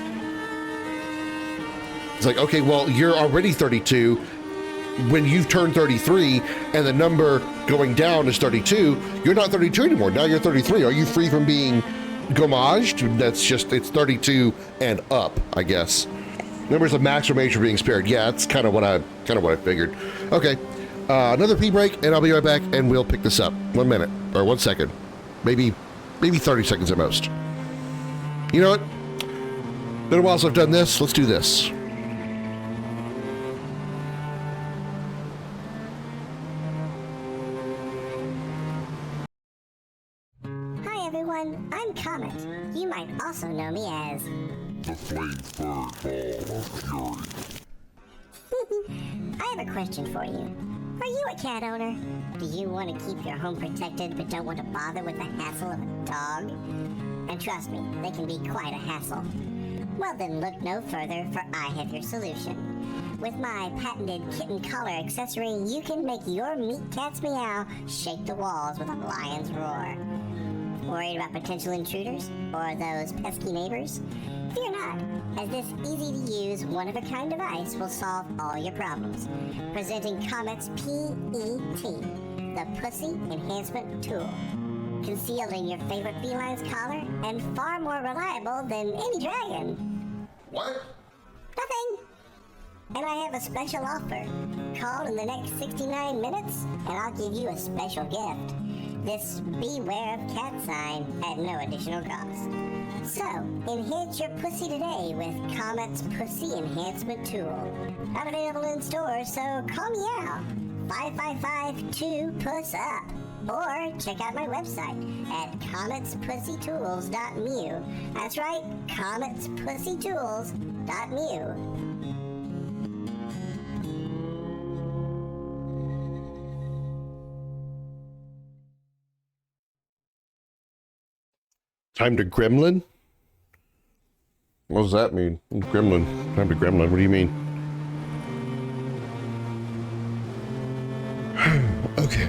It's like, okay, well, you're already 32. When you've turned 33 and the number going down is 32, you're not 32 anymore. Now you're 33. Are you free from being gomaged? That's just, it's 32 and up, I guess. Numbers of max or major being spared. Yeah, that's kind of what I figured. Okay, another pee break, and I'll be right back, and we'll pick this up. 1 minute or 1 second, maybe 30 seconds at most. You know what? Been a while since I've done this. Let's do this. I'm Comet. You might also know me as the Flayed Bird Ball of Fury. I have a question for you. Are you a cat owner? Do you want to keep your home protected but don't want to bother with the hassle of a dog? And trust me, they can be quite a hassle. Well then look no further, for I have your solution. With my patented kitten collar accessory, you can make your meat cat's meow shake the walls with a lion's roar. Worried about potential intruders? Or those pesky neighbors? Fear not, as this easy-to-use, one-of-a-kind device will solve all your problems. Presenting Comet's PET, the Pussy Enhancement Tool. Concealed in your favorite feline's collar, and far more reliable than any dragon. What? Nothing. And I have a special offer. Call in the next 69 minutes, and I'll give you a special gift. This Beware of Cat sign at no additional cost. So, enhance your pussy today with Comet's Pussy Enhancement Tool. Not available in stores, so call me out. 555-2-PUSS-UP. Or check out my website at cometspussytools.mu. That's right, cometspussytools.mu. Time to gremlin? What does that mean? Gremlin. Time to gremlin. What do you mean? Okay.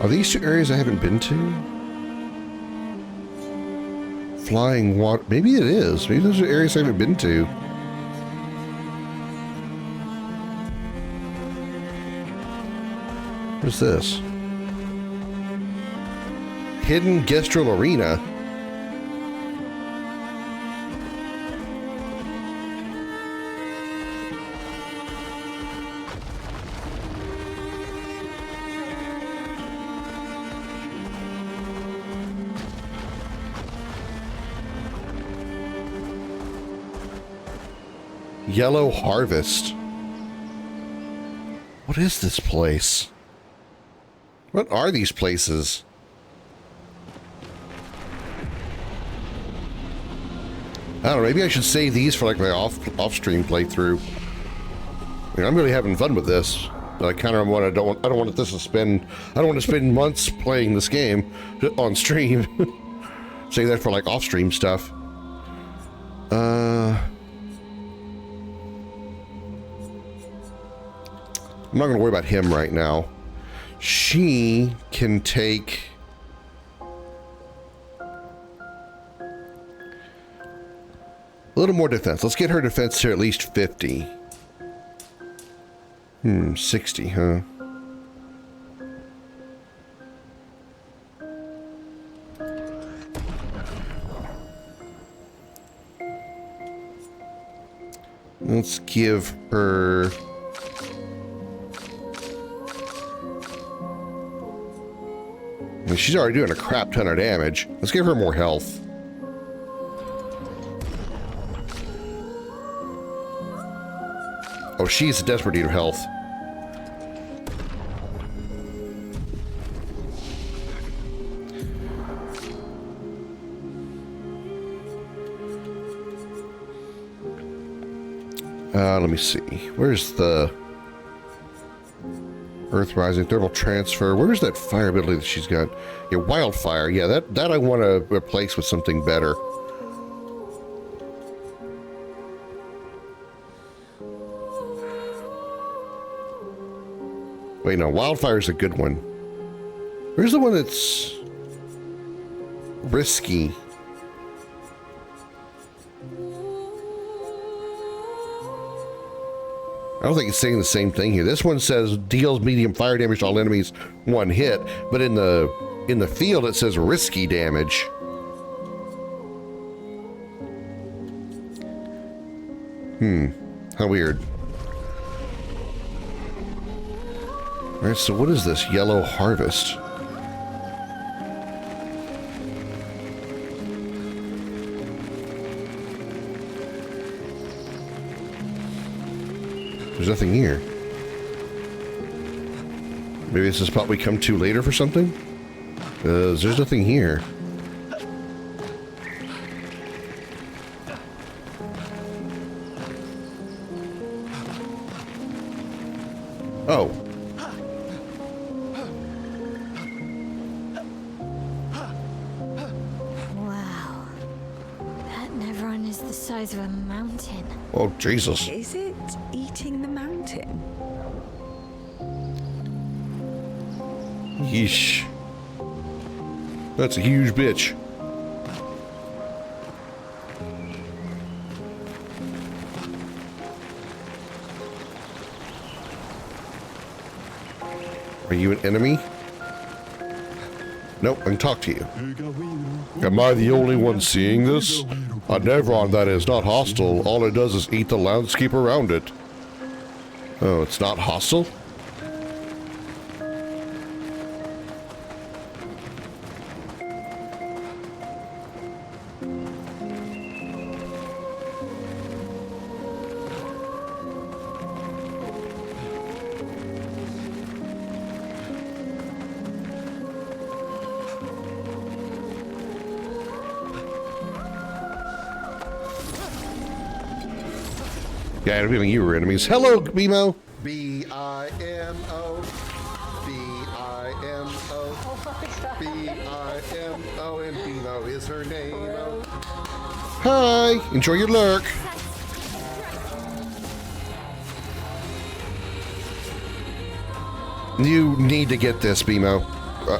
Are these two areas I haven't been to? Flying water. Maybe it is. Maybe those are areas I haven't been to. What's this? Hidden Gestrel Arena. Yellow Harvest. What is this place? What are these places? I don't know, maybe I should save these for like my off-stream playthrough. I mean, I'm really having fun with this. But I kind of want to I don't want this to spend months playing this game on stream. Save that for like off-stream stuff. I'm not going to worry about him right now. She can take... a little more defense. Let's get her defense to at least 50. 60, huh? Let's give her... I mean, she's already doing a crap ton of damage. Let's give her more health. Oh, she's in desperate need of health. Let me see. Where's the... Earth Rising, Thermal Transfer. Where's that fire ability that she's got? Yeah, Wildfire. Yeah, that I want to replace with something better. Wait, no, Wildfire's a good one. Where's the one that's risky? I don't think it's saying the same thing here. This one says deals medium fire damage to all enemies one hit, but in the field it says risky damage. How weird. Alright, so what is this? Yellow Harvest. There's nothing here. Maybe this is a spot we come to later for something? There's nothing here. Oh. Wow. That Nevron is the size of a mountain. Oh, Jesus. Is it eating the mountain? Yeesh. That's a huge bitch. Are you an enemy? Nope, I can talk to you. Am I the only one seeing this? A Nevron that is not hostile. All it does is eat the landscape around it. Oh, it's not hostile? Yeah, I had a feeling you were enemies. Hello, Bimo. B-I-M-O. B-I-M-O. B-I-M-O. And Bimo is her name. Hi. Enjoy your lurk. You need to get this, Bimo.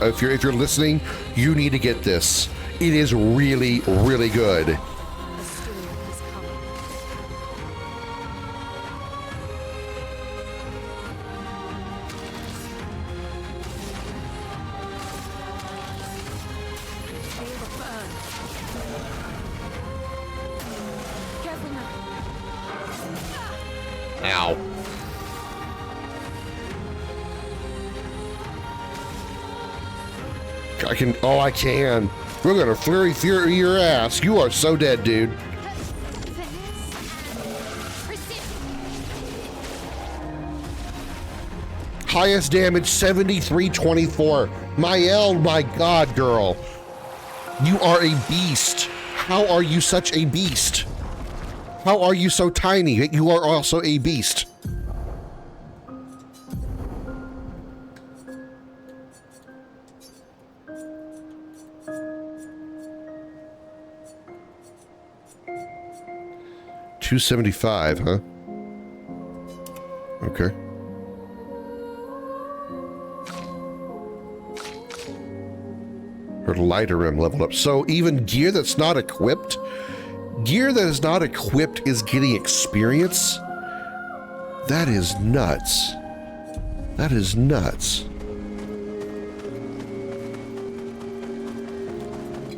If you're listening, you need to get this. It is really, really good. Ow. I can. We're gonna flurry through your ass. You are so dead, dude. Highest damage, 7324. My God, girl. You are a beast. How are you such a beast? How are you so tiny that you are also a beast? $275, huh? Okay. Her lighter rim leveled up. So even gear that's not equipped, is getting experience? That is nuts. That is nuts.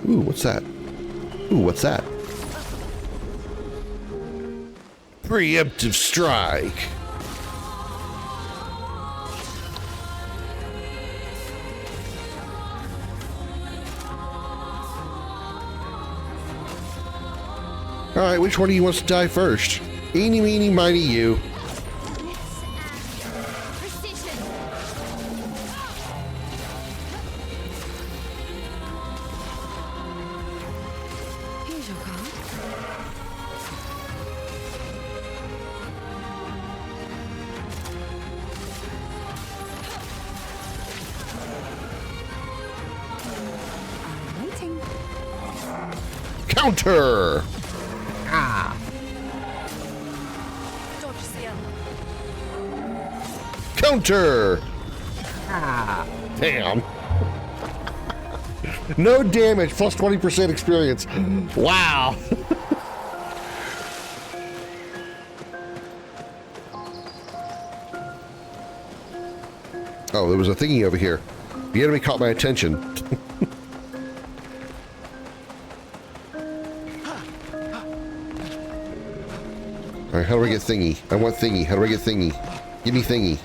Ooh, what's that? Ooh, what's that? Preemptive strike. All right, which one of you wants to die first? Eeny, meeny, miny, you. Here's your card. I'm waiting. Counter! Ah. Counter! Ah. Damn. No damage, plus 20% experience. Wow. Oh, there was a thingy over here. The enemy caught my attention. Alright, how do I get thingy? I want thingy. How do I get thingy? Give me thingy.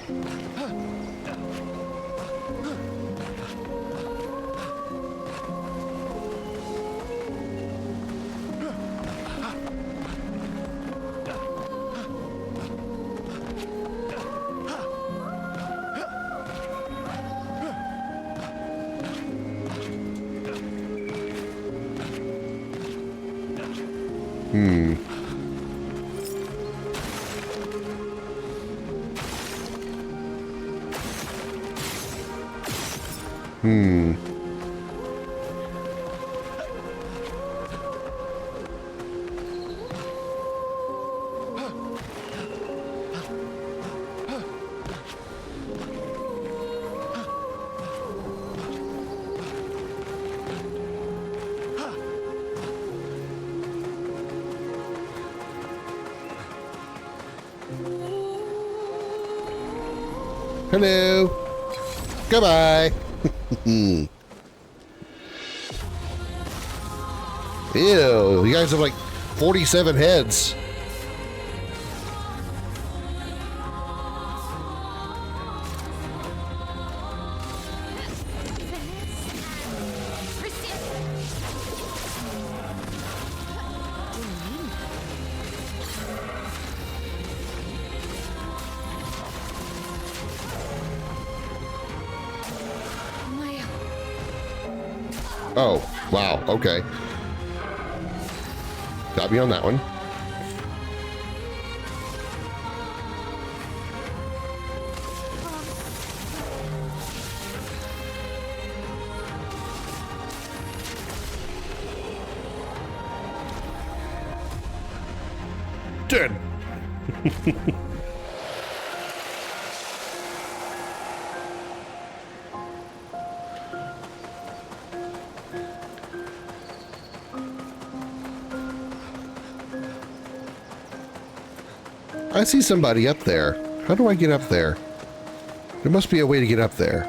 Hello. Goodbye. Ew, you guys have like 47 heads. Oh, wow, okay. Got me on that one. Dead. I see somebody up there. How do I get up there? There must be a way to get up there.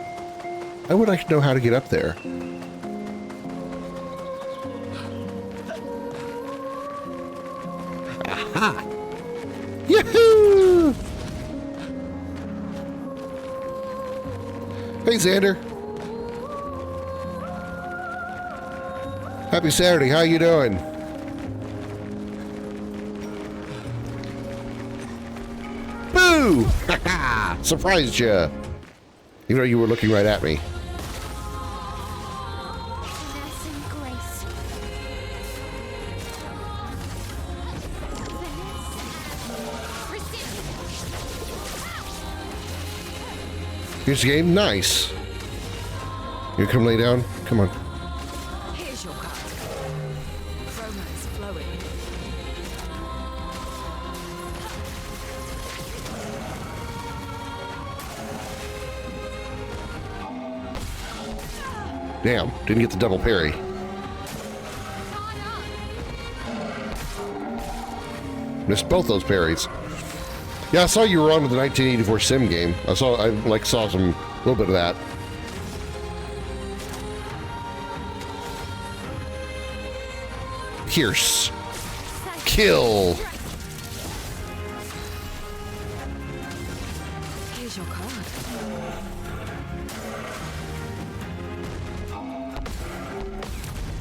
I would like to know how to get up there. Aha! Yahoo! Hey, Xander. Happy Saturday. How you doing? Boo! Surprised you. Even though you were looking right at me. Here's the game. Nice. You come lay down? Come on. Here's your card. Romance flowing. Damn, didn't get the double parry. Missed both those parries. Yeah, I saw you were on with the 1984 sim game. I saw some a little bit of that. Pierce. Kill. Here's your card.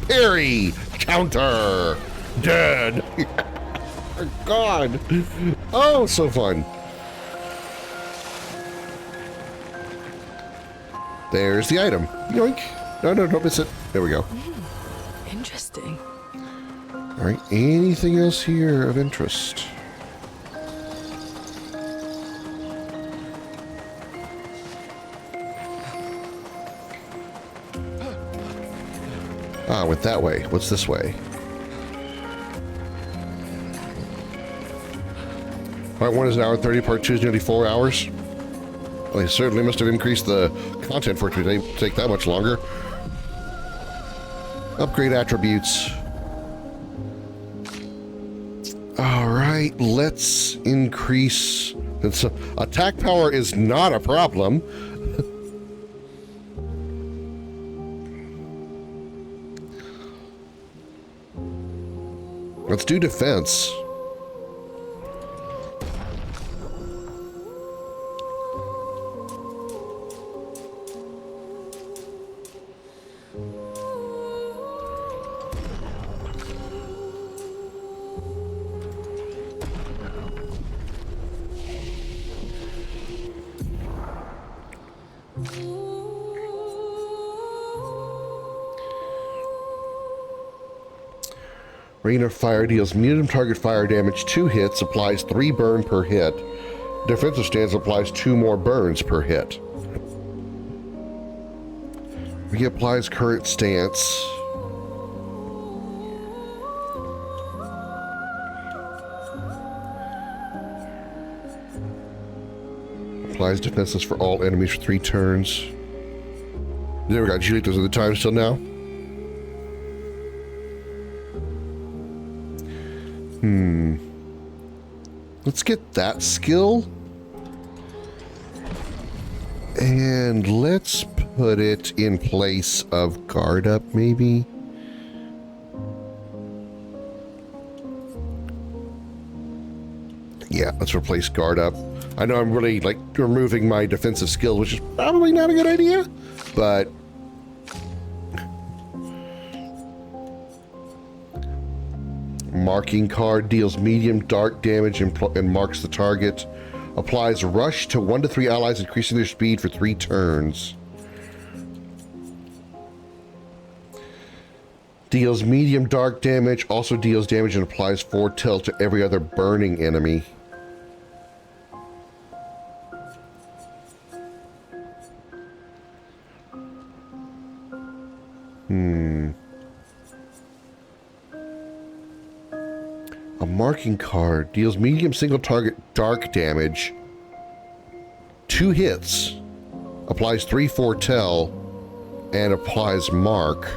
Parry. Counter. Dead. God. Oh, so fun. There's the item. Yoink. No, don't miss it. There we go. Interesting. All right. Anything else here of interest? Ah, went that way. What's this way? Part 1 is an hour 30, part 2 is nearly 4 hours. Well, they certainly must have increased the content for it to take that much longer. Upgrade attributes. All right, let's increase. Attack power is not a problem. Let's do defense. Rain of Fire deals medium target fire damage 2 hits, applies 3 burn per hit. Defensive stance applies 2 more burns per hit. Reapplies current stance. Applies defenseless for all enemies for 3 turns. There we go. Julie, those are the times till now. Let's get that skill. And let's put it in place of guard up, maybe. Yeah, let's replace guard up. I know I'm really like removing my defensive skill, which is probably not a good idea, but marking card deals medium dark damage and marks the target. Applies rush to 1 to 3 allies, increasing their speed for 3 turns. Deals medium dark damage, also deals damage and applies foretell to every other burning enemy. A marking card deals medium single target dark damage, 2 hits, applies 3 foretell, and applies mark.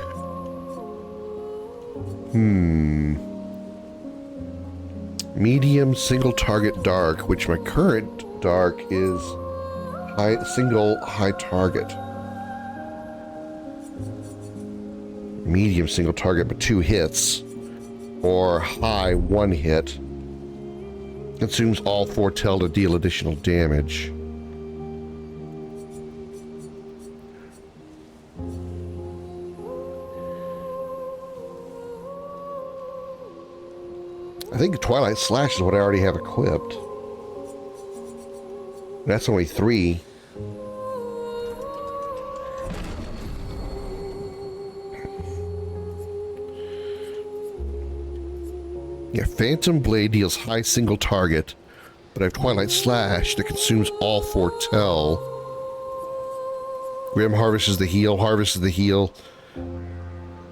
Medium single target dark, which my current dark is single high target. Medium single target, but 2 hits. Or high 1 hit. Consumes all foretell to deal additional damage. I think Twilight Slash is what I already have equipped. That's only 3. Yeah, Phantom Blade deals high single target, but I have Twilight Slash that consumes all foretell. Grim Harvest is the heal, Harvest is the heal.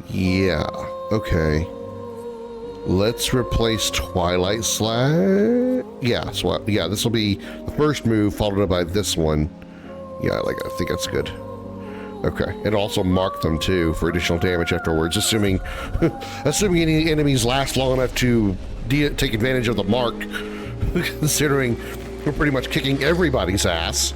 Yeah, okay. Let's replace Twilight Slash. Yeah, so yeah, this will be the first move followed up by this one. Yeah, I think that's good. Okay, and also mark them too for additional damage afterwards, assuming any enemies last long enough to take advantage of the mark, considering we're pretty much kicking everybody's ass.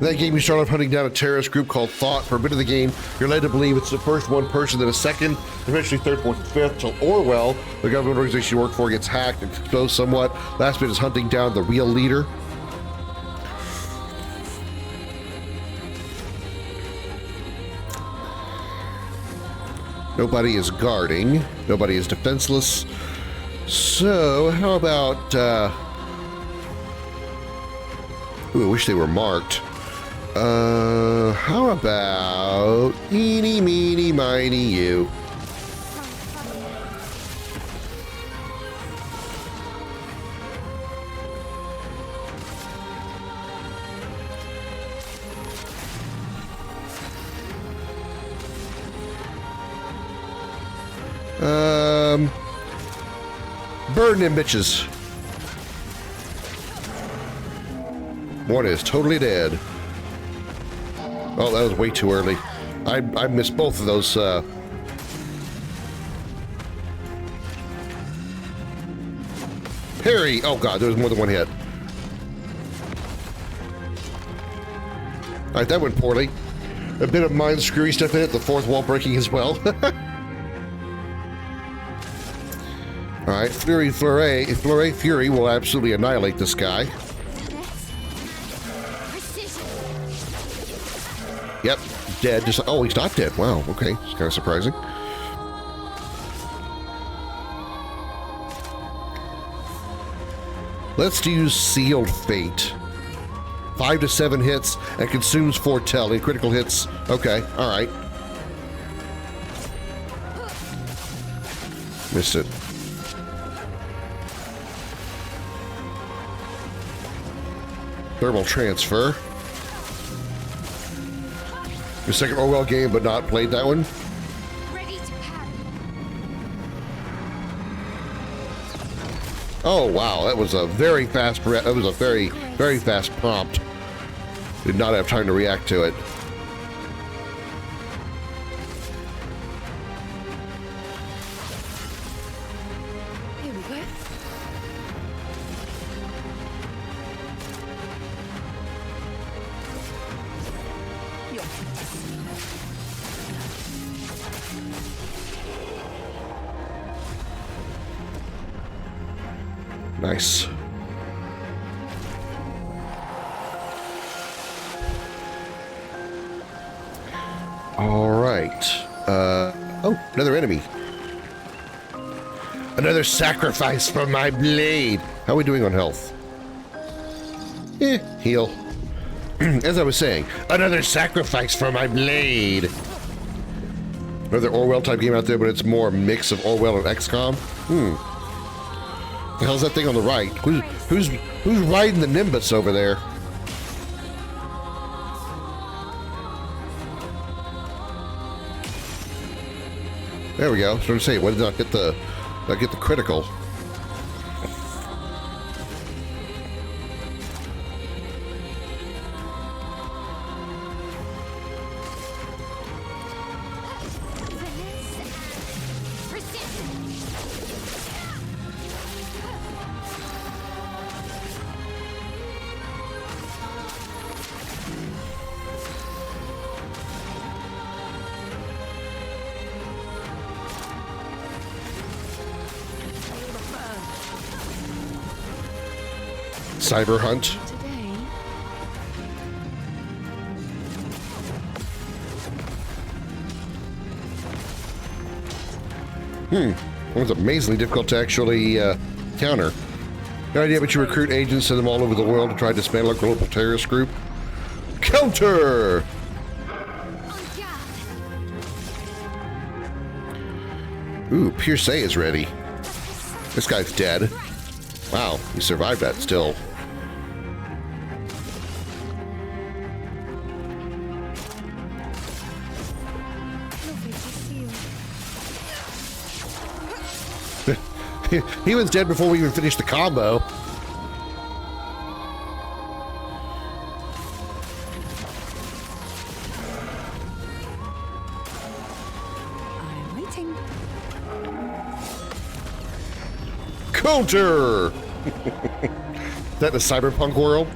That game, you start off hunting down a terrorist group called Thought. For a bit of the game, you're led to believe it's the first one person, then a second, eventually third, fourth, and fifth, till Orwell, the government organization you work for, gets hacked and exposed somewhat. Last bit is hunting down the real leader. Nobody is guarding. Nobody is defenseless. So, how about... Ooh, I wish they were marked. How about eeny, meeny, miny, you? Burn them bitches. One is totally dead. Oh, that was way too early. I missed both of those. Parry! Oh god, there was more than one hit. Alright, that went poorly. A bit of mind screwy stuff in it, the fourth wall breaking as well. Alright, Fury will absolutely annihilate this guy. Yep, dead. Just oh, he's not dead. Wow. Okay, it's kind of surprising. Let's use Sealed Fate. 5 to 7 hits and consumes foretell in critical hits. Okay, all right. Missed it. Thermal transfer. Your second Orwell game, but not played that one. Oh wow, that was a very fast. That was a very fast prompt. Did not have time to react to it. Here we go. Nice. All right. Oh, another enemy. Another sacrifice for my blade. How are we doing on health? Heal. As I was saying, another sacrifice for my blade. Another Orwell type game out there, but it's more a mix of Orwell and XCOM. The hell's that thing on the right? Who's riding the Nimbus over there? There we go. I was trying to say, why did not get the critical? Cyber hunt. It was amazingly difficult to actually counter. No idea, but you recruit agents, send them all over the world to try to dismantle a global terrorist group. Counter! Ooh, Pierce is ready. This guy's dead. Wow, he survived that still. He was dead before we even finished the combo. I'm waiting. Counter! Is that the cyberpunk world?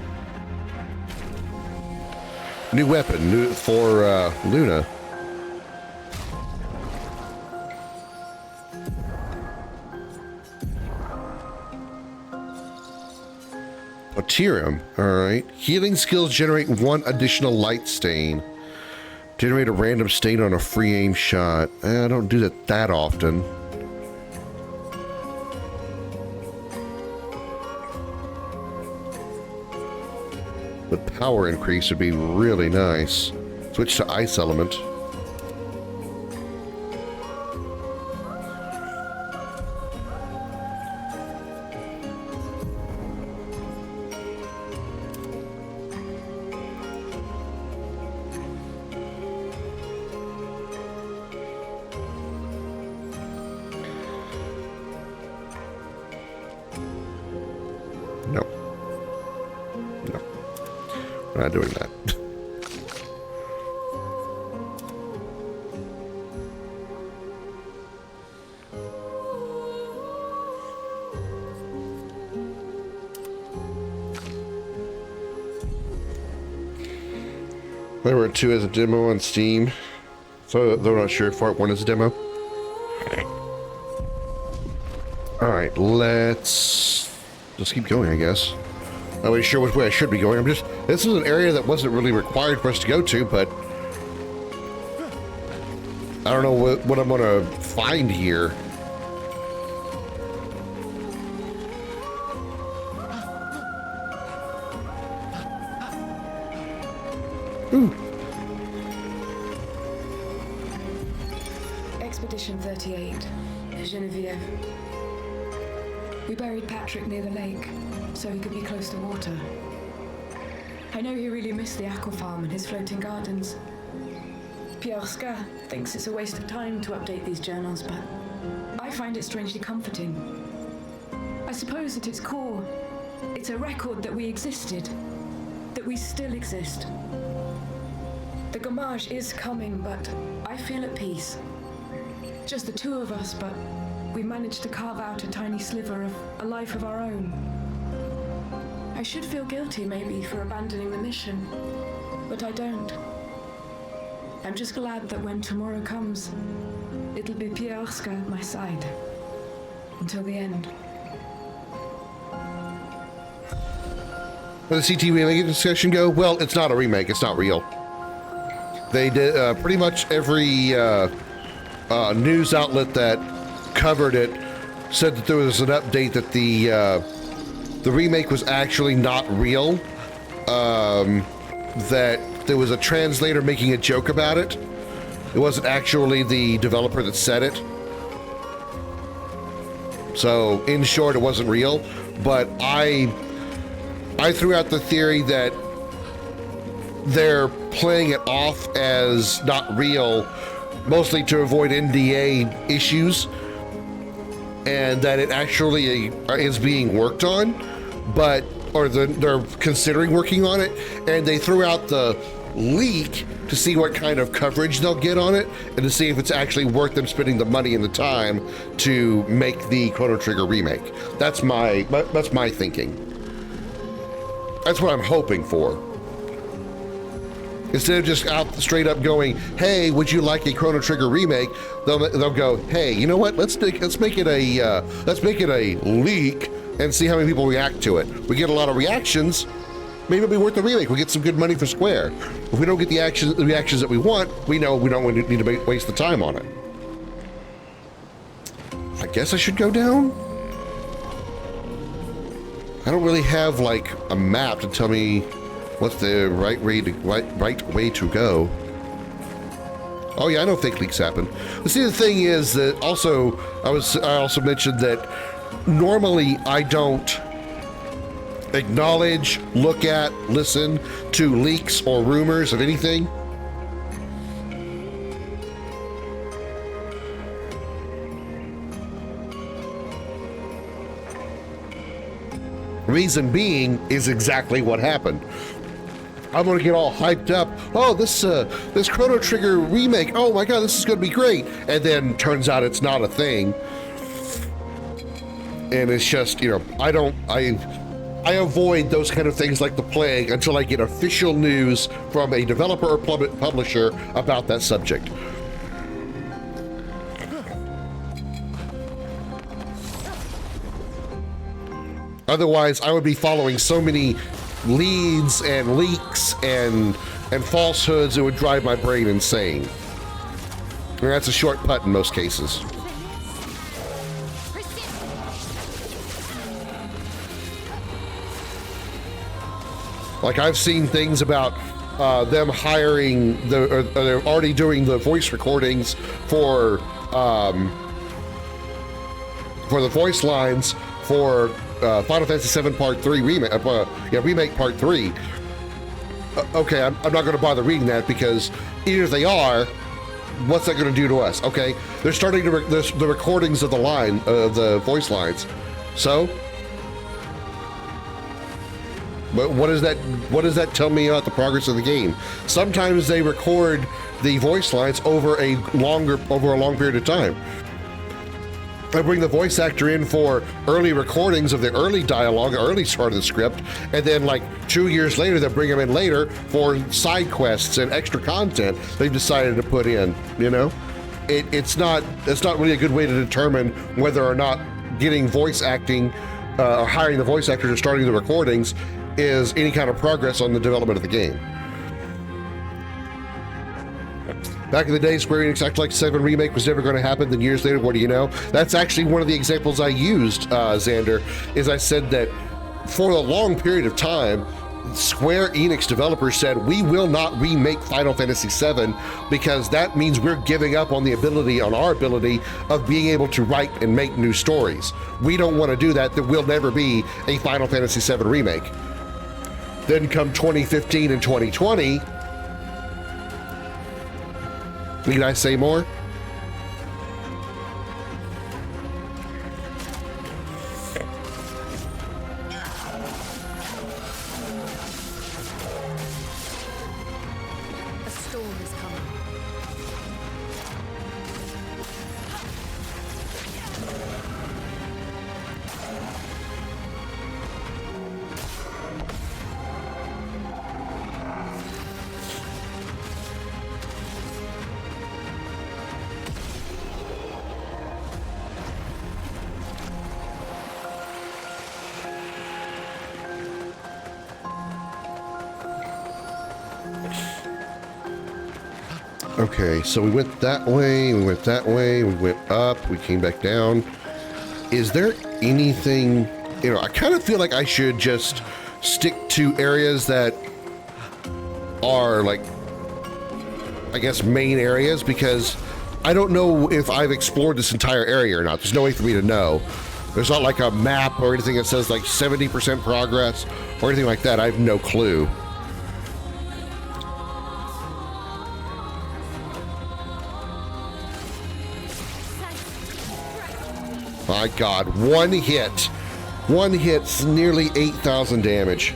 New weapon for Luna. Oterium, alright. Healing skills generate 1 additional light stain. Generate a random stain on a free aim shot. I don't do that often. But power increase would be really nice. Switch to ice element. Not doing that. There were 2 as a demo on Steam, so they're not sure if Part 1 is a demo. Alright, let's just keep going, I guess. Not really sure which way I should be going. This is an area that wasn't really required for us to go to, but I don't know what I'm gonna find here. Ooh. Expedition 38, Genevieve. We buried Patrick near the lake, so he could be close to water. I know he really missed the aqua farm and his floating gardens. Obscur thinks it's a waste of time to update these journals, but I find it strangely comforting. I suppose at its core, it's a record that we existed, that we still exist. The Gommage is coming, but I feel at peace. Just the two of us, but we managed to carve out a tiny sliver of a life of our own. I should feel guilty, maybe, for abandoning the mission, but I don't. I'm just glad that when tomorrow comes, it'll be Obscur at my side. Until the end. Where the CT remake discussion go? Well, it's not a remake. It's not real. They did pretty much every news outlet that covered it said that there was an update that the remake was actually not real. That there was a translator making a joke about it. It wasn't actually the developer that said it. So, in short, it wasn't real. But I threw out the theory that they're playing it off as not real, mostly to avoid NDA issues, and that it actually is being worked on, or they're considering working on it, and they threw out the leak to see what kind of coverage they'll get on it, and to see if it's actually worth them spending the money and the time to make the Chrono Trigger remake. That's my thinking. That's what I'm hoping for. Instead of just out straight up going, "Hey, would you like a Chrono Trigger remake?" They'll go, "Hey, you know what? Let's make it a leak and see how many people react to it. We get a lot of reactions. Maybe it'll be worth the remake. We get some good money for Square. If we don't get the reactions that we want, we know we don't need to waste the time on it." I guess I should go down. I don't really have like a map to tell me what's the right way to go. Oh yeah, I know fake leaks happen. But see, the thing is that also I also mentioned that normally I don't acknowledge, look at, listen to leaks or rumors of anything. Reason being is exactly what happened. I'm gonna get all hyped up. Oh, this Chrono Trigger remake. Oh my god, this is gonna be great. And then turns out it's not a thing. And it's just, I avoid those kind of things like the plague until I get official news from a developer or publisher about that subject. Otherwise, I would be following so many leads and leaks and falsehoods, it would drive my brain insane. And that's a short putt in most cases. Like, I've seen things about them hiring they're already doing the voice recordings for the voice lines for Final Fantasy VII Part 3 remake Part 3. Okay, I'm not going to bother reading that because even if they are, what's that going to do to us? Okay, they're starting to the recordings of the voice lines. So, but what does that tell me about the progress of the game? Sometimes they record the voice lines over a long period of time. I bring the voice actor in for early recordings of the early dialogue, early start of the script, and then like 2 years later, they bring them in later for side quests and extra content they've decided to put in. It's not really a good way to determine whether or not getting voice acting or hiring the voice actor to starting the recordings is any kind of progress on the development of the game. Back in the day, Square Enix acted like 7 remake was never going to happen, then years later, what do you know? That's actually one of the examples I used, Xander, is I said that for a long period of time, Square Enix developers said, we will not remake Final Fantasy VII because that means we're giving up on our ability of being able to write and make new stories. We don't want to do that. There will never be a Final Fantasy VII remake. Then come 2015 and 2020. Need I say more? A storm is coming. Okay, so we went that way, we went that way, we went up, we came back down. Is there anything, I kind of feel like I should just stick to areas that are like, I guess, main areas, because I don't know if I've explored this entire area or not. There's no way for me to know. There's not like a map or anything that says like 70% progress or anything like that. I have no clue. My God, one hit's nearly 8,000 damage.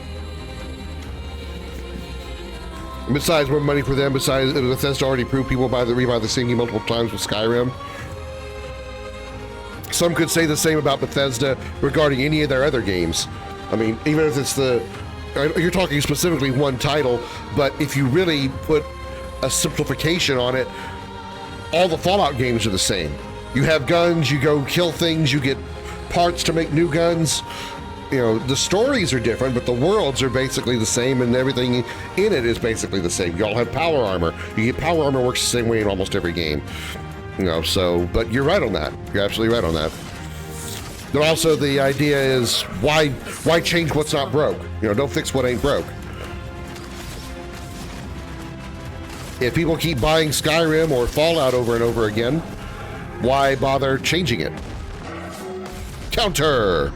And besides, more money for them. Besides, Bethesda already proved people rebuy the same game multiple times with Skyrim. Some could say the same about Bethesda regarding any of their other games. I mean, even if it's you're talking specifically one title, but if you really put a simplification on it, all the Fallout games are the same. You have guns, you go kill things, you get parts to make new guns. The stories are different, but the worlds are basically the same, and everything in it is basically the same. You all have power armor. You get power armor works the same way in almost every game. But you're right on that. You're absolutely right on that. But also the idea is why change what's not broke? Don't fix what ain't broke. If people keep buying Skyrim or Fallout over and over again, why bother changing it? Counter!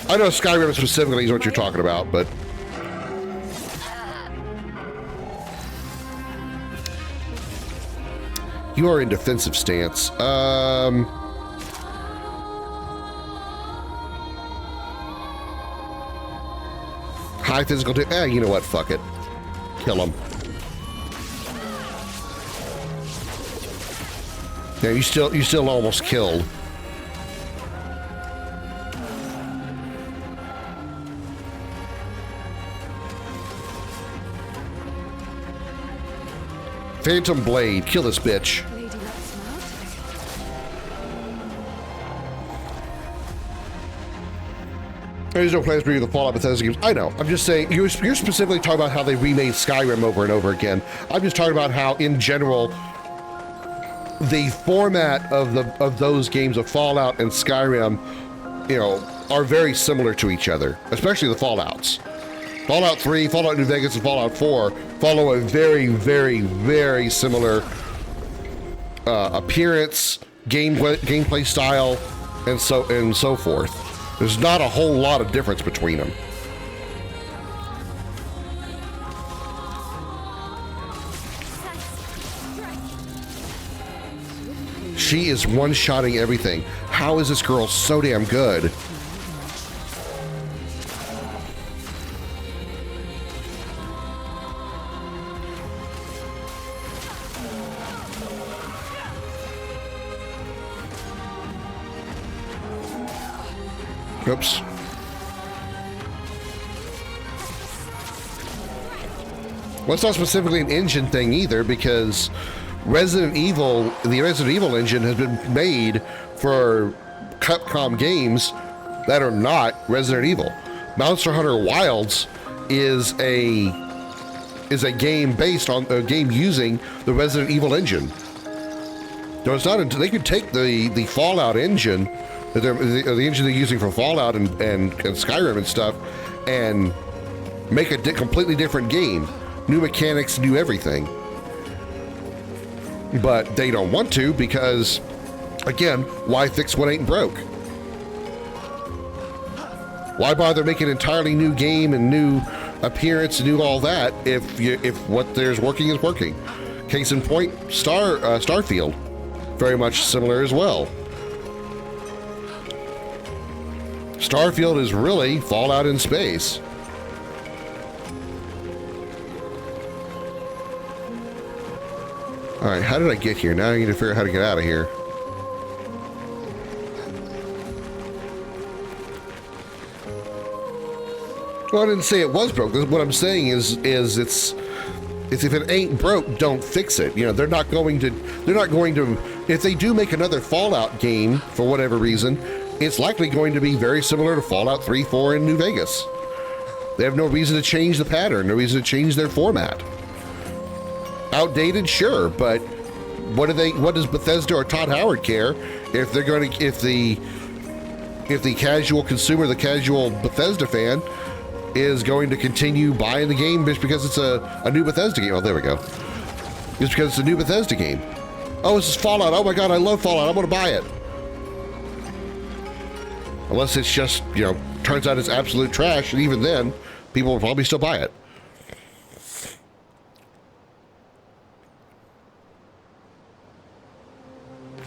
I know Skyrim specifically is what you're talking about, but... You are in defensive stance. High physical... you know what? Fuck it. Kill him. Yeah, you still almost killed. Phantom Blade, kill this bitch. There's no plans for you the Fallout Bethesda games. I know. I'm just saying, you're specifically talking about how they remade Skyrim over and over again. I'm just talking about how, in general, the format of those games of Fallout and Skyrim, are very similar to each other, especially the Fallouts. Fallout 3, Fallout New Vegas, and Fallout 4 follow a very, very, very similar appearance, gameplay style, and so forth. There's not a whole lot of difference between them. She is one-shotting everything. How is this girl so damn good? Oops. Well, it's not specifically an engine thing either, because the Resident Evil engine has been made for Capcom games that are not Resident Evil. Monster Hunter Wilds is a game based on a game using the Resident Evil engine. So it's not. They could take the Fallout engine, the engine they're using for Fallout and Skyrim and stuff, and make a completely different game. New mechanics, new everything. But they don't want to because, again, why fix what ain't broke? Why bother making an entirely new game and new appearance and do all that if what there's working is working? Case in point, Starfield, very much similar as well. Starfield is really Fallout in space. All right, how did I get here? Now I need to figure out how to get out of here. Well, I didn't say it was broke. What I'm saying is it's if it ain't broke, don't fix it. You know, they're not going to, if they do make another Fallout game for whatever reason, it's likely going to be very similar to Fallout 3, 4 in New Vegas. They have no reason to change the pattern, no reason to change their format. Outdated, sure, but what does Bethesda or Todd Howard care if they're going to, if the casual consumer, the casual Bethesda fan is going to continue buying the game just because it's a new Bethesda game. Oh, there we go. Just because it's a new Bethesda game. Oh, this is Fallout. Oh my God, I love Fallout. I want to buy it. Unless it's just, you know, turns out it's absolute trash, and even then, people will probably still buy it.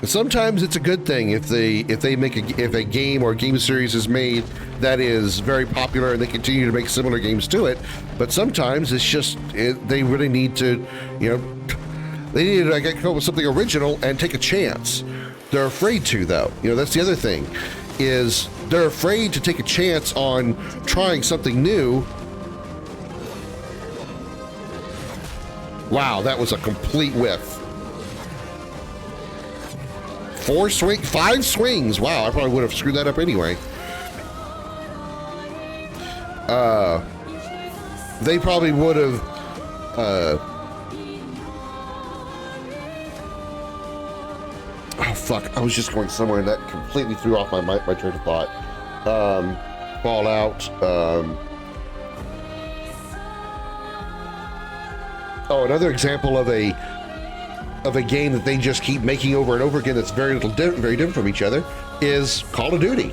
Sometimes it's a good thing if they make if a game or a game series is made that is very popular and they continue to make similar games to it. But sometimes it's just they really need to, you know, they need to come up with something original and take a chance. They're afraid to, though. You know, that's the other thing, is they're afraid to take a chance on trying something new. Wow, that was a complete whiff. 5 swings. Wow, I probably would have screwed that up anyway. They probably would have. Oh fuck! I was just going somewhere and that completely threw off my train of thought. Fallout. Oh, another example of a game that they just keep making over and over again that's very different from each other is Call of Duty,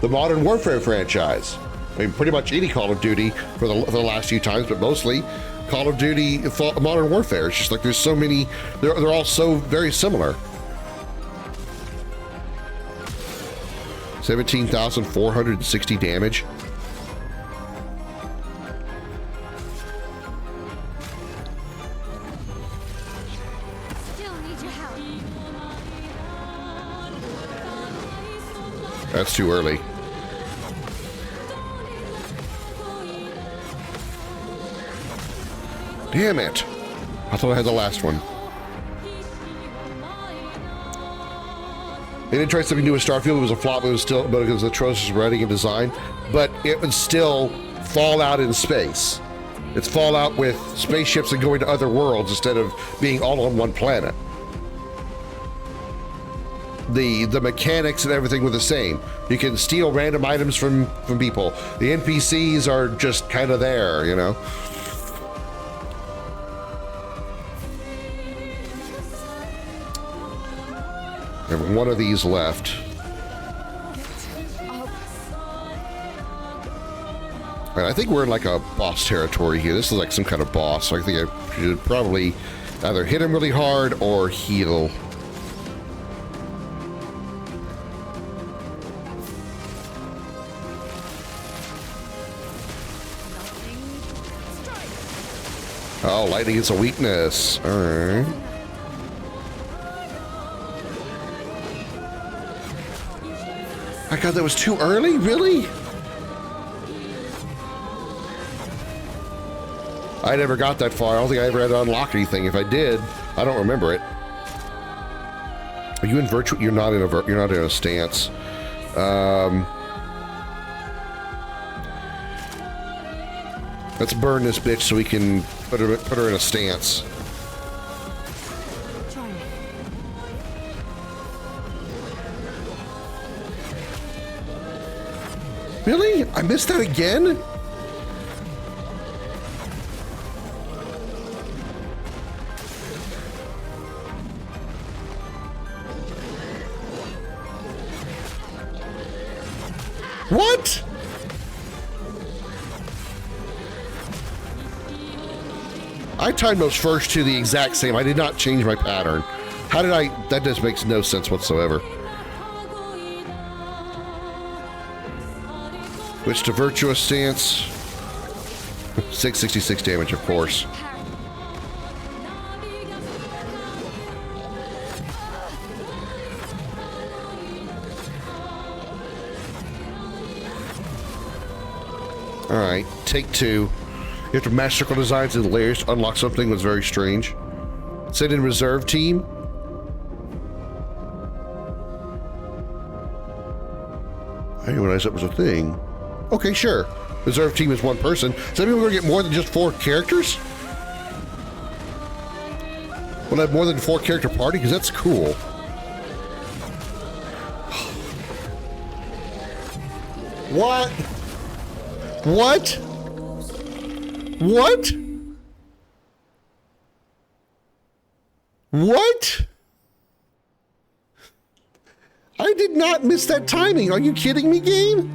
the Modern Warfare franchise. I mean, pretty much any Call of Duty for the last few times, but mostly Call of Duty Modern Warfare. It's just like there's so many, they're all so very similar. 17,460 damage. That's too early. Damn it. I thought I had the last one. They didn't try something new with Starfield. It was a flop, but it was atrocious writing and design. But it was still Fallout in space. It's Fallout with spaceships and going to other worlds instead of being all on one planet. The mechanics and everything were the same. You can steal random items from people. The NPCs are just kind of there, you know. I have one of these left. And I think we're in like a boss territory here. This is like some kind of boss. So I think I should probably either hit him really hard or heal. Oh, lightning is a weakness. All right. My God, that was too early? Really? I never got that far. I don't think I ever had to unlock anything. If I did, I don't remember it. Are you in virtual? You're not in a stance. Let's burn this bitch so we can put her in a stance. Really? I missed that again? What? I timed those first two the exact same. I did not change my pattern. How did I? That just makes no sense whatsoever. Switch to virtuous stance. 666 damage, of course. All right, take two. You have to match circle designs and layers to unlock something that's very strange. Send in reserve team. I didn't realize that was a thing. Okay, sure. Reserve team is one person. Does that mean we're gonna get more than just 4 characters? We'll have more than 4 character party? Because that's cool. What? What? What? What? I did not miss that timing. Are you kidding me, game?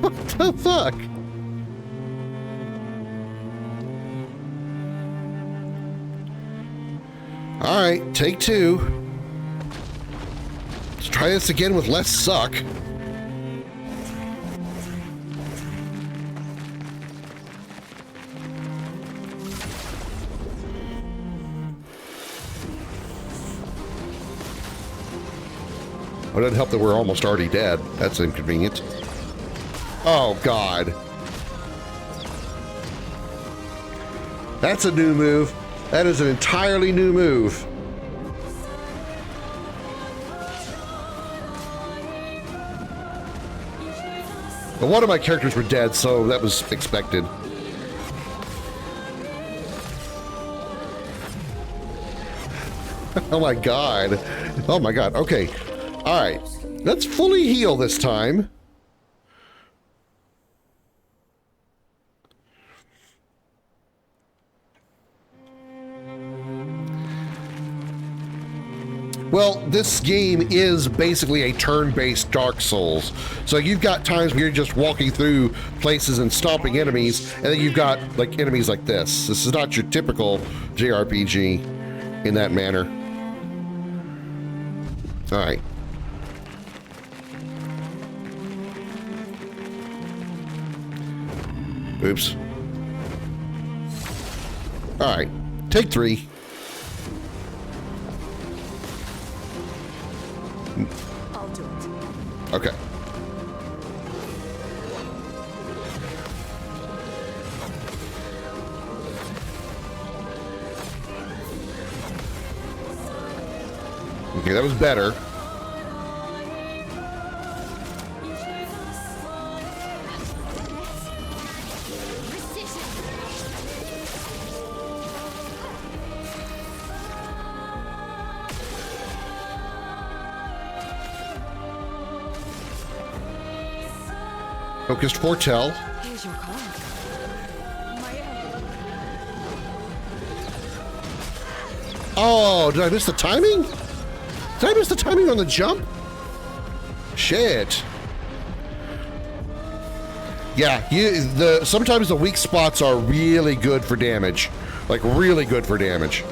What the fuck? All right, take 2. Let's try this again with less suck. Oh, it doesn't help that we're almost already dead. That's inconvenient. Oh, God. That's a new move. That is an entirely new move. Well, one of my characters were dead, so that was expected. Oh my God. Oh my God. Okay. All right. Let's fully heal this time. Well, this game is basically a turn-based Dark Souls. So you've got times where you're just walking through places and stomping enemies, and then you've got like enemies like this. This is not your typical JRPG in that manner. All right. Oops. All right. Take 3. I'll do it. Okay. Okay, that was better. Focused foretell. Here's your card. Oh, did I miss the timing? Did I miss the timing on the jump? Shit. Yeah, sometimes the weak spots are really good for damage. Like really good for damage.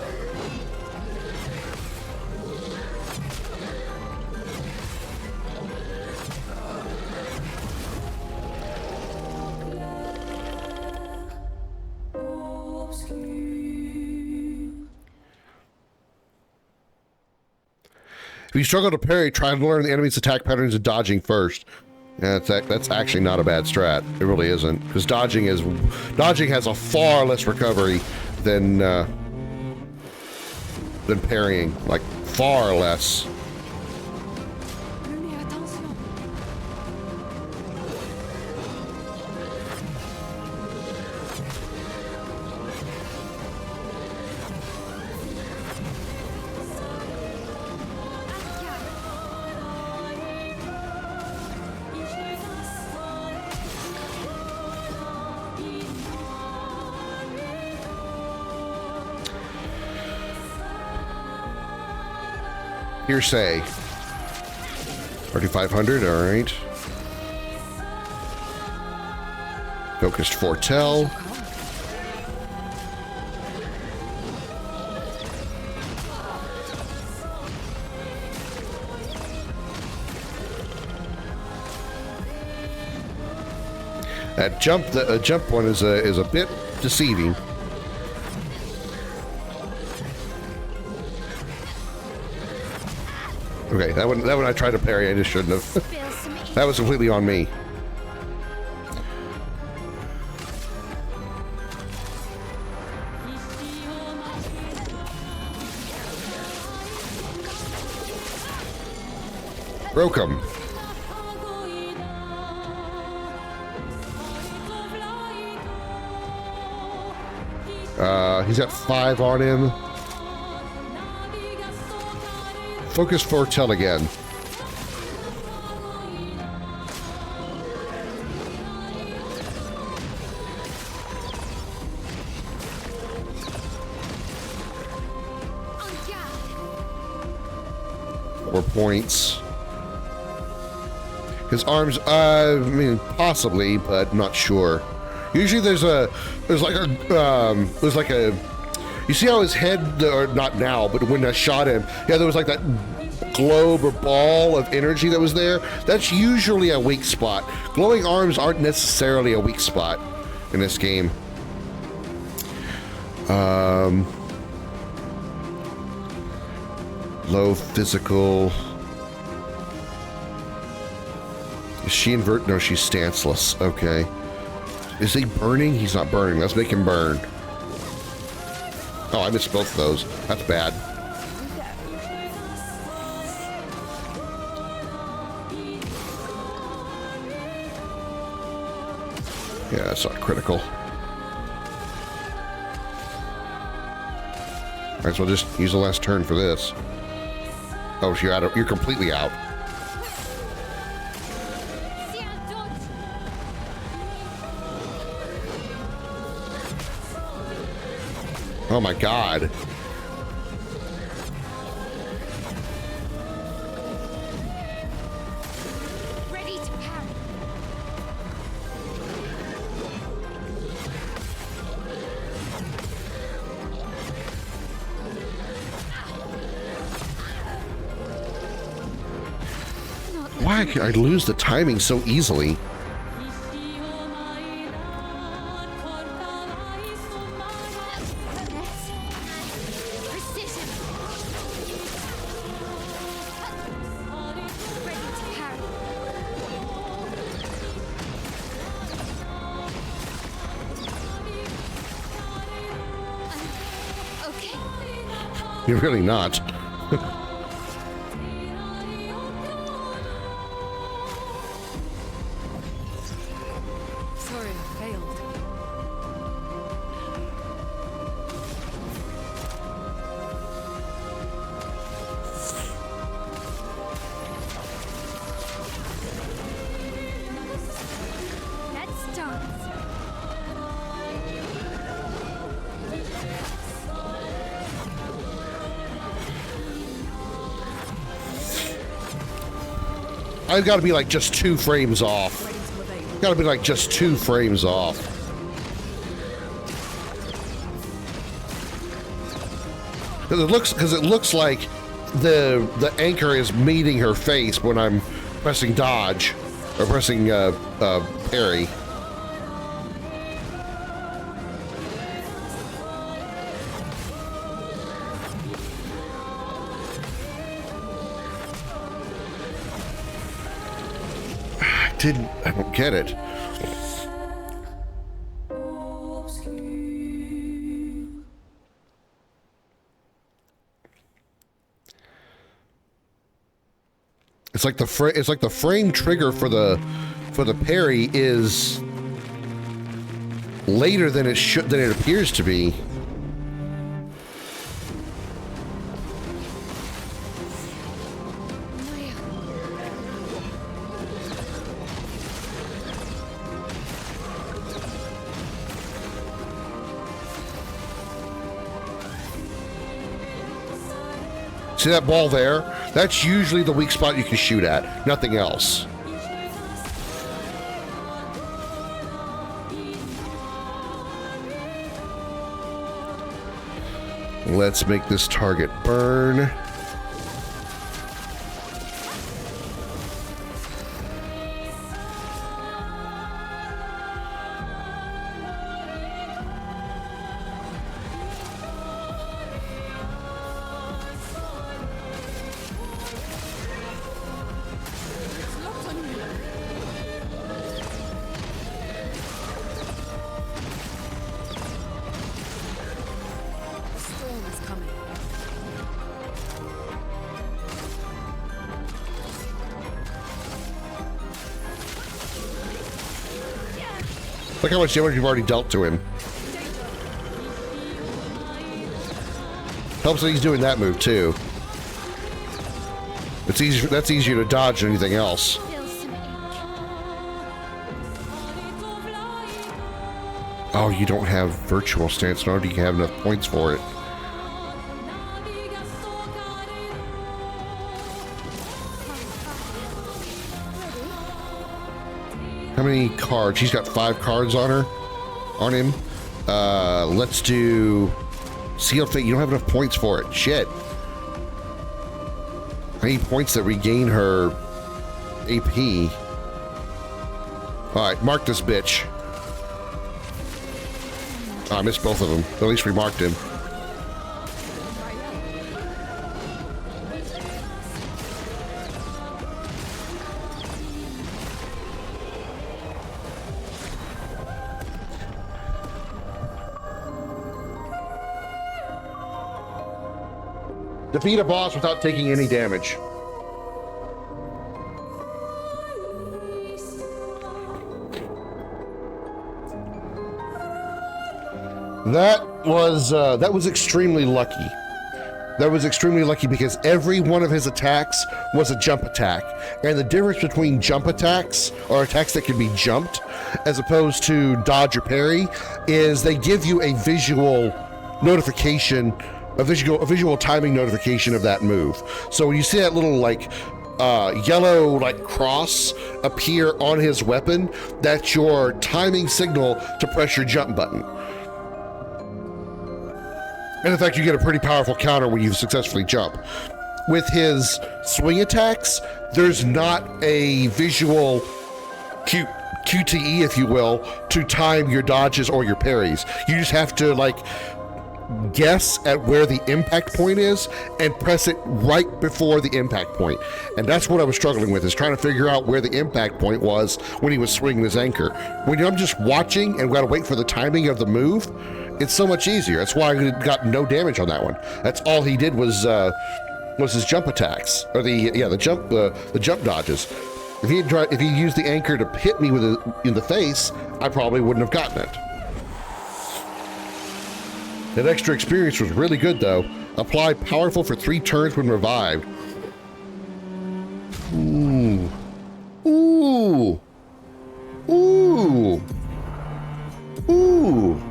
If you struggle to parry, try to learn the enemy's attack patterns and dodging first. Yeah, that's actually not a bad strat. It really isn't, because dodging has a far less recovery than parrying, like far less. Hearsay. 3,500, all right. Focused foretell. That jump one is a bit deceiving. Okay, that one I tried to parry. I just shouldn't have. That was completely on me. Broke him. He's got 5 on him. Focus foretell again. Four points. His arms, I mean, possibly, but not sure. Usually there's like a, you see how his head, or not now, but when I shot him, yeah, there was like that globe or ball of energy that was there. That's usually a weak spot. Glowing arms aren't necessarily a weak spot in this game. Low physical. Is she invert? No, she's stanceless. Okay. Is he burning? He's not burning. Let's make him burn. Oh, I missed both of those. That's bad. Yeah, that's not critical. Alright, so we'll just use the last turn for this. Oh, so you're completely out. Oh my god. Ready to parry. Why can I lose the timing so easily? You're really not. Sorry, I failed. Let's dance. I've got to be like just 2 frames off. Got to be like just 2 frames off. Because it looks like the anchor is meeting her face when I'm pressing dodge or pressing parry. I don't get it. It's like the frame trigger for the parry is later than it appears to be. See that ball there? That's usually the weak spot you can shoot at, nothing else. Let's make this target burn. Look how much damage you've already dealt to him. Helps that he's doing that move too. It's easy. That's easier to dodge than anything else. Oh, you don't have virtual stance, nor do you have enough points for it. How many cards? She's got 5 cards on her, on him. Let's do Sealed Fate. You don't have enough points for it. Shit. I need points that regain her AP. All right, mark this bitch. Oh, I missed both of them. At least we marked him. Defeat a boss without taking any damage. That was extremely lucky. That was extremely lucky because every one of his attacks was a jump attack. And the difference between jump attacks, or attacks that can be jumped, as opposed to dodge or parry, is they give you a visual notification, a visual timing notification of that move. So when you see that little yellow cross appear on his weapon, that's your timing signal to press your jump button. And in fact, you get a pretty powerful counter when you successfully jump. With his swing attacks, there's not a visual QTE, if you will, to time your dodges or your parries. You just have to guess at where the impact point is and press it right before the impact point. And that's what I was struggling with, is trying to figure out where the impact point was when he was swinging his anchor. When I'm just watching and got to wait for the timing of the move, it's so much easier. That's why I got no damage on that one. That's all he did was his jump attacks, or the jump dodges. If he used the anchor to hit me in the face, I probably wouldn't have gotten it. That extra experience was really good though. Apply powerful for 3 turns when revived. Ooh. Ooh. Ooh. Ooh.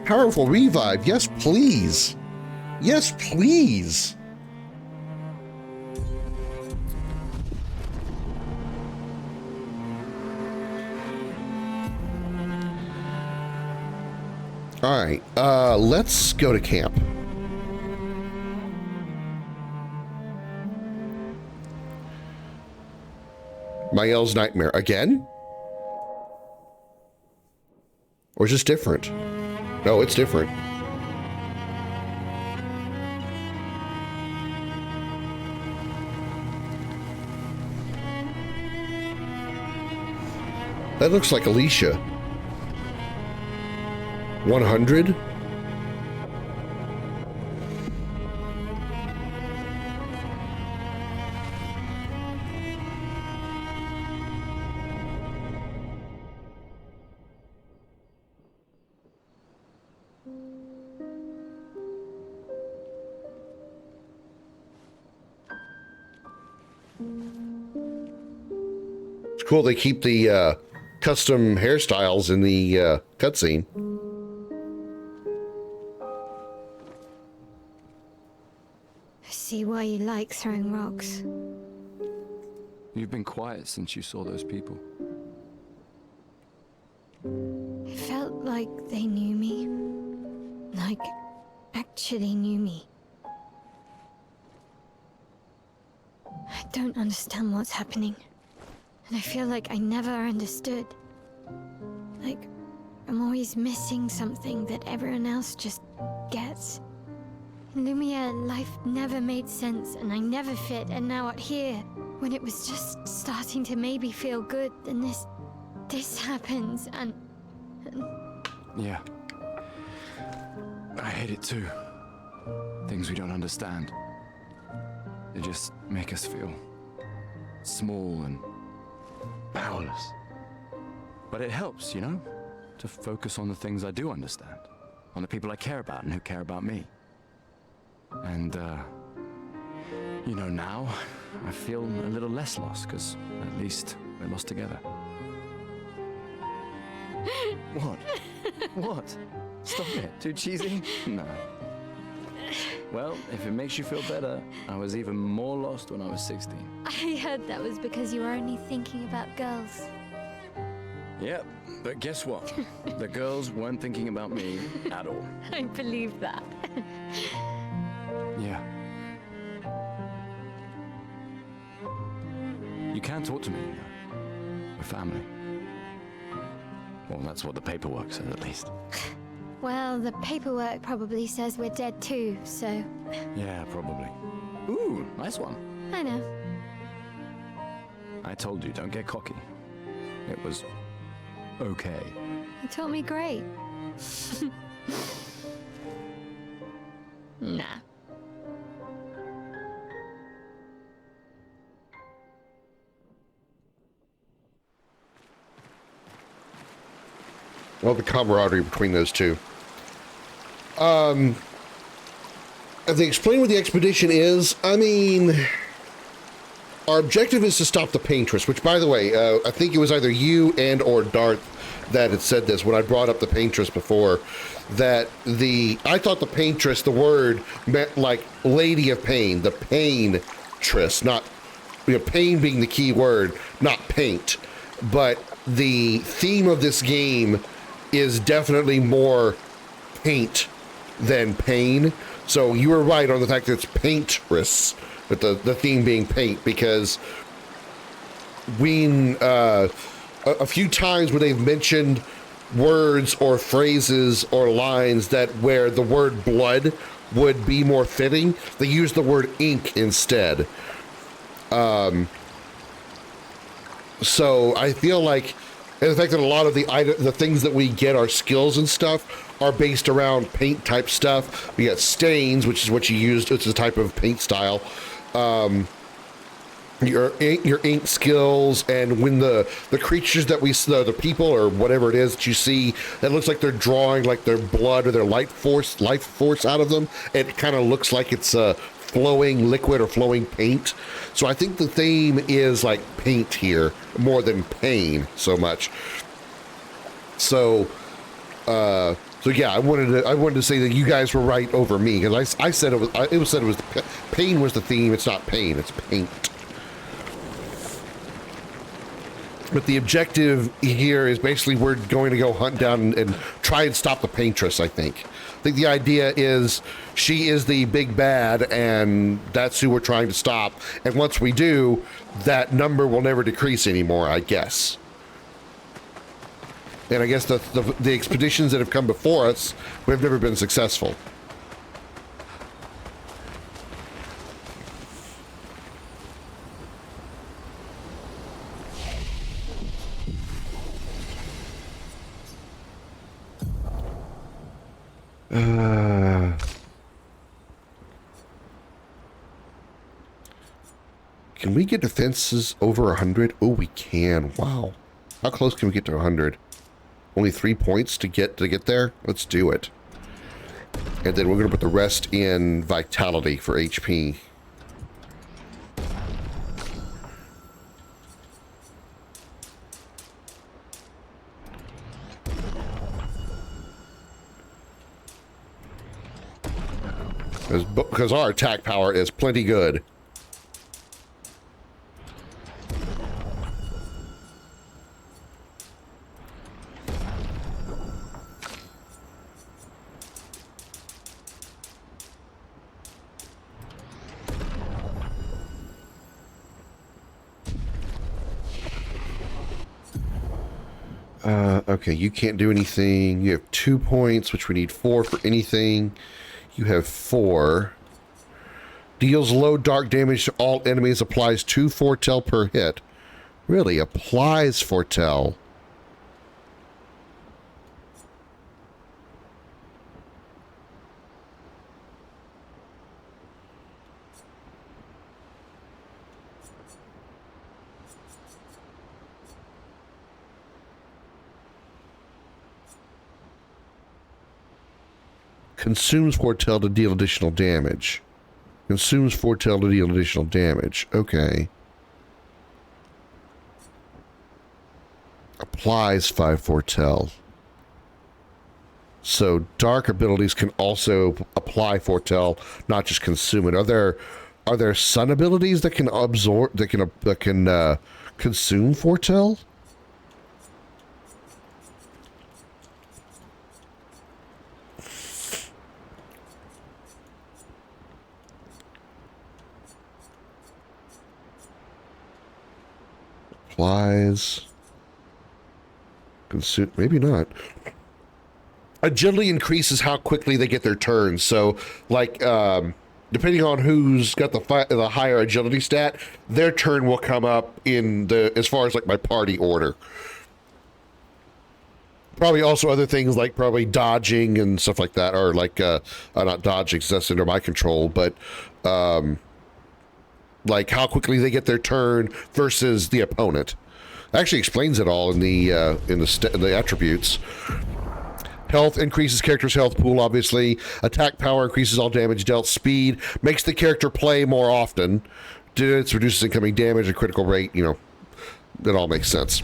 Powerful revive. Yes, please. Yes, please. All right, let's go to camp. Mael's nightmare again? Or is this different? No, it's different. That looks like Alicia. 100? It's cool they keep the custom hairstyles in the cutscene. See why you like throwing rocks. You've been quiet since you saw those people. It felt like they knew me. Like, actually knew me. I don't understand what's happening. And I feel like I never understood. Like, I'm always missing something that everyone else just gets. In Lumiere, life never made sense, and I never fit, and now out here, when it was just starting to maybe feel good, then this happens, and... Yeah. I hate it too. Things we don't understand. They just make us feel small and powerless. But it helps, you know, to focus on the things I do understand, on the people I care about and who care about me. And, you know, now I feel a little less lost, because at least we're lost together. What? What? Stop it. Too cheesy? No. Well, if it makes you feel better, I was even more lost when I was 16. I heard that was because you were only thinking about girls. Yep, but guess what? The girls weren't thinking about me at all. I believe that. Yeah. You can talk to me, you know. We're family. Well, that's what the paperwork says, at least. Well, the paperwork probably says we're dead too, so... Yeah, probably. Ooh, nice one. I know. I told you, don't get cocky. It was... okay. You taught me great. Nah. Well, the camaraderie between those two. If they explain what the expedition is, I mean, our objective is to stop the Paintress, which, by the way, I think it was either you and or Darth that had said this when I brought up the Paintress before, that I thought the Paintress, the word, meant like Lady of Pain, the Paintress, not, you know, pain being the key word, not paint. But the theme of this game is definitely more paint than pain. So you were right on the fact that it's Paintress, with the theme being paint, because a few times when they've mentioned words or phrases or lines that where the word blood would be more fitting, they use the word ink instead. So I feel like, and the fact that a lot of the things that we get, our skills and stuff, are based around paint type stuff. We got stains, which is what you used. It's a type of paint style. Your ink skills, and when the creatures that we, the people or whatever it is that you see, that looks like they're drawing like their blood or their life force out of them. It kind of looks like it's flowing liquid or flowing paint. So I think the theme is like paint here more than pain so much. So yeah, I wanted to say that you guys were right over me, because I said it was pain was the theme. It's not pain, it's paint. But the objective here is basically we're going to go hunt down and try and stop the Paintress, I think. I think the idea is she is the big bad, and that's who we're trying to stop. And once we do, that number will never decrease anymore, I guess. And I guess the expeditions that have come before us, we've never been successful. Can we get defenses over 100? Oh, we can. Wow. How close can we get to 100? Only 3 points to get there? Let's do it. And then we're going to put the rest in vitality for HP. Because our attack power is plenty good. Okay, you can't do anything. You have 2 points, which we need 4 for anything. You have 4. Deals low dark damage to all enemies, applies 2 foretell per hit. Really? Applies foretell. Consumes foretell to deal additional damage. Consumes foretell to deal additional damage. Okay. Applies 5 foretell. So dark abilities can also apply foretell, not just consume it. Are there sun abilities that can absorb, that can consume foretell? Applies. Consume, maybe not. Agility increases how quickly they get their turns. So, like, depending on who's got the higher agility stat, their turn will come up in the, as far as like my party order. Probably also other things like probably dodging and stuff like that, or like not dodging, 'cause that's under my control, but like how quickly they get their turn versus the opponent. Actually explains it all in the attributes. Health increases character's health pool, obviously. Attack power increases all damage dealt. Speed makes the character play more often. It reduces incoming damage and critical rate. You know, that all makes sense.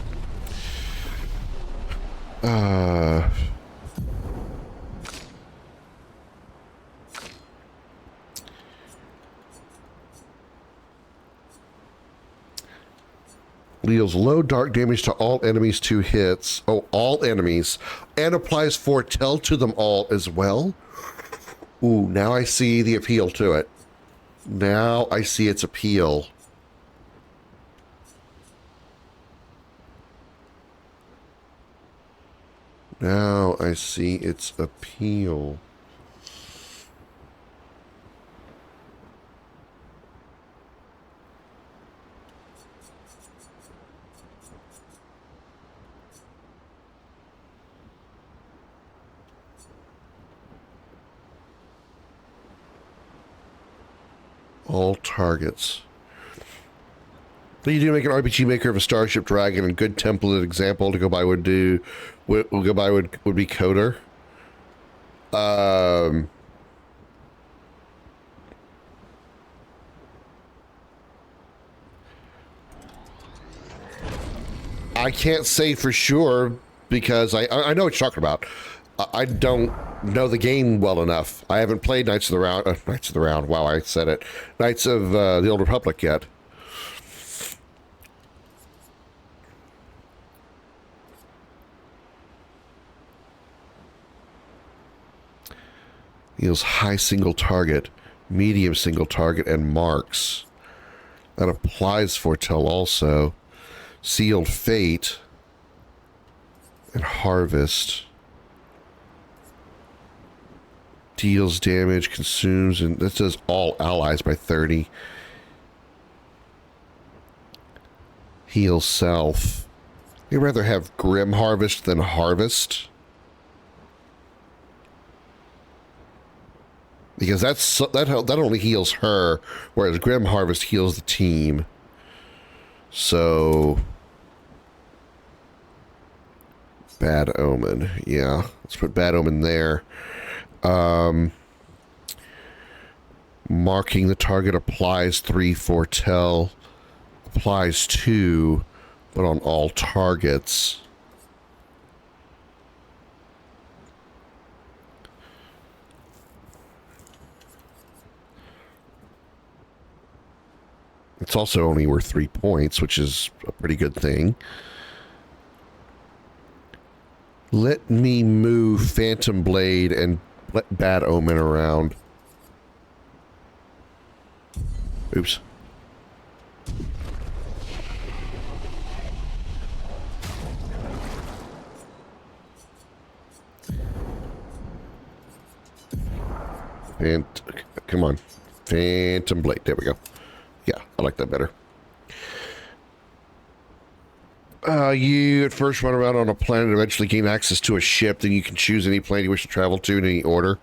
Deals low dark damage to all enemies 2 hits. Oh, all enemies. And applies foretell to them all as well. Ooh, now I see the appeal to it. Now I see its appeal. Now I see its appeal. All targets. You do make an RPG maker of a Starship Dragon, and good template example to go by would be Coder. I can't say for sure because I know what you're talking about. I don't know the game well enough. I haven't played Knights of the Round. Wow, I said it. Knights of the Old Republic yet. Heals high single target, medium single target, and marks. That applies foretell also. Sealed Fate and Harvest. Deals damage, consumes, and that says all allies by 30. Heal self. You'd rather have Grim Harvest than Harvest. Because that only heals her, whereas Grim Harvest heals the team. So Bad Omen. Yeah, let's put Bad Omen there. Marking the target applies 3 foretell. Applies 2, but on all targets. It's also only worth 3 points, which is a pretty good thing. Let me move Phantom Blade and let Bad Omen around. Oops. And come on. Phantom Blade. There we go. Yeah, I like that better. You at first run around on a planet and eventually gain access to a ship. Then you can choose any planet you wish to travel to in any order.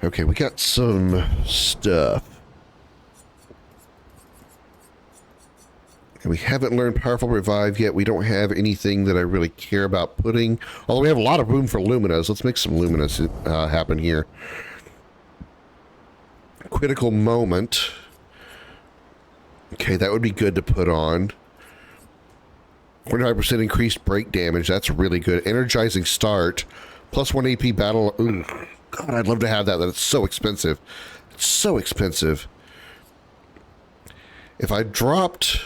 Okay, we got some stuff. And we haven't learned Powerful Revive yet. We don't have anything that I really care about putting. Although we have a lot of room for Luminas. Let's make some Luminas happen here. Critical Moment. Okay, that would be good to put on. 25% increased break damage. That's really good. Energizing Start. Plus 1 AP battle. Ooh, God, I'd love to have that. That's so expensive. It's so expensive. If I dropped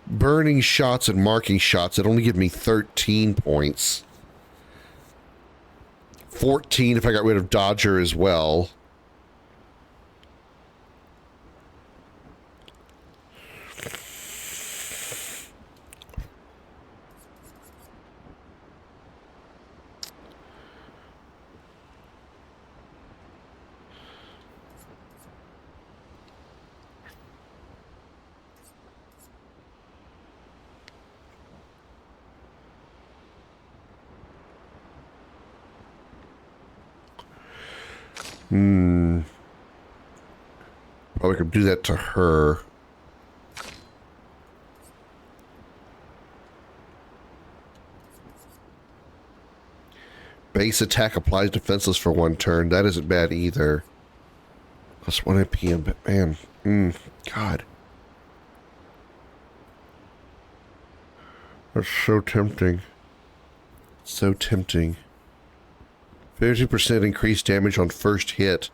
burning shots and marking shots, it'd only give me 13 points. 14 if I got rid of Dodger as well. Probably could do that to her. Base attack applies defenseless for 1 turn. That isn't bad either. Plus 1 AP and man. God. That's so tempting. So tempting. 50% increased damage on first hit.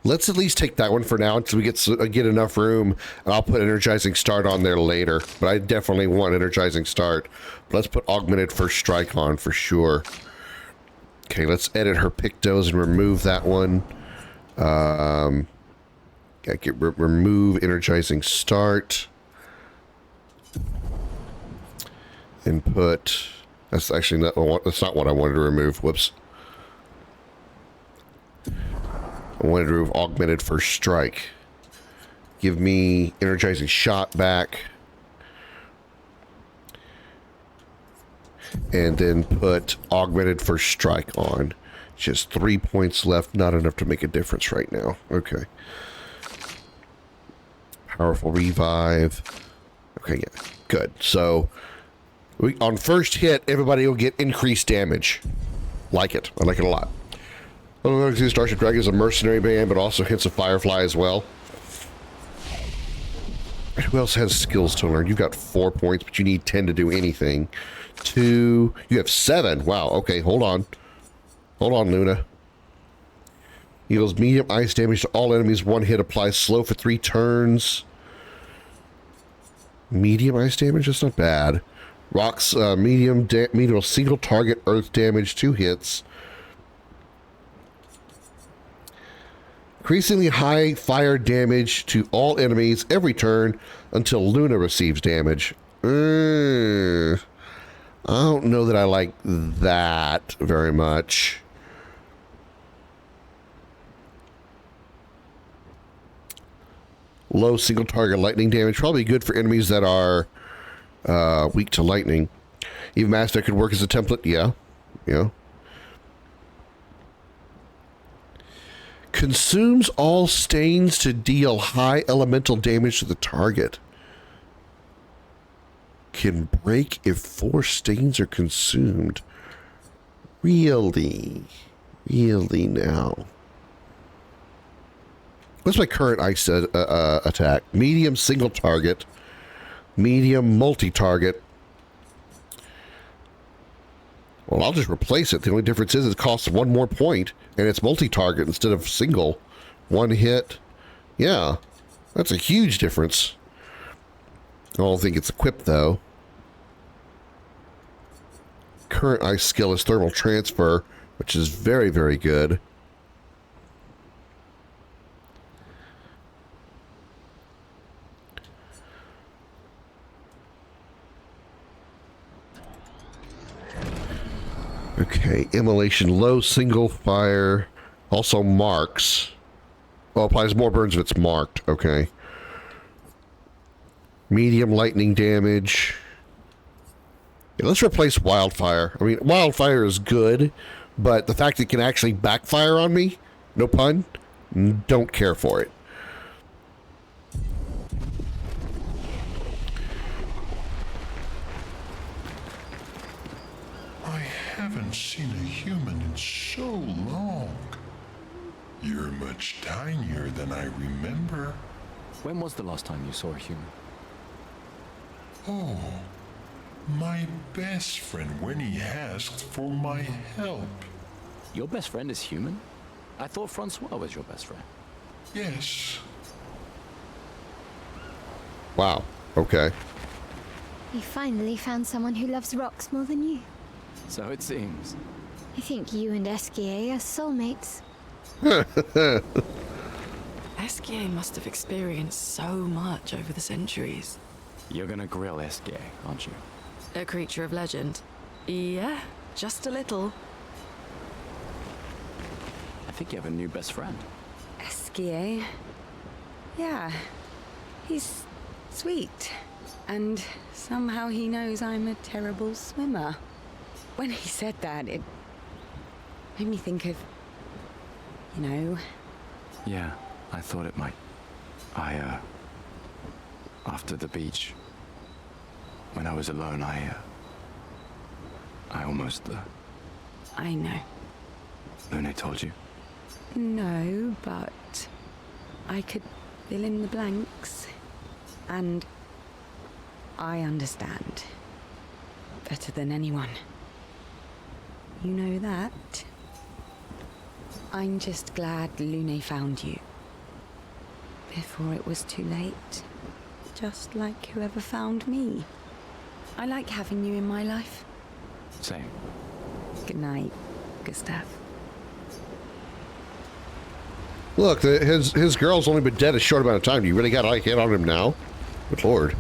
Let's at least take that one for now until we get enough room, and I'll put Energizing Start on there later. But I definitely want Energizing Start. But let's put Augmented First Strike on for sure. Okay, let's edit her Pictos and remove that one. Remove Energizing Start. And put... That's actually not what I wanted to remove. Whoops. I wanted to remove Augmented First Strike. Give me Energizing Shot back. And then put Augmented First Strike on. Just 3 points left. Not enough to make a difference right now. Okay. Powerful Revive. Okay, yeah. Good. So, on first hit, everybody will get increased damage. Like it. I like it a lot. Starship Dragon is a mercenary band, but also hints of Firefly as well. Who else has skills to learn? You've got 4 points, but you need 10 to do anything. 2. You have 7. Wow. Okay, hold on. Hold on, Luna. Deals medium ice damage to all enemies. 1 hit applies slow for 3 turns. Medium ice damage? That's not bad. Rocks medium single target earth damage. 2 hits. Increasingly high fire damage to all enemies every turn until Luna receives damage. I don't know that I like that very much. Low single target lightning damage. Probably good for enemies that are weak to lightning. Even Master could work as a template. Yeah. Yeah. Consumes all stains to deal high elemental damage to the target. Can break if 4 stains are consumed. Really? Really now? What's my current ice attack? Medium single target. Medium multi-target. Well, I'll just replace it. The only difference is it costs 1 more point, and it's multi-target instead of single. 1 hit. Yeah, that's a huge difference. I don't think it's equipped, though. Current ice skill is Thermal Transfer, which is very, very good. Okay, Immolation, low single fire, also marks. Well, applies more burns if it's marked. Okay. Medium lightning damage. Yeah, let's replace Wildfire. I mean, Wildfire is good, but the fact it can actually backfire on me, no pun, don't care for it. haven't seen a human in so long. You're much tinier than I remember. When was the last time you saw a human? Oh, my best friend when he asked for my help. Your best friend is human? I thought Francois was your best friend. Yes. Wow. Okay. You finally found someone who loves rocks more than you. So it seems. I think you and Esquier are soulmates. Esquier must have experienced so much over the centuries. You're gonna grill Esquier, aren't you? A creature of legend. Yeah, just a little. I think you have a new best friend. Esquier? Yeah. He's sweet. And somehow he knows I'm a terrible swimmer. When he said that, it made me think of, you know... Yeah, I thought it might. After the beach, when I was alone, I almost... I know. Lune told you? No, but I could fill in the blanks. And I understand. Better than anyone. You know that? I'm just glad Lune found you. Before it was too late. Just like whoever found me. I like having you in my life. Same. Good night, Gustav. Look, his girl's only been dead a short amount of time. You really got to hit on him now? Good lord.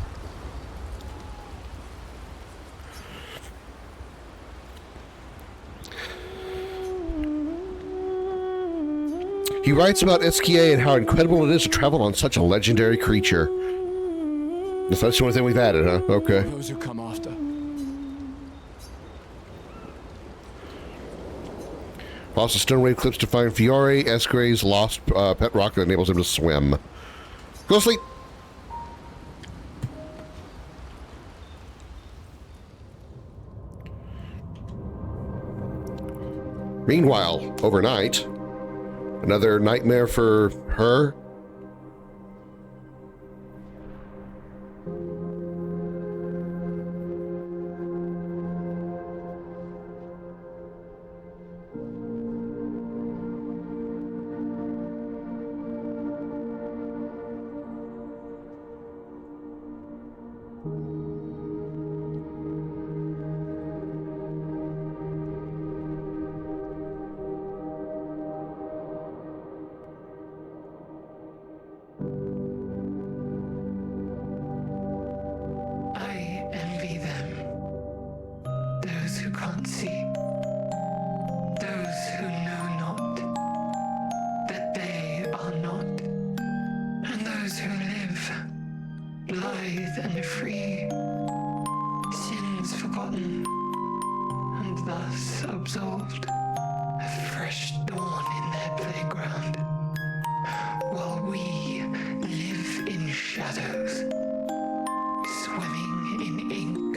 He writes about Esquier and how incredible it is to travel on such a legendary creature. That's the only thing we've added, huh? Okay. Those who come after. Lost a stone wave clips to find Fiore, Esquier's lost pet rock that enables him to swim. Go to sleep. Meanwhile, overnight, another nightmare for her. I envy them. Those who can't see. Those who know not that they are not. And those who live, blithe and free. Sins forgotten, and thus absolved. A fresh dawn in their playground. While we live in shadows. Swimming in ink,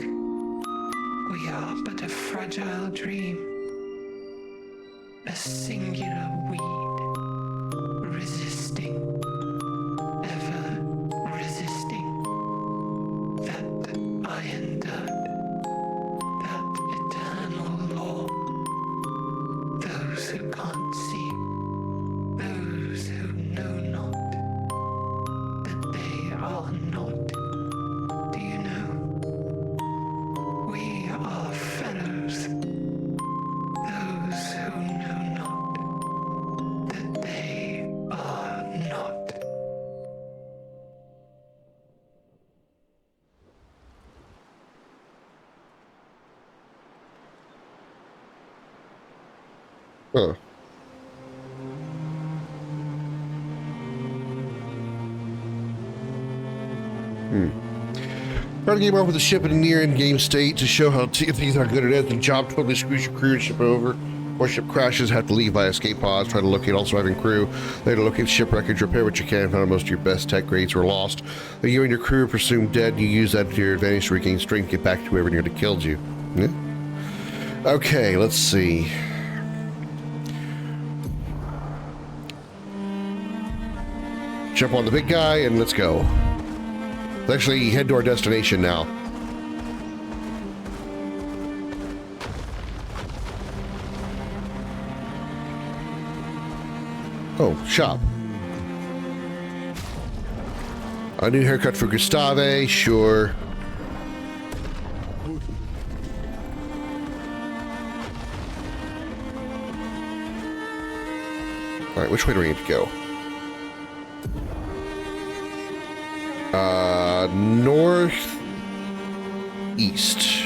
we are but a fragile dream, a singular weed, resisting, ever resisting, that iron dirt, that eternal law. Those who can't see, those who know not, that they are not. Do you know? We are fellows. Those who know not that they are not. Huh. Trying to get off with the ship in a near in-game state to show how things are good at it. The job totally screws your crew and ship over. More ship crashes, have to leave by escape pods, try to locate all surviving crew. Later locate ship wreckage, repair what you can, find out most of your best tech grades were lost. Then you and your crew are presumed dead, you use that to your advantage to regain strength, get back to whoever nearly killed you. Yeah. Okay, let's see. Jump on the big guy and let's go. Let's actually head to our destination now. Oh, shop. A new haircut for Gustave, sure. Alright, which way do we need to go? North east.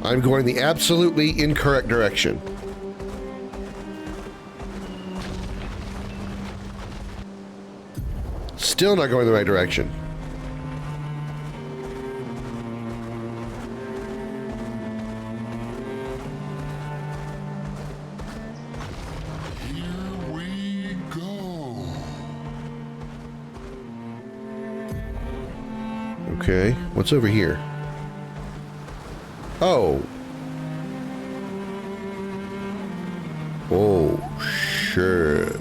I'm going the absolutely incorrect direction. Still not going the right direction. Okay, what's over here? Oh. Oh, shit.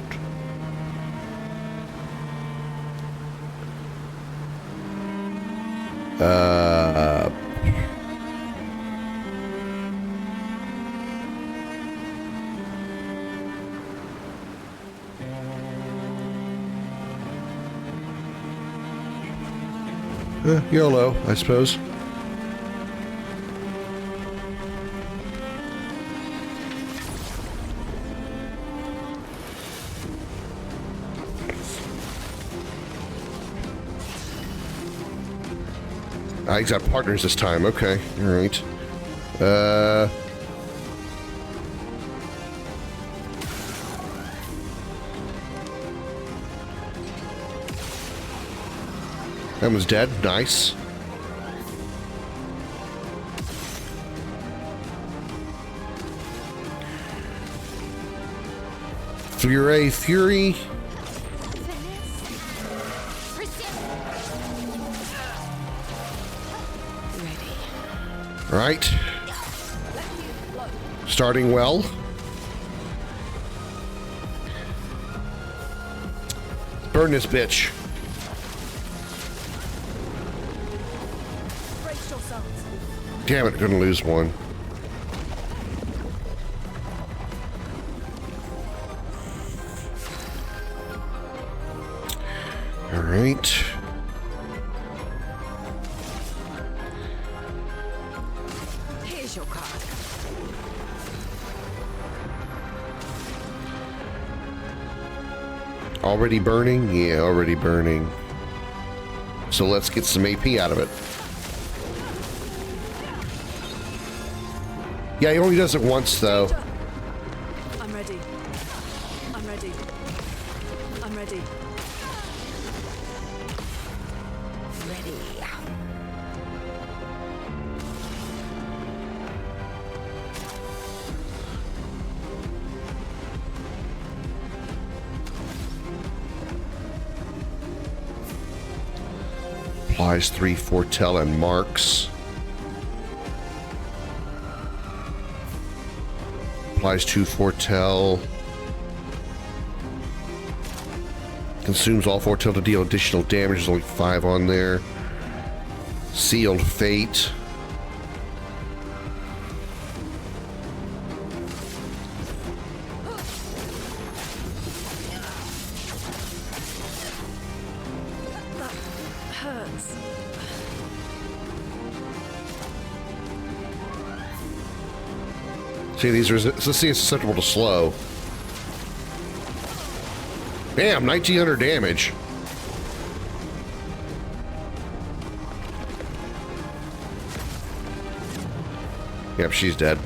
YOLO, I suppose. He's got partners this time. Okay, all right. That one's dead. Nice. Fury. Right. Starting well. Burn this bitch. Damn it, gonna lose one. All right. Here's your card. Already burning? Yeah, already burning. So let's get some AP out of it. Yeah, he only does it once, though. I'm ready. I'm ready. I'm ready. Ready. Applies 3 foretell and marks. Applies 2 foretell. Consumes all foretell to deal additional damage. There's only 5 on there. Sealed fate. Hurts. See, these are, let's see, it's susceptible to slow. Damn, 1900 damage. Yep, she's dead.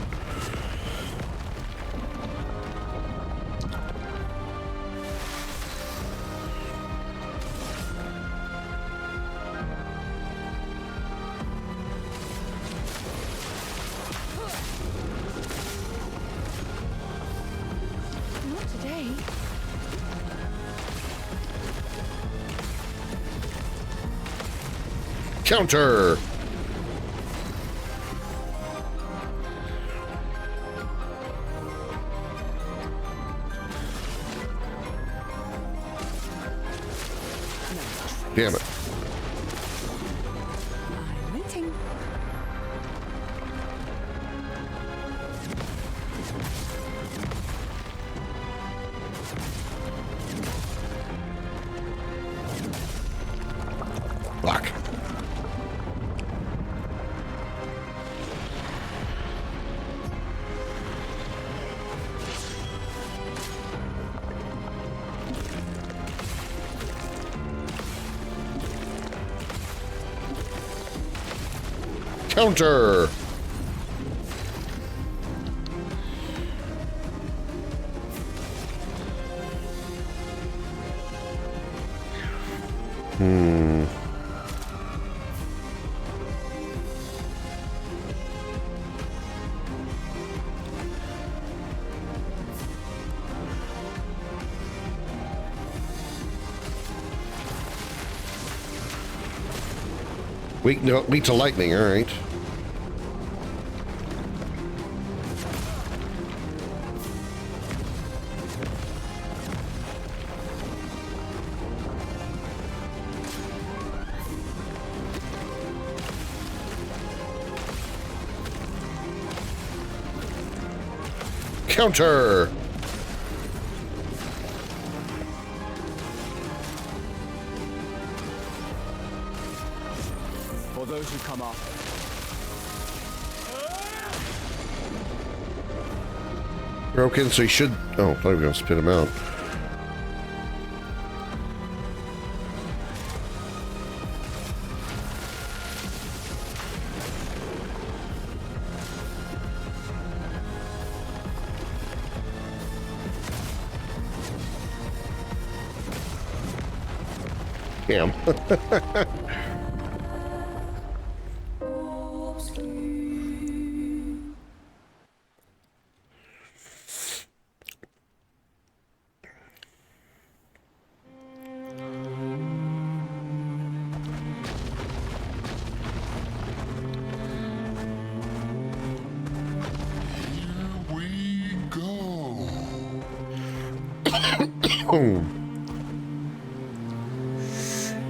Not today. Counter! Damn it. I'm waiting. Block. Counter. Weak to lightning, all right. Counter. For those who come up. Broken, so he should. Oh, I thought we were gonna spit him out. Damn.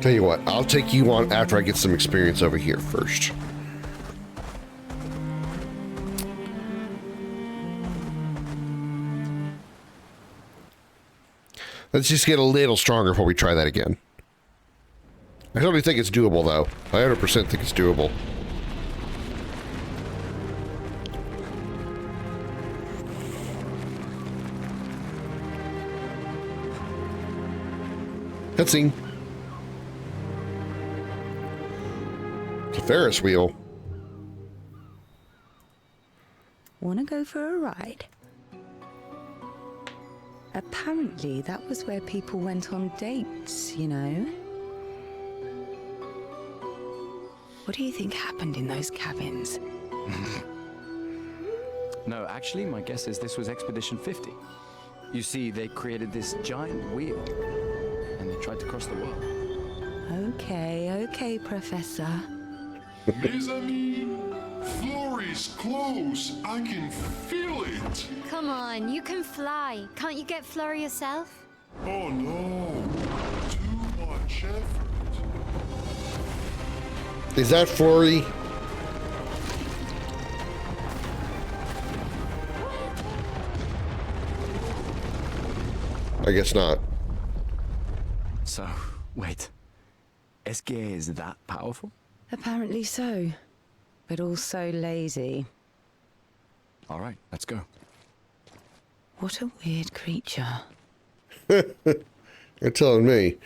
Tell you what, I'll take you on after I get some experience over here first. Let's just get a little stronger before we try that again. I totally think it's doable, though. I 100% think it's doable. Cutscene. It's a Ferris wheel. Wanna go for a ride? Apparently, that was where people went on dates, you know? What do you think happened in those cabins? No, actually, my guess is this was Expedition 50. You see, they created this giant wheel, and they tried to cross the world. Okay, Professor. Les amis, Flory's close. I can feel it. Come on, you can fly. Can't you get Flora yourself? Oh no, too much effort. Is that Flory? I guess not. So, wait. Esquire is that powerful? Apparently so, but also lazy. All right, let's go. What a weird creature. You're telling me.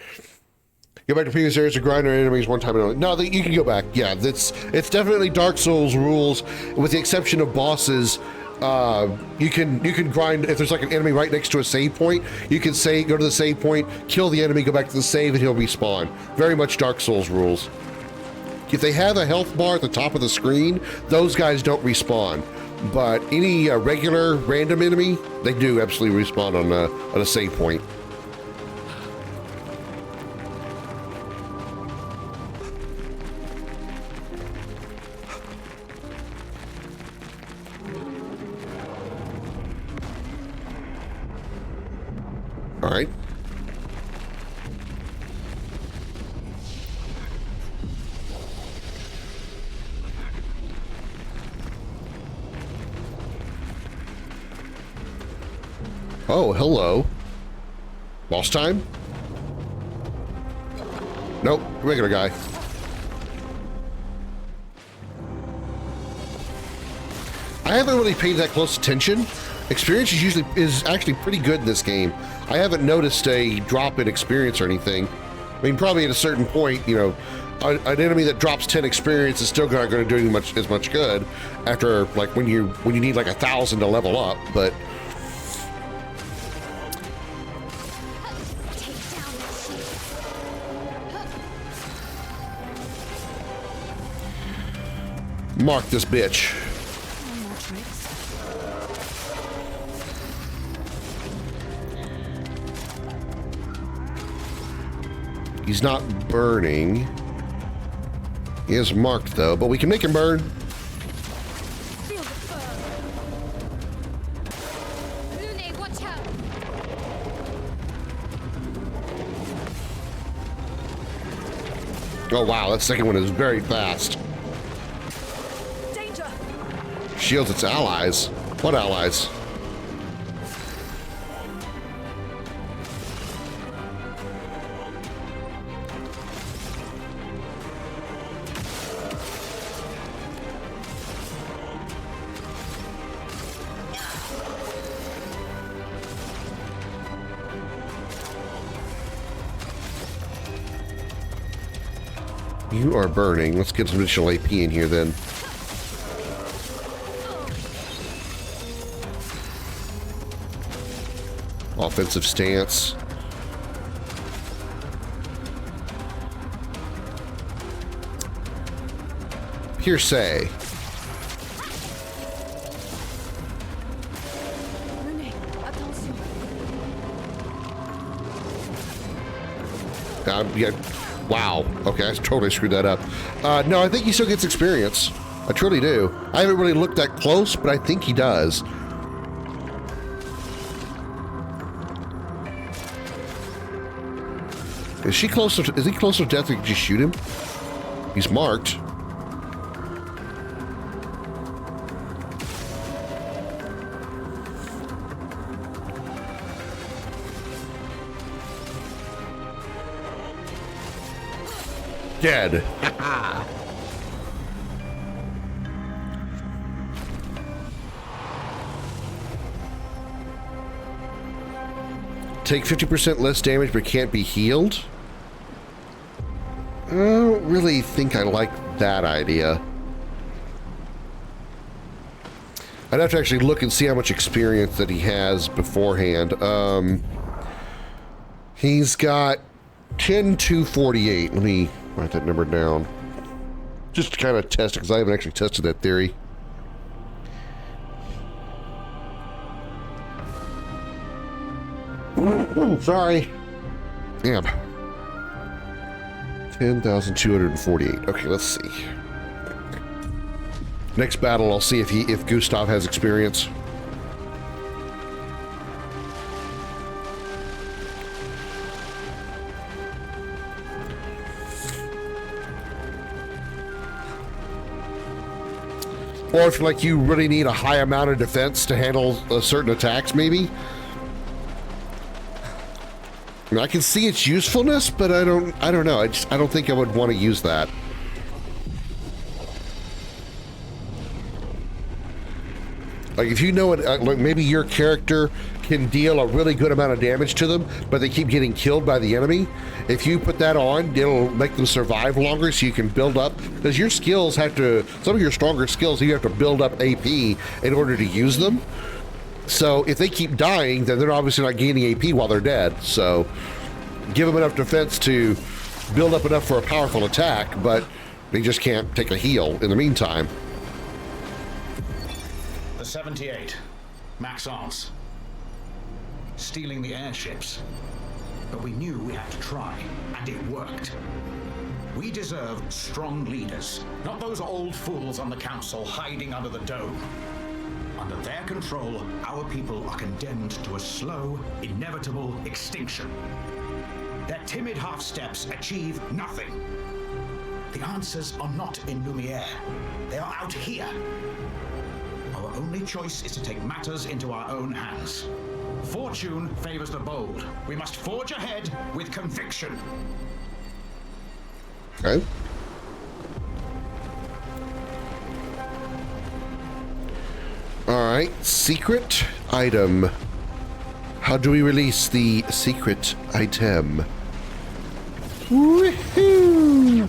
Go back to previous areas to grind our enemies one time and only. No, you can go back. Yeah, it's definitely Dark Souls rules, with the exception of bosses. You can grind if there's like an enemy right next to a save point. You can go to the save point, kill the enemy, go back to the save, and he'll respawn. Very much Dark Souls rules. If they have a health bar at the top of the screen, those guys don't respawn. But any regular random enemy, they do absolutely respawn on a save point. All right. Oh, hello. Boss time? Nope, regular guy. I haven't really paid that close attention. Experience is actually pretty good in this game. I haven't noticed a drop in experience or anything. I mean, probably at a certain point, you know, an enemy that drops 10 experience is still not going to do as much good after, like, when you need like 1,000 to level up, but. Mark this bitch. He's not burning. He is marked though, but we can make him burn. Oh wow, that second one is very fast. Danger. Shields its allies. What allies? You are burning. Let's get some additional AP in here then. Offensive stance. Pierce. Yeah. Wow. Okay, I totally screwed that up. No, I think he still gets experience. I truly do. I haven't really looked that close, but I think he does. Is he close to death? We can just shoot him. He's marked. Dead. Take 50% less damage but can't be healed? I don't really think I like that idea. I'd have to actually look and see how much experience that he has beforehand. He's got 10 to 48. Let me write that number down. Just to kind of test it, because I haven't actually tested that theory. Sorry. Damn. 10,248. Okay, let's see. Next battle, I'll see if Gustav has experience. Or if like you really need a high amount of defense to handle certain attacks, maybe. I mean, I can see its usefulness, but I don't know. I don't think I would want to use that. Like if you know it, like maybe your character can deal a really good amount of damage to them, but they keep getting killed by the enemy. If you put that on, it'll make them survive longer, so you can build up. Because your skills have to, some of your stronger skills, you have to build up AP in order to use them. So if they keep dying, then they're obviously not gaining AP while they're dead. So give them enough defense to build up enough for a powerful attack, but they just can't take a heal in the meantime. The 78, Maxence. Stealing the airships. But we knew we had to try, and it worked. We deserve strong leaders, not those old fools on the council hiding under the dome. Under their control, our people are condemned to a slow, inevitable extinction. Their timid half-steps achieve nothing. The answers are not in Lumiere. They are out here. Our only choice is to take matters into our own hands. Fortune favors the bold. We must forge ahead with conviction. Okay. All right, secret item. How do we release the secret item? Woohoo!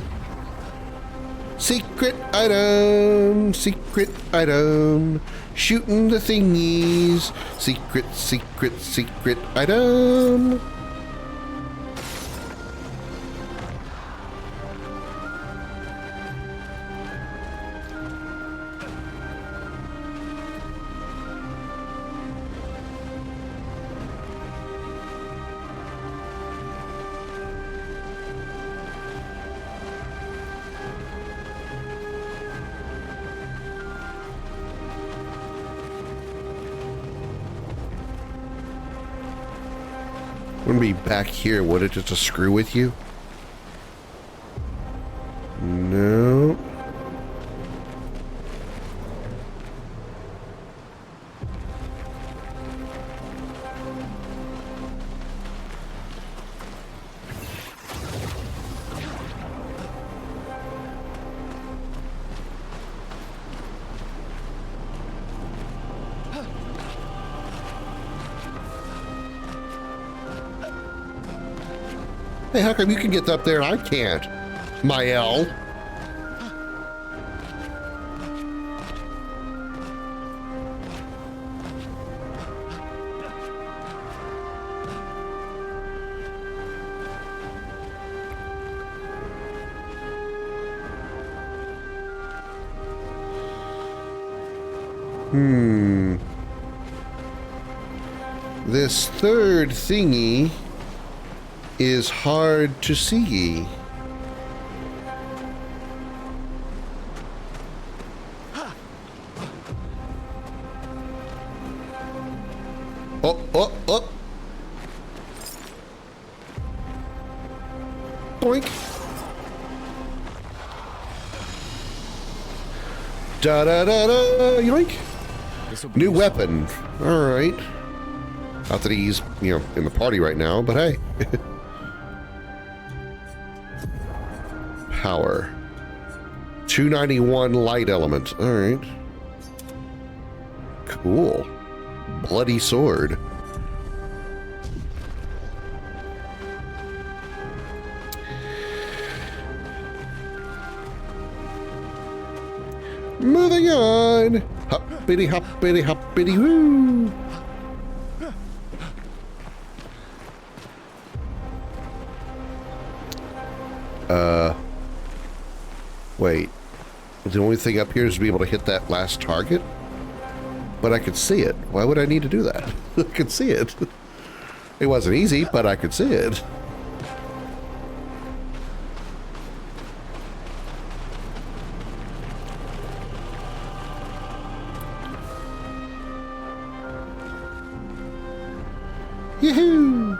Secret item, secret item. Shooting the thingies. Secret, secret, secret item. Wouldn't be back here, would it, just to screw with you? No. Hey, how come you can get up there and I can't? Mael. This third thingy is hard to see. Oh. Boink. Da-da-da-da, yoink. New weapon. All right. Not that he's, in the party right now, but hey. Power. 291 light element. All right. Cool. Bloody sword. Moving on. Hoppity hoppity hoppity woo. Wait. The only thing up here is to be able to hit that last target? But I could see it. Why would I need to do that? I could see it. It wasn't easy, but I could see it. Yoo-hoo!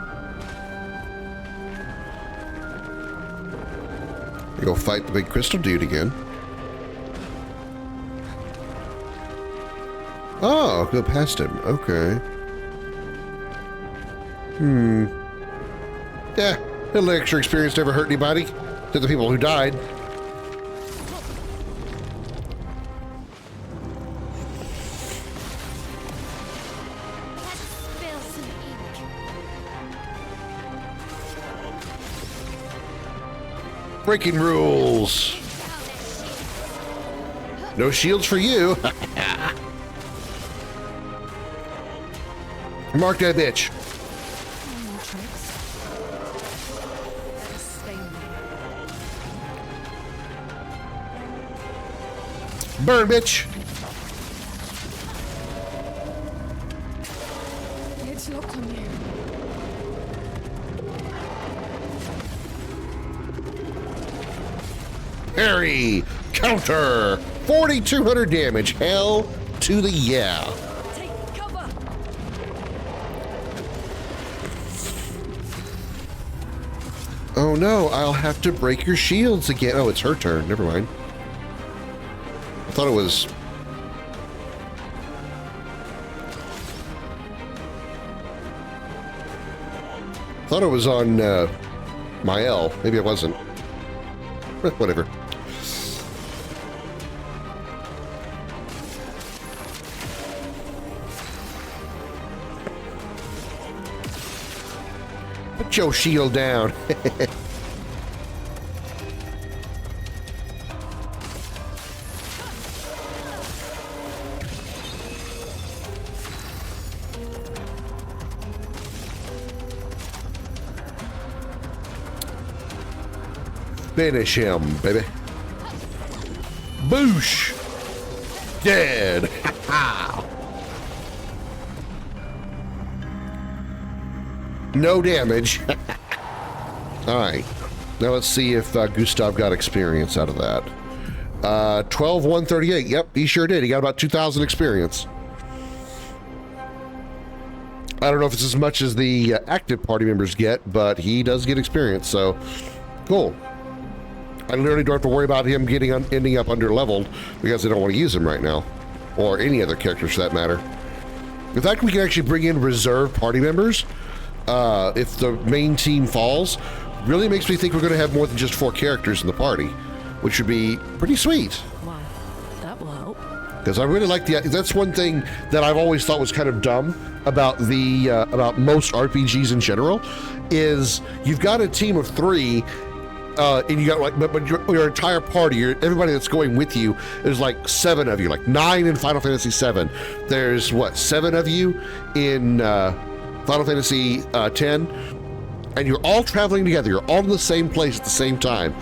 Go fight the big crystal dude again. Oh, go past him. Okay. Yeah, little extra experience never hurt anybody. To the people who died. Breaking rules. No shields for you. Mark that bitch. Burn, bitch. It's locked on you. Parry. Counter. 4,200 damage. Hell to the yeah. Oh no, I'll have to break your shields again. Oh, it's her turn. Never mind. I thought it was... on Mael. Maybe it wasn't. Whatever. Put your shield down. Finish him, baby. Boosh! Dead! No damage. Alright. Now let's see if Gustav got experience out of that. 12,138. Yep, he sure did. He got about 2,000 experience. I don't know if it's as much as the active party members get, but he does get experience, so cool. I literally don't have to worry about him ending up under-leveled because I don't want to use him right now. Or any other characters for that matter. In fact, we can actually bring in reserve party members if the main team falls. Really makes me think we're going to have more than just 4 characters in the party, which would be pretty sweet. Wow, that will help. Because I really like that's one thing that I've always thought was kind of dumb about about most RPGs in general, is you've got a team of 3 and you got like, but your entire party, everybody that's going with you, there's like 7 of you, like 9 in Final Fantasy VII. There's what, 7 of you in Final Fantasy X, and you're all traveling together. You're all in the same place at the same time.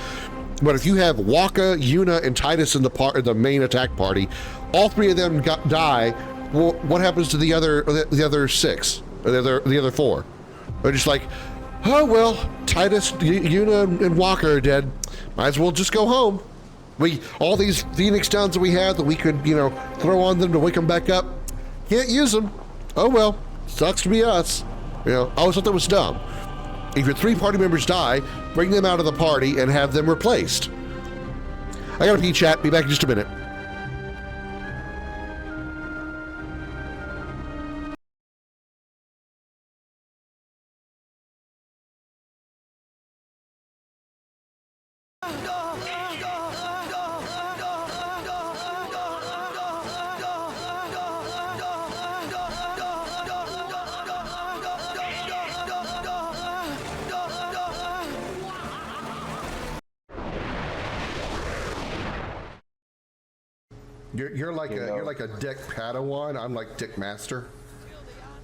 But if you have Waka, Yuna, and Titus in the main attack party, all 3 of them die. Well, what happens to the other 6 or the other 4? They're just like, oh, well, Titus, Yuna, and Walker are dead. Might as well just go home. All these Phoenix Downs that we had that we could, throw on them to wake them back up, can't use them. Oh, well, sucks to be us. I always thought that was dumb. If your 3 party members die, bring them out of the party and have them replaced. I gotta pee, chat. Be back in just a minute. You're like a Dick Padawan. I'm like Dick Master.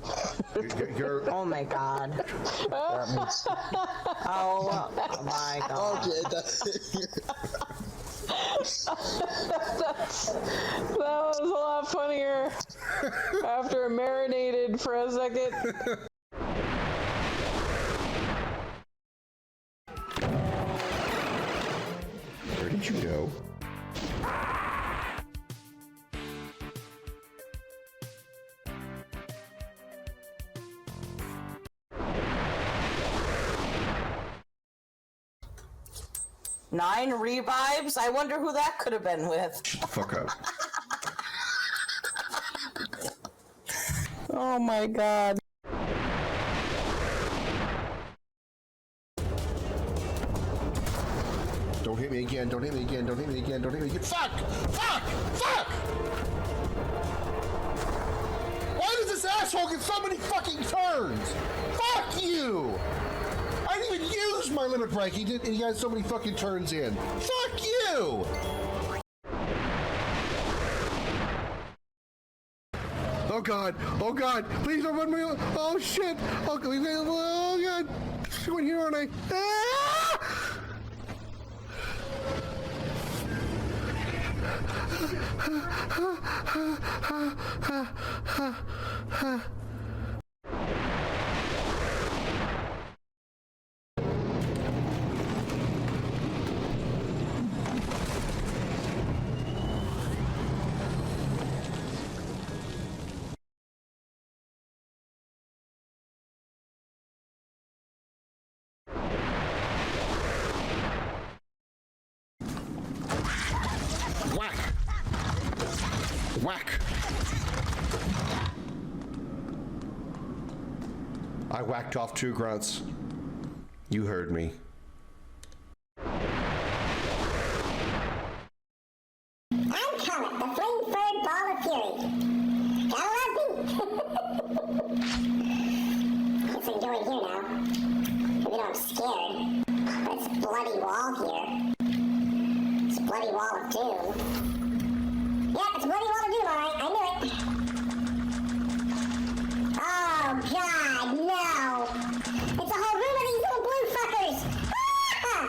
Oh my god. Oh my god. Okay, that was a lot funnier after it marinated for a second. Where did you go? Nine revives? I wonder who that could have been with. Shut the fuck up. Oh my god. Don't hit me again, don't hit me again, don't hit me again, don't hit me again. Fuck! Fuck! Fuck! Why does this asshole get so many fucking turns? Fuck you! I didn't even use my limit break. He got so many fucking turns in. Fuck you! Oh god! Oh god! Please don't run me! Oh shit! Oh god! I'm going here, aren't I? Ah! Whack! I whacked off 2 grunts. You heard me. I'm Comet, the flame-furred ball of fury. Gotta love me. It's like going here now. Maybe I'm scared. But it's a bloody wall here. It's a bloody wall of doom. Yep, it's a bloody wall of doom, alright. I knew it. Oh, God, no. It's a whole room of these little blue fuckers. Ah!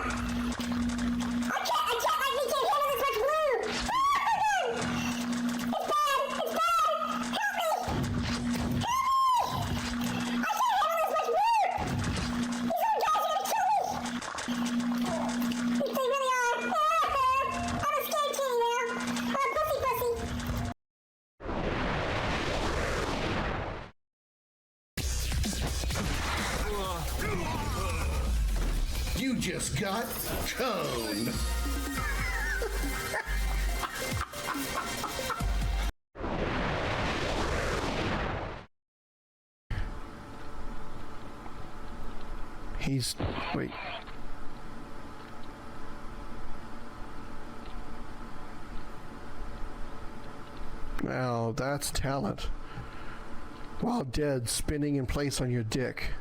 I can't handle this much blue. Ah! It's bad. It's bad. Help me. I can't handle this much blue. These little guys are gonna kill me. They really are. Ah! I'm a scared kitty now. I'm a pussy. You just got toned. Wait. Now that's talent. While dead, spinning in place on your dick.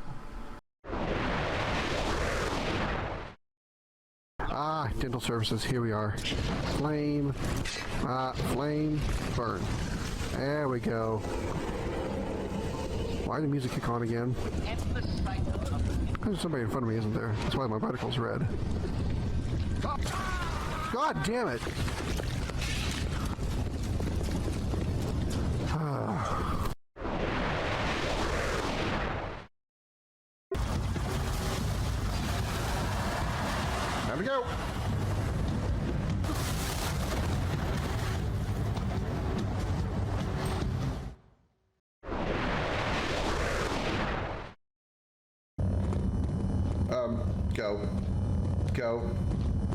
Dental services, here we are. Flame, burn. There we go. Why did the music kick on again? There's somebody in front of me, isn't there? That's why my particle's red. God damn it! Time to go!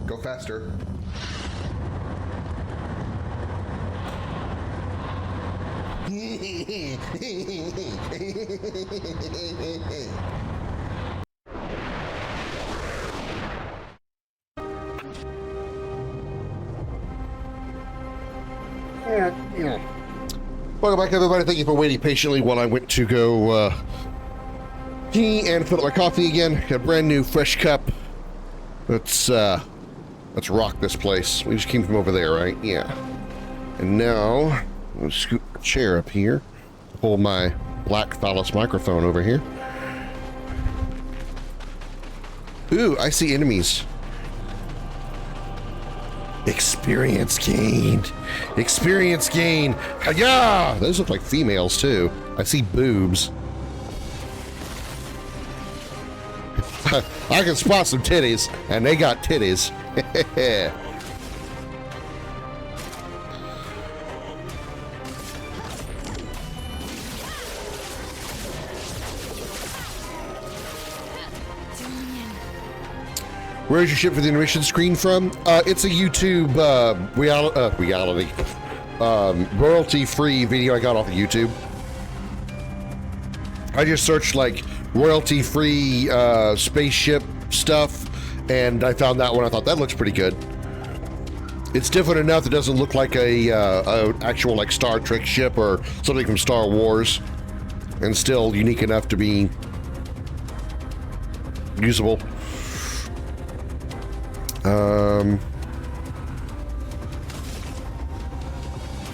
Go faster. Welcome back, everybody. Thank you for waiting patiently while I went to go tea and fill up my coffee again. Got a brand new fresh cup. Let's rock this place. We just came from over there, right? Yeah. And now, I'll scoot the chair up here. Pull my black phallus microphone over here. Ooh, I see enemies. Experience gained. Experience gain. Yeah, those look like females too. I see boobs. I can spot some titties, and they got titties. Where's your ship for the intermission screen from? It's a YouTube royalty-free video I got off of YouTube. I just searched like royalty-free spaceship stuff, and I found that one. I thought that looks pretty good. It's different enough; it doesn't look like a actual like Star Trek ship or something from Star Wars, and still unique enough to be usable.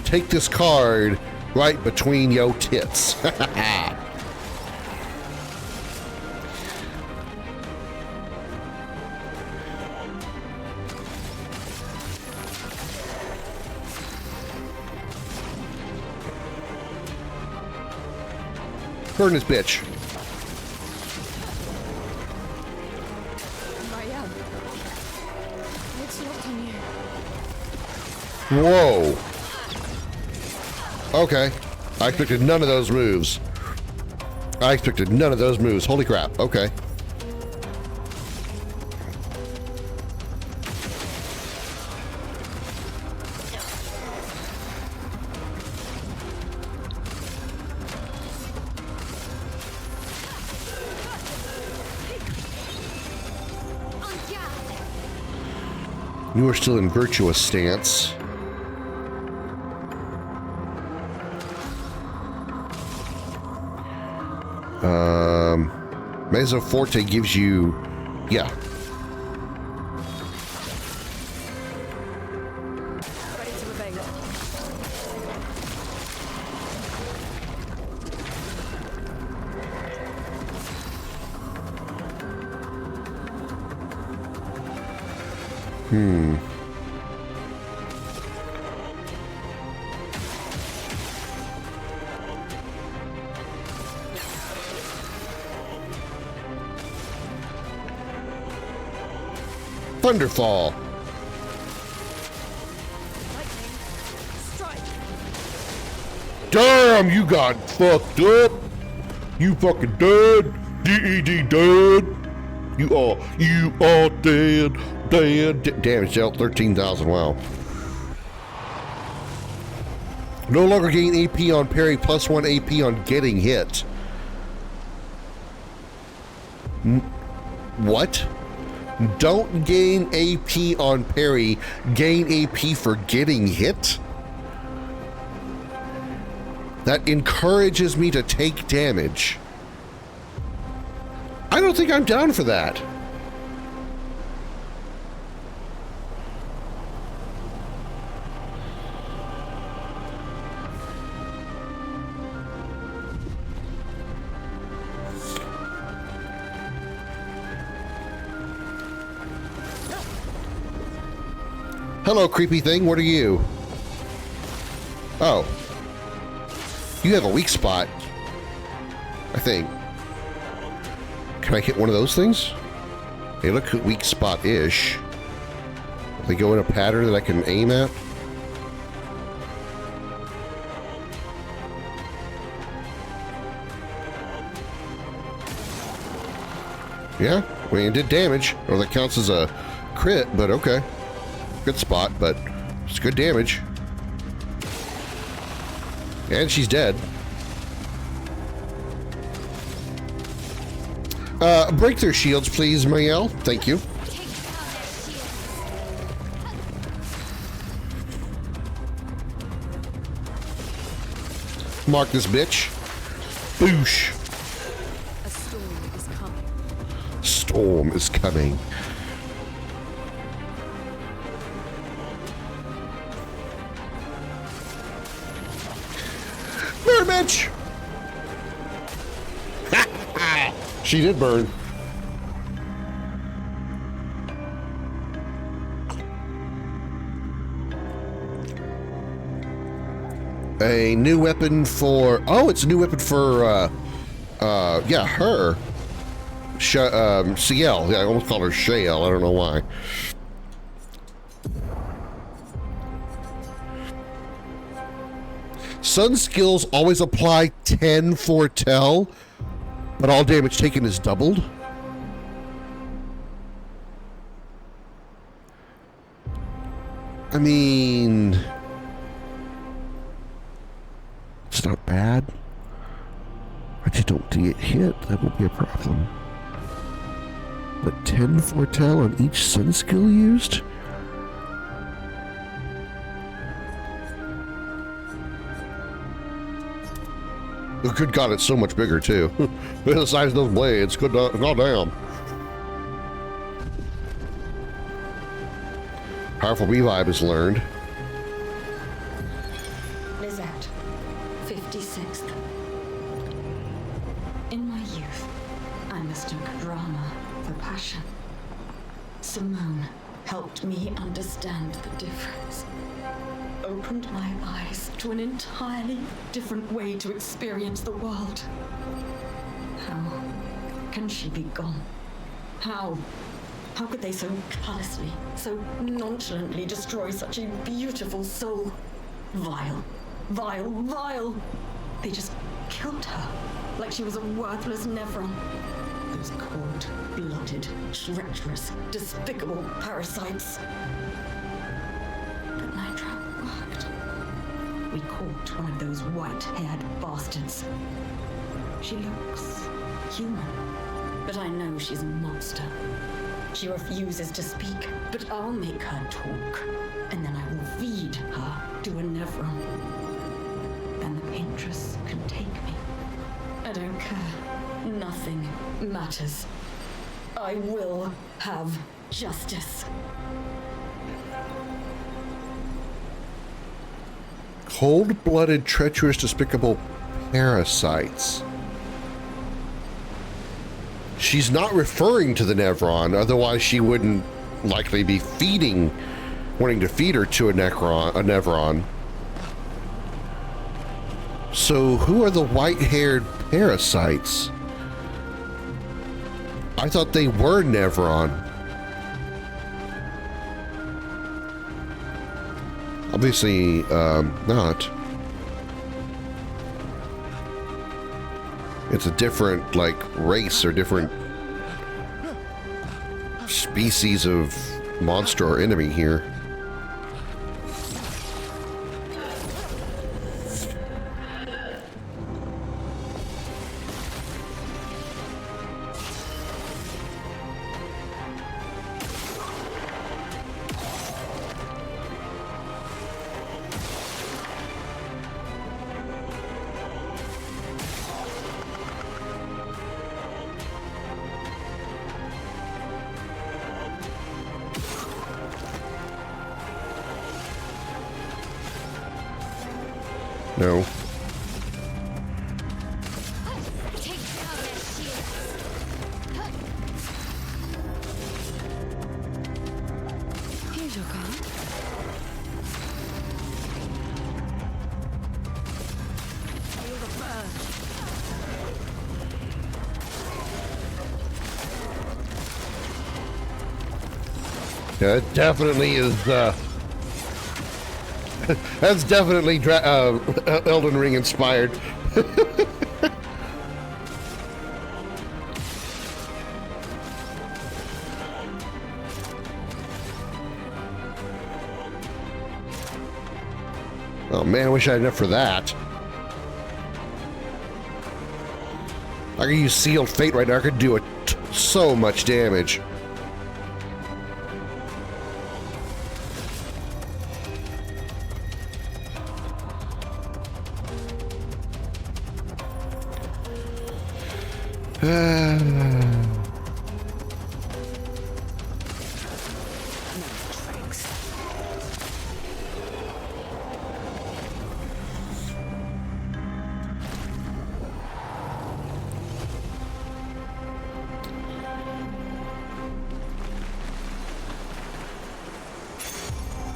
Take this card right between yo tits. Burn this bitch. Whoa. Okay. I expected none of those moves. Holy crap. Okay. You are still in virtuous stance. Mezzo Forte gives you, yeah. Thunderfall. Damn, you got fucked up. You fucking dead. DED dead. You are dead. Dead. Damage dealt 13,000. Wow. No longer gain AP on parry, plus 1 AP on getting hit. What? Don't gain AP on parry, gain AP for getting hit? That encourages me to take damage. I don't think I'm down for that. Hello, creepy thing. What are you? Oh. You have a weak spot. I think. Can I hit one of those things? They look weak spot-ish. They go in a pattern that I can aim at. Yeah, I mean, it did damage. Or that counts as a crit, but okay. Good spot, but it's good damage. And she's dead. Break their shields, please, Marielle. Thank you. Mark this bitch. Boosh. A storm is coming. Storm is coming. Burn, bitch! She did burn. A new weapon for... Oh, it's a new weapon for, yeah, her. CL. Yeah, I almost called her Shale. I don't know why. Sun skills always apply 10 foretell, but all damage taken is doubled. I mean, it's not bad. I just don't get hit. That would be a problem. But 10 foretell on each sun skill used? Oh, good God, it's so much bigger too. The size of those blades. Good goddamn. Powerful revive is learned. Lizette, 56th. In my youth, I mistook drama for passion. Simone helped me understand the difference. Opened my eyes to an entirely different way to experience the world. How can she be gone? How could they so callously, so nonchalantly destroy such a beautiful soul? Vile, vile, vile! They just killed her, like she was a worthless Nevron. Those cold-blooded, treacherous, despicable parasites. But my trap worked. We caught one of those white-haired bastards. She looks human, but I know she's a monster. She refuses to speak, but I'll make her talk, and then I will feed her to a Nevron. Then the Paintress can take me. I don't care. Nothing matters. I will have justice. Cold-blooded, treacherous, despicable parasites. She's not referring to the Nevron, otherwise she wouldn't likely be wanting to feed her to a Nevron. So who are the white-haired parasites? I thought they were Nevron. Obviously, not. It's a different, like, race or different species of monster or enemy here. No. Here's your card. Feel the burn. Yeah, it definitely is, that's definitely Elden Ring inspired. Oh man, I wish I had enough for that. I could use Sealed Fate right now. I could do so much damage.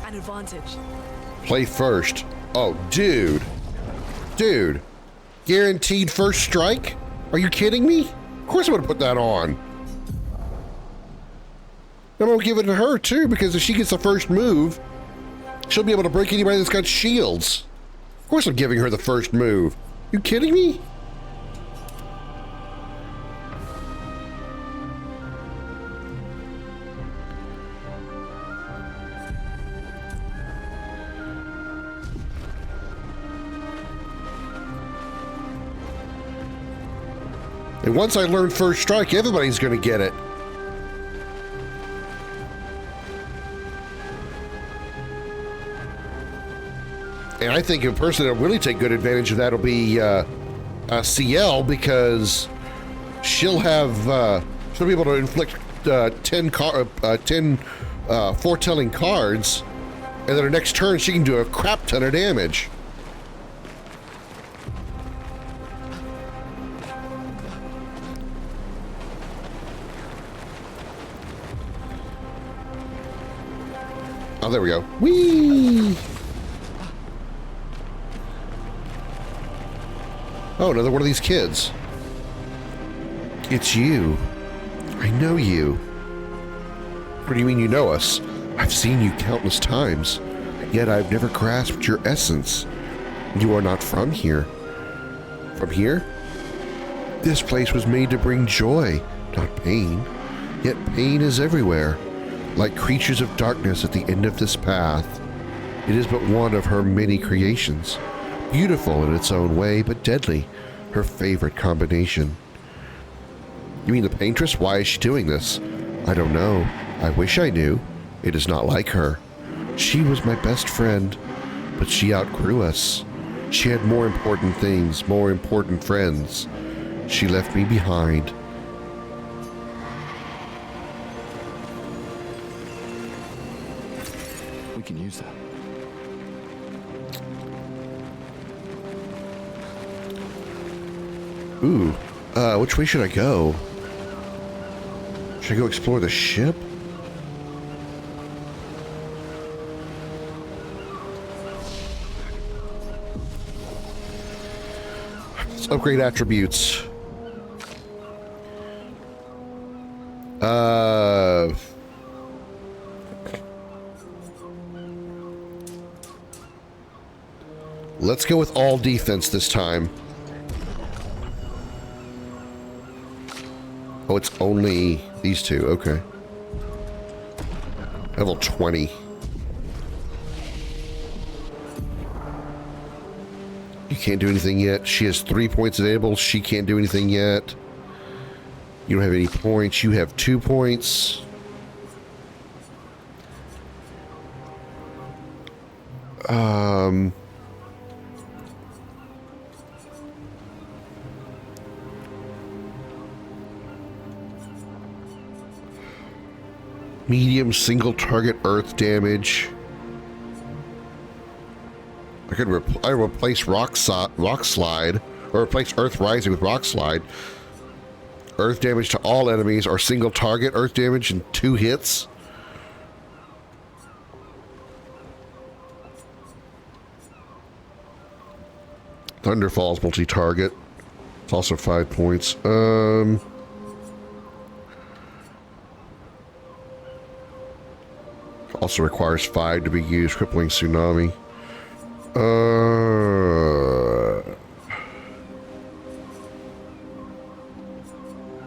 An advantage. Play first. Oh, dude. Dude. Guaranteed first strike? Are you kidding me? Of course I'm gonna put that on. I'm gonna give it to her too, because if she gets the first move, she'll be able to break anybody that's got shields. Of course I'm giving her the first move. You kidding me? And once I learn first strike, everybody's going to get it. And I think a person that will really take good advantage of that will be CL, because she'll be able to inflict 10 foretelling cards, and then her next turn she can do a crap ton of damage. Oh, there we go. Whee! Oh, another one of these kids. It's you. I know you. What do you mean you know us? I've seen you countless times, yet I've never grasped your essence. You are not from here. From here? This place was made to bring joy, not pain. Yet pain is everywhere. Like creatures of darkness at the end of this path. It is but one of her many creations. Beautiful in its own way, but deadly. Her favorite combination. You mean the Paintress? Why is she doing this? I don't know. I wish I knew. It is not like her. She was my best friend, but she outgrew us. She had more important things, more important friends. She left me behind. We can use that. Ooh, which way should I go? Should I go explore the ship? Let's upgrade attributes. Let's go with all defense this time. Oh, it's only these two. Okay. Level 20. You can't do anything yet. She has 3 points available. She can't do anything yet. You don't have any points. You have 2 points. Medium single target earth damage. I could replace rock slide, or replace earth rising with rock slide. Earth damage to all enemies, or single target earth damage in 2 hits. Thunderfall's multi-target. It's also 5 points. Also requires 5 to be used. Crippling tsunami.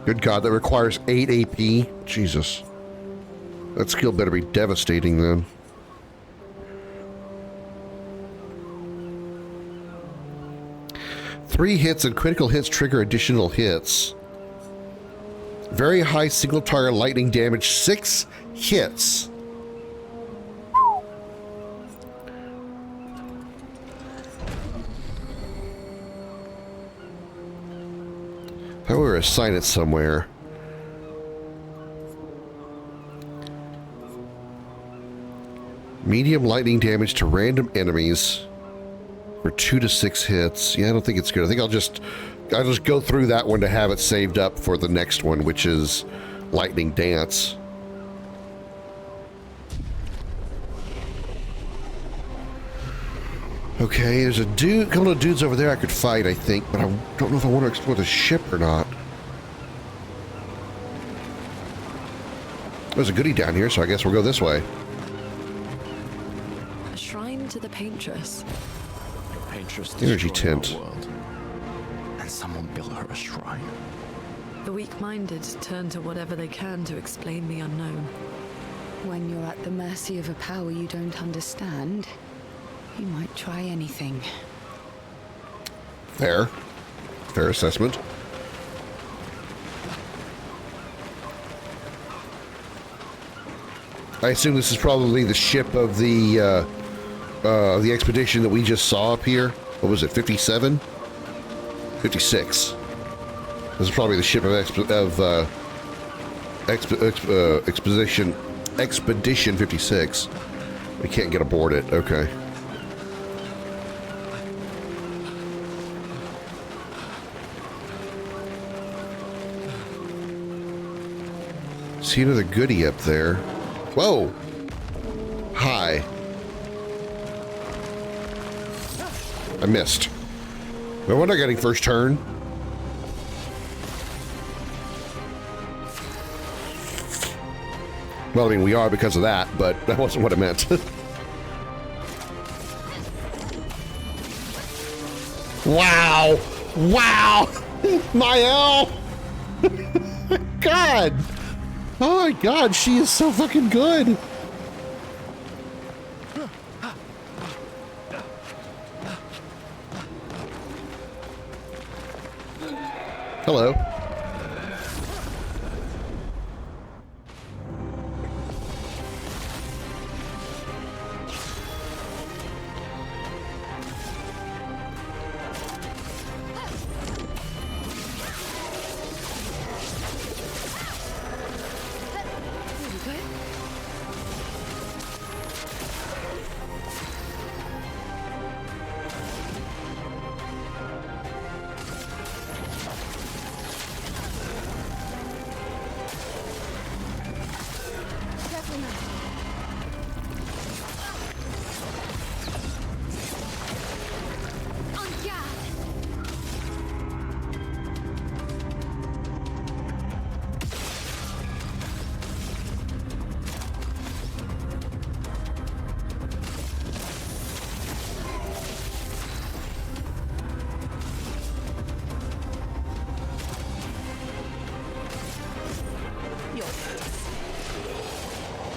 Good God, that requires 8 AP. Jesus. That skill better be devastating then. Three hits and critical hits trigger additional hits. Very high single target lightning damage, 6 hits. If I were to assign it somewhere. Medium lightning damage to random enemies for 2 to 6 hits. Yeah, I don't think it's good. I think I'll just go through that one to have it saved up for the next one, which is Lightning Dance. Okay, there's a couple of dudes over there I could fight, I think, but I don't know if I want to explore the ship or not. There's a goodie down here, so I guess we'll go this way. A shrine to the Paintress. The Paintress Energy destroyed tent. our world, and someone built her a shrine. The weak-minded turn to whatever they can to explain the unknown. When you're at the mercy of a power you don't understand, you might try anything. Fair. Fair assessment. I assume this is probably the ship of the expedition that we just saw up here. What was it, 57? 56. This is probably the ship of Expedition 56. We can't get aboard it. Okay. See another goodie up there. Whoa! Hi. I missed. No wonder getting first turn. Well, I mean, we are because of that, but that wasn't what I meant. Wow! Wow! Mael! God! Oh my God, she is so fucking good! Hello.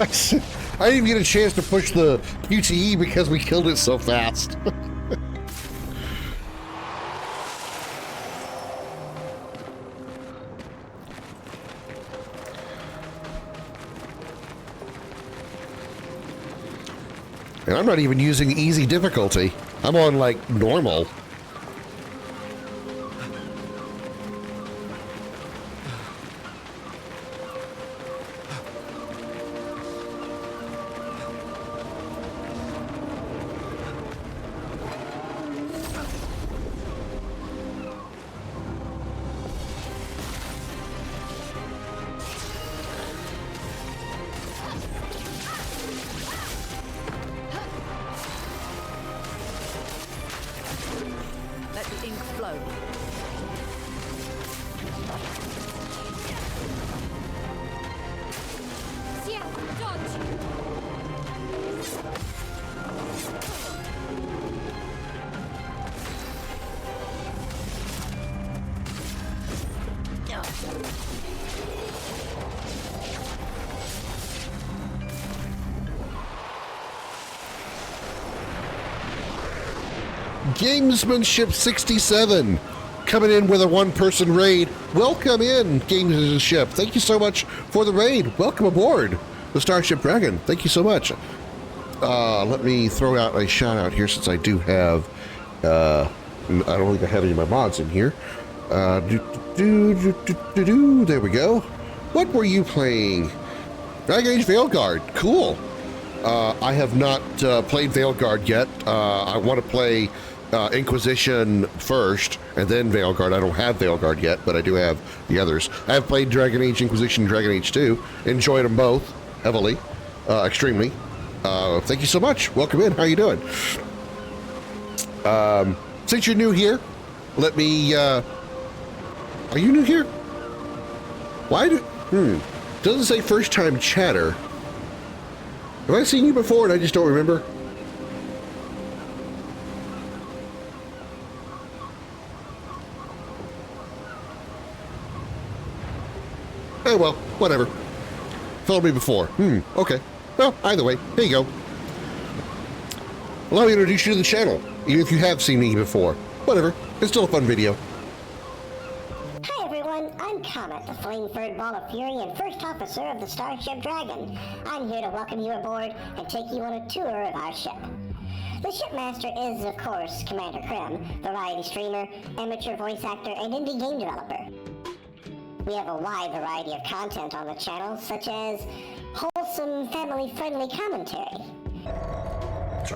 I didn't even get a chance to push the QTE because we killed it so fast. And I'm not even using easy difficulty. I'm on, like, normal. Let the ink flow. Gamesmanship 67 coming in with a one-person raid. Welcome in, Gamesmanship. Thank you so much for the raid. Welcome aboard the Starship Dragon. Thank you so much. Let me throw out a shout out here since I do have I don't think I have any of my mods in here. There we go. What were you playing? Dragon Age Veilguard. Cool. I have not played Veilguard yet. I want to play Inquisition first, and then Veilguard. I don't have Veilguard yet, but I do have the others. I have played Dragon Age Inquisition, Dragon Age 2. Enjoyed them both heavily, extremely. Thank you so much. Welcome in. How you doing? Since you're new here, let me. Are you new here? Why do? Doesn't say first time chatter. Have I seen you before and I just don't remember? Oh well, whatever. Followed me before. Okay. Well, either way, here you go. Allow me to introduce you to the channel, even if you have seen me before. Whatever. It's still a fun video. Hi everyone, I'm Comet, the flame-furred ball of fury and first officer of the Starship Dragon. I'm here to welcome you aboard and take you on a tour of our ship. The shipmaster is, of course, Commander Krim, variety streamer, amateur voice actor, and indie game developer. We have a wide variety of content on the channel, such as wholesome, family-friendly commentary.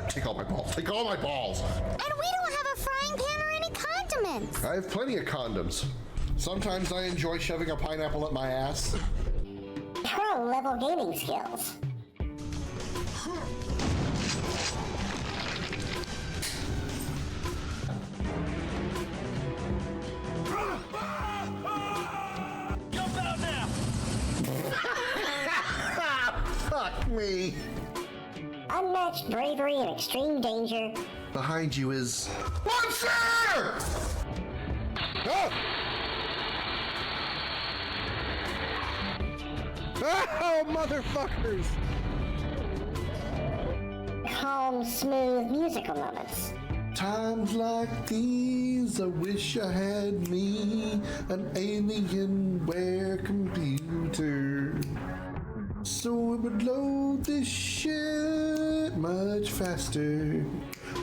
Take all my balls. Take all my balls. And we don't have a frying pan or any condiments. I have plenty of condoms. Sometimes I enjoy shoving a pineapple up my ass. Pro-level gaming skills. Fuck me. Unmatched bravery and extreme danger. Behind you is... Monster! Oh! Oh, motherfuckers! Calm, smooth musical moments. Times like these, I wish I had me an Alienware computer. So it would load this shit much faster,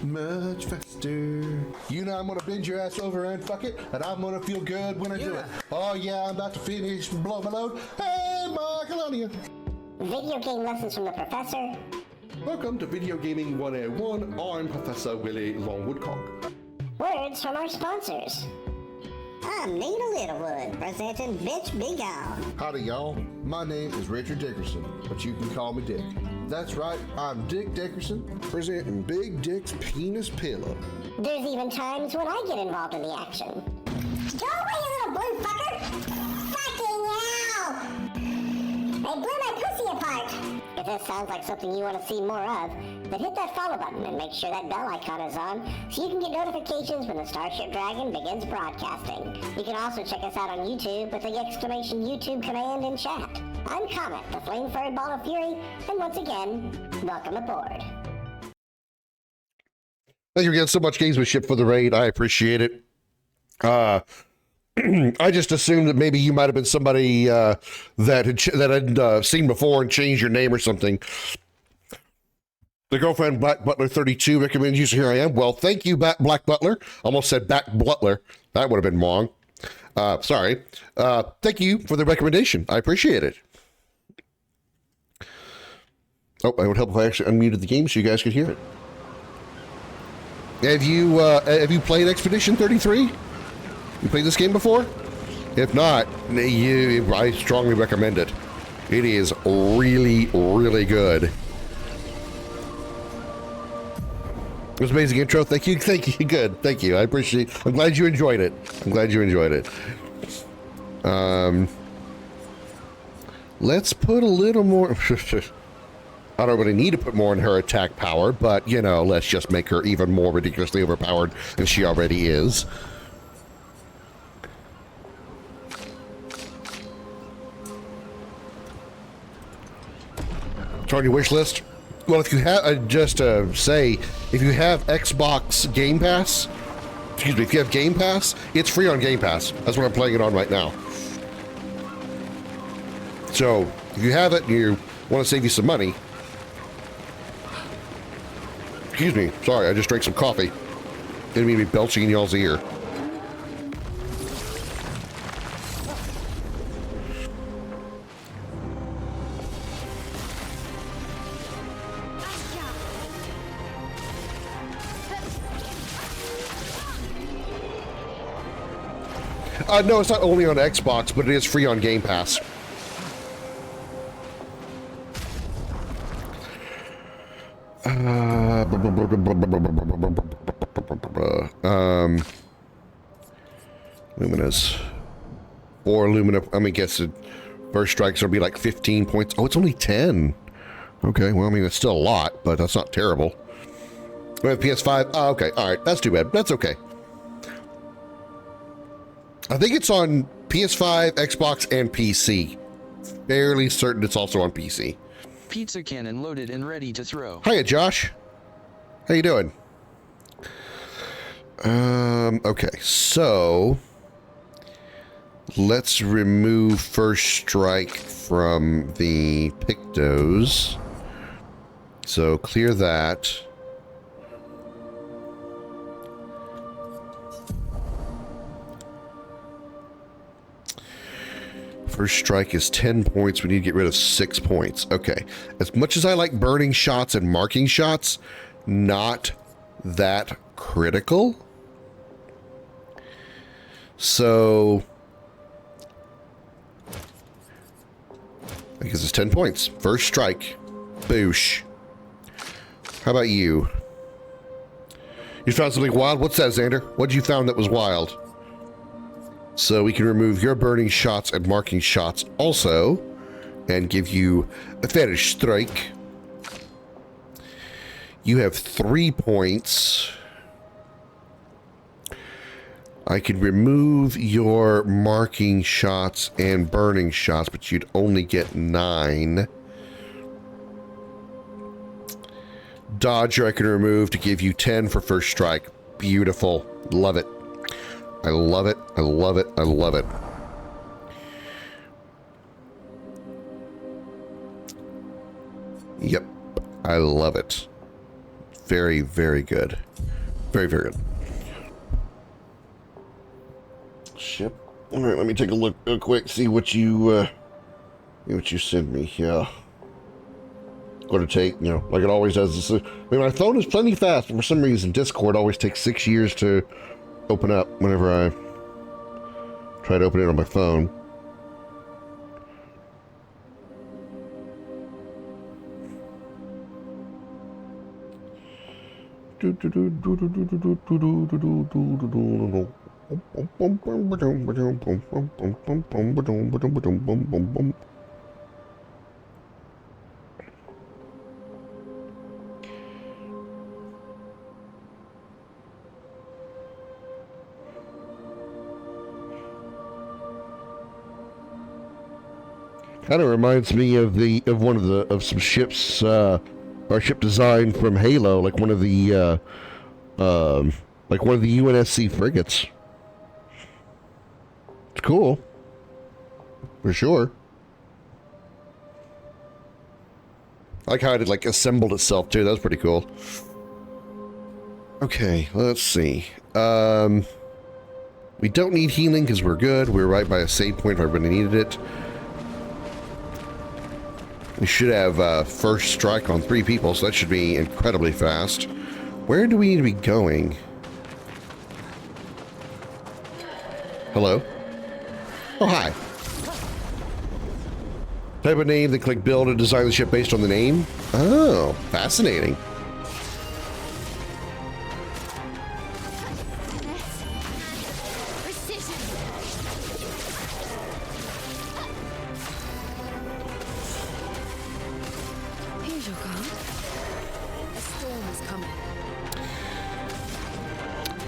much faster. You know I'm gonna bend your ass over and fuck it, and I'm gonna feel good when I do it. Oh yeah, I'm about to finish and blow my load. Hey, Michelonia! Video game lessons from the professor. Welcome to Video Gaming 101. I'm Professor Willie Longwoodcock. Words from our sponsors. I'm Nina Littlewood, presenting Bitch Be Gone. Howdy, y'all. My name is Richard Dickerson, but you can call me Dick. That's right, I'm Dick Dickerson, presenting Big Dick's Penis Pillow. There's even times when I get involved in the action. Go away, you little blue fucker! Fucking hell! They blew my pussy apart! If this sounds like something you want to see more of, then hit that follow button and make sure that bell icon is on so you can get notifications when the Starship Dragon begins broadcasting. You can also check us out on YouTube with the exclamation YouTube command in chat. I'm Comet, the flame-furred ball of fury, and once again, welcome aboard. Thank you again so much, Gamesmanship, for the raid. I appreciate it. I just assumed that maybe you might have been somebody that had seen before and changed your name or something. The girlfriend Black Butler 32 recommends you, so here I am. Well, thank you, Black Butler. Almost said Back Butler. That would have been wrong. Sorry. Thank you for the recommendation. I appreciate it. Oh, it would help if I actually unmuted the game so you guys could hear it. Have you played Expedition 33? You played this game before? If not, I strongly recommend it. It is really, really good. It was an amazing intro. Thank you. Good. Thank you. I appreciate it. I'm glad you enjoyed it. Let's put a little more... I don't really need to put more in her attack power, but, you know, let's just make her even more ridiculously overpowered than she already is. It's on your wish list? Well, if you have, just say, if you have Xbox Game Pass, excuse me, if you have Game Pass, it's free on Game Pass. That's what I'm playing it on right now. So, if you have it and you want to save you some money, excuse me, sorry, I just drank some coffee. Didn't mean to be belching in y'all's ear. No, it's not only on Xbox, but it is free on Game Pass. Luminous. Or Lumina, I mean, guess it, first strikes will be like 15 points. Oh, it's only 10. Okay, well, I mean, it's still a lot, but that's not terrible. We have PS5. Oh, okay, all right, that's too bad. That's okay. I think it's on PS5, Xbox, and PC. Fairly certain it's also on PC. Pizza cannon loaded and ready to throw. Hiya, Josh. How you doing? Okay, so let's remove first strike from the Pictos. So clear that. First strike is 10 points. We need to get rid of 6 points. Okay. As much as I like burning shots and marking shots, not that critical. So I guess it's 10 points. First strike. Boosh. How about you? You found something wild? What's that, Xander? What did you found that was wild? So we can remove your burning shots and marking shots also, and give you a fetish strike. You have 3 points. I could remove your marking shots and burning shots, but you'd only get 9. Dodger I can remove to give you 10 for first strike. Beautiful. Love it. I love it. I love it. I love it. Yep. I love it. Very, very good. Very, very good. Ship. All right, let me take a look real quick, see what you sent me. Yeah. Going to take, you know, like it always does. I mean, my phone is plenty fast, but for some reason, Discord always takes 6 years to open up whenever I try to open it on my phone. Kind of reminds me of some ships, or ship design from Halo, like one of the UNSC frigates. It's cool, for sure. I like how it assembled itself too. That was pretty cool. Okay, let's see. We don't need healing because we're good. We're right by a save point if everybody needed it. We should have first strike on 3 people, so that should be incredibly fast. Where do we need to be going? Hello? Oh, hi. Type of name, then click build and design the ship based on the name. Oh, fascinating.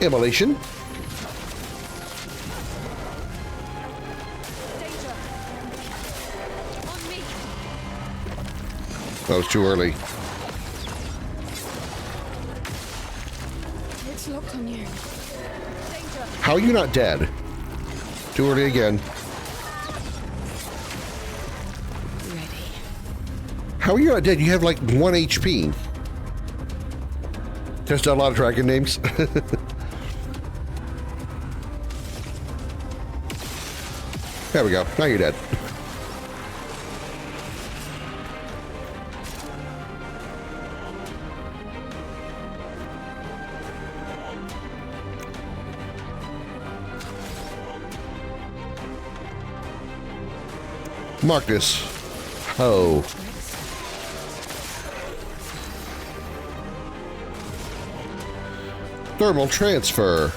Immolation. That was too early. It's locked on you. How are you not dead? Too early again. Ready. How are you not dead? You have like 1 HP. Test out a lot of dragon names. There we go. Now you're dead. Marcus. Oh. Thermal transfer.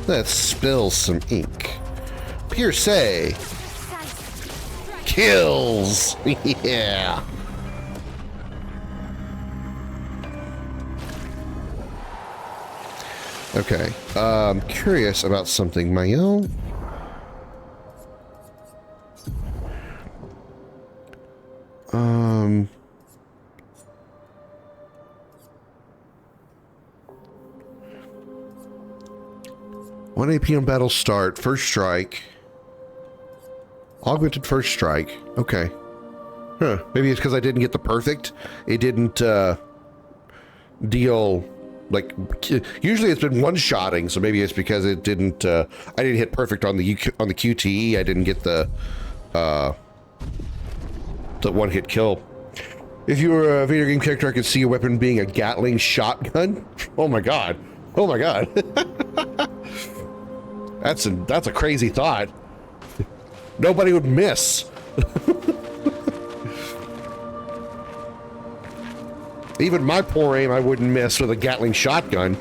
Let's spill some ink. Pierce. Kills. Yeah. Okay. Curious about something, Mael. One AP on battle start. First strike. Augmented first strike. Okay. Huh. Maybe it's because I didn't get the perfect. It didn't deal like. Usually it's been one-shotting, so maybe it's because it didn't. I didn't hit perfect on the QTE. I didn't get the one-hit kill. If you were a video game character, I could see a weapon being a Gatling shotgun. Oh my god. Oh my god. That's a crazy thought. Nobody would miss. Even my poor aim, I wouldn't miss with a Gatling shotgun.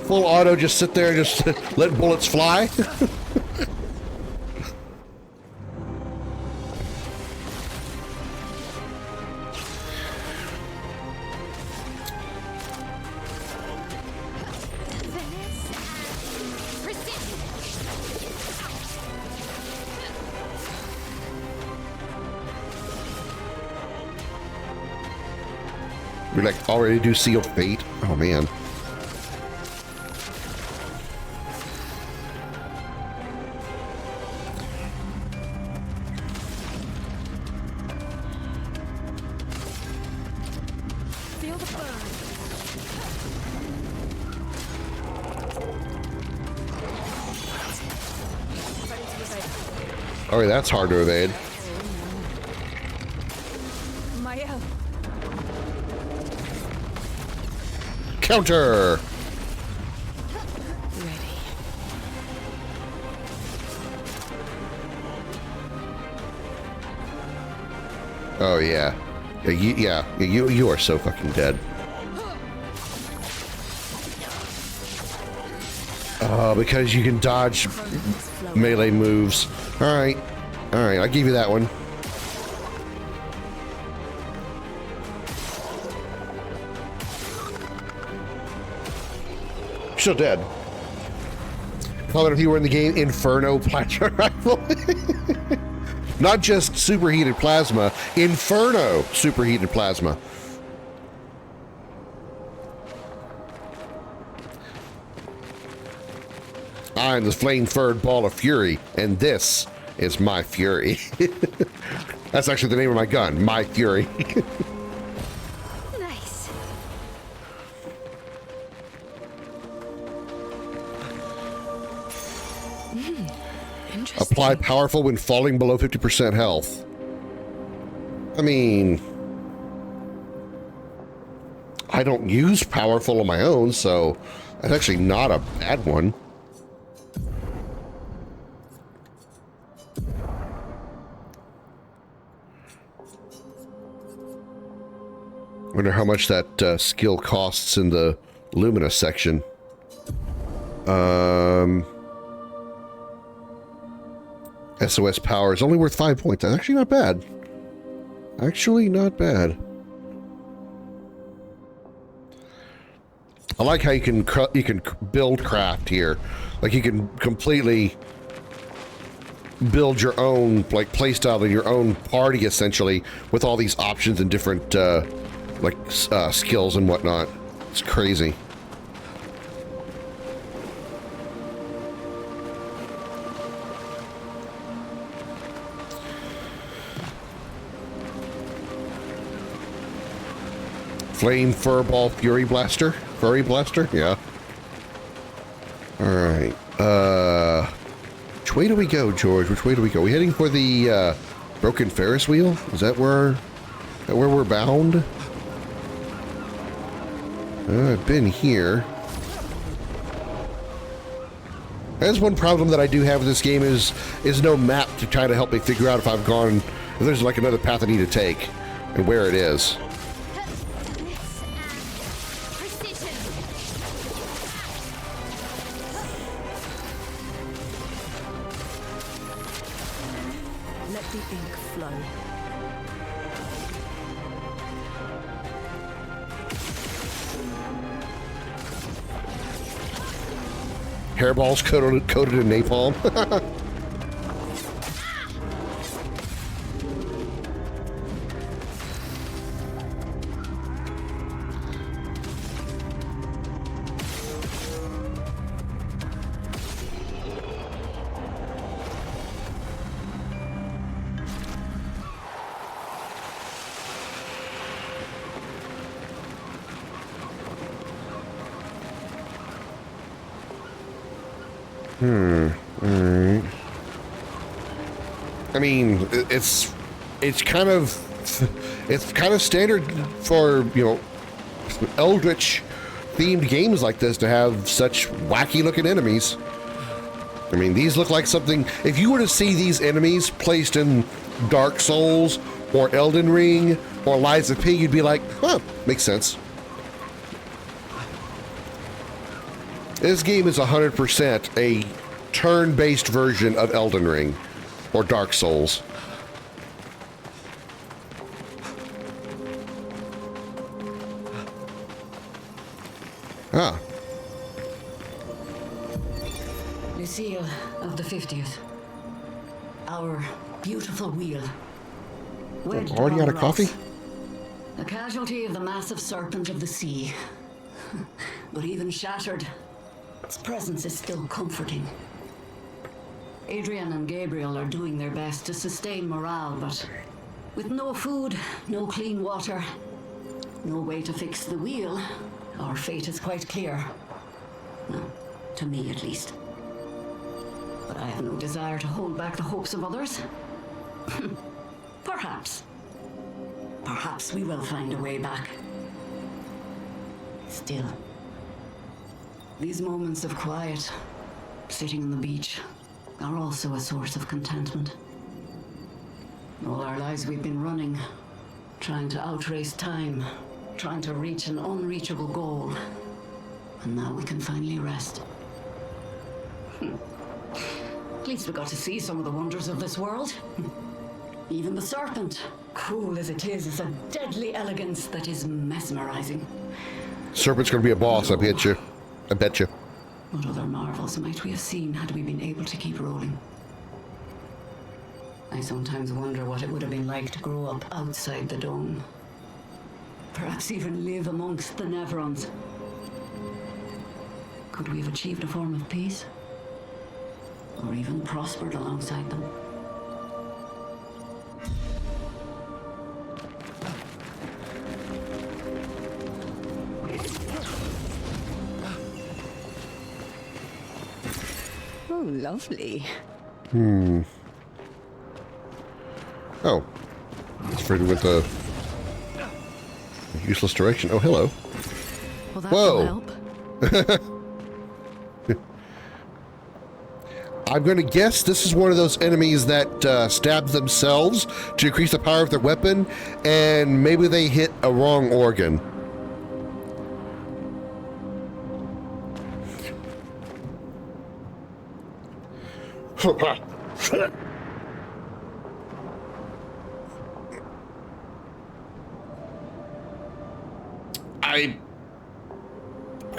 Full auto, just sit there and just let bullets fly. We like already do Sealed Fate. Oh man. Feel the burn. Oh, that's hard to evade. Mael. Counter! Ready. Oh yeah. You are so fucking dead. Because you can dodge melee moves. Alright. Alright, I'll give you that one. Still dead. comment if you were in the game Inferno plasma rifle. Not just superheated plasma, Inferno superheated plasma. I am the flame-furred ball of fury, and this is my fury. That's actually the name of my gun, My Fury. Nice. Interesting. Apply powerful when falling below 50% health. I mean, I don't use powerful on my own, so that's actually not a bad one. Wonder how much that skill costs in the Lumina section. SOS power is only worth 5 points. That's actually not bad. Actually not bad. I like how you can build craft here. Like you can completely build your own like playstyle in your own party essentially with all these options and different skills and whatnot. It's crazy. Flame Furball Fury Blaster? Furry Blaster? Yeah. Alright. Which way do we go, George? Which way do we go? Are we heading for the broken Ferris wheel? Is that where we're bound? I've been here. That's one problem that I do have with this game is no map to try to help me figure out if there's like another path I need to take and where it is. Hairballs coated in napalm. Alright. I mean, it's kind of standard for, Eldritch themed games like this to have such wacky looking enemies. I mean, these look like something, if you were to see these enemies placed in Dark Souls or Elden Ring or Lies of P, you'd be like, huh, makes sense. This game is 100% a turn-based version of Elden Ring or Dark Souls. Ah. Lucille of the 50th. Our beautiful wheel. Already out of coffee? A casualty of the massive serpent of the sea. But even shattered, its presence is still comforting. Adrian and Gabriel are doing their best to sustain morale, but with no food, no clean water, no way to fix the wheel, our fate is quite clear. Well, to me at least. But I have no desire to hold back the hopes of others. Perhaps we will find a way back. Still, these moments of quiet, sitting on the beach, are also a source of contentment. All our lives we've been running, trying to outrace time, trying to reach an unreachable goal. And now we can finally rest. At least we got to see some of the wonders of this world. Even the serpent, cruel as it is a deadly elegance that is mesmerizing. Serpent's gonna be a boss, I bet you. What other marvels might we have seen had we been able to keep rolling? I sometimes wonder what it would have been like to grow up outside the dome. Perhaps even live amongst the Nevrons. Could we have achieved a form of peace? Or even prospered alongside them? Oh, lovely. Oh. It's afraid we went the useless direction. Oh, hello. Well, that Whoa. will help. I'm going to guess this is one of those enemies that stab themselves to increase the power of their weapon, and maybe they hit a wrong organ. I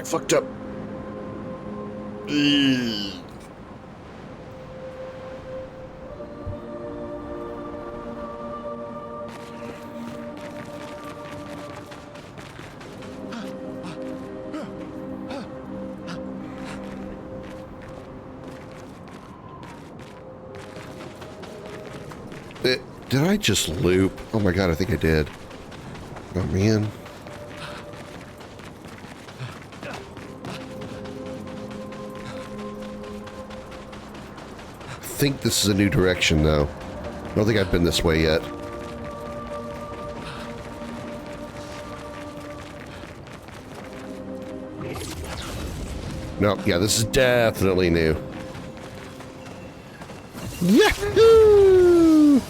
fucked up. Did I just loop? Oh my god, I think I did. Oh man. I think this is a new direction though. I don't think I've been this way yet. No, yeah, this is definitely new. Yahoo!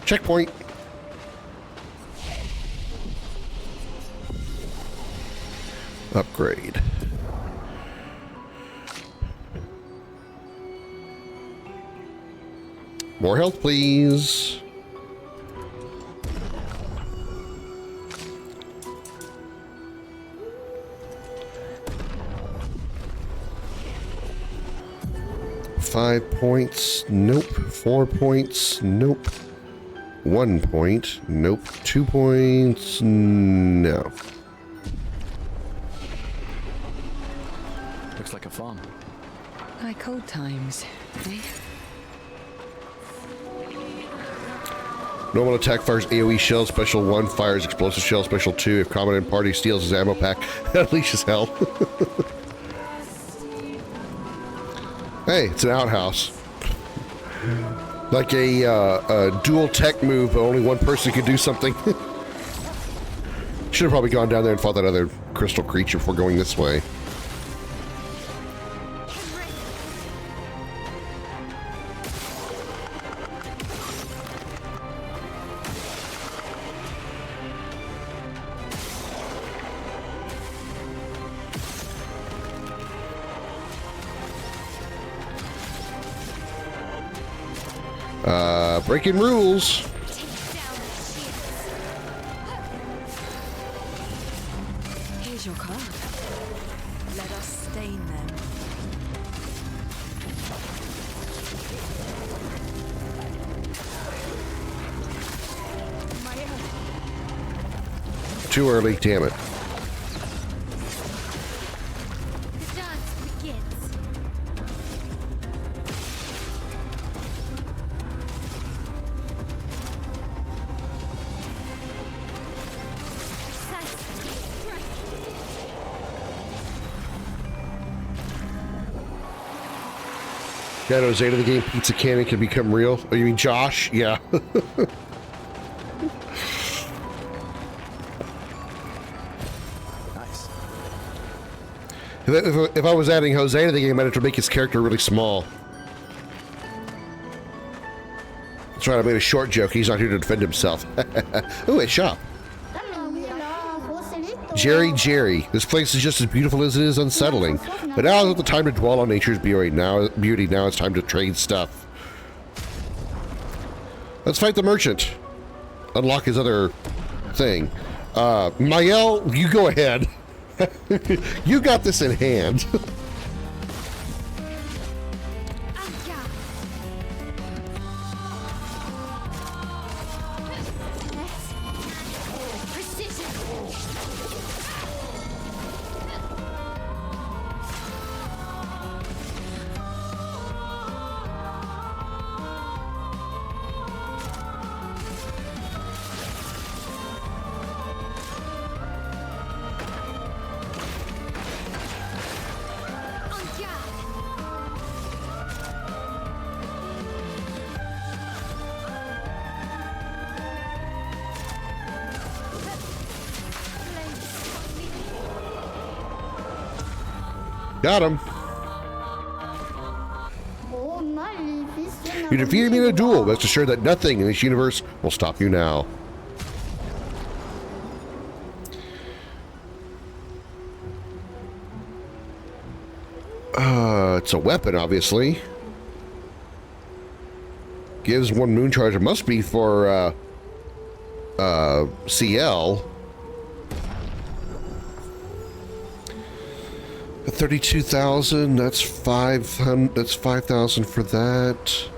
Checkpoint. Upgrade. More health, please. Five points. Nope. 4 points. Nope. 1 point. Nope. 2 points. No. Looks like a farm. Like old times, eh? Normal attack fires AoE shell, special 1 fires explosive shell, special 2 if combat party steals his ammo pack, unleashes hell. Hey, it's an outhouse. Like a dual tech move, but only one person could do something. Should have probably gone down there and fought that other crystal creature before going this way. Breaking rules. Here's your card. Let us stain them. Too early, damn it. The dance begins. Yeah, no, Zeta the game pizza cannon can become real. Oh, you mean Josh? Yeah. Nice. If I was adding Jose to the game, I'd have to make his character really small. That's right, I made a short joke. He's not here to defend himself. Ooh, a shop. Jerry. This place is just as beautiful as it is unsettling. But now is not the time to dwell on nature's beauty. Now it's time to trade stuff. Let's fight the merchant. Unlock his other thing. Mael, you go ahead. You got this in hand. Got him. You defeated me in a duel. Rest assured that nothing in this universe will stop you now. It's a weapon, obviously. Gives one moon charge. It must be for CL. 32,000, that's 500, that's 5,000 for that.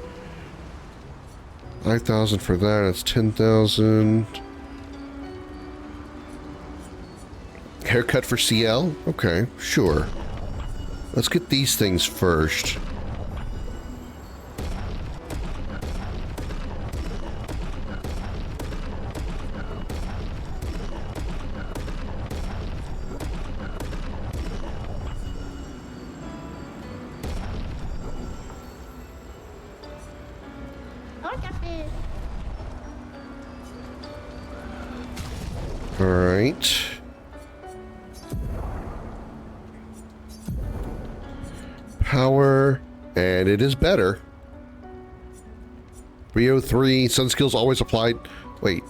5,000 for that, that's 10,000. Haircut for CL? Okay, sure. Let's get these things first. All right. Power, and it is better. 303, sun skills always applied. Wait.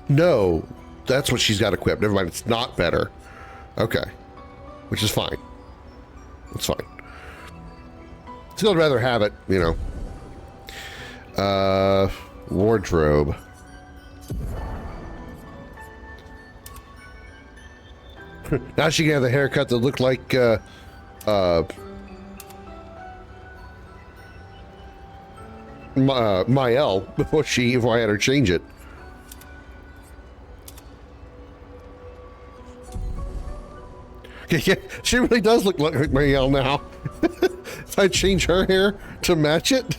No, that's what she's got equipped. Never mind, it's not better. Okay. Which is fine. That's fine. Still I'd rather have it, you know. Wardrobe. Now she can have the haircut that looked like Mael before I had her change it. Yeah, she really does look like Mael now. If I change her hair to match it.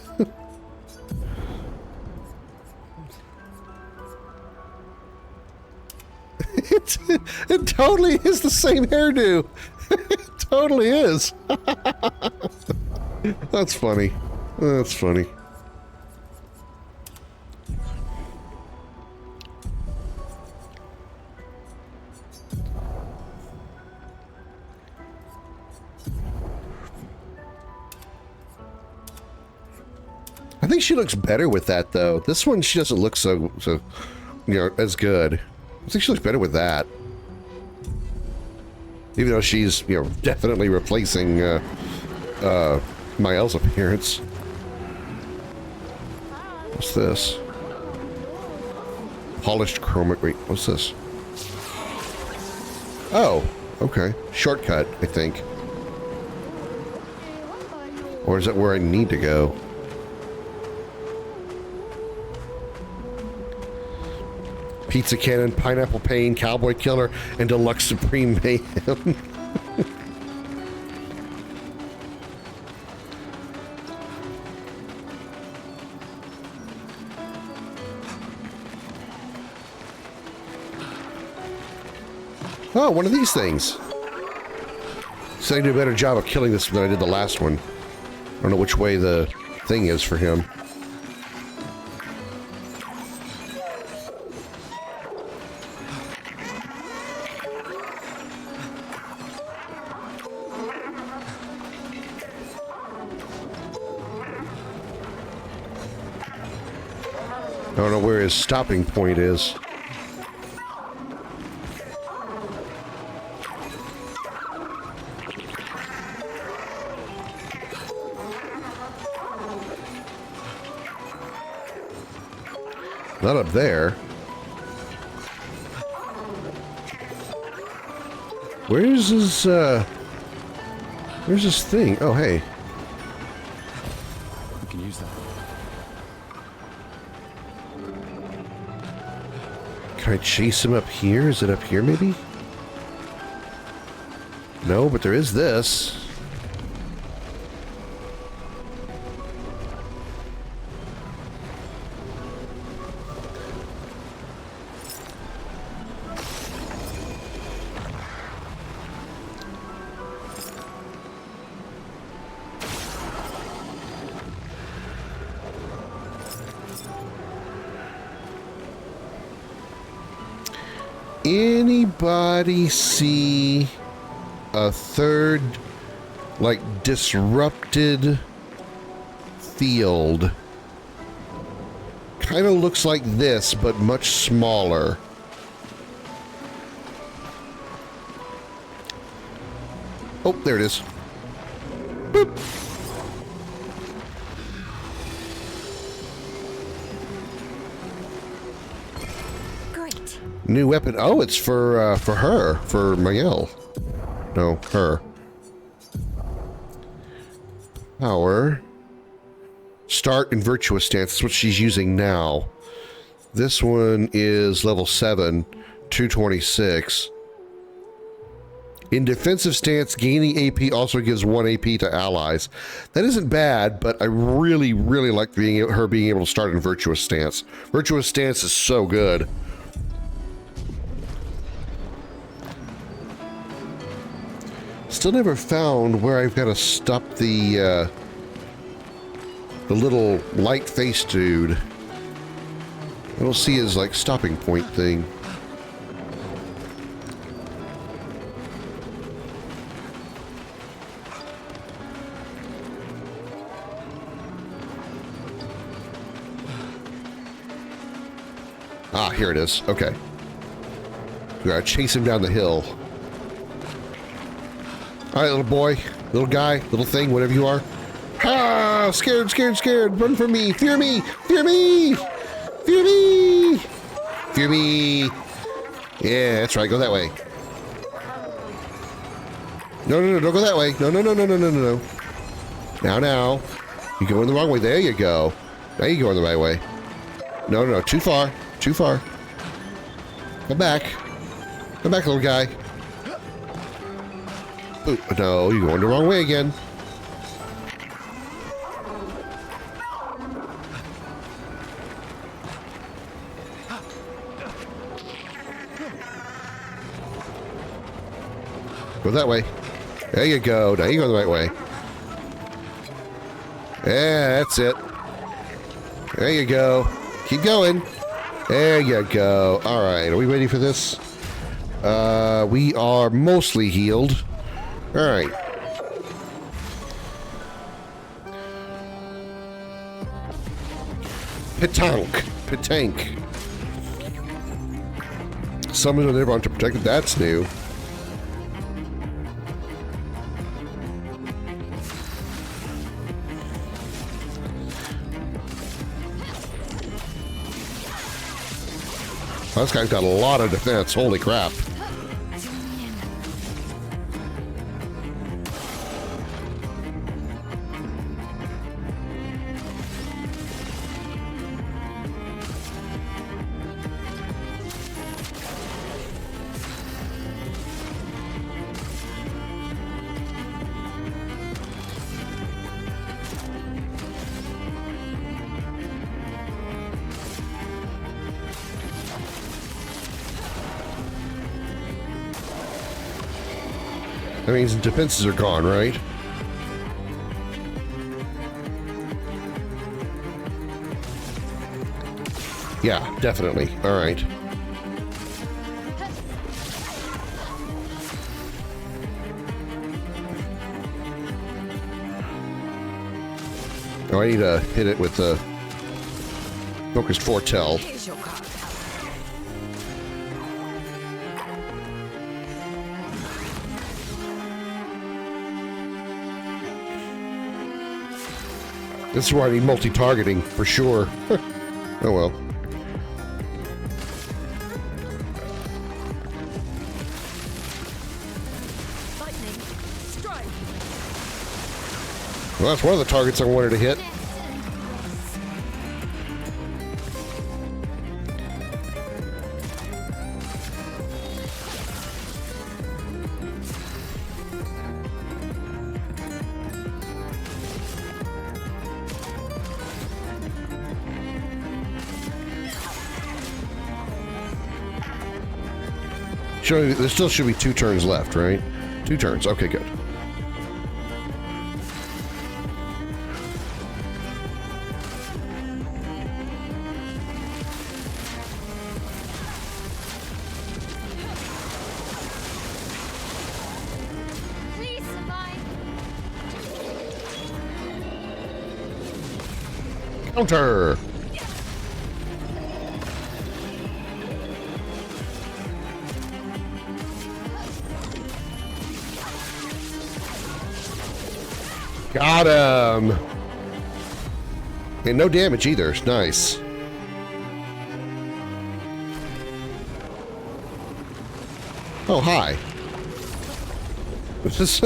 It totally is the same hairdo. It totally is. That's funny. That's funny. I think she looks better with that, though. This one, she doesn't look so you know, as good. I think she looks better with that. Even though she's, you know, definitely replacing Mael's appearance. What's this? Polished chromic. Wait, what's this? Oh, okay. Shortcut, I think. Or is that where I need to go? Pizza Cannon, Pineapple Pain, Cowboy Killer, and Deluxe Supreme Mayhem. Oh, one of these things. So I did a better job of killing this than I did the last one. I don't know which way the thing is for him. I don't know where his stopping point is. Not up there. Where's his thing? Oh, hey. We can use that. Can I chase him up here? Is it up here, maybe? No, but there is this. Anybody see a third, like, disrupted field? Kind of looks like this, but much smaller. Oh, there it is. Boop. New weapon. Oh, it's for her, for Mayel. No, her. Power. Start in virtuous stance. That's what she's using now. This one is level 7, 226. In defensive stance, gaining AP also gives 1 AP to allies. That isn't bad, but I really, really like her being able to start in virtuous stance. Virtuous stance is so good. Still never found where I've got to stop the little light-faced dude. I don't see his, like, stopping point thing. Ah, here it is. Okay. We gotta chase him down the hill. All right, little boy, little guy, little thing, whatever you are. Ah, scared, scared, scared. Run from me. Fear me. Fear me. Fear me. Fear me. Yeah, that's right. Go that way. No, no, no, don't go that way. No, no, no, no, no, no, no, no. Now. You're going the wrong way. There you go. Now you're going the right way. No, no, no. Too far. Too far. Come back. Come back, little guy. Ooh, no, you're going the wrong way again. Go that way. There you go. Now you're going the right way. Yeah, that's it. There you go. Keep going. There you go. All right, are we ready for this? We are mostly healed. All right. Petank. Summon on everyone to protect it. That's new. Oh, this guy's got a lot of defense. Holy crap. That means the defenses are gone, right? Yeah, definitely. All right. Oh, I need to hit it with the focused foretell. This is where I need multi-targeting, for sure. Oh well. Well, that's one of the targets I wanted to hit. There still should be 2 turns left, right? 2 turns. Okay, good. Please survive. Counter. Got him! And no damage either. It's nice. Oh, hi. This is...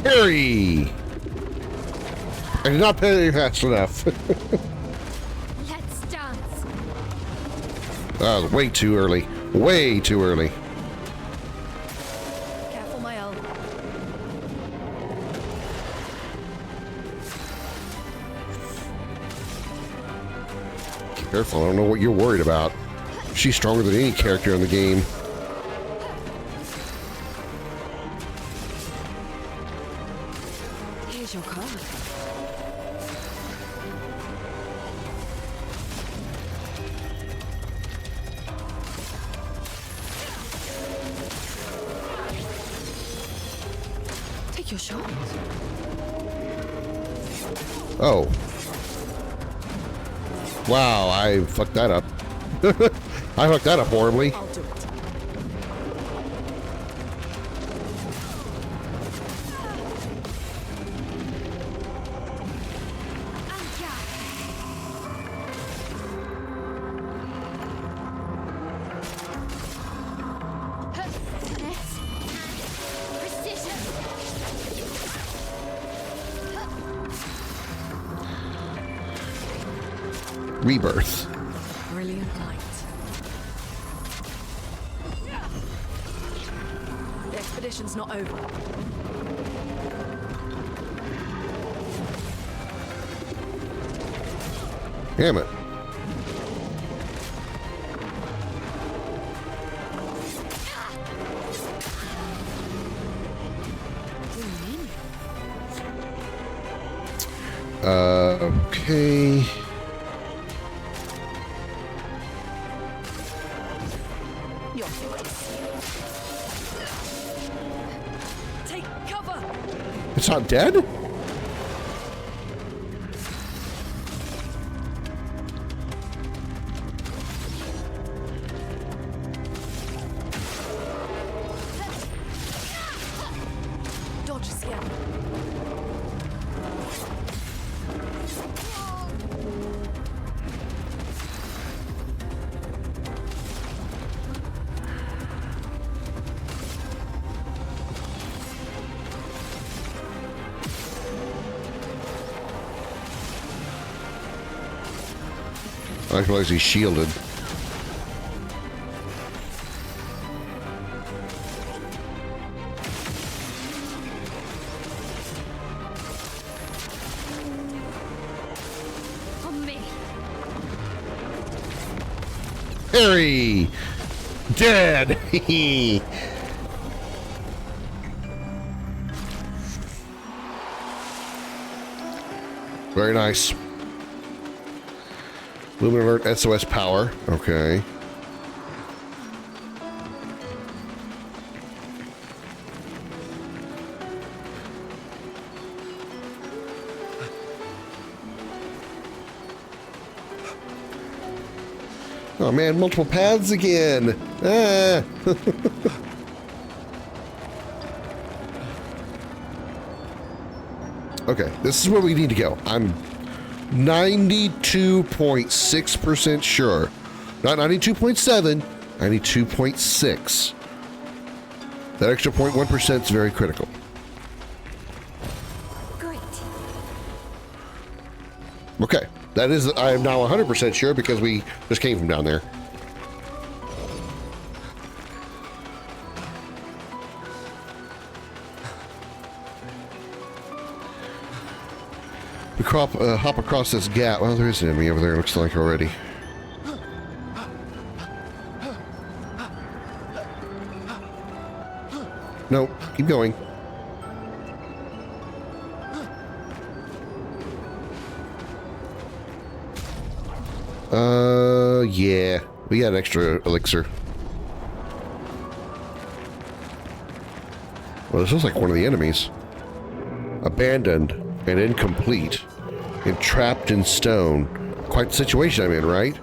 Harry! I did not pay fast enough. Let's dance. Way too early. Way too early. Careful, my owl. Careful, I don't know what you're worried about. She's stronger than any character in the game. Here's your card. Take your shot. Oh. Wow, I fucked that up. I fucked that up horribly. I'll do it. Rebirth. Brilliant light. The expedition's not over. Damn it. Okay. Your voice. Take cover. It's not dead? Dodge a scare. I realize he's shielded. On me. Harry! dead! Very nice. Lumen alert SOS power. Okay. Oh man, multiple paths again. Ah. Okay, this is where we need to go. I'm 92.6% sure. Not 92.7, 92.6. That extra 0.1% is very critical. Great. Okay, that is, I am now 100% sure because we just came from down there. We hop across this gap. Well, there is an enemy over there, it looks like already. Nope, keep going. Yeah, we got an extra elixir. Well, this looks like one of the enemies. Abandoned and incomplete and trapped in stone. Quite the situation I'm in, right?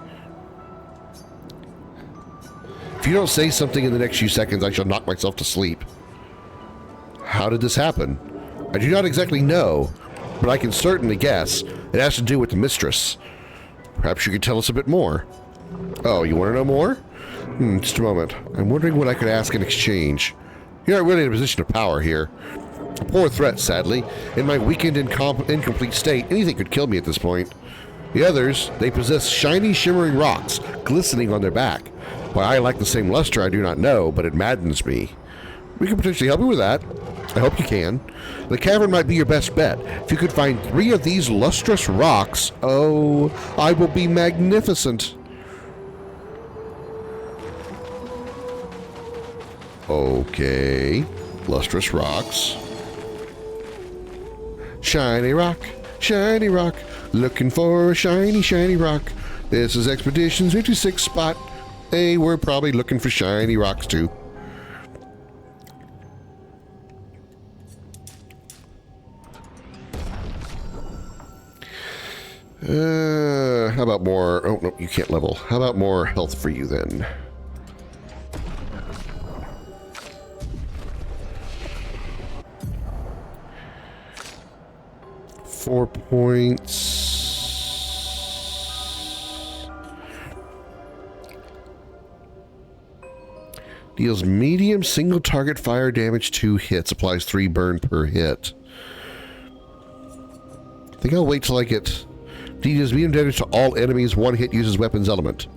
If you don't say something in the next few seconds, I shall knock myself to sleep. How did this happen? I do not exactly know, but I can certainly guess it has to do with the mistress. Perhaps you could tell us a bit more. Oh, you want to know more? Just a moment. I'm wondering what I could ask in exchange. You're not really in a position of power here. A poor threat, sadly. In my weakened and incomplete state, anything could kill me at this point. The others, they possess shiny, shimmering rocks, glistening on their back. Why I lack the same luster, I do not know, but it maddens me. We could potentially help you with that. I hope you can. The cavern might be your best bet. If you could find 3 of these lustrous rocks, oh, I will be magnificent. Okay. Lustrous rocks. Shiny rock, looking for a shiny, shiny rock. This is Expedition 56 spot. Hey, we're probably looking for shiny rocks too. How about more? Oh, no, you can't level. How about more health for you then? .4 points. Deals medium single target fire damage 2 hits. Applies 3 burn per hit. I think I'll wait till I get... Deals medium damage to all enemies. 1 hit uses weapons element.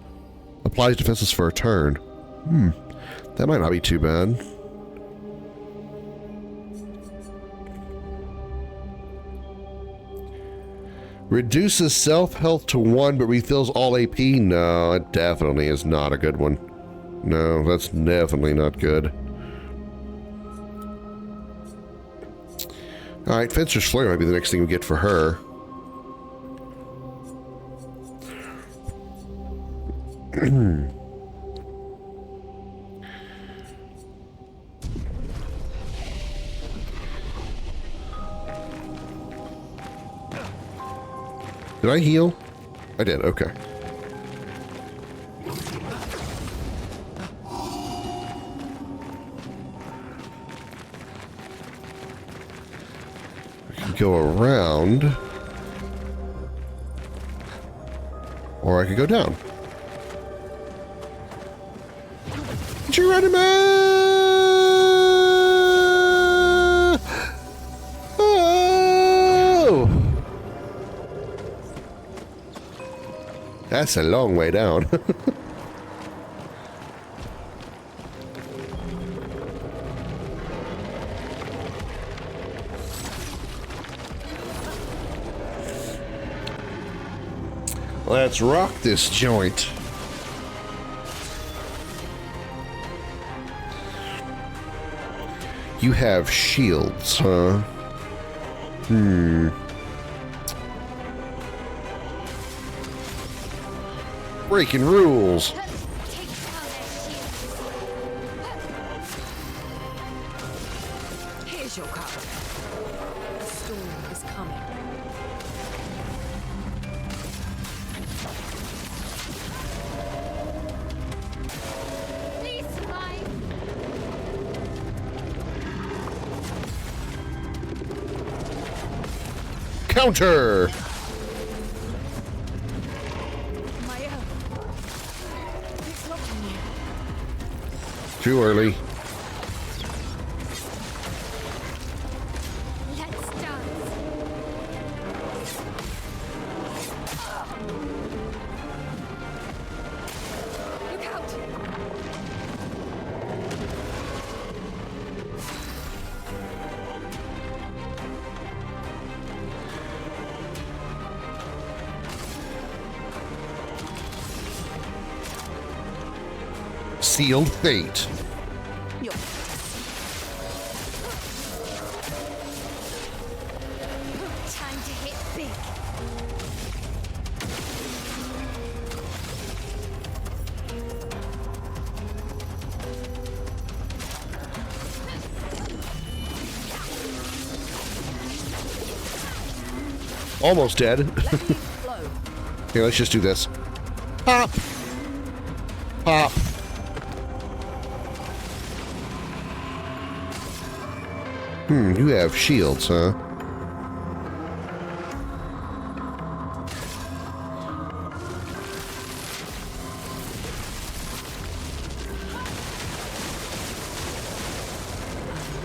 Applies defenses for a turn. That might not be too bad. Reduces self-health to 1, but refills all AP? No, it definitely is not a good one. No, that's definitely not good. Alright, Fencer's Flare might be the next thing we get for her. Did I heal? I did, okay. I can go around. Or I could go down. Geronimo! Oh! That's a long way down. Let's rock this joint. You have shields, huh? Breaking rules. Here's your cup. A storm is coming. Please survive. Counter. Too early. Let's dance. Look out. Sealed fate. Time to hit big. Almost dead. Here, let's just do this. Pop. Pop. You have shields, huh?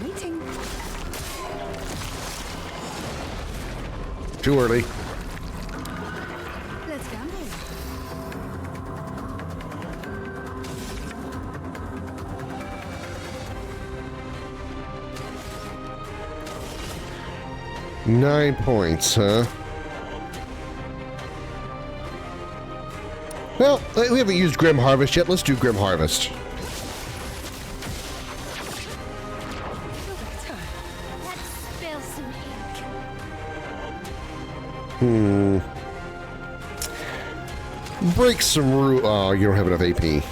Meeting. Too early. Let's go. 9 points, huh? Well, we haven't used Grim Harvest yet. Let's do Grim Harvest. Let's spill some ink. Break some rule. Oh, you don't have enough AP.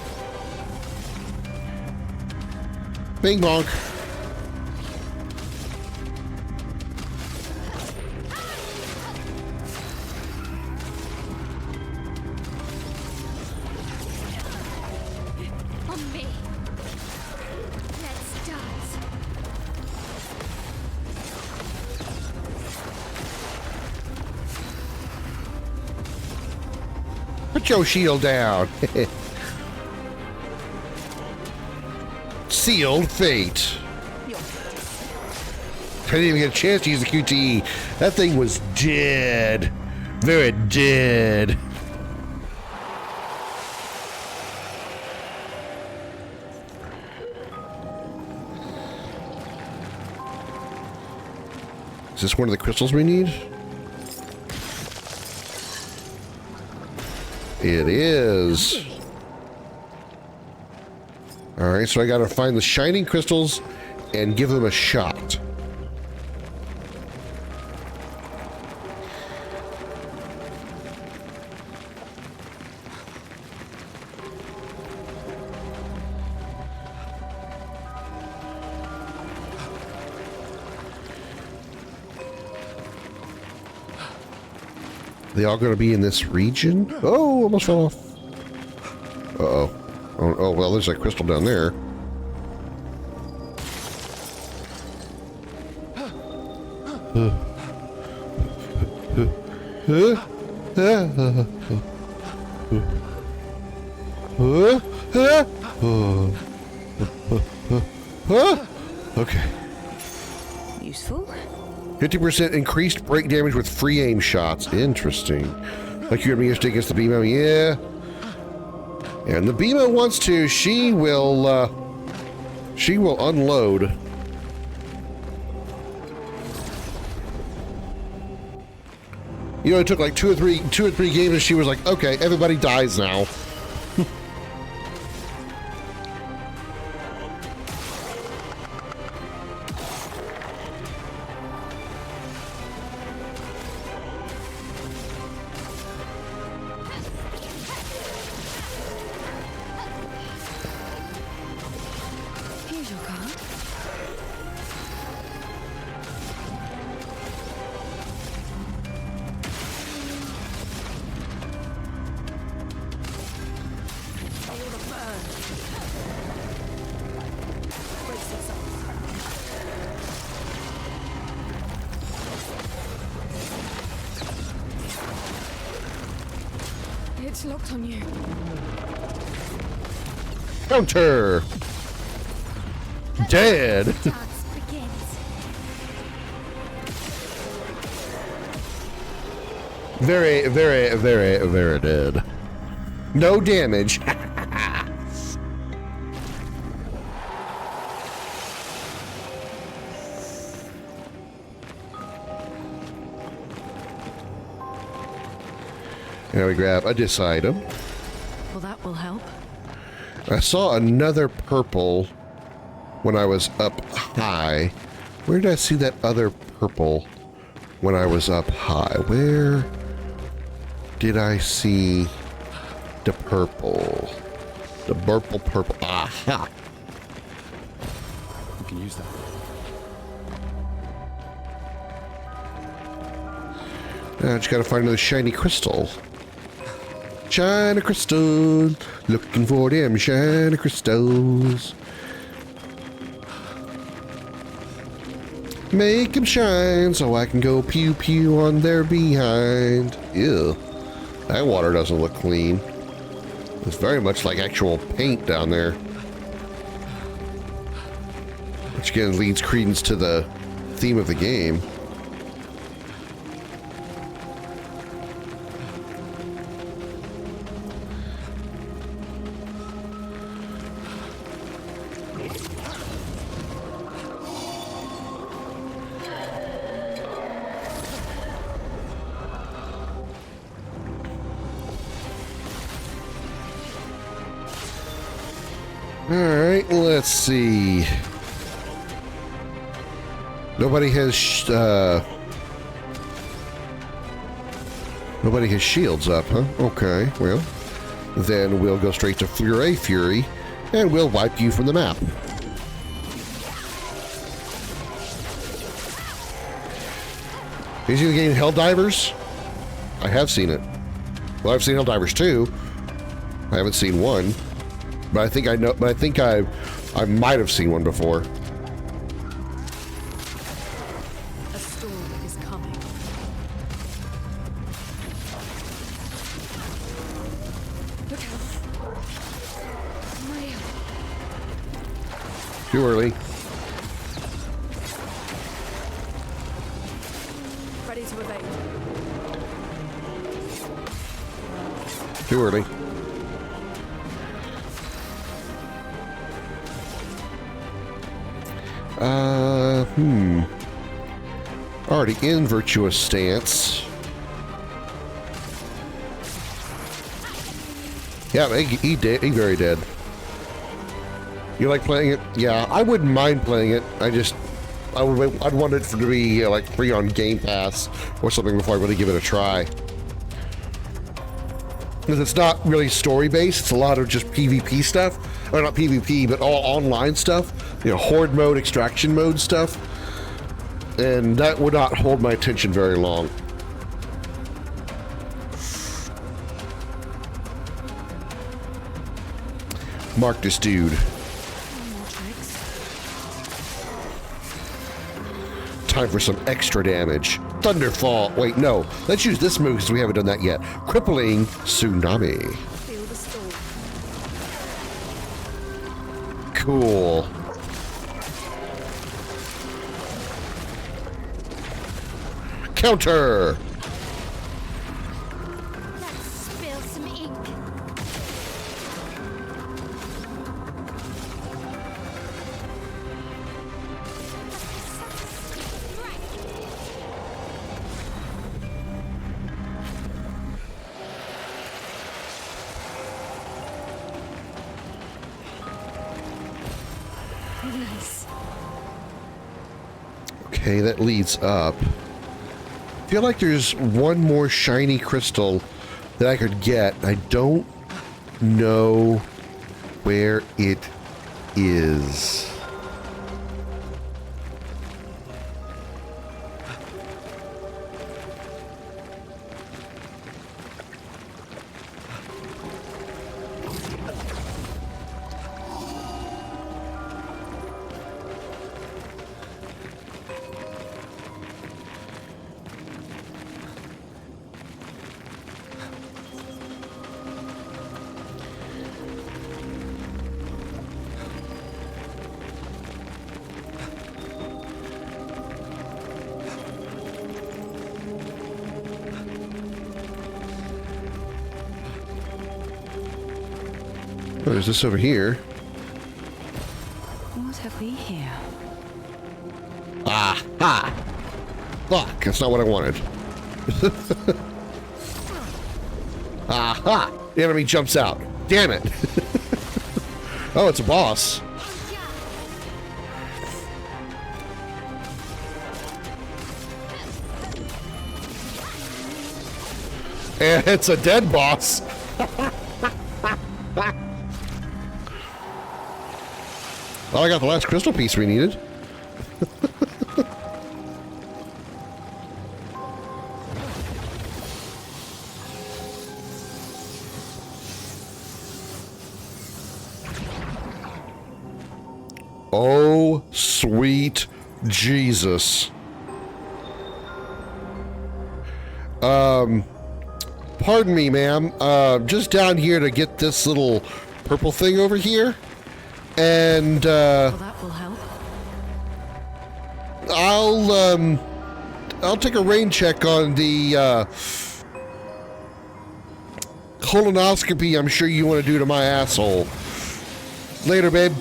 Bing bonk. On me. Let's dance. Put your shield down. Sealed fate. I didn't even get a chance to use the QTE. That thing was dead. Very dead. Is this one of the crystals we need? It is. Alright, so I gotta find the shining crystals and give them a shot. They all gonna be in this region? Oh, almost fell off. Uh-oh. Oh, well, there's a crystal down there. Okay. Useful. 50% increased break damage with free aim shots. Interesting. Like you're being against the Beamo, yeah. And the Beamo wants to. She will unload. You know, it took like two or three games, and she was like, "Okay, everybody dies now." your card. Feel the burn. Brace yourself. It's locked on you. Counter. Dead. Dance begins. Very, very, very, very dead. No damage. Now we grab a dis item. Well, that will help. I saw another purple when I was up high. Where did I see that other purple when I was up high? Where did I see the purple? The purple. Aha! You can use that. Now I just gotta find another shiny crystal. Shiny crystal, looking for them shiny crystals. Make them shine so I can go pew pew on their behind. Ew, that water doesn't look clean. It's very much like actual paint down there. Which again leads credence to the theme of the game. Alright, let's see. Nobody has shields up, huh? Okay, well, then we'll go straight to Fury, and we'll wipe you from the map. Is you the game Helldivers? I have seen it. Well, I've seen Helldivers 2. I haven't seen 1. But I think I know. But I think I might have seen one before. A storm is coming. Look out. Maria. Too early. Ready to evade. Too early. Already in Virtuous Stance. Yeah, he very dead. You like playing it? Yeah, I wouldn't mind playing it. I'd want it to be like free on Game Pass or something before I really give it a try. Because it's not really story-based, it's a lot of just PvP stuff. Or not PvP, but all online stuff. You know, horde mode, extraction mode stuff. And that would not hold my attention very long. Mark this dude. Time for some extra damage. Thunderfall. Wait, no. Let's use this move because we haven't done that yet. Crippling Tsunami. Feel the storm. Cool. Counter. Let's spill some ink. Nice. Okay, that leads up. I feel like there's one more shiny crystal that I could get. I don't know where it is. there's this over here. What have we here? Ah, ha! Fuck, that's not what I wanted. Aha! The enemy jumps out. Damn it! Oh, it's a boss. And it's a dead boss. Well, I got the last crystal piece we needed. Oh, sweet Jesus. Pardon me, ma'am. Just down here to get this little purple thing over here. And, Well, that will help. I'll take a rain check on the, colonoscopy I'm sure you want to do to my asshole. Later, babe.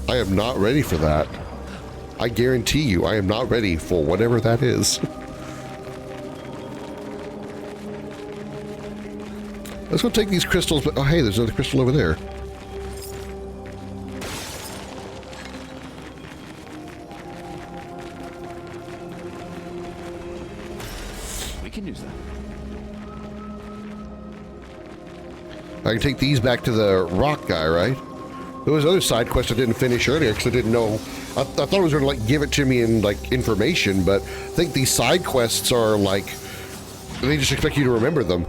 I am not ready for that. I guarantee you, I am not ready for whatever that is. Let's go take these crystals, but oh hey, there's another crystal over there. We can use that. I can take these back to the rock guy, right? There was another side quest I didn't finish earlier because I didn't know. I thought it was going to like give it to me in like information, but I think these side quests are like they just expect you to remember them.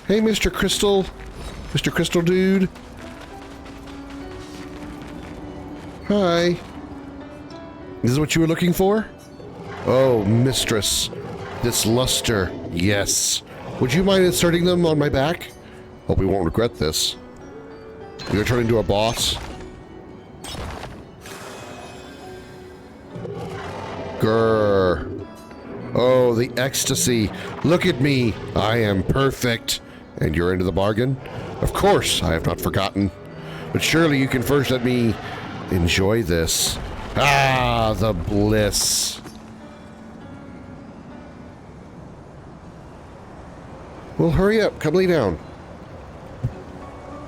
Hey, Mr. Crystal Dude. Hi. This is what you were looking for? Oh, mistress. This luster. Yes. Would you mind inserting them on my back? Hope we won't regret this. You're gonna turn into a boss? Grrr. Oh, the ecstasy. Look at me. I am perfect. And you're into the bargain? Of course, I have not forgotten. But surely you can first let me enjoy this. Ah, the bliss. Well, hurry up. Come lay down.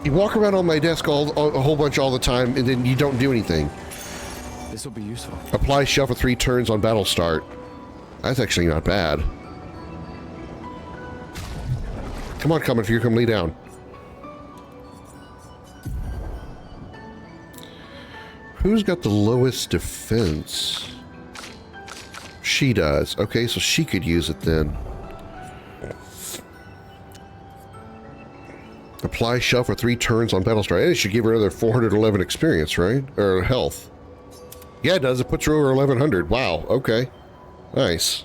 You walk around on my desk a whole bunch all the time, and then you don't do anything. This will be useful. Apply shell for 3 turns on battle start. That's actually not bad. Come on, come if you come lay down. Who's got the lowest defense? She does. Okay, so she could use it then. Apply shell for 3 turns on battle start. It should give her another 411 experience, right? Or health. Yeah, it does. It puts her over 1100. Wow. Okay. Nice.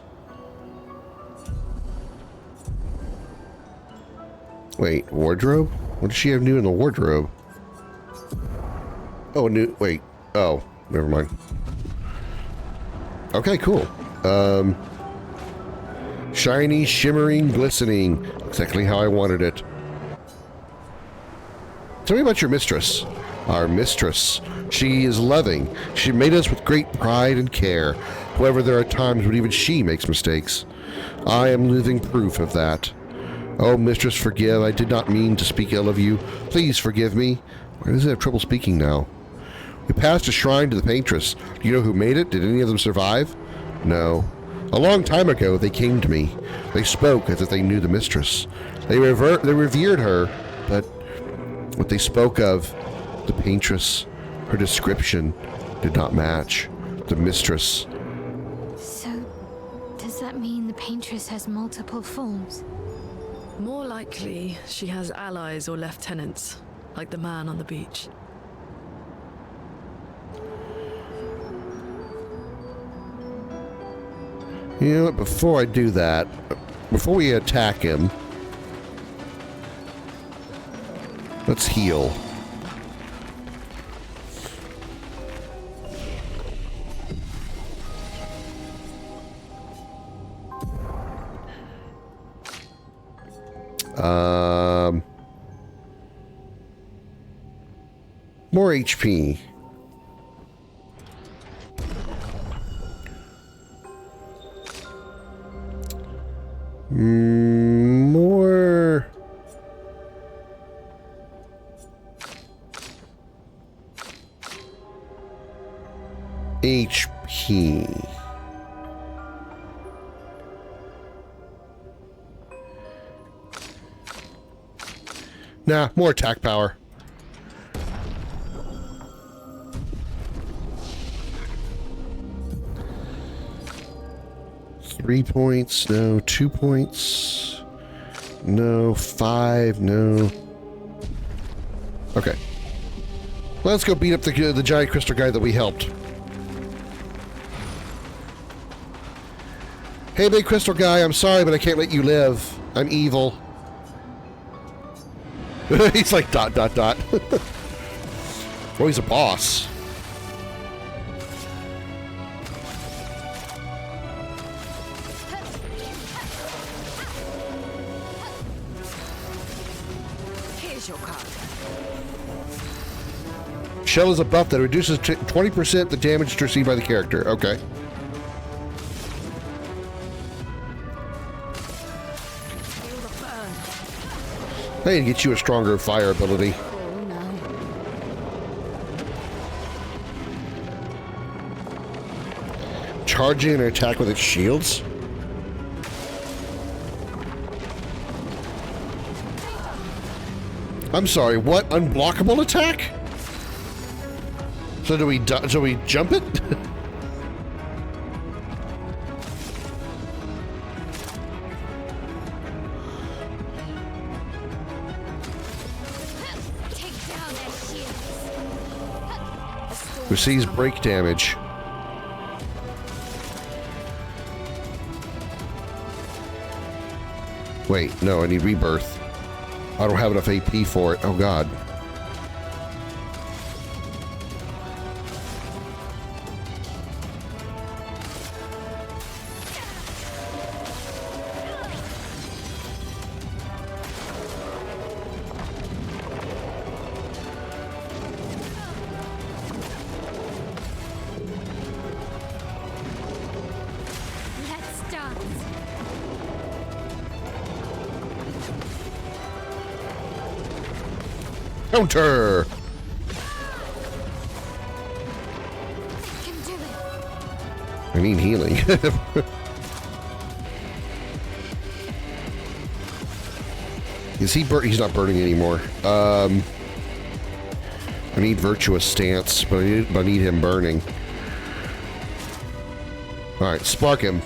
Wait, wardrobe? What does she have new in the wardrobe? Oh, new. Wait. Oh, never mind. Okay, cool. Shiny, shimmering, glistening. Exactly how I wanted it. Tell me about your mistress. Our mistress. She is loving. She made us with great pride and care. However, there are times when even she makes mistakes. I am living proof of that. Oh, mistress, forgive. I did not mean to speak ill of you. Please forgive me. Why does it have trouble speaking now? We passed a shrine to the paintress. Do you know who made it? Did any of them survive? No. A long time ago, they came to me. They spoke as if they knew the mistress. They revered her, but what they spoke of, the paintress, her description did not match. The mistress. So, does that mean the paintress has multiple forms? More likely, she has allies or lieutenants, like the man on the beach. You know what, before I do that, before we attack him, Let's heal. More HP. More. HP. Nah, more attack power. Three points, no. 2 points, no. 5, no. Okay. Let's go beat up the giant crystal guy that we helped. Hey, big crystal guy, I'm sorry, but I can't let you live. I'm evil. He's like ... Oh, he's a boss. Here's your card. Shell is a buff that reduces 20% the damage received by the character. Okay. I need to get you a stronger fire ability. Oh, no. Charging an attack with its shields? I'm sorry, what? Unblockable attack? So do we jump it? Receives break damage. Wait, no, I need rebirth. I don't have enough AP for it. Oh god. Counter! I need healing. Is he he's not burning anymore. I need virtuous stance, but I need him burning. Alright, spark him.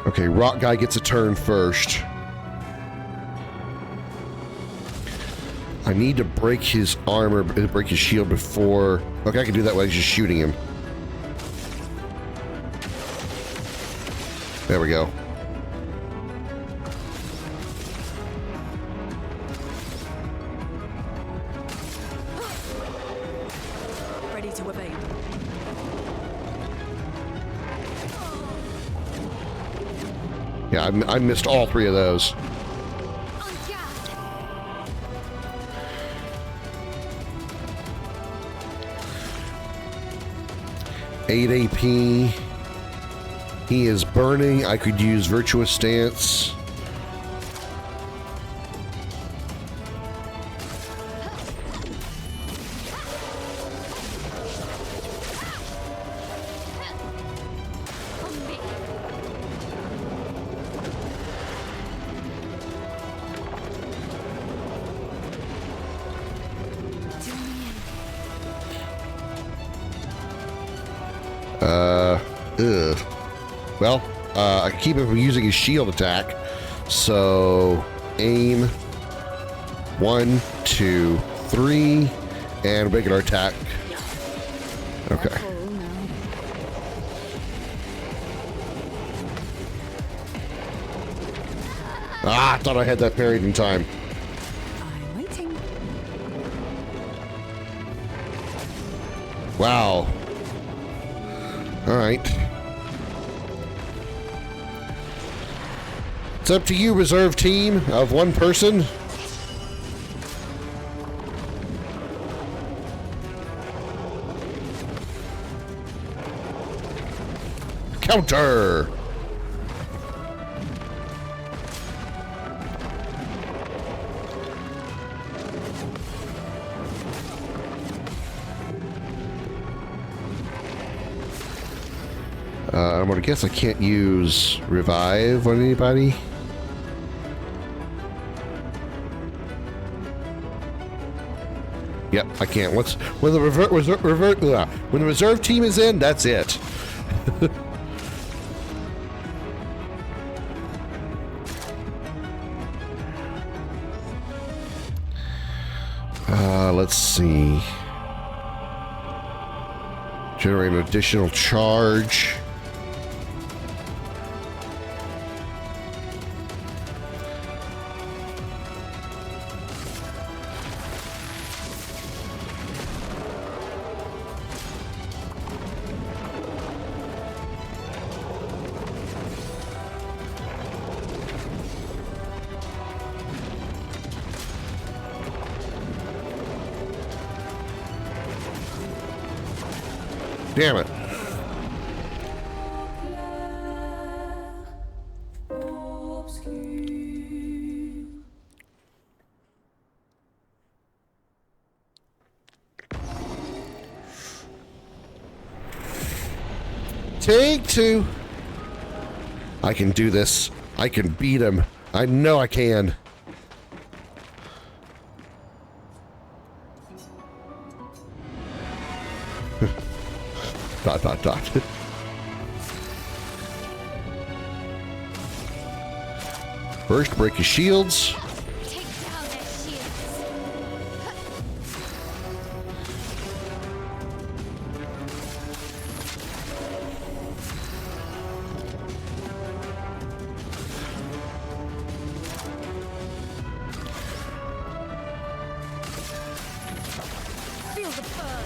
Okay, rock guy gets a turn first. I need to break his armor, break his shield before... Okay, I can do that while he's just shooting him. There we go. Ready to evade. Yeah, I missed all three of those. Eight AP. He is burning. I could use virtuous stance. Well, I can keep him from using his shield attack. So, aim. 1, 2, 3, and regular attack. Okay. Ah, I thought I had that parried in time. I'm waiting. Wow. All right. It's up to you, reserve team of one person. Counter. I'm gonna guess I can't use revive on anybody. Yep, I can't. When the when the reserve team is in, that's it. Let's see. Generate an additional charge. Damn it. Take two. I can do this. I can beat him. I know I can. Dot, dot, dot. First, break his shields. Take down their shields. Feel the burn.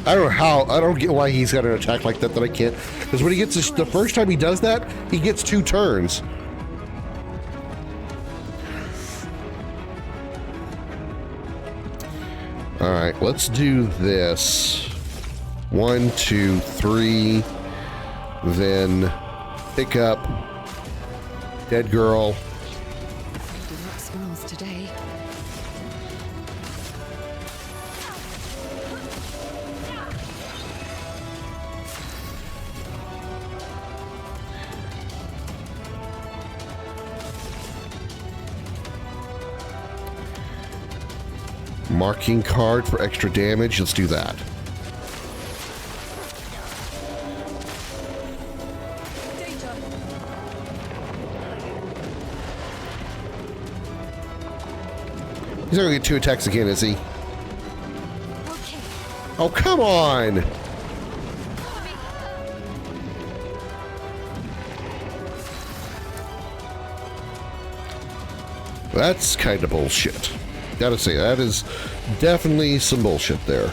I don't know how. I don't get why he's got an attack like that I can't. Because when he gets the first time he does that, he gets 2 turns. All right, let's do this. 1, 2, 3. Then pick up dead girl. Do not smiles today. Marking card for extra damage. Let's do that. He's not gonna get 2 attacks again, is he? Oh, come on! That's kind of bullshit. Gotta say, that is definitely some bullshit there.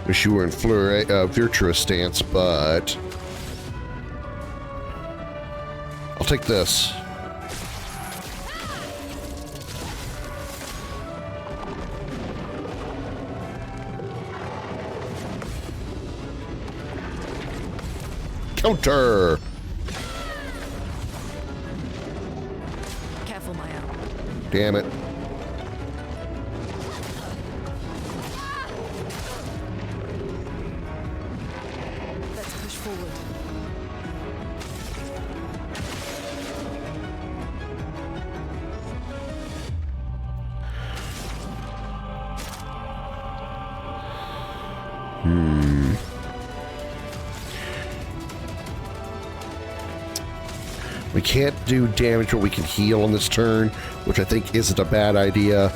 Wish you were in Virtua stance, but I'll take this. Counter! Careful, Maya. Damn it. Let's push forward. We can't do damage, but we can heal on this turn, which I think isn't a bad idea.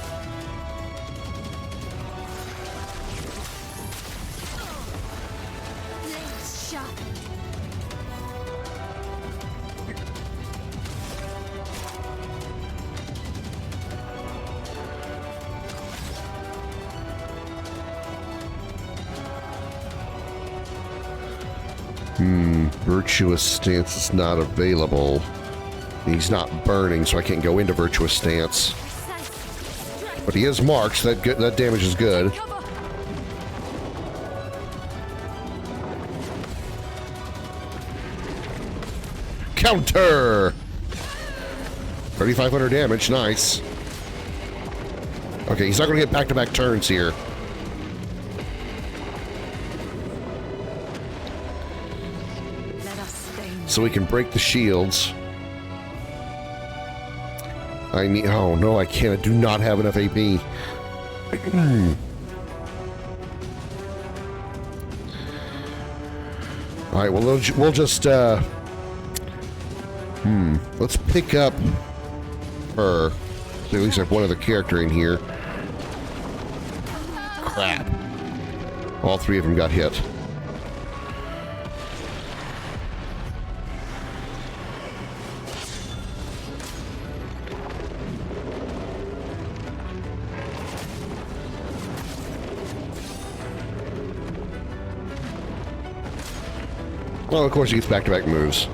Virtuous stance is not available. He's not burning, so I can't go into virtuous stance. But he is marked, so that damage is good. Counter! 3,500 damage, nice. Okay, he's not going to get back-to-back turns here. So we can break the shields. I need... Oh, no, I can't. I do not have enough AP. Alright, well, we'll just... Let's pick up her. So at least I have one other character in here. Crap. All three of them got hit. Well, of course he gets back-to-back moves.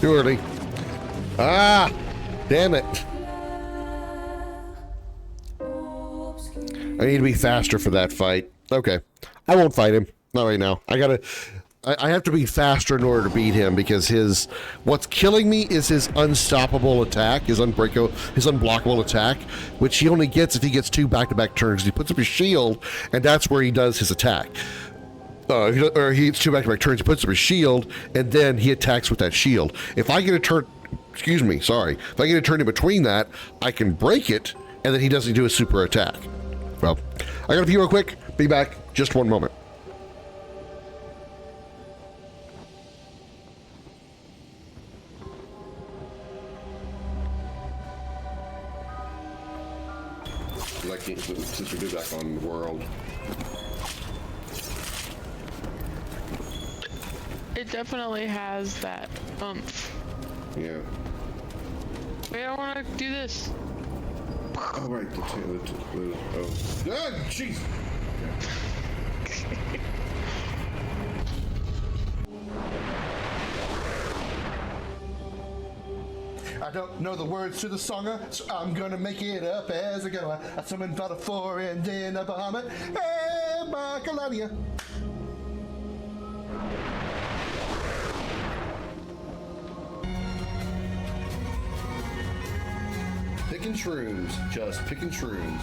Too early. Ah! Damn it. I need to be faster for that fight. Okay. I won't fight him. Not right now. I have to be faster in order to beat him because what's killing me is his unstoppable attack, his unblockable attack, which he only gets if he gets 2 back-to-back turns. He puts up his shield, and that's where he does his attack. Or he gets 2 back-to-back turns, he puts up his shield, and then he attacks with that shield. If I get a turn, if I get a turn in between that, I can break it, and then he doesn't do a super attack. Well, I gotta pee real quick, be back, just one moment. Since we do back on the world. It definitely has that oomph. Yeah. Wait, I want to do this. Oh, right. Oh. Ah, jeez. I don't know the words to the song, so I'm gonna make it up as I go. I summoned about a 4 and then a Bahamut. Hey, Bacalania. Picking shrooms, just picking shrooms.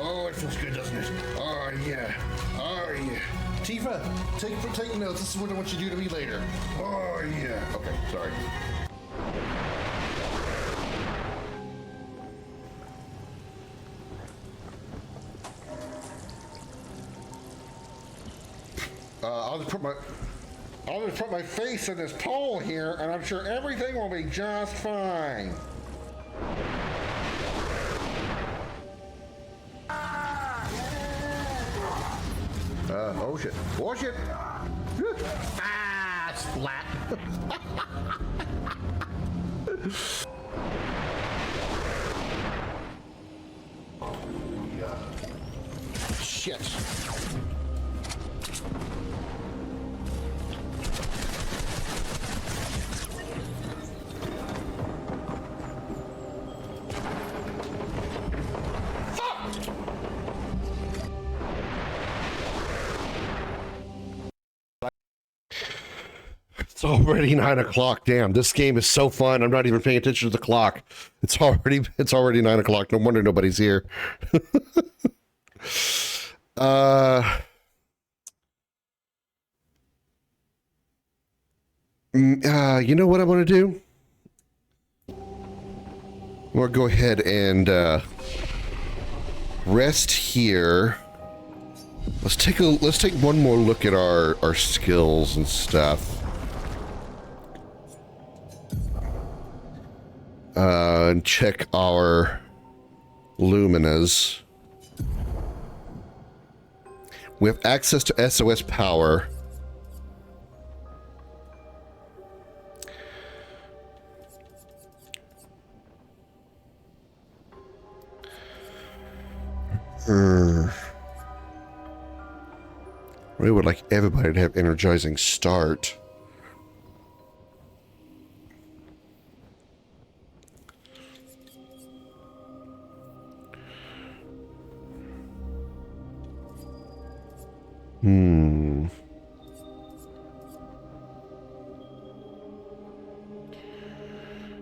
Oh, it feels good, doesn't it? Oh, yeah. Oh, yeah. Tifa, take notes. This is what I want you to do to me later. Oh, yeah. Okay, sorry. I'll just put my... I'll just put my face in this pole here, and I'm sure everything will be just fine. Oh shit. Oh shit! Ah, it's flat. Shit. It's already 9 o'clock. Damn, this game is so fun. I'm not even paying attention to the clock. It's already 9 o'clock. No wonder nobody's here. You know what I want to do? We'll go ahead and rest here. Let's take one more look at our skills and stuff. And check our luminas. We have access to SOS power. I really would like everybody to have energizing start. Hmm.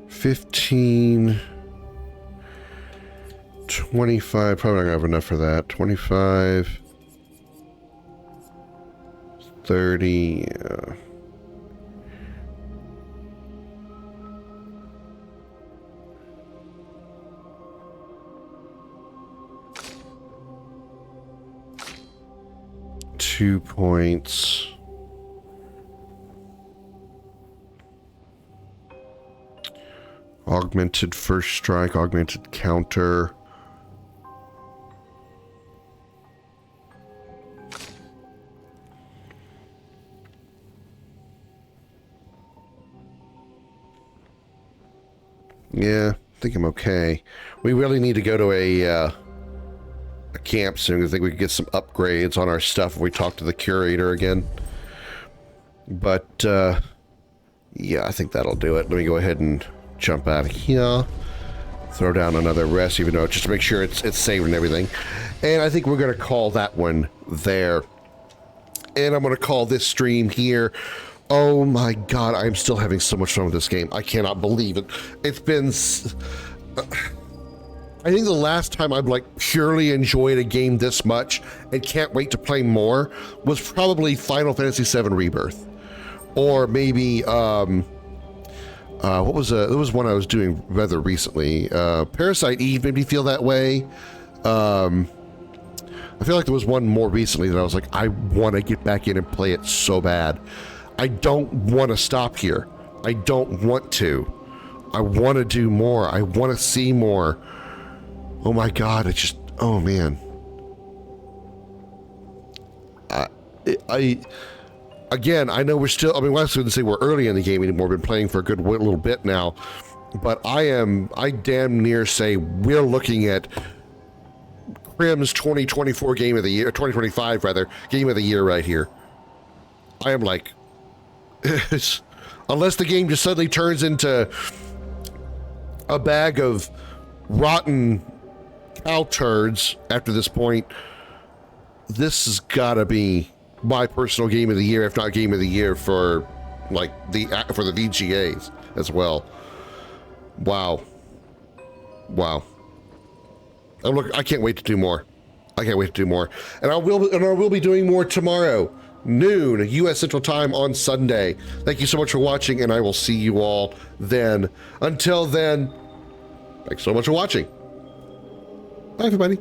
$15, $25, probably not gonna have enough for that. $25, $30, 2 points. Augmented first strike, augmented counter. Yeah, I think I'm okay. We really need to go to a camp soon. I think we could get some upgrades on our stuff if we talk to the curator again. But, yeah, I think that'll do it. Let me go ahead and jump out of here. Throw down another rest, even though just to make sure it's saved and everything. And I think we're going to call that one there. And I'm going to call this stream here. Oh my god, I'm still having so much fun with this game. I cannot believe it. It's been... I think the last time I've like purely enjoyed a game this much and can't wait to play more was probably Final Fantasy VII Rebirth. Or maybe, what was there was one I was doing rather recently. Parasite Eve made me feel that way. I feel like there was one more recently that I was like, I want to get back in and play it so bad. I don't want to stop here. I don't want to. I want to do more. I want to see more. Oh my god, it's just, oh man. Again, I know we're still, I mean, I was going to say we're early in the game anymore. We've been playing for a good little bit now. But I damn near say we're looking at Krim's 2024 game of the year, 2025 rather, game of the year right here. I am like, unless the game just suddenly turns into a bag of rotten cow turds after this point, this has got to be my personal game of the year, if not game of the year for like the VGAs as well. Wow. I can't wait to do more. I can't wait to do more. And I will be doing more tomorrow, noon US Central Time on Sunday. Thank you so much for watching, and I will see you all then. Until then, thanks so much for watching. Bye, everybody.